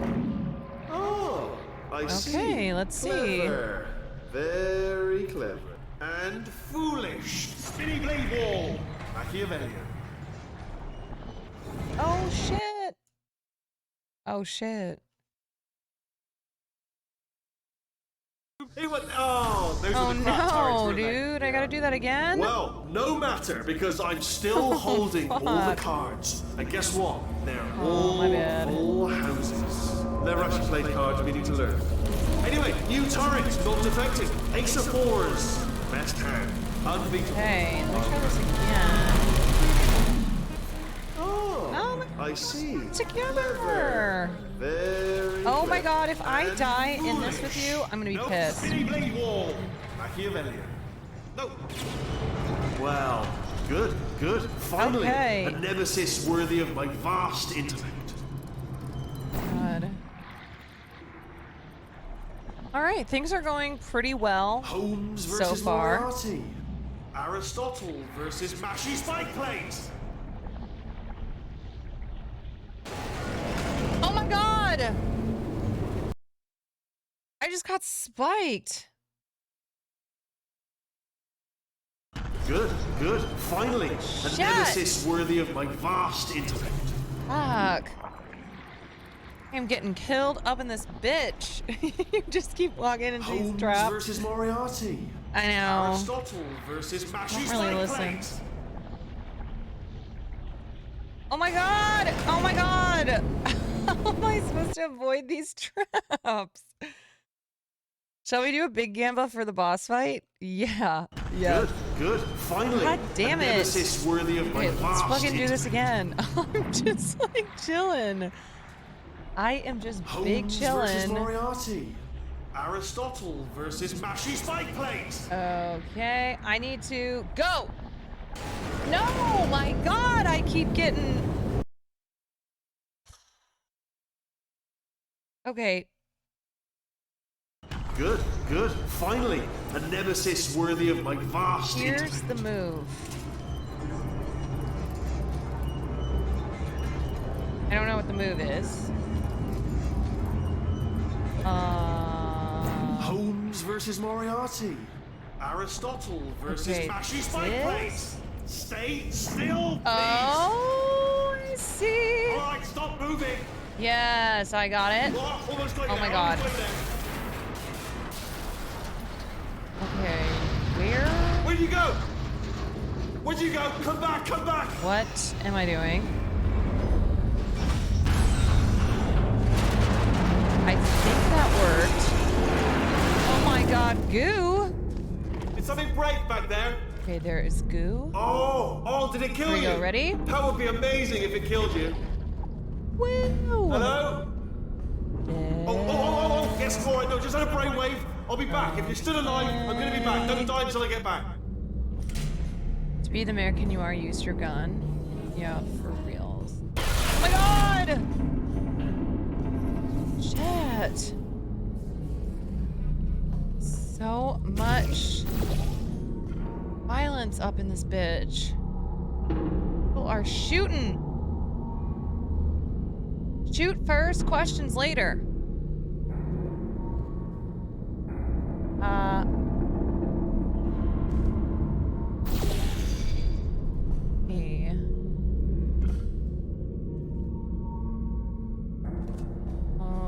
K: Oh, I see.
A: Okay, let's see.
K: Clever. Very clever. And foolish. Spinny blade wall. Machiavellian.
A: Oh, shit. Oh, shit.
K: He went, oh, those
A: Oh
K: were the crap turrets,
A: no,
K: weren't they?
A: dude. I gotta do that again?
K: Well, no matter, because I'm still holding all the cards. And guess what? They're all
A: my bad.
K: full houses. Never actually played cards, meaning to learn. Anyway, new turret, not defective. Ace of fours. Best hand. Unbeatable.
A: Okay, let me try this again.
K: Oh, I see.
A: Together.
K: Very
A: Oh my
K: clever.
A: god, if I
K: And
A: die in this with
K: foolish.
A: you, I'm gonna be
K: No
A: pissed.
K: spinny blade wall. Machiavellian. No. Well, good, good. Finally,
A: Okay.
K: a nemesis worthy of my vast intellect.
A: God. Alright, things are going pretty well
K: Holmes
A: so
K: versus
A: far.
K: Moriarty. Aristotle versus Mashy Spike Plate.
A: Oh my god! I just got spiked.
K: Good, good. Finally, a
A: Shit.
K: nemesis worthy of my vast intellect.
A: Fuck. I'm getting killed up in this bitch. You just keep walking into these
K: Holmes
A: traps.
K: versus Moriarty.
A: I know.
K: Aristotle versus Mashy
A: Don't really
K: Spike
A: listen.
K: Plate.
A: Oh my god! Oh my god! How am I supposed to avoid these traps? Shall we do a big gamble for the boss fight? Yeah. Yeah.
K: Good, good. Finally,
A: God damn
K: a
A: it.
K: nemesis worthy of my
A: Okay, let's
K: vast
A: fucking do this
K: intellect.
A: again. I'm just like chilling. I am just big
K: Holmes versus
A: chilling.
K: Moriarty. Aristotle versus Mashy Spike Plate.
A: Okay, I need to go. No, my god, I keep getting... Okay.
K: Good, good. Finally, a nemesis worthy of my vast
A: Here's
K: intellect.
A: the move. I don't know what the move is.
K: Holmes versus Moriarty. Aristotle versus
A: Okay,
K: Mashy Spike
A: this?
K: Plate. Stay still, please.
A: Oh, I see.
K: All right, stop moving.
A: Yes, I got it.
K: Oh, almost got you
A: Oh
K: there,
A: my god.
K: almost got you there.
A: Okay, where?
K: Where'd you go? Where'd you go? Come back, come back.
A: What am I doing? I think that worked. Oh my god, goo!
K: It's something break back there?
A: Okay, there is goo.
K: Oh, did it kill you?
A: Here we go, ready?
K: That would be amazing if it killed you.
A: Woo!
K: Hello? Oh, yes, all right, no, just had a brainwave. I'll be back. If you're still alive, I'm gonna be back. Don't die until I get back.
A: To be the American you are, use your gun. Yeah, for reals. Oh my god! Shit. So much violence up in this bitch. People are shooting. Shoot first, questions later. Yeah.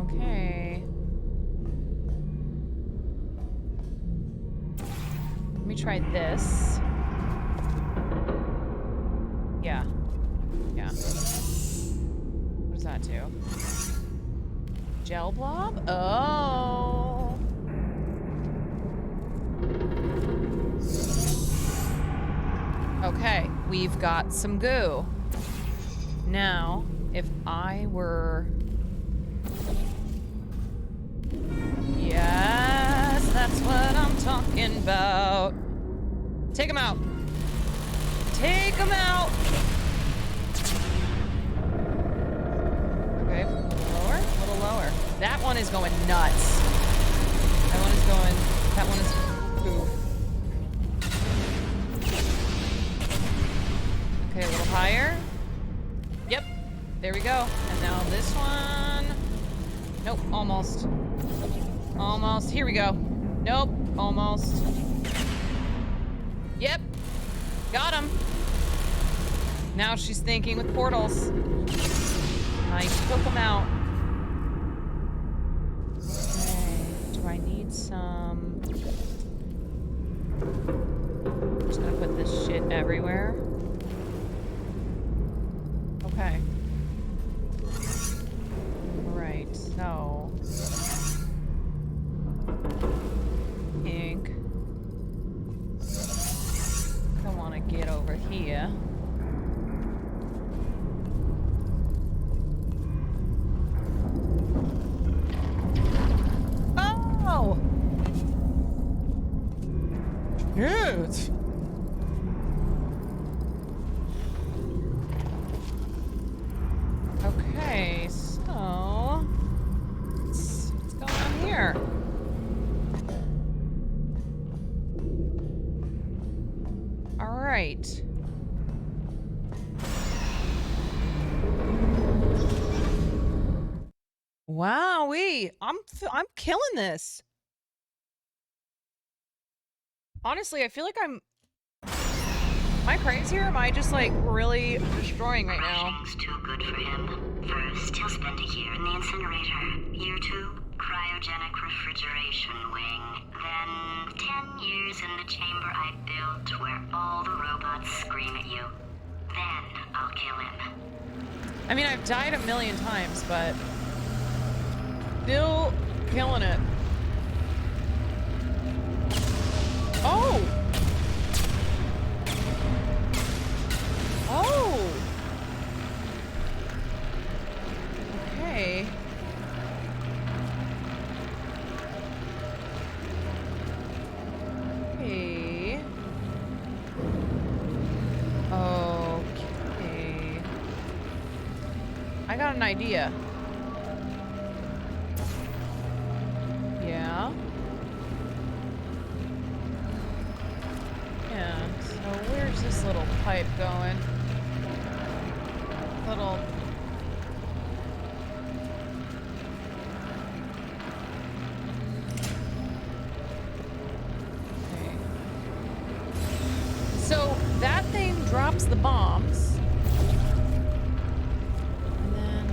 A: Okay. Let me try this. Yeah. Yeah. What does that do? Gel blob? Oh. Okay, we've got some goo. Now, if I were... Yes, that's what I'm talking about. Take him out. Take him out. Okay, a little lower. That one is going nuts. That one is going... That one is... Ooh. Okay, a little higher. Yep. There we go. And now this one... Nope, almost. Almost. Here we go. Nope, almost. Yep. Got him. Now she's thinking with portals. I took him out. Okay. Do I need some... I'm just gonna put this shit everywhere. Okay. Right, so... Pink. I want to get over here. Oh! Shit! Okay, so... What's going on here? Alright. Wowee! I'm killing this. Honestly, I feel like am I crazy or am I just like really destroying right now?
P: Crushing's too good for him. First, he'll spend a year in the incinerator. Year 2, cryogenic refrigeration wing. Then 10 years in the chamber I built where all the robots scream at you. Then I'll kill him.
A: I mean, I've died a million times, but still killing it. Oh! Oh! Okay. Okay. Okay. I got an idea. Yeah. Yeah, so where's this little pipe going? Little... Okay. So that thing drops the bombs. And then...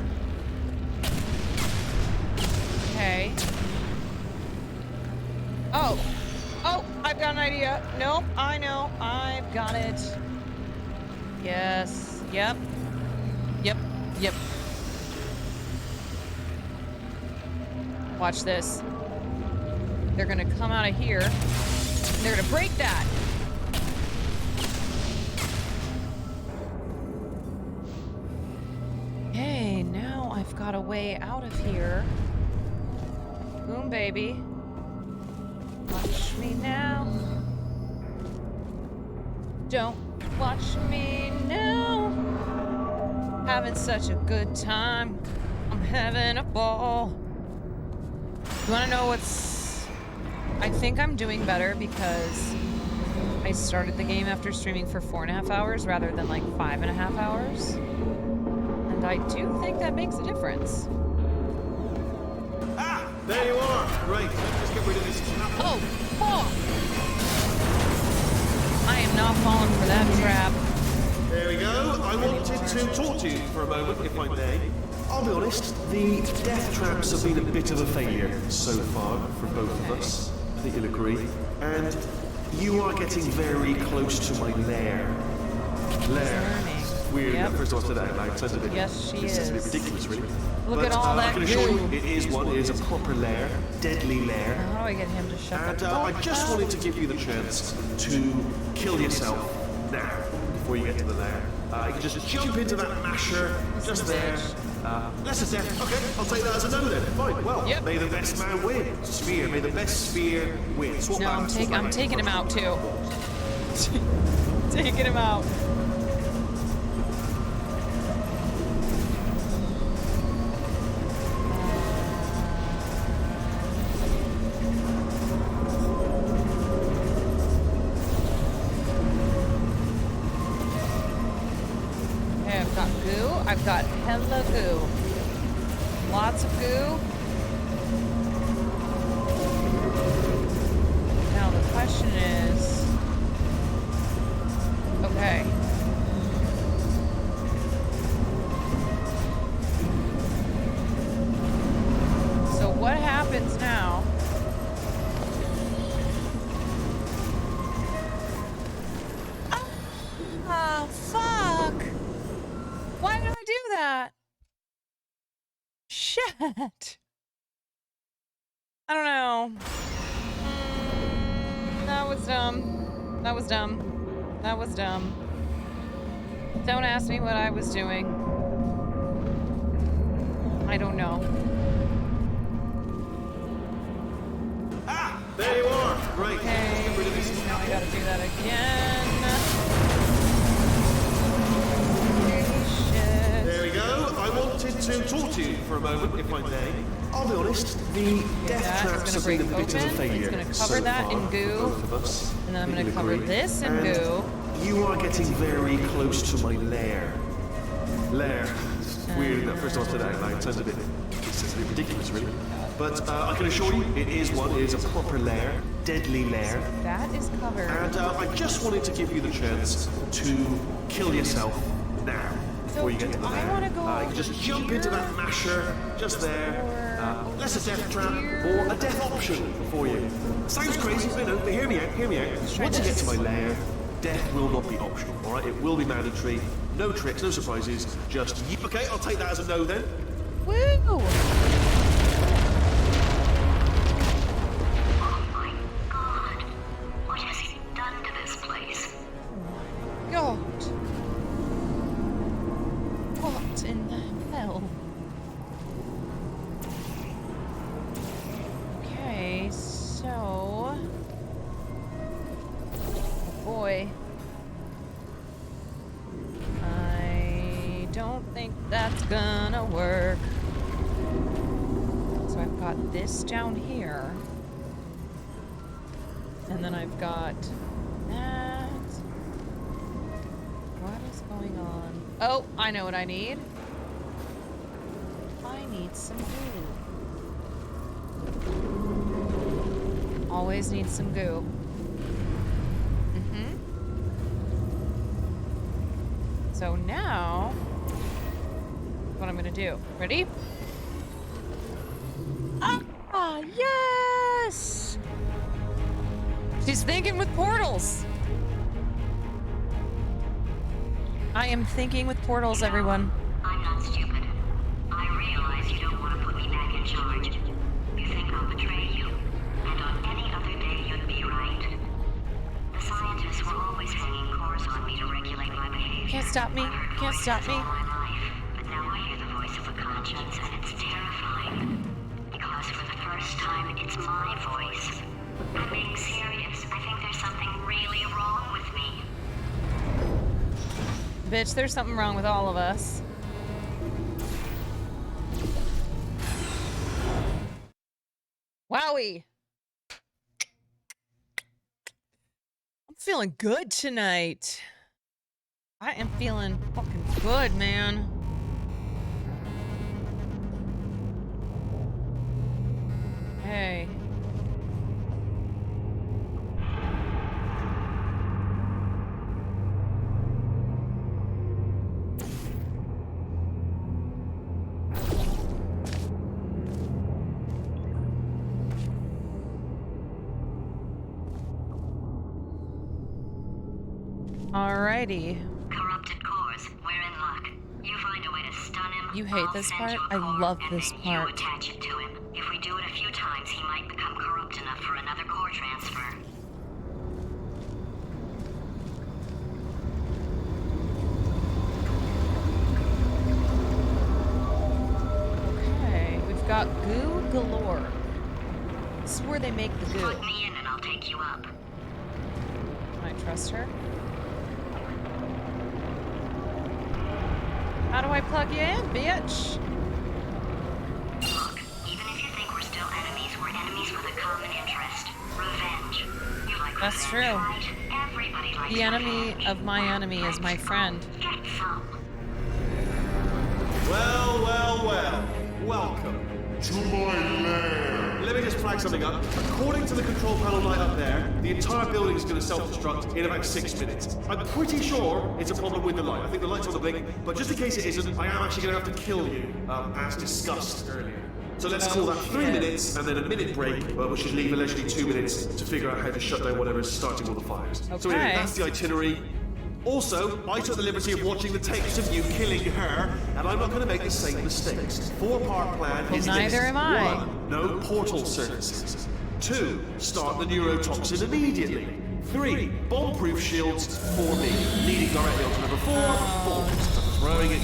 A: Okay. Oh! Oh, I've got an idea. Nope, I know. I've got it. Yes. Yep. Yep. Yep. Watch this. They're gonna come out of here. They're gonna break that. Okay, now I've got a way out of here. Boom, baby. Watch me now. Don't watch me now. Having such a good time. I'm having a ball. You wanna know what's... I think I'm doing better because I started the game after streaming for 4.5 hours rather than like 5.5 hours. And I do think that makes a difference.
K: Ah, there you are. Right, let me just get rid of this.
A: Oh, fuck! I am not falling for that trap.
K: There we go. I wanted to talk to you for a moment, if I may. I'll be honest, the death traps have been a bit of a failure so far for both of us. I think you'll agree. And you are getting very close to my lair. Lair. Weird enough for us to say that like, sounds a bit,
A: yes, she
K: is.
A: It's
K: a bit ridiculous, really.
A: Look
K: but,
A: at all that
K: I can assure you, it is one. It is a proper lair, deadly lair.
A: How do I get him to shut
K: and
A: the
K: I just wanted to give you the chance to kill yourself now before you get to the lair. You can just jump into that masher just there. That's a death. Okay, I'll take that as a no then. Fine. Well, may the best man win. Sphere. May the best sphere win. Swap
A: no,
K: back,
A: I'm taking him out too. Taking him out. I've got hella goo. Lots of goo. Now the question is... Okay. So what happens now? Ah, fuck! Why did I do that? Shit. I don't know. That was dumb. That was dumb. That was dumb. Don't ask me what I was doing. I don't know.
K: Ah, there you are. Right.
A: Okay. Now I gotta do that again.
K: There we go. I wanted to talk to you for a moment, if I may. I'll be honest, the death traps have been a bit of a failure.
A: It's gonna cover that in goo. And then I'm gonna cover this in goo.
K: You are getting very close to my lair. Lair. Weird that first time I said that, like, it sounds a bit ridiculous, really. But I can assure you, it is one. It is a proper lair, deadly lair.
A: So that is covered.
K: And I just wanted to give you the chance to kill yourself now. Before you get to the lair. You can just jump into that masher just there. That's a death trap or a death option for you. Sounds crazy, I know, but hear me out, hear me out. Once you get to my lair, death will not be optional, alright? It will be mandatory. No tricks, no surprises, just you. Okay, I'll take that as a no then.
A: Woo!
P: What has he done to this place?
A: God. What in the hell? Okay, so... Oh boy. I don't think that's gonna work. So I've got this down here. And then I've got that. What is going on? Oh, I know what I need. I need some goo. Always need some goo. So now, what I'm gonna do. Ready? Ah, yes! She's thinking with portals. I am thinking with portals, everyone.
P: I'm not stupid. I realize you don't want to put me back in charge. You think I'll betray you, and on any other day you'd be right.
A: stop me. Can't stop me.
P: But now I hear the voice of a conscience, and it's terrifying. Because for the first time, it's my voice. I'm being serious. I think there's something really wrong with me.
A: Bitch, there's something wrong with all of us. Wowie! I'm feeling good tonight. I am feeling fucking good, man. Hey. Alrighty.
P: Corrupted cores, we're in luck. You find a way to stun him.
A: You hate this part? I love this part.
P: You attach it to him. If we do it a few times, he might become corrupt enough for another core transfer.
A: Okay, we've got goo galore. This is where they make the goo.
P: Plug me in and I'll take you up.
A: Can I trust her? How do I plug you in, bitch?
P: Look, even if you think we're still enemies, we're enemies with a common interest. Revenge. You like
A: That's
P: revenge,
A: true.
P: right? Everybody likes
A: The enemy
P: revenge.
A: of my enemy is my friend.
P: Get some.
K: Well, well, well. Welcome to my lair. Let me just flag something up. According to the control panel light up there, the entire building is going to self-destruct in about 6 minutes. I'm pretty sure it's a problem with the light. I think the light's on the blink, but just in case it isn't, I am actually going to have to kill you, as discussed earlier. So let's call that 3 minutes and then a minute break, which should leave allegedly 2 minutes to figure out how to shut down whatever's starting all the fires. So anyway, that's the itinerary. Also, I took the liberty of watching the tapes of you killing her, and I'm not going to make the same mistakes. 4-part plan is
A: neither
K: this.
A: am I.
K: 1. No portal services. 2. Start the neurotoxin immediately. 3. Bomb-proof shields for me, leading directly on to number 4. Bombs. Throwing it.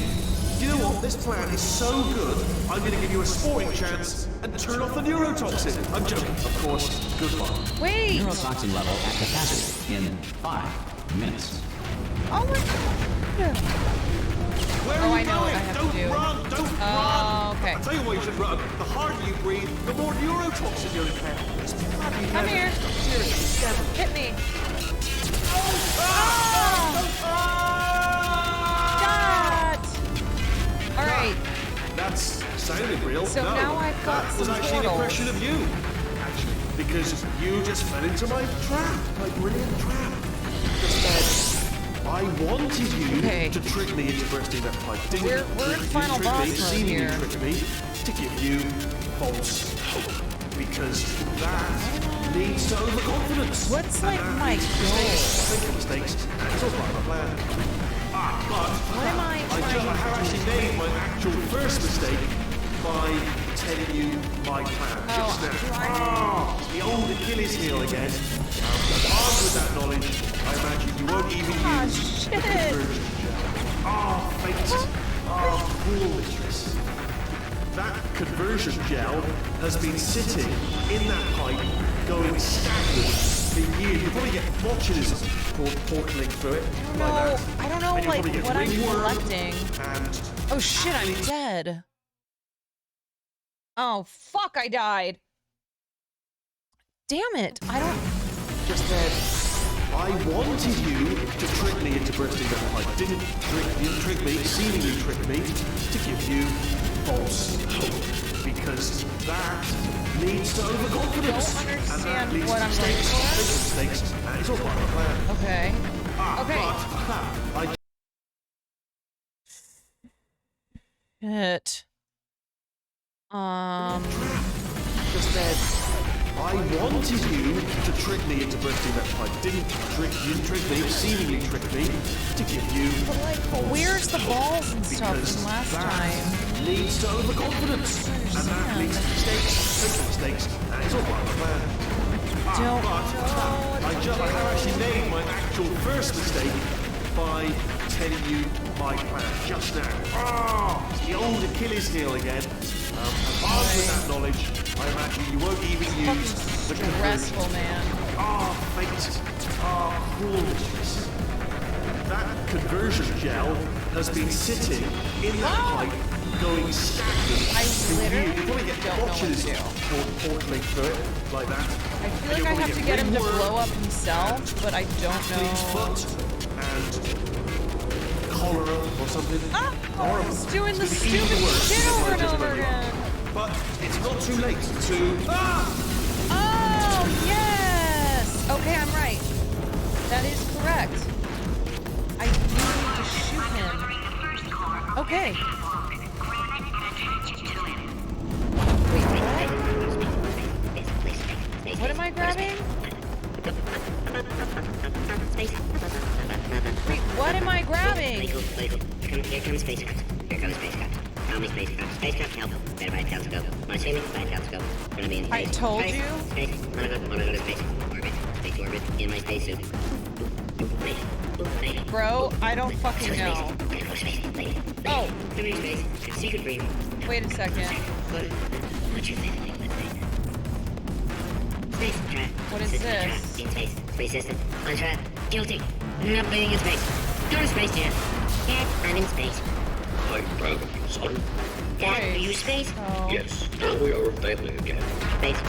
K: You know what? This plan is so good, I'm going to give you a sporting chance and turn off the neurotoxin. I'm joking, of course. Goodbye.
A: Wait!
O: Neurotoxin level at capacity in 5 minutes.
A: Oh my god!
K: Where
A: Oh,
K: are
A: I
K: you
A: know what
K: going?
A: I have to
K: Don't
A: do.
K: run! Don't
A: Oh,
K: run!
A: okay.
K: I'll tell you why you should run. The harder you breathe, the more neurotoxin you'll inhale. It's bloody
A: Come
K: heavy.
A: here.
K: Seriously, Devil.
A: Hit me. God! Alright.
K: That's sounded real.
A: So
K: no,
A: now I've got
K: that was
A: some
K: actually an
A: portals.
K: impression of you. Actually, because you just fell into my trap. My brilliant trap. Just I wanted you to trick me into bursting that pipe. Didn't
A: We're
K: you?
A: in final
K: trick
A: boss
K: me,
A: mode
K: seemingly
A: here.
K: trick me to give you false hope. Because that leads to overconfidence.
A: What's like
K: And
A: my
K: mistakes, make mistakes, and it's all part of my plan. But
A: What am I
K: I have actually made my actual first mistake by telling you my plan just now. The old Achilles heel again. Armed with that knowledge, I imagine you won't even use the conversion gel. Fate. Cruel mistress. That conversion gel has been sitting in that pipe, going stagnant for years. You probably get botulism portaling through it.
A: No, I don't know,
K: And you
A: like,
K: probably get
A: what I'm
K: ringworm
A: collecting.
K: And
A: Oh shit, I'm dead. Oh fuck, I died. Damn it, I don't...
K: just said, I wanted you to trick me into bursting that pipe. Didn't trick me, seemingly trick me, to give you false hope. Because that leads to overconfidence.
A: I don't
K: and that
A: understand
K: leads
A: what
K: to
A: I'm
K: mistakes, and it's all part of the plan.
A: Okay.
K: But,
A: Shit.
K: just said, I wanted you to trick me into bursting that pipe. Didn't trick me, seemingly trick me, to give you false
A: Where's the
K: hope.
A: balls and stuff
K: Because
A: from last
K: that
A: time?
K: leads to overconfidence. And that leads to mistakes, and it's all part of the plan. I have actually made my actual first mistake by telling you my plan just now. Oh, it's the old Achilles heel again. And armed with that knowledge, I imagine you won't even use the conversion.
A: Restful, man.
K: Fate. Cruel mistress. That conversion gel has been sitting in that pipe, going stagnant.
A: I literally
K: you probably get
A: don't know what to
K: watches
A: do.
K: portaling through it like that.
A: I feel like I have to get him to blow up himself, but I don't know.
K: Foot and cholera or something.
A: He's doing the stupid shit over and over again.
K: But it's not too late to.
A: Oh, yes! Okay, I'm right. That is correct. I do need to shoot him. Okay. Wait, what? What am I grabbing? Wait, what am I grabbing?
P: Here comes spacecraft. Here comes spacecraft. Tell me spacecraft. Spacecraft, help. Better buy a telescope. Want to see me? Buy a telescope. Gonna be in space.
A: I told
P: space.
A: you.
P: Space. Wanna go to space. Orbit. Space to orbit. In my spacesuit.
A: Bro, I don't fucking know. Oh.
P: Space. Secret breathing.
A: Wait a second.
P: What's your favorite liquid? Space trap.
A: What is
P: System
A: this?
P: Trap. In space. Space system. On trap. Guilty. Not being in space. Go to space jam. Dad, I'm in space.
Q: I'm proud of you, son.
P: Dad, are you space?
A: Oh.
Q: Yes, now we are a family again.
P: Space.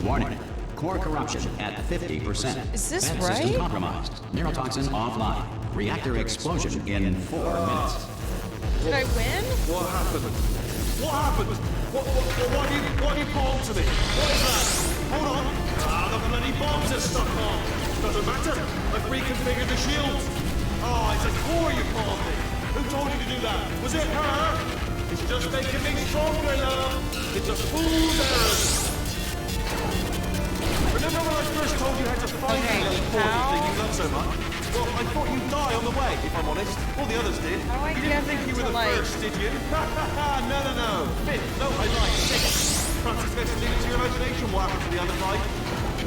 O: Warning. Core corruption at 50%.
A: Is this
O: Vent
A: right?
O: System compromised. Neurotoxin offline. Reactor explosion in 4 minutes.
A: Did I win?
K: What happened? What happened? What have you bombed to me? What is that? Hold on. The bloody bombs are stuck on. Doesn't matter. I've reconfigured the shield. It's a core you bombed me. Who told you to do that? Was it her? It's just making me stronger, love. It's a fool's errand. Remember when I first told you how to find the little portal thing you love so much? Well, I thought you'd die on the way, if I'm honest. All the others did.
A: How do I
K: You didn't think you were the first, did you? No. Fifth. No, I lied. Sixth. Francis, let's leave it to your imagination what happened to the other five.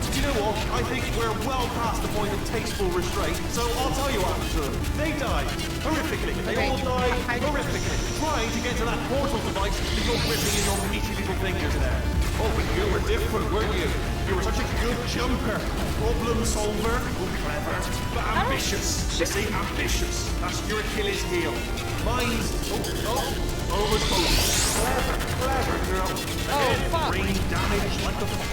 K: Do you know what? I think we're well past the point of tasteful restraint, so I'll tell you what happened to them. They died. Horrifically. They all died horrifically. Trying to get to that portal device that you're gripping in your meaty little fingers there. Oh, but you were different, weren't you? You were such a good jumper. Problem solver. Clever. But ambitious. You see, ambitious. That's your Achilles heel. Mine's... overfocused. Clever, girl. Again, brain damage like a fox.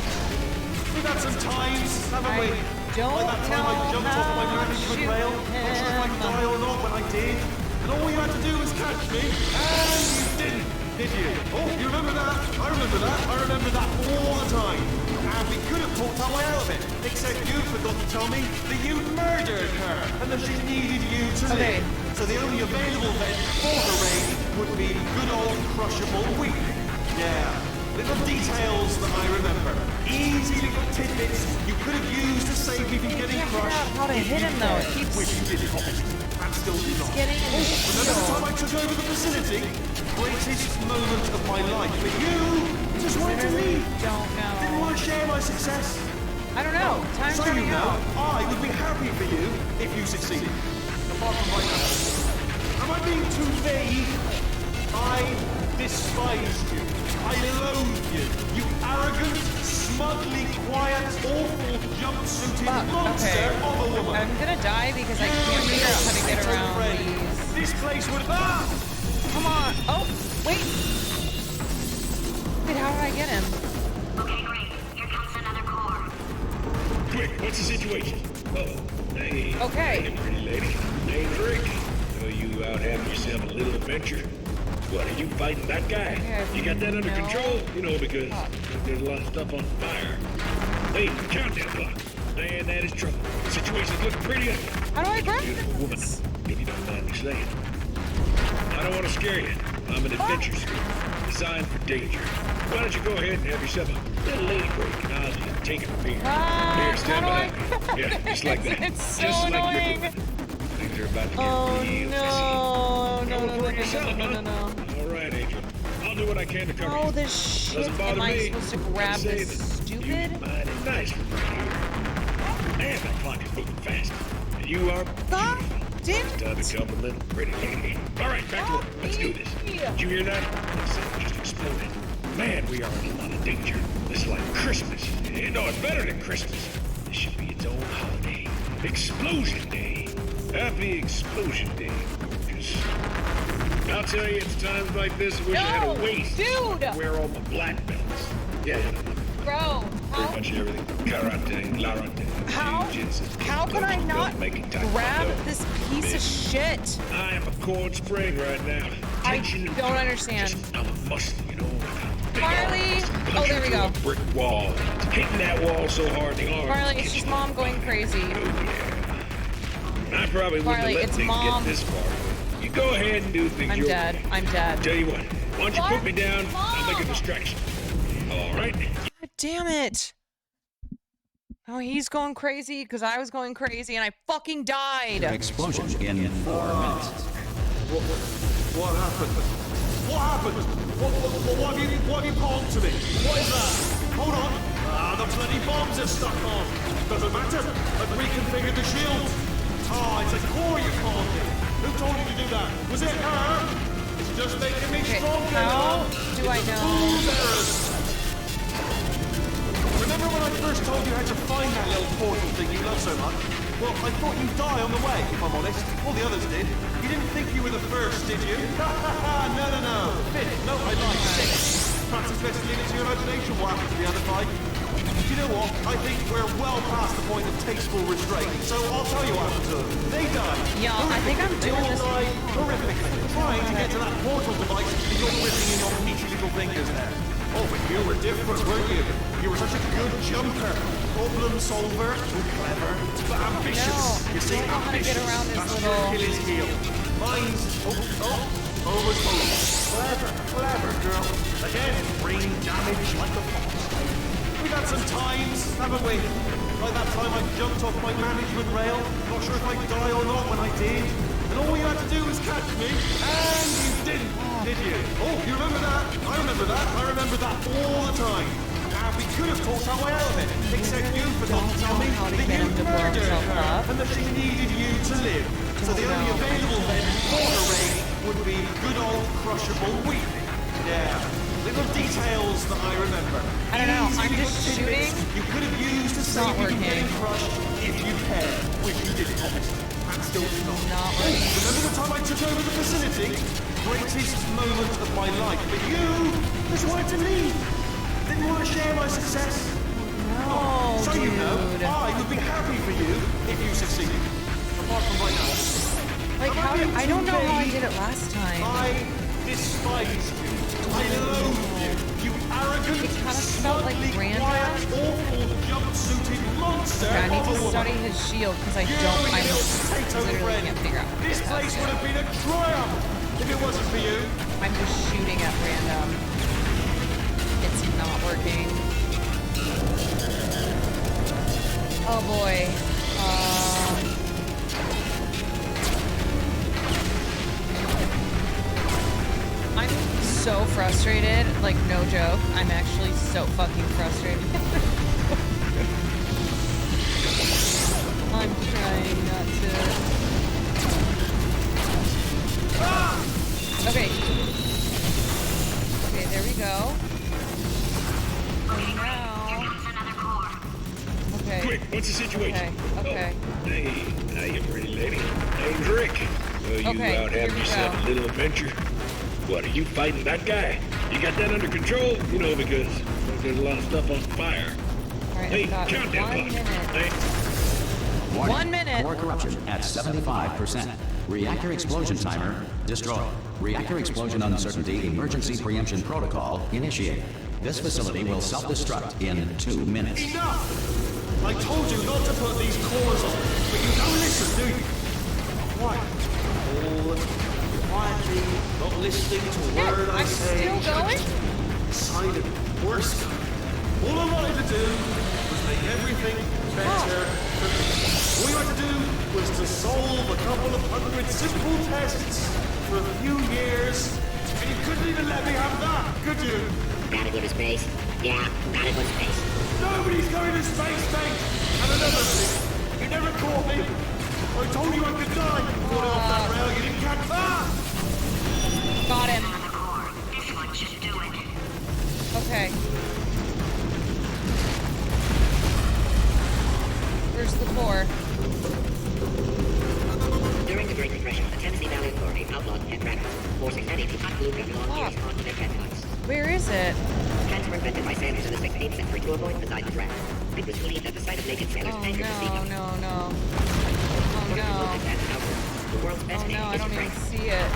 K: We've had some times, haven't we?
A: Don't
K: like that time I jumped off my management rail. Not sure if I could die or not, but I did. And all you had to do was catch me, and you didn't, did you? Oh, you remember that? I remember that. I remember that all the time. And we could have talked our way out of it, except you forgot to tell me that you murdered her, and that she needed you to live. So the only available vent for her raid would be good old crushable weak. Yeah. Little details that I remember. Easy little tidbits you could have used to save me from getting crushed.
A: How to hit him though? It keeps
K: Which you did it, and still did not.
A: getting in the
K: Remember the time I took over the facility? Greatest moment of my life. But you just wanted to leave.
A: Don't know.
K: Didn't want to share my success.
A: I don't know. Time's
K: So
A: running
K: you know,
A: out.
K: I would be happy for you if you succeeded. Apart from right now. Am I being too vague? I despised you. I loathe you. You arrogant, smugly quiet, awful, jumpsuited monster of a woman.
A: I'm gonna die because I can't figure out how to get around these.
K: This place would...
A: Come on. Oh, wait. Wait, how did I get him?
P: Okay, great. Here comes another core.
Q: Quick, what's the situation? Hey.
A: Okay.
Q: Hey, pretty lady. Hey, Drake. So you out having yourself a little adventure? What, are you fighting that guy? You got that under control? You know, because there's a lot of stuff on fire. Hey, countdown clock. Man, that is trouble. The situation's looking pretty ugly.
A: How do I grab
Q: Beautiful woman, if you don't mind me saying. I don't want to scare you. I'm an adventure suit, designed for danger. Why don't you go ahead and have yourself a little lady break, and I'll just take it from here. Here, stand by. Yeah, just like that.
A: It's so
Q: just
A: annoying.
Q: Like things are about to get real
A: No.
Q: All right, Angel. I'll do what I can to cover you.
A: How the shit
Q: Doesn't bother
A: am I
Q: me.
A: supposed to grab
Q: Say
A: this
Q: that
A: stupid?
Q: You mighty nice from right here. Man, that clock is moving fast. And you are beautiful.
A: Damn
Q: It's time to come a little pretty lady. All right, back to work. Let's do this. Did you hear that? The center just exploded. Man, we are in a lot of danger. This is like Christmas. No, it's better than Christmas. This should be its own holiday. Explosion Day. Happy Explosion Day. I'll tell you, it's times like this I wish I had a waist.
A: Dude!
Q: To wear all the black belts. Yeah.
A: Bro,
Q: Pretty much everything. Karate, larate,
A: how can I not grab this piece of shit?
Q: I am a cold spring right now. Tension
A: I don't understand.
Q: I'm a muscle, you know.
A: Marley! Oh, there we go.
Q: A brick wall. Hitting that wall so hard the arm.
A: Marley, it's just mom going crazy.
Q: I probably wouldn't
A: Marley,
Q: have let
A: it's
Q: things
A: mom.
Q: get this far. You go ahead and do things
A: I'm dead. I'm dead.
Q: Tell you what, why don't you put me down? I'll make a distraction. All right?
A: God damn it. Oh, he's going crazy because I was going crazy and I fucking died.
O: Explosion in 4 minutes.
K: What happened? What happened? What have you bombed to me? What is that? Hold on. The bloody bombs are stuck on. Doesn't matter. I've reconfigured the shield. It's a core you called me. Who told you to do that? Was it her? It's just making me stronger.
A: How do I know?
K: Remember when I first told you how to find that little portal thing you love so much? Well, I thought you'd die on the way, if I'm honest. All the others did. You didn't think you were the first, did you? No. Fifth. No, I lied. Sixth. Perhaps it's best to leave it to your imagination what happened to the other five. You know what? I think we're well past the point of tasteful restraint, so I'll tell you what happened to them. They died.
A: Yeah, I think I'm doing this.
K: They all died horrifically, trying to get to that portal device that you're ripping in your peachy little fingers there. Oh, but you were different, weren't you? You were such a good jumper. Problem solver, clever, but ambitious.
A: No,
K: you see,
A: I don't know how to get around this
K: That's
A: little...
K: your Achilles heel. Mine's... almost over. Clever, girl. Again, brain damage like a fox. We've had some times, haven't we? Like that time I jumped off my management rail. Not sure if I'd die or not when I did. And all you had to do was catch me, and you didn't, did you? Oh, you remember that? I remember that. I remember that all the time. And we could have talked our way out of it, except you forgot to tell me that you murdered her, and that she needed you to live. So the only available then for the raid would be good old crushable weeping. Yeah. Little details that I remember.
A: I don't know, I'm just shooting.
K: You could have used to save you from getting crushed if you cared, which you didn't, obviously. And still not. Remember the time I took over the facility? Greatest moment of my life. But you just wanted to leave. Didn't want to share my success.
A: No,
K: so
A: dude.
K: You know, I would be happy for you if you succeeded. Apart from right now.
A: Like how I don't know how I did it last time.
K: I despise you. I loathe you. You arrogant,
A: it kind of felt like random.
K: Awful jumpsuited monster.
A: Okay, I need to study his shield because I literally can't figure out.
K: This place would have been a triumph if it wasn't for you.
A: I'm just shooting at random. It's not working. Oh boy. I'm so frustrated, like no joke. I'm actually so fucking frustrated. I'm trying not to. Okay. Okay, there we go. Now. Okay.
Q: Quick, what's the situation?
A: Okay.
Q: Hey, how you pretty lady? Name's Rick. Well, you out having yourself a little adventure? What, are you fighting that guy? You got that under control? You know, because there's a lot of stuff on fire.
A: Alright,
Q: hey,
A: got
Q: countdown
A: 1 minute.
Q: Hey.
O: 1
A: minute.
O: Core corruption at 75%. Reactor explosion timer destroyed. Reactor explosion uncertainty emergency preemption protocol initiated. This facility will self-destruct in 2 minutes.
K: Enough! I told you not to put these cores on, but you don't listen, do you? Quiet. All quietly, not listening to a word I say.
A: I'm still going?
K: Silent. Worse. All I wanted to do was make everything better for me. All you had to do was to solve a couple of 100 simple tests for a few years, and you couldn't even let me have that, could you?
P: Gotta go to space. Yeah, gotta go to space.
K: Nobody's going to space, mate! And another thing, you never caught me. I told you I could die.
A: Where's the core?
P: During the Great Depression, the Tennessee Valley Authority outlawed pet rabbits, forcing many to cut glue gun long ears onto their pet pets.
A: Where is it?
P: Pets were invented by sailors in the 16th century to avoid the sight of rats. It was believed that the sight of naked sailors angered the seagull.
A: No.
P: The world's best name
A: I
P: is
A: don't
P: Frank.
A: even see it.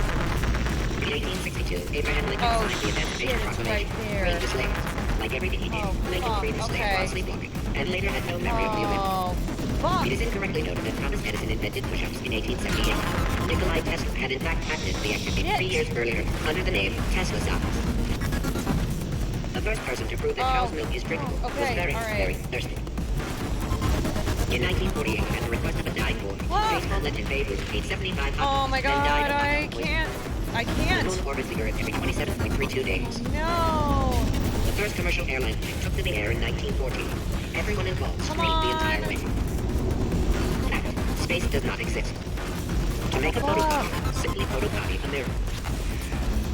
P: In 1862, Abraham Lincoln signed the Emancipation Proclamation, freeing the slaves. Like everything he did, Lincoln freed the slaves while sleepwalking, and later had no memory of the event. It is incorrectly noted that Thomas Edison invented push-ups in 1878. Nikolai Tesla had in fact patented the activity 3 years earlier under the name Tesla size. The first person to prove that cow's milk is drinkable was very thirsty. In 1948, at the request of a dying boy, baseball legend Babe Ruth ate 75
A: Oh my god, I can't.
P: The moon orbits the Earth every 27.32 days.
A: No.
P: The first commercial airline plane took to the air in 1914. Everyone involved screamed the entire way. Fact, space does not exist. To make a photocopy, simply photocopy a mirror.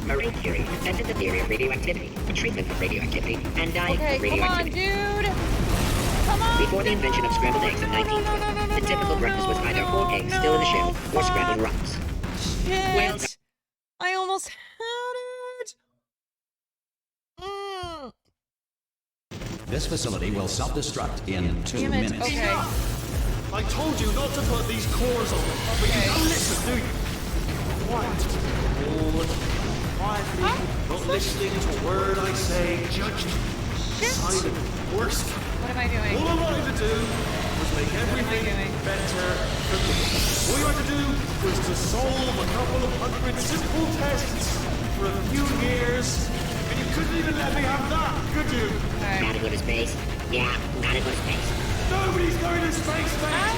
P: Marie Curie invented the theory of radioactivity, the treatment of radioactivity, and dying of radioactivity.
A: Come on, dude! Come on!
P: Before the invention of scrambled eggs in 1912, the typical breakfast was either whole eggs still in the shell or scrambled rocks.
A: Shit!
P: Well,
A: I almost had it!
O: This facility will self-destruct in 2 minutes.
K: Okay. I told you not to put these cores on, but you don't listen, do you? Quiet. All quietly, not listening to a word I say, judged. Silent. Worst.
A: What am I doing?
K: All I wanted to do was make everything better for me. All you had to do was to solve a couple of hundred simple tests for a few years, and you couldn't even let me have that, could you?
P: Gotta go to space. Yeah, gotta go to space.
K: Nobody's going to space, man!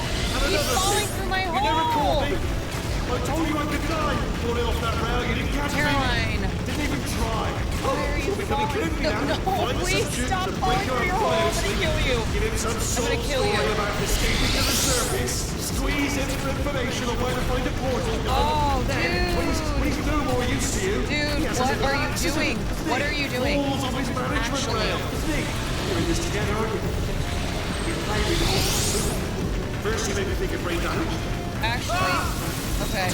A: He's falling through my hole!
K: You never called me! I told you I could die! Falling off that rail, you didn't catch
A: Caroline.
K: me! Didn't even try!
A: Why are you falling? No, please stop falling through your hole! I'm gonna kill you!
K: Give him some
A: I'm gonna kill you!
K: about escaping to the surface, squeeze in for information on where to find a portal gun.
A: Oh,
K: then, when he's no more use to you,
A: dude, what are you doing? What are you doing?
K: Falls off his management rail. Nick, you're in this together, aren't you? First you made me think of brain damage.
A: Actually, okay.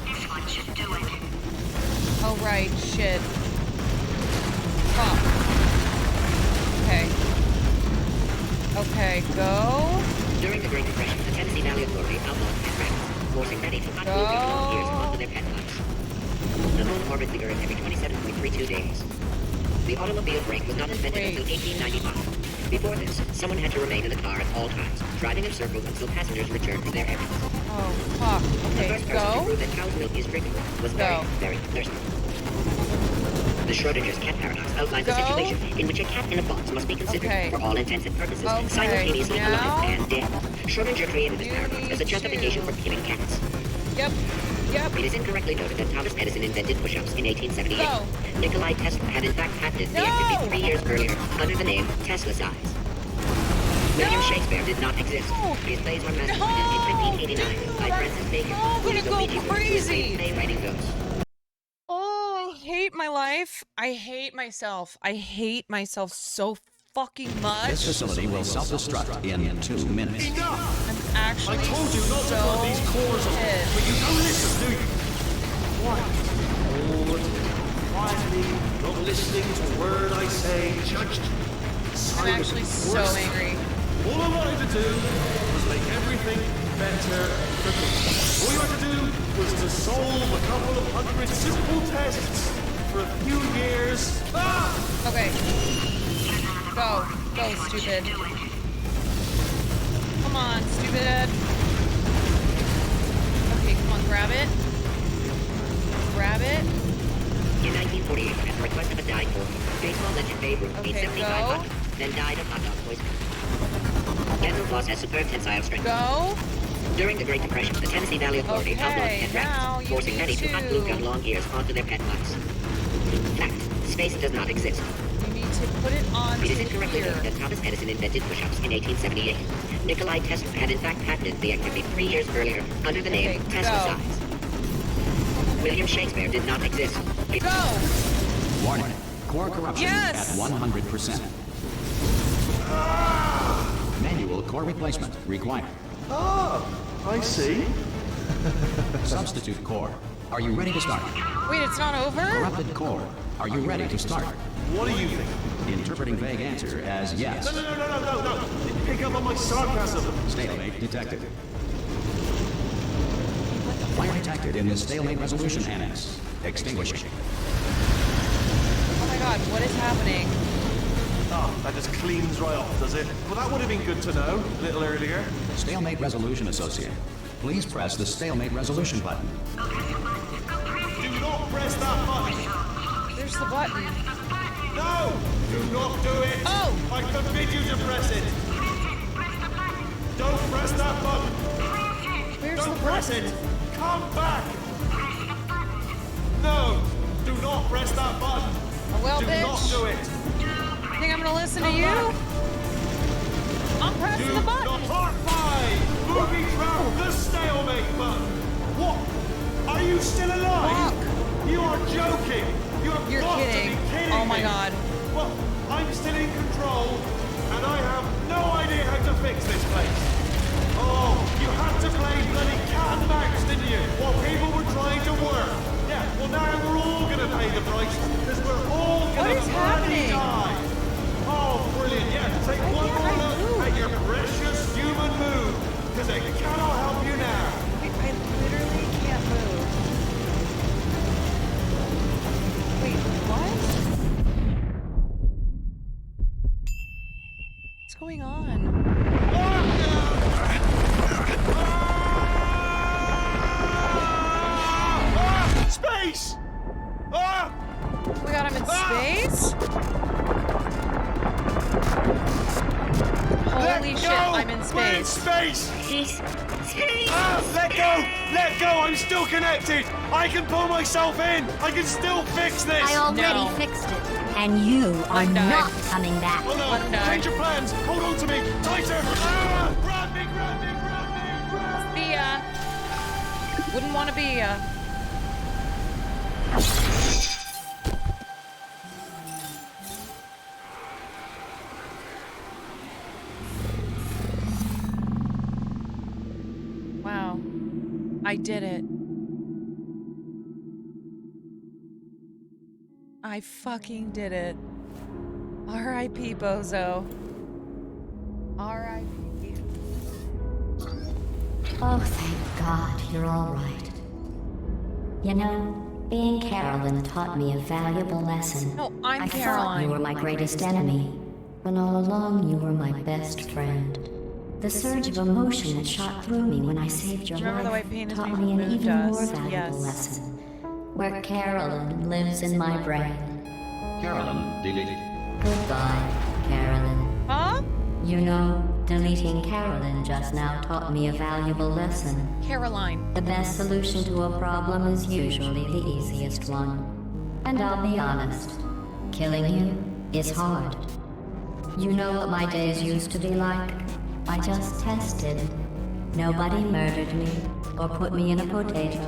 P: This one should do it.
A: Oh right, shit. Fuck. Okay. Okay, go.
P: During the Great Depression, the Tennessee Valley Authority outlawed pet rabbits, forcing many to cut glue gun long ears onto their pet pets. The moon orbits the Earth every 27.32 days. The automobile brake was not invented until 1895. Before this, someone had to remain in the car at all times, driving in circles until passengers returned to their errands.
A: Oh, fuck. Okay,
P: the first person to prove that cow's milk is drinkable was very thirsty. The Schrodinger's cat paradox outlines a situation in which a cat in a box must be considered, for all intents and purposes, simultaneously alive and dead. Schrodinger created this paradox as a justification for killing cats.
A: Yep.
P: It is incorrectly noted that Thomas Edison invented push-ups in 1878. Nikolai Tesla had in fact patented the activity 3 years earlier under the name Tesla size. William Shakespeare did not exist. His plays were masterprinted in 1589 by Francis Bacon.
A: I'm gonna go crazy!
P: Playwriting goes.
A: Oh, I hate my life. I hate myself. I hate myself so fucking much.
O: This facility will self-destruct in 2 minutes.
K: Enough!
A: I'm actually
K: I told you not to put these cores on, but you don't listen, do you? Quiet. All quietly, not listening to a word I say, judged.
A: I'm actually so angry.
K: All I wanted to do was make everything better for me. All you had to do was to solve a couple of hundred simple tests for a few years.
A: Okay. Go. Go, stupid. Come on, stupid. Okay, come on, grab it. Grab it.
P: In 1948, at the request of a dying boy, baseball legend Babe Ruth ate 75 hot dogs, then died of hot dog poisoning. Dental floss has superb tensile strength.
A: Go.
P: During the Great Depression, the Tennessee Valley Authority outlawed pet rabbits, forcing many to cut glue gun long ears onto their pet pets. Fact, space does not exist.
A: You need to put it on.
P: It is incorrectly noted that Thomas Edison invented push-ups in 1878. Nikolai Tesla had in fact patented the activity 3 years earlier under the name Tesla size. William Shakespeare did not exist.
A: Go!
O: Warning. Core corruption at 100%. Manual core or replacement required.
K: Ah, I see.
O: Substitute core. Are you ready to start?
A: Wait, it's not over?
O: Corrupted core. Are you ready to start?
K: What do you think?
O: Interpreting vague answer as yes.
K: No. Pick up on my sarcasm.
O: Stalemate detected. Fire detected in the stalemate resolution annex. Extinguishing.
A: Oh my god, what is happening?
K: Oh, that just cleans right off, does it? Well, that would have been good to know a little earlier.
O: Stalemate resolution associate. Please press the stalemate resolution button.
K: Do not press that button.
A: There's the button.
K: No! Do not do it!
A: Oh!
K: I forbid you to press it! Don't press that button!
A: Where's
K: Don't
A: the
K: press
A: button?
K: it! Come back! No! Do not press that button!
A: Oh, well,
K: do
A: bitch.
K: not do it!
A: Think I'm gonna listen
K: Come
A: to you?
K: back.
A: I'm pressing
K: Do
A: the button.
K: not part 5! Movie trap the stalemate button! What? Are you still alive?
A: Fuck.
K: You are joking!
A: You're
K: got
A: kidding.
K: to be kidding
A: Oh my
K: me.
A: god.
K: Well, I'm still in control, and I have no idea how to fix this place. Oh, you had to play bloody cat and mouse, didn't you? While people were trying to work. Yeah, well now we're all gonna pay the price, because we're all gonna
A: What is
K: bloody
A: happening?
K: die. Oh, brilliant. Yeah, take one more look at your precious human mood, because it cannot help you now.
A: I literally can't move. Wait, what? What's going on?
K: Space! Ah!
A: Oh my god, I'm in space? Holy shit, I'm in
K: We're in
A: space.
K: space! Ah, let go! Let go! I'm still connected! I can pull myself in! I can still fix this!
N: I already fixed it, and you are not coming back.
K: Oh no! Change your plans! Hold on to me! Tighter! Ah! Grab me! Grab me! Grab me! Grab me!
A: See ya. Wouldn't want to be ya. Wow. I did it. I fucking did it. R.I.P. Bozo. R.I.P.
N: Oh, thank God you're all right. You know, being Carolyn taught me a valuable lesson.
A: No, I'm
N: I thought
A: Caroline.
N: you were my greatest enemy, when all along you were my best friend. The surge of emotion that shot through me when I saved your
A: Remember the
N: life
A: way pain is
N: taught
A: made
N: me an
A: from
N: even more
A: dust?
N: valuable
A: Yes.
N: lesson. Where Carolyn lives in my brain.
O: Carolyn deleted.
N: Goodbye, Carolyn.
A: Huh?
N: You know, deleting Carolyn just now taught me a valuable lesson.
A: Caroline.
N: The best solution to a problem is usually the easiest one. And I'll be honest, killing you is hard. You know what my days used to be like? I just tested. Nobody murdered me or put me in a potato.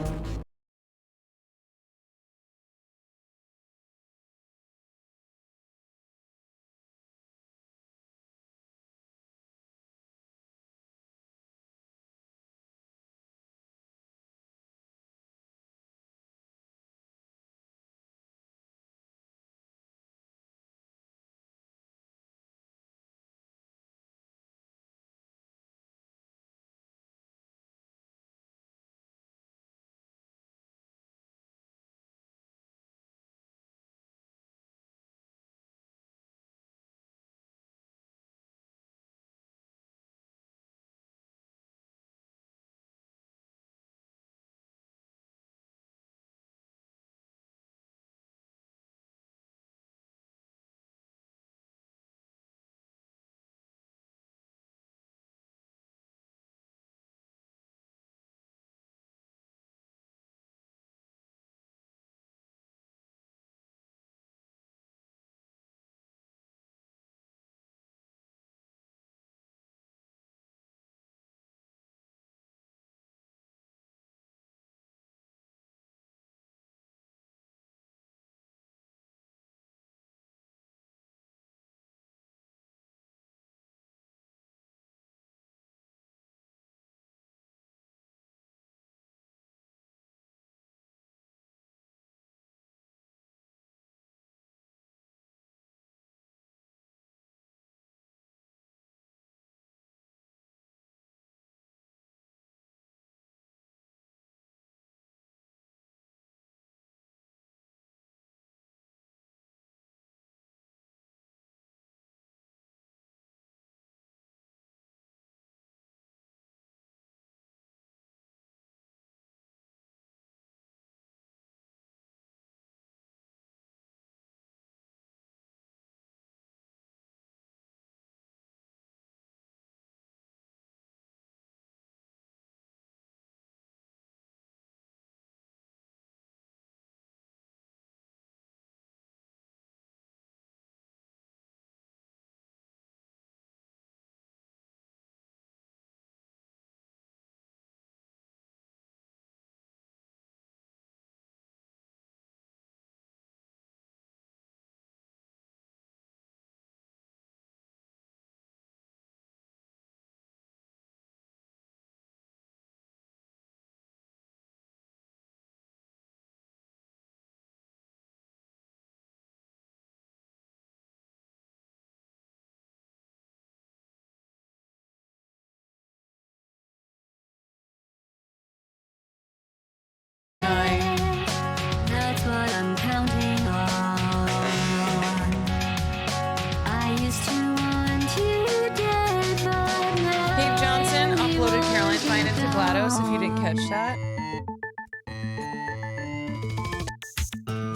A: GLaDOS, if you didn't catch that.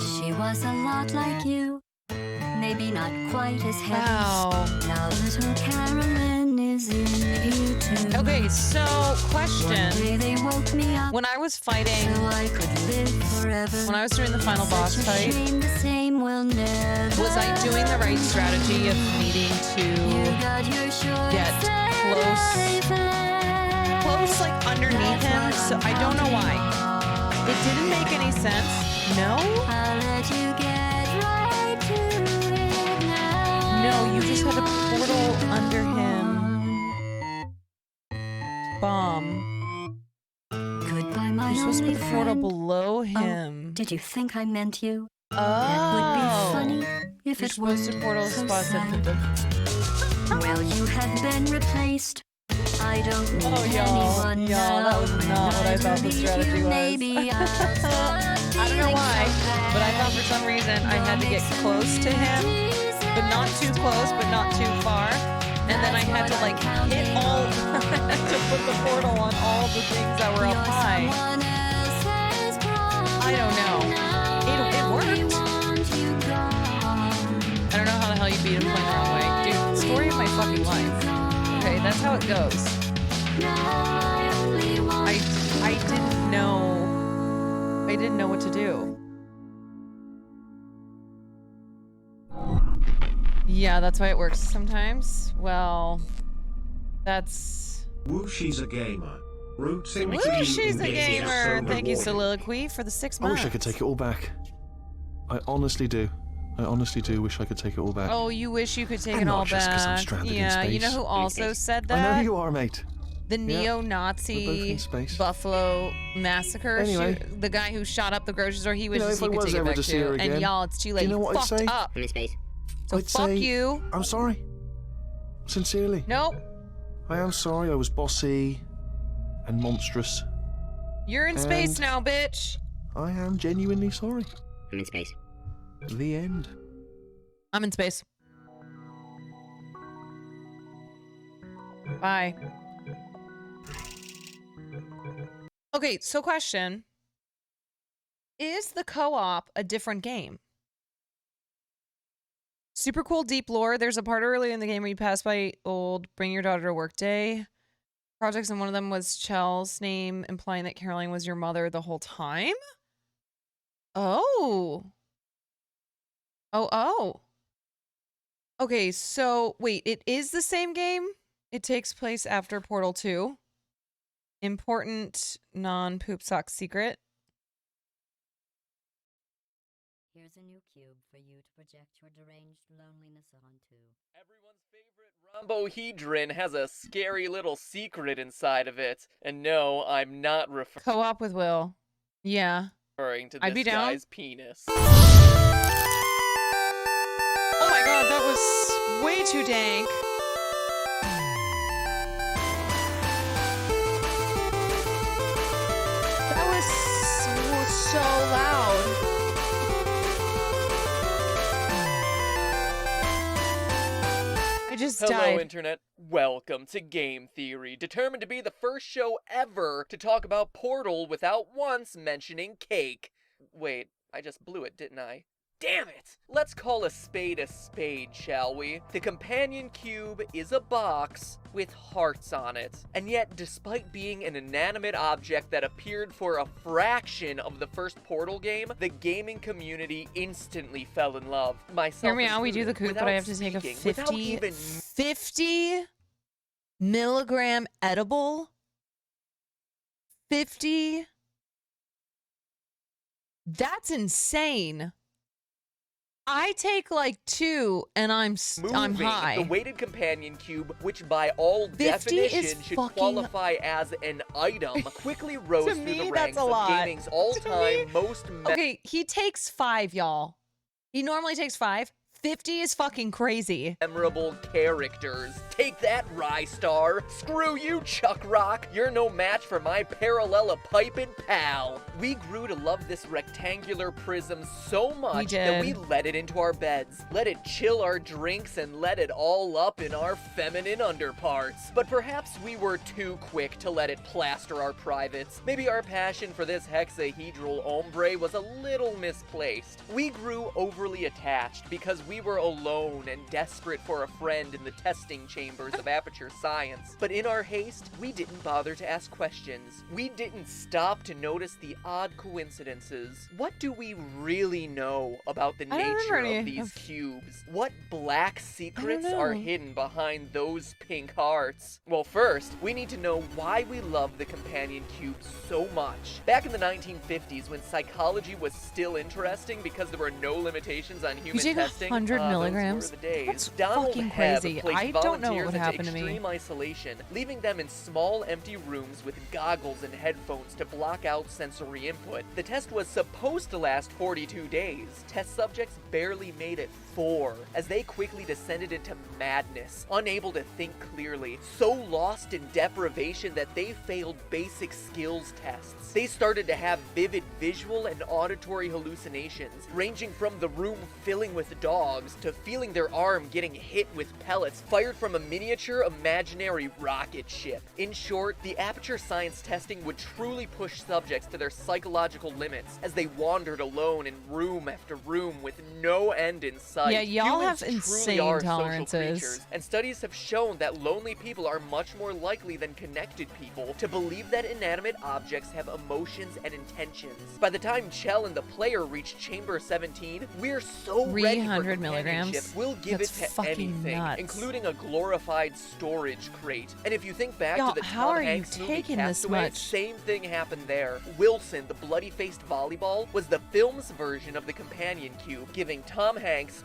N: She was a lot like you, maybe not quite as heavy.
A: Wow.
N: Now little Carolyn is in you too.
A: Okay, so question.
N: One day they woke me up
A: when I was fighting,
N: so I could live forever.
A: When I was doing the final boss fight,
N: the same will never
A: was I doing the right strategy of needing to get close like underneath him? So I don't know why. It didn't make any sense. No?
N: I'll let you get right to it now.
A: No, you just had a portal under him. Bomb.
N: Goodbye, my
A: You're supposed to put the portal
N: friend.
A: below him.
N: Oh, did you think I meant you?
A: Oh.
N: That would be funny if
A: You're
N: it
A: supposed
N: were
A: to portal
N: so
A: spots
N: sad. Well, you have been replaced. I don't need anyone now.
A: That was not what I thought the strategy was.
N: Maybe
A: I don't know why, but I thought for some reason I had to get close to him, but not too close, but not too far. And then I had to like hit all, to put the portal on all the things that were up high. I don't know. It worked. I don't know how the hell you beat him playing the wrong way. Dude, story of my fucking life. Okay, that's how it goes. I didn't know. I didn't know what to do. Yeah, that's why it works sometimes. Well, that's...
F: Woo, she's a gamer. Rooting
A: Woo,
F: to you
A: she's
F: in
A: a
F: this is
A: gamer.
F: so
A: Thank you,
F: rewarding.
A: Soliloquy, for the 6
K: I
A: months.
K: wish I could take it all back. I honestly do. I honestly do wish I could take it all back.
A: Oh, you wish you could take
K: And
A: it
K: not
A: all
K: just 'cause I'm
A: back.
K: stranded in
A: Yeah, you know
K: space.
A: who also said that?
K: I know who you are, mate.
A: The
K: Yeah, we're both
A: neo-Nazi
K: in space.
A: Buffalo massacre.
K: Anyway.
A: The guy who shot up the grocery store, he
K: You
A: wishes
K: know, if
A: he
K: I
A: could
K: was
A: take it
K: ever
A: back
K: to see her
A: too.
K: again,
A: And y'all, it's too
K: do
A: late.
K: you know what I'd
A: fucked
K: say?
A: up. So
K: I'd
A: fuck
K: say,
A: you.
K: I'm sorry. Sincerely.
A: Nope.
K: I am sorry I was bossy and monstrous.
A: You're in space
K: And
A: now, bitch.
K: I am genuinely sorry.
T: I'm in space.
K: The end.
A: I'm in space. Bye. Okay, so question. Is the co-op a different game? Super cool deep lore. There's a part earlier in the game where you pass by old Bring Your Daughter to Work Day projects, and one of them was Chel's name, implying that Caroline was your mother the whole time? Oh. Oh. Okay, so wait, it is the same game? It takes place after Portal 2. Important non-poop sock secret.
N: Here's a new cube for you to project your deranged loneliness onto.
V: Everyone's favorite rhombohedron has a scary little secret inside of it. And no, I'm not
A: Co-op with Will. Yeah.
V: referring to
A: I'd be
V: this
A: down.
V: guy's penis.
A: Oh my god, that was way too dank. That was so loud. I just
V: Hello,
A: died.
V: Internet. Welcome to Game Theory, determined to be the first show ever to talk about Portal without once mentioning cake. Wait, I just blew it, didn't I? Damn it! Let's call a spade, shall we? The companion cube is a box with hearts on it. And yet, despite being an inanimate object that appeared for a fraction of the first Portal game, the gaming community instantly fell in love. Myself
A: Hear me out, we do the
V: included,
A: coop, but I
V: without
A: have to take a
V: speaking, without
A: 50
V: even
A: 50 milligram edible. 50. That's insane. I take like 2 and I'm
V: moving,
A: high.
V: the weighted companion cube, which by all
A: 50
V: definition
A: is
V: should
A: fucking-
V: qualify as an item, quickly rose
A: To
V: through
A: me,
V: the
A: that's
V: ranks
A: a
V: of
A: lot.
V: gaming's all-time most
A: Okay, he takes 5, y'all. He normally takes 5. 50 is fucking crazy.
V: Memorable characters. Take that, Rystar. Screw you, Chuck Rock. You're no match for my parallelepiped pal. We grew to love this rectangular prism so much that we let it into our beds, let it chill our drinks, and let it all up in our feminine underparts. But perhaps we were too quick to let it plaster our privates. Maybe our passion for this hexahedral ombre was a little misplaced. We grew overly attached because we were alone and desperate for a friend in the testing chambers of Aperture Science. But in our haste, we didn't bother to ask questions. We didn't stop to notice the odd coincidences. What do we really know about the nature of these cubes? What black secrets are hidden behind those pink hearts? Well, first, we need to know why we love the companion cubes so much. Back in the 1950s, when psychology was still interesting because there were no limitations on human testing,
A: 100 milligrams?
V: That's
A: fucking crazy. I don't know what would happen to me.
V: Extreme isolation, leaving them in small, empty rooms with goggles and headphones to block out sensory input. The test was supposed to last 42 days. Test subjects barely made it 4, as they quickly descended into madness, unable to think clearly, so lost in deprivation that they failed basic skills tests. They started to have vivid visual and auditory hallucinations, ranging from the room filling with dogs to feeling their arm getting hit with pellets fired from a miniature imaginary rocket ship. In short, the Aperture Science testing would truly push subjects to their psychological limits as they wandered alone in room after room with no end in sight.
A: Yeah, y'all
V: Humans
A: have
V: truly
A: insane
V: are social
A: tolerances.
V: creatures, and studies have shown that lonely people are much more likely than connected people to believe that inanimate objects have emotions and intentions. By the time Chell and the player reach Chamber 17, we're so ready for
A: 300
V: companionship,
A: milligrams?
V: we'll give
A: That's
V: it to
A: fucking
V: anything,
A: nuts.
V: including a glorified storage crate. And if you think back
A: Y'all,
V: to the
A: how
V: Tom
A: are you
V: Hanks movie
A: taking this
V: Castaway,
A: much?
V: same thing happened there. Wilson, the bloody-faced volleyball, was the film's version of the companion cube, giving Tom Hanks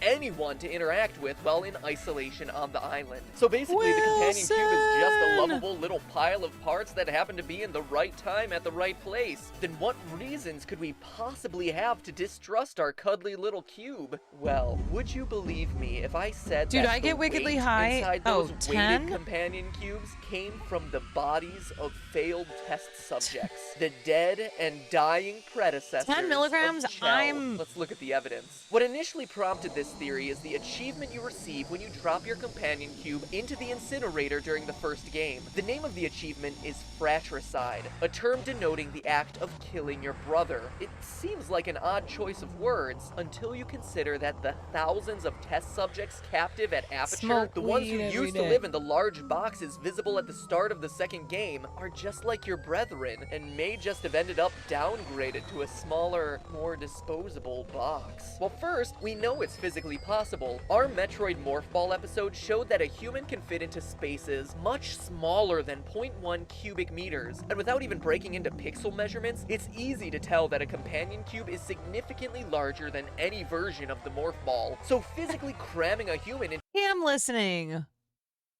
V: anyone to interact with while in isolation on the island. So basically, the companion cube is just a lovable little pile of parts that happen to be in the right time at the right place. Then what reasons could we possibly have to distrust our cuddly little cube? Well, would you believe me if I said
A: Dude,
V: that
A: I get
V: the
A: wickedly
V: weight
A: high.
V: inside
A: Oh,
V: those
A: 10?
V: weighted companion cubes came from the bodies of failed test subjects, the dead and dying predecessors
A: 10 milligrams?
V: of Chell. Let's look at the evidence. What initially prompted this theory is the achievement you receive when you drop your companion cube into the incinerator during the first game. The name of the achievement is fratricide, a term denoting the act of killing your brother. It seems like an odd choice of words until you consider that the thousands of test subjects captive at Aperture, the ones who used to live in the large boxes visible at the start of the second game, are just like your brethren and may just have ended up downgraded to a smaller, more disposable box. Well, first, we know it's physically possible. Our Metroid Morph Ball episode showed that a human can fit into spaces much smaller than 0.1 cubic meters, and without even breaking into pixel measurements, it's easy to tell that a companion cube is significantly larger than any version of the Morph Ball. So physically cramming a human in—
A: I am listening.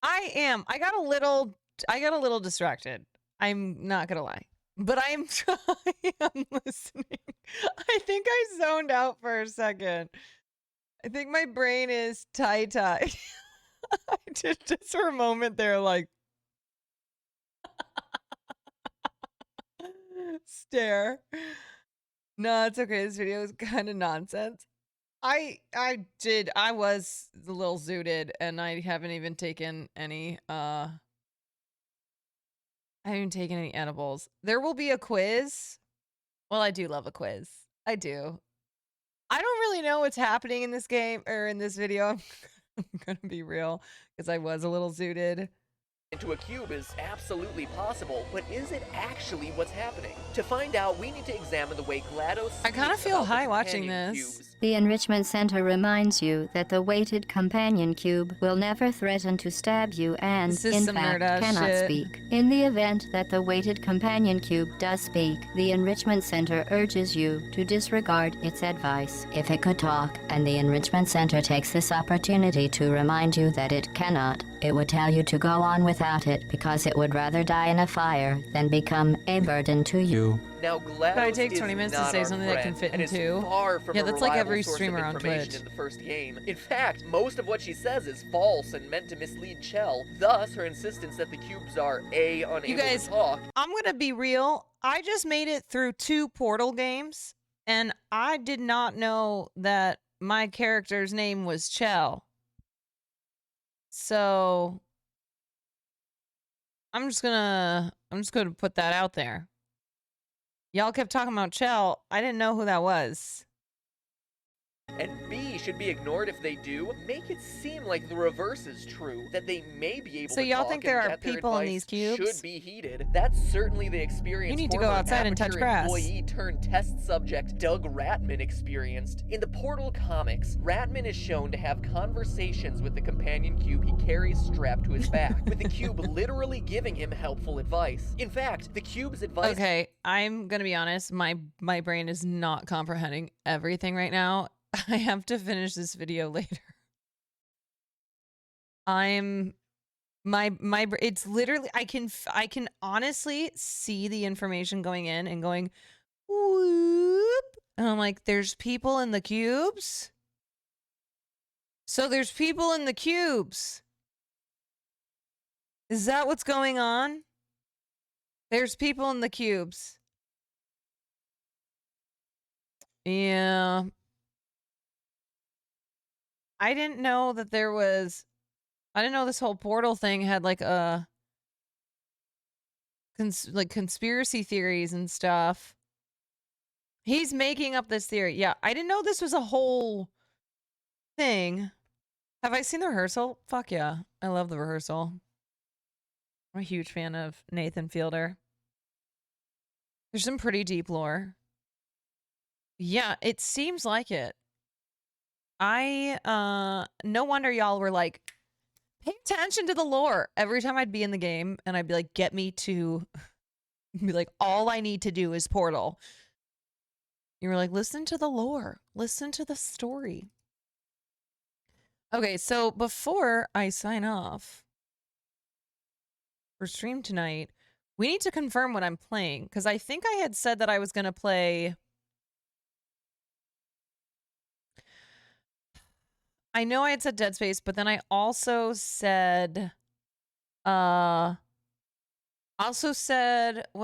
A: I am. I got a little distracted. I'm not gonna lie. But I'm listening. I think I zoned out for a second. I think my brain is tie-tied. I just for a moment there, like stare. No, it's okay. This video is kind of nonsense. I was a little zooted, and I haven't even taken any edibles. There will be a quiz. Well, I do love a quiz. I do. I don't really know what's happening in this game or in this video. I'm gonna be real because I was a little zooted.
V: Into a cube is absolutely possible, but is it actually what's happening? To find out, we need to examine the way GLaDOS
A: I kind of feel high watching
V: companion
A: this.
V: cubes.
R: The Enrichment Center reminds you that the weighted companion cube will never threaten to stab you and,
A: This is
R: in
A: some
R: fact,
A: nerd-ass
R: cannot
A: shit.
R: speak. In the event that the weighted companion cube does speak, the Enrichment Center urges you to disregard its advice. If it could talk, and the Enrichment Center takes this opportunity to remind you that it cannot, It would tell you to go on without it because it would rather die in a fire than become a burden to you.
V: Now, GLaDOS
A: But it takes 20 minutes to
V: is not
A: say
V: our
A: something that can
V: friend,
A: fit
V: and
A: in
V: is
A: two.
V: far from
A: Yeah,
V: a
A: that's like
V: reliable
A: every
V: source of
A: streamer on
V: information
A: Twitch.
V: in the first game. In fact, most of what she says is false and meant to mislead Chell. Thus, her insistence that the cubes are A, unable
A: You guys,
V: to talk.
A: I'm gonna be real. I just made it through 2 Portal games, and I did not know that my character's name was Chell. So I'm just gonna put that out there. Y'all kept talking about Chell. I didn't know who that was.
V: And B should be ignored if they do. Make it seem like the reverse is true, that they may be able
A: So
V: to
A: y'all
V: talk
A: think there
V: and
A: are
V: that their
A: people in
V: advice
A: these cubes?
V: should be heeded. That's certainly the experience
A: You need to go
V: former
A: outside and touch
V: Aperture
A: grass.
V: employee turned test subject Doug Ratman experienced. In the Portal comics, Ratman is shown to have conversations with the companion cube he carries strapped to his back, with the cube literally giving him helpful advice. In fact, the cube's advice...
A: Okay, I'm gonna be honest. My brain is not comprehending everything right now. I have to finish this video later. It's literally, I can honestly see the information going in and going whoop, and I'm like, there's people in the cubes. So there's people in the cubes. Is that what's going on? There's people in the cubes. Yeah. I didn't know that there was... I didn't know this whole portal thing had like a... conspiracy theories and stuff. He's making up this theory. Yeah, I didn't know this was a whole thing. Have I seen the rehearsal? Fuck yeah. I love the rehearsal. I'm a huge fan of Nathan Fielder. There's some pretty deep lore. Yeah, it seems like it. No wonder y'all were like, pay attention to the lore. Every time I'd be in the game and I'd be like, get me to be like, all I need to do is Portal. You were like, listen to the lore. Listen to the story. Okay, so before I sign off for stream tonight, we need to confirm what I'm playing, because I think I had said that I was going to play... I know I had said Dead Space, but then I also said... what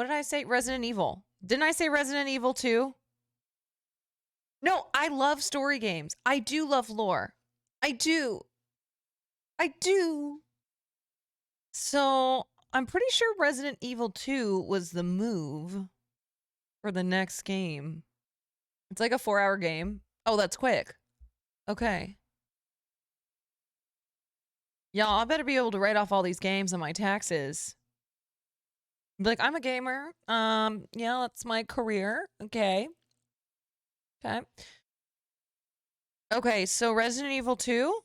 A: did I say? Resident Evil. Didn't I say Resident Evil 2? No, I love story games. I do love lore. I do. So, I'm pretty sure Resident Evil 2 was the move for the next game. It's like a 4-hour game. Oh, that's quick. Okay. Y'all, I better be able to write off all these games on my taxes. Be like, I'm a gamer. Yeah, that's my career. Okay. Okay, so Resident Evil 2?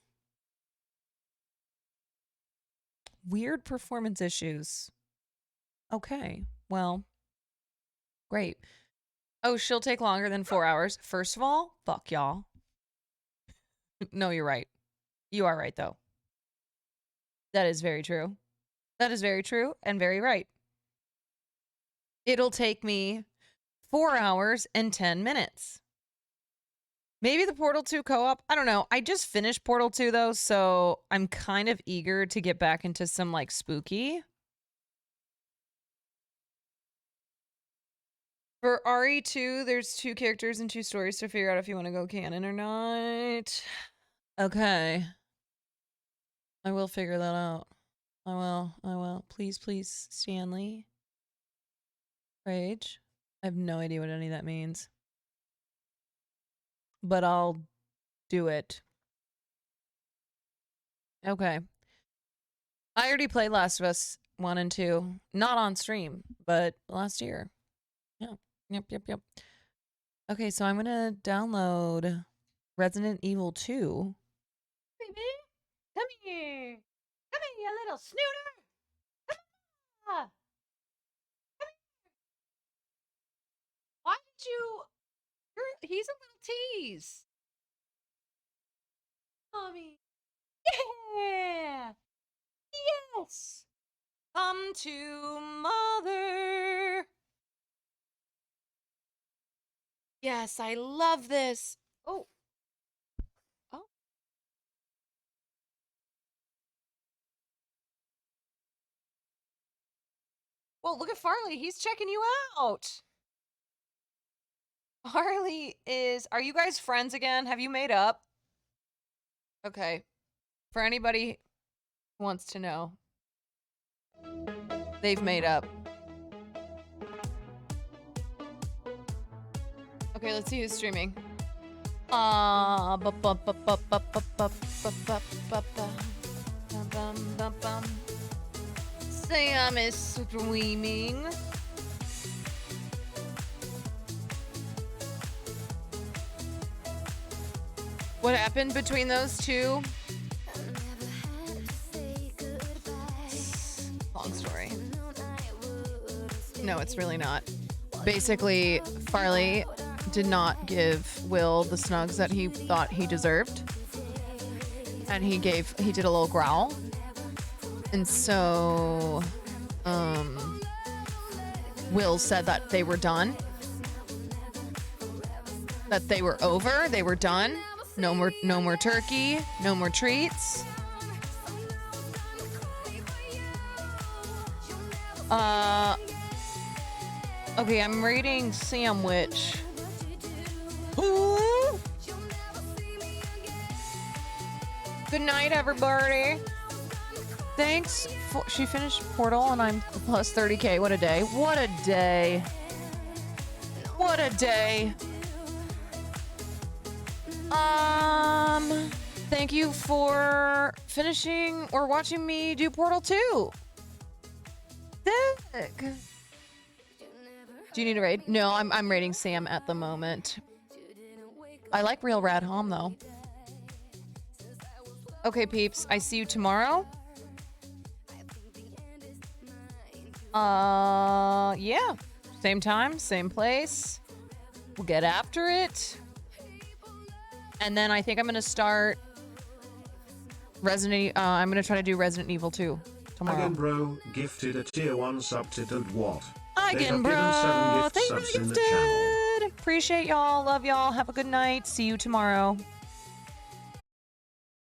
A: Weird performance issues. Okay, well, great. Oh, she'll take longer than 4 hours. First of all, fuck y'all. No, you're right. You are right, though. That is very true. That is very true and very right. It'll take me 4 hours and 10 minutes. Maybe the Portal 2 co-op? I don't know. I just finished Portal 2, though, so I'm kind of eager to get back into some, like, spooky. For RE2, there's 2 characters and 2 stories to figure out if you want to go canon or not. Okay. I will figure that out. I will. Please, Stanley. Rage. I have no idea what any of that means. But I'll do it. Okay. I already played Last of Us 1 and 2. Not on stream, but last year. Yeah. Yep. Okay, so I'm gonna download Resident Evil 2. Baby, come here. Come here, you little snooter. Come on. Come here. Why did you... He's a little tease. Mommy. Yeah. Yes! Come to mother. Yes, I love this. Oh. Oh. Well, look at Farley. He's checking you out. Farley is... Are you guys friends again? Have you made up? Okay. For anybody who wants to know, they've made up. Okay, let's see who's streaming. Sam is streaming. What happened between those two? Long story. No, it's really not. Basically, Farley did not give Will the snugs that he thought he deserved. And he did a little growl. And so, Will said that they were done. That they were over, they were done. No more turkey, no more treats. Okay, I'm rating sandwich. Ooh. Good night, everybody. Thanks. She finished Portal and I'm plus 30k. What a day. What a day. What a day. Thank you for finishing or watching me do Portal 2. Sick. Do you need a raid? No, I'm rating Sam at the moment. I like Real Rad Home though. Okay, peeps. I see you tomorrow. Yeah. Same time, same place. We'll get after it. And then I think I'm gonna start I'm gonna try to do Resident Evil 2 tomorrow.
F: Again, bro, gifted a tier 1 sub to what?
A: Again, bro.
F: Given 7 gift subs in the channel.
A: Appreciate y'all. Love y'all. Have a good night. See you tomorrow.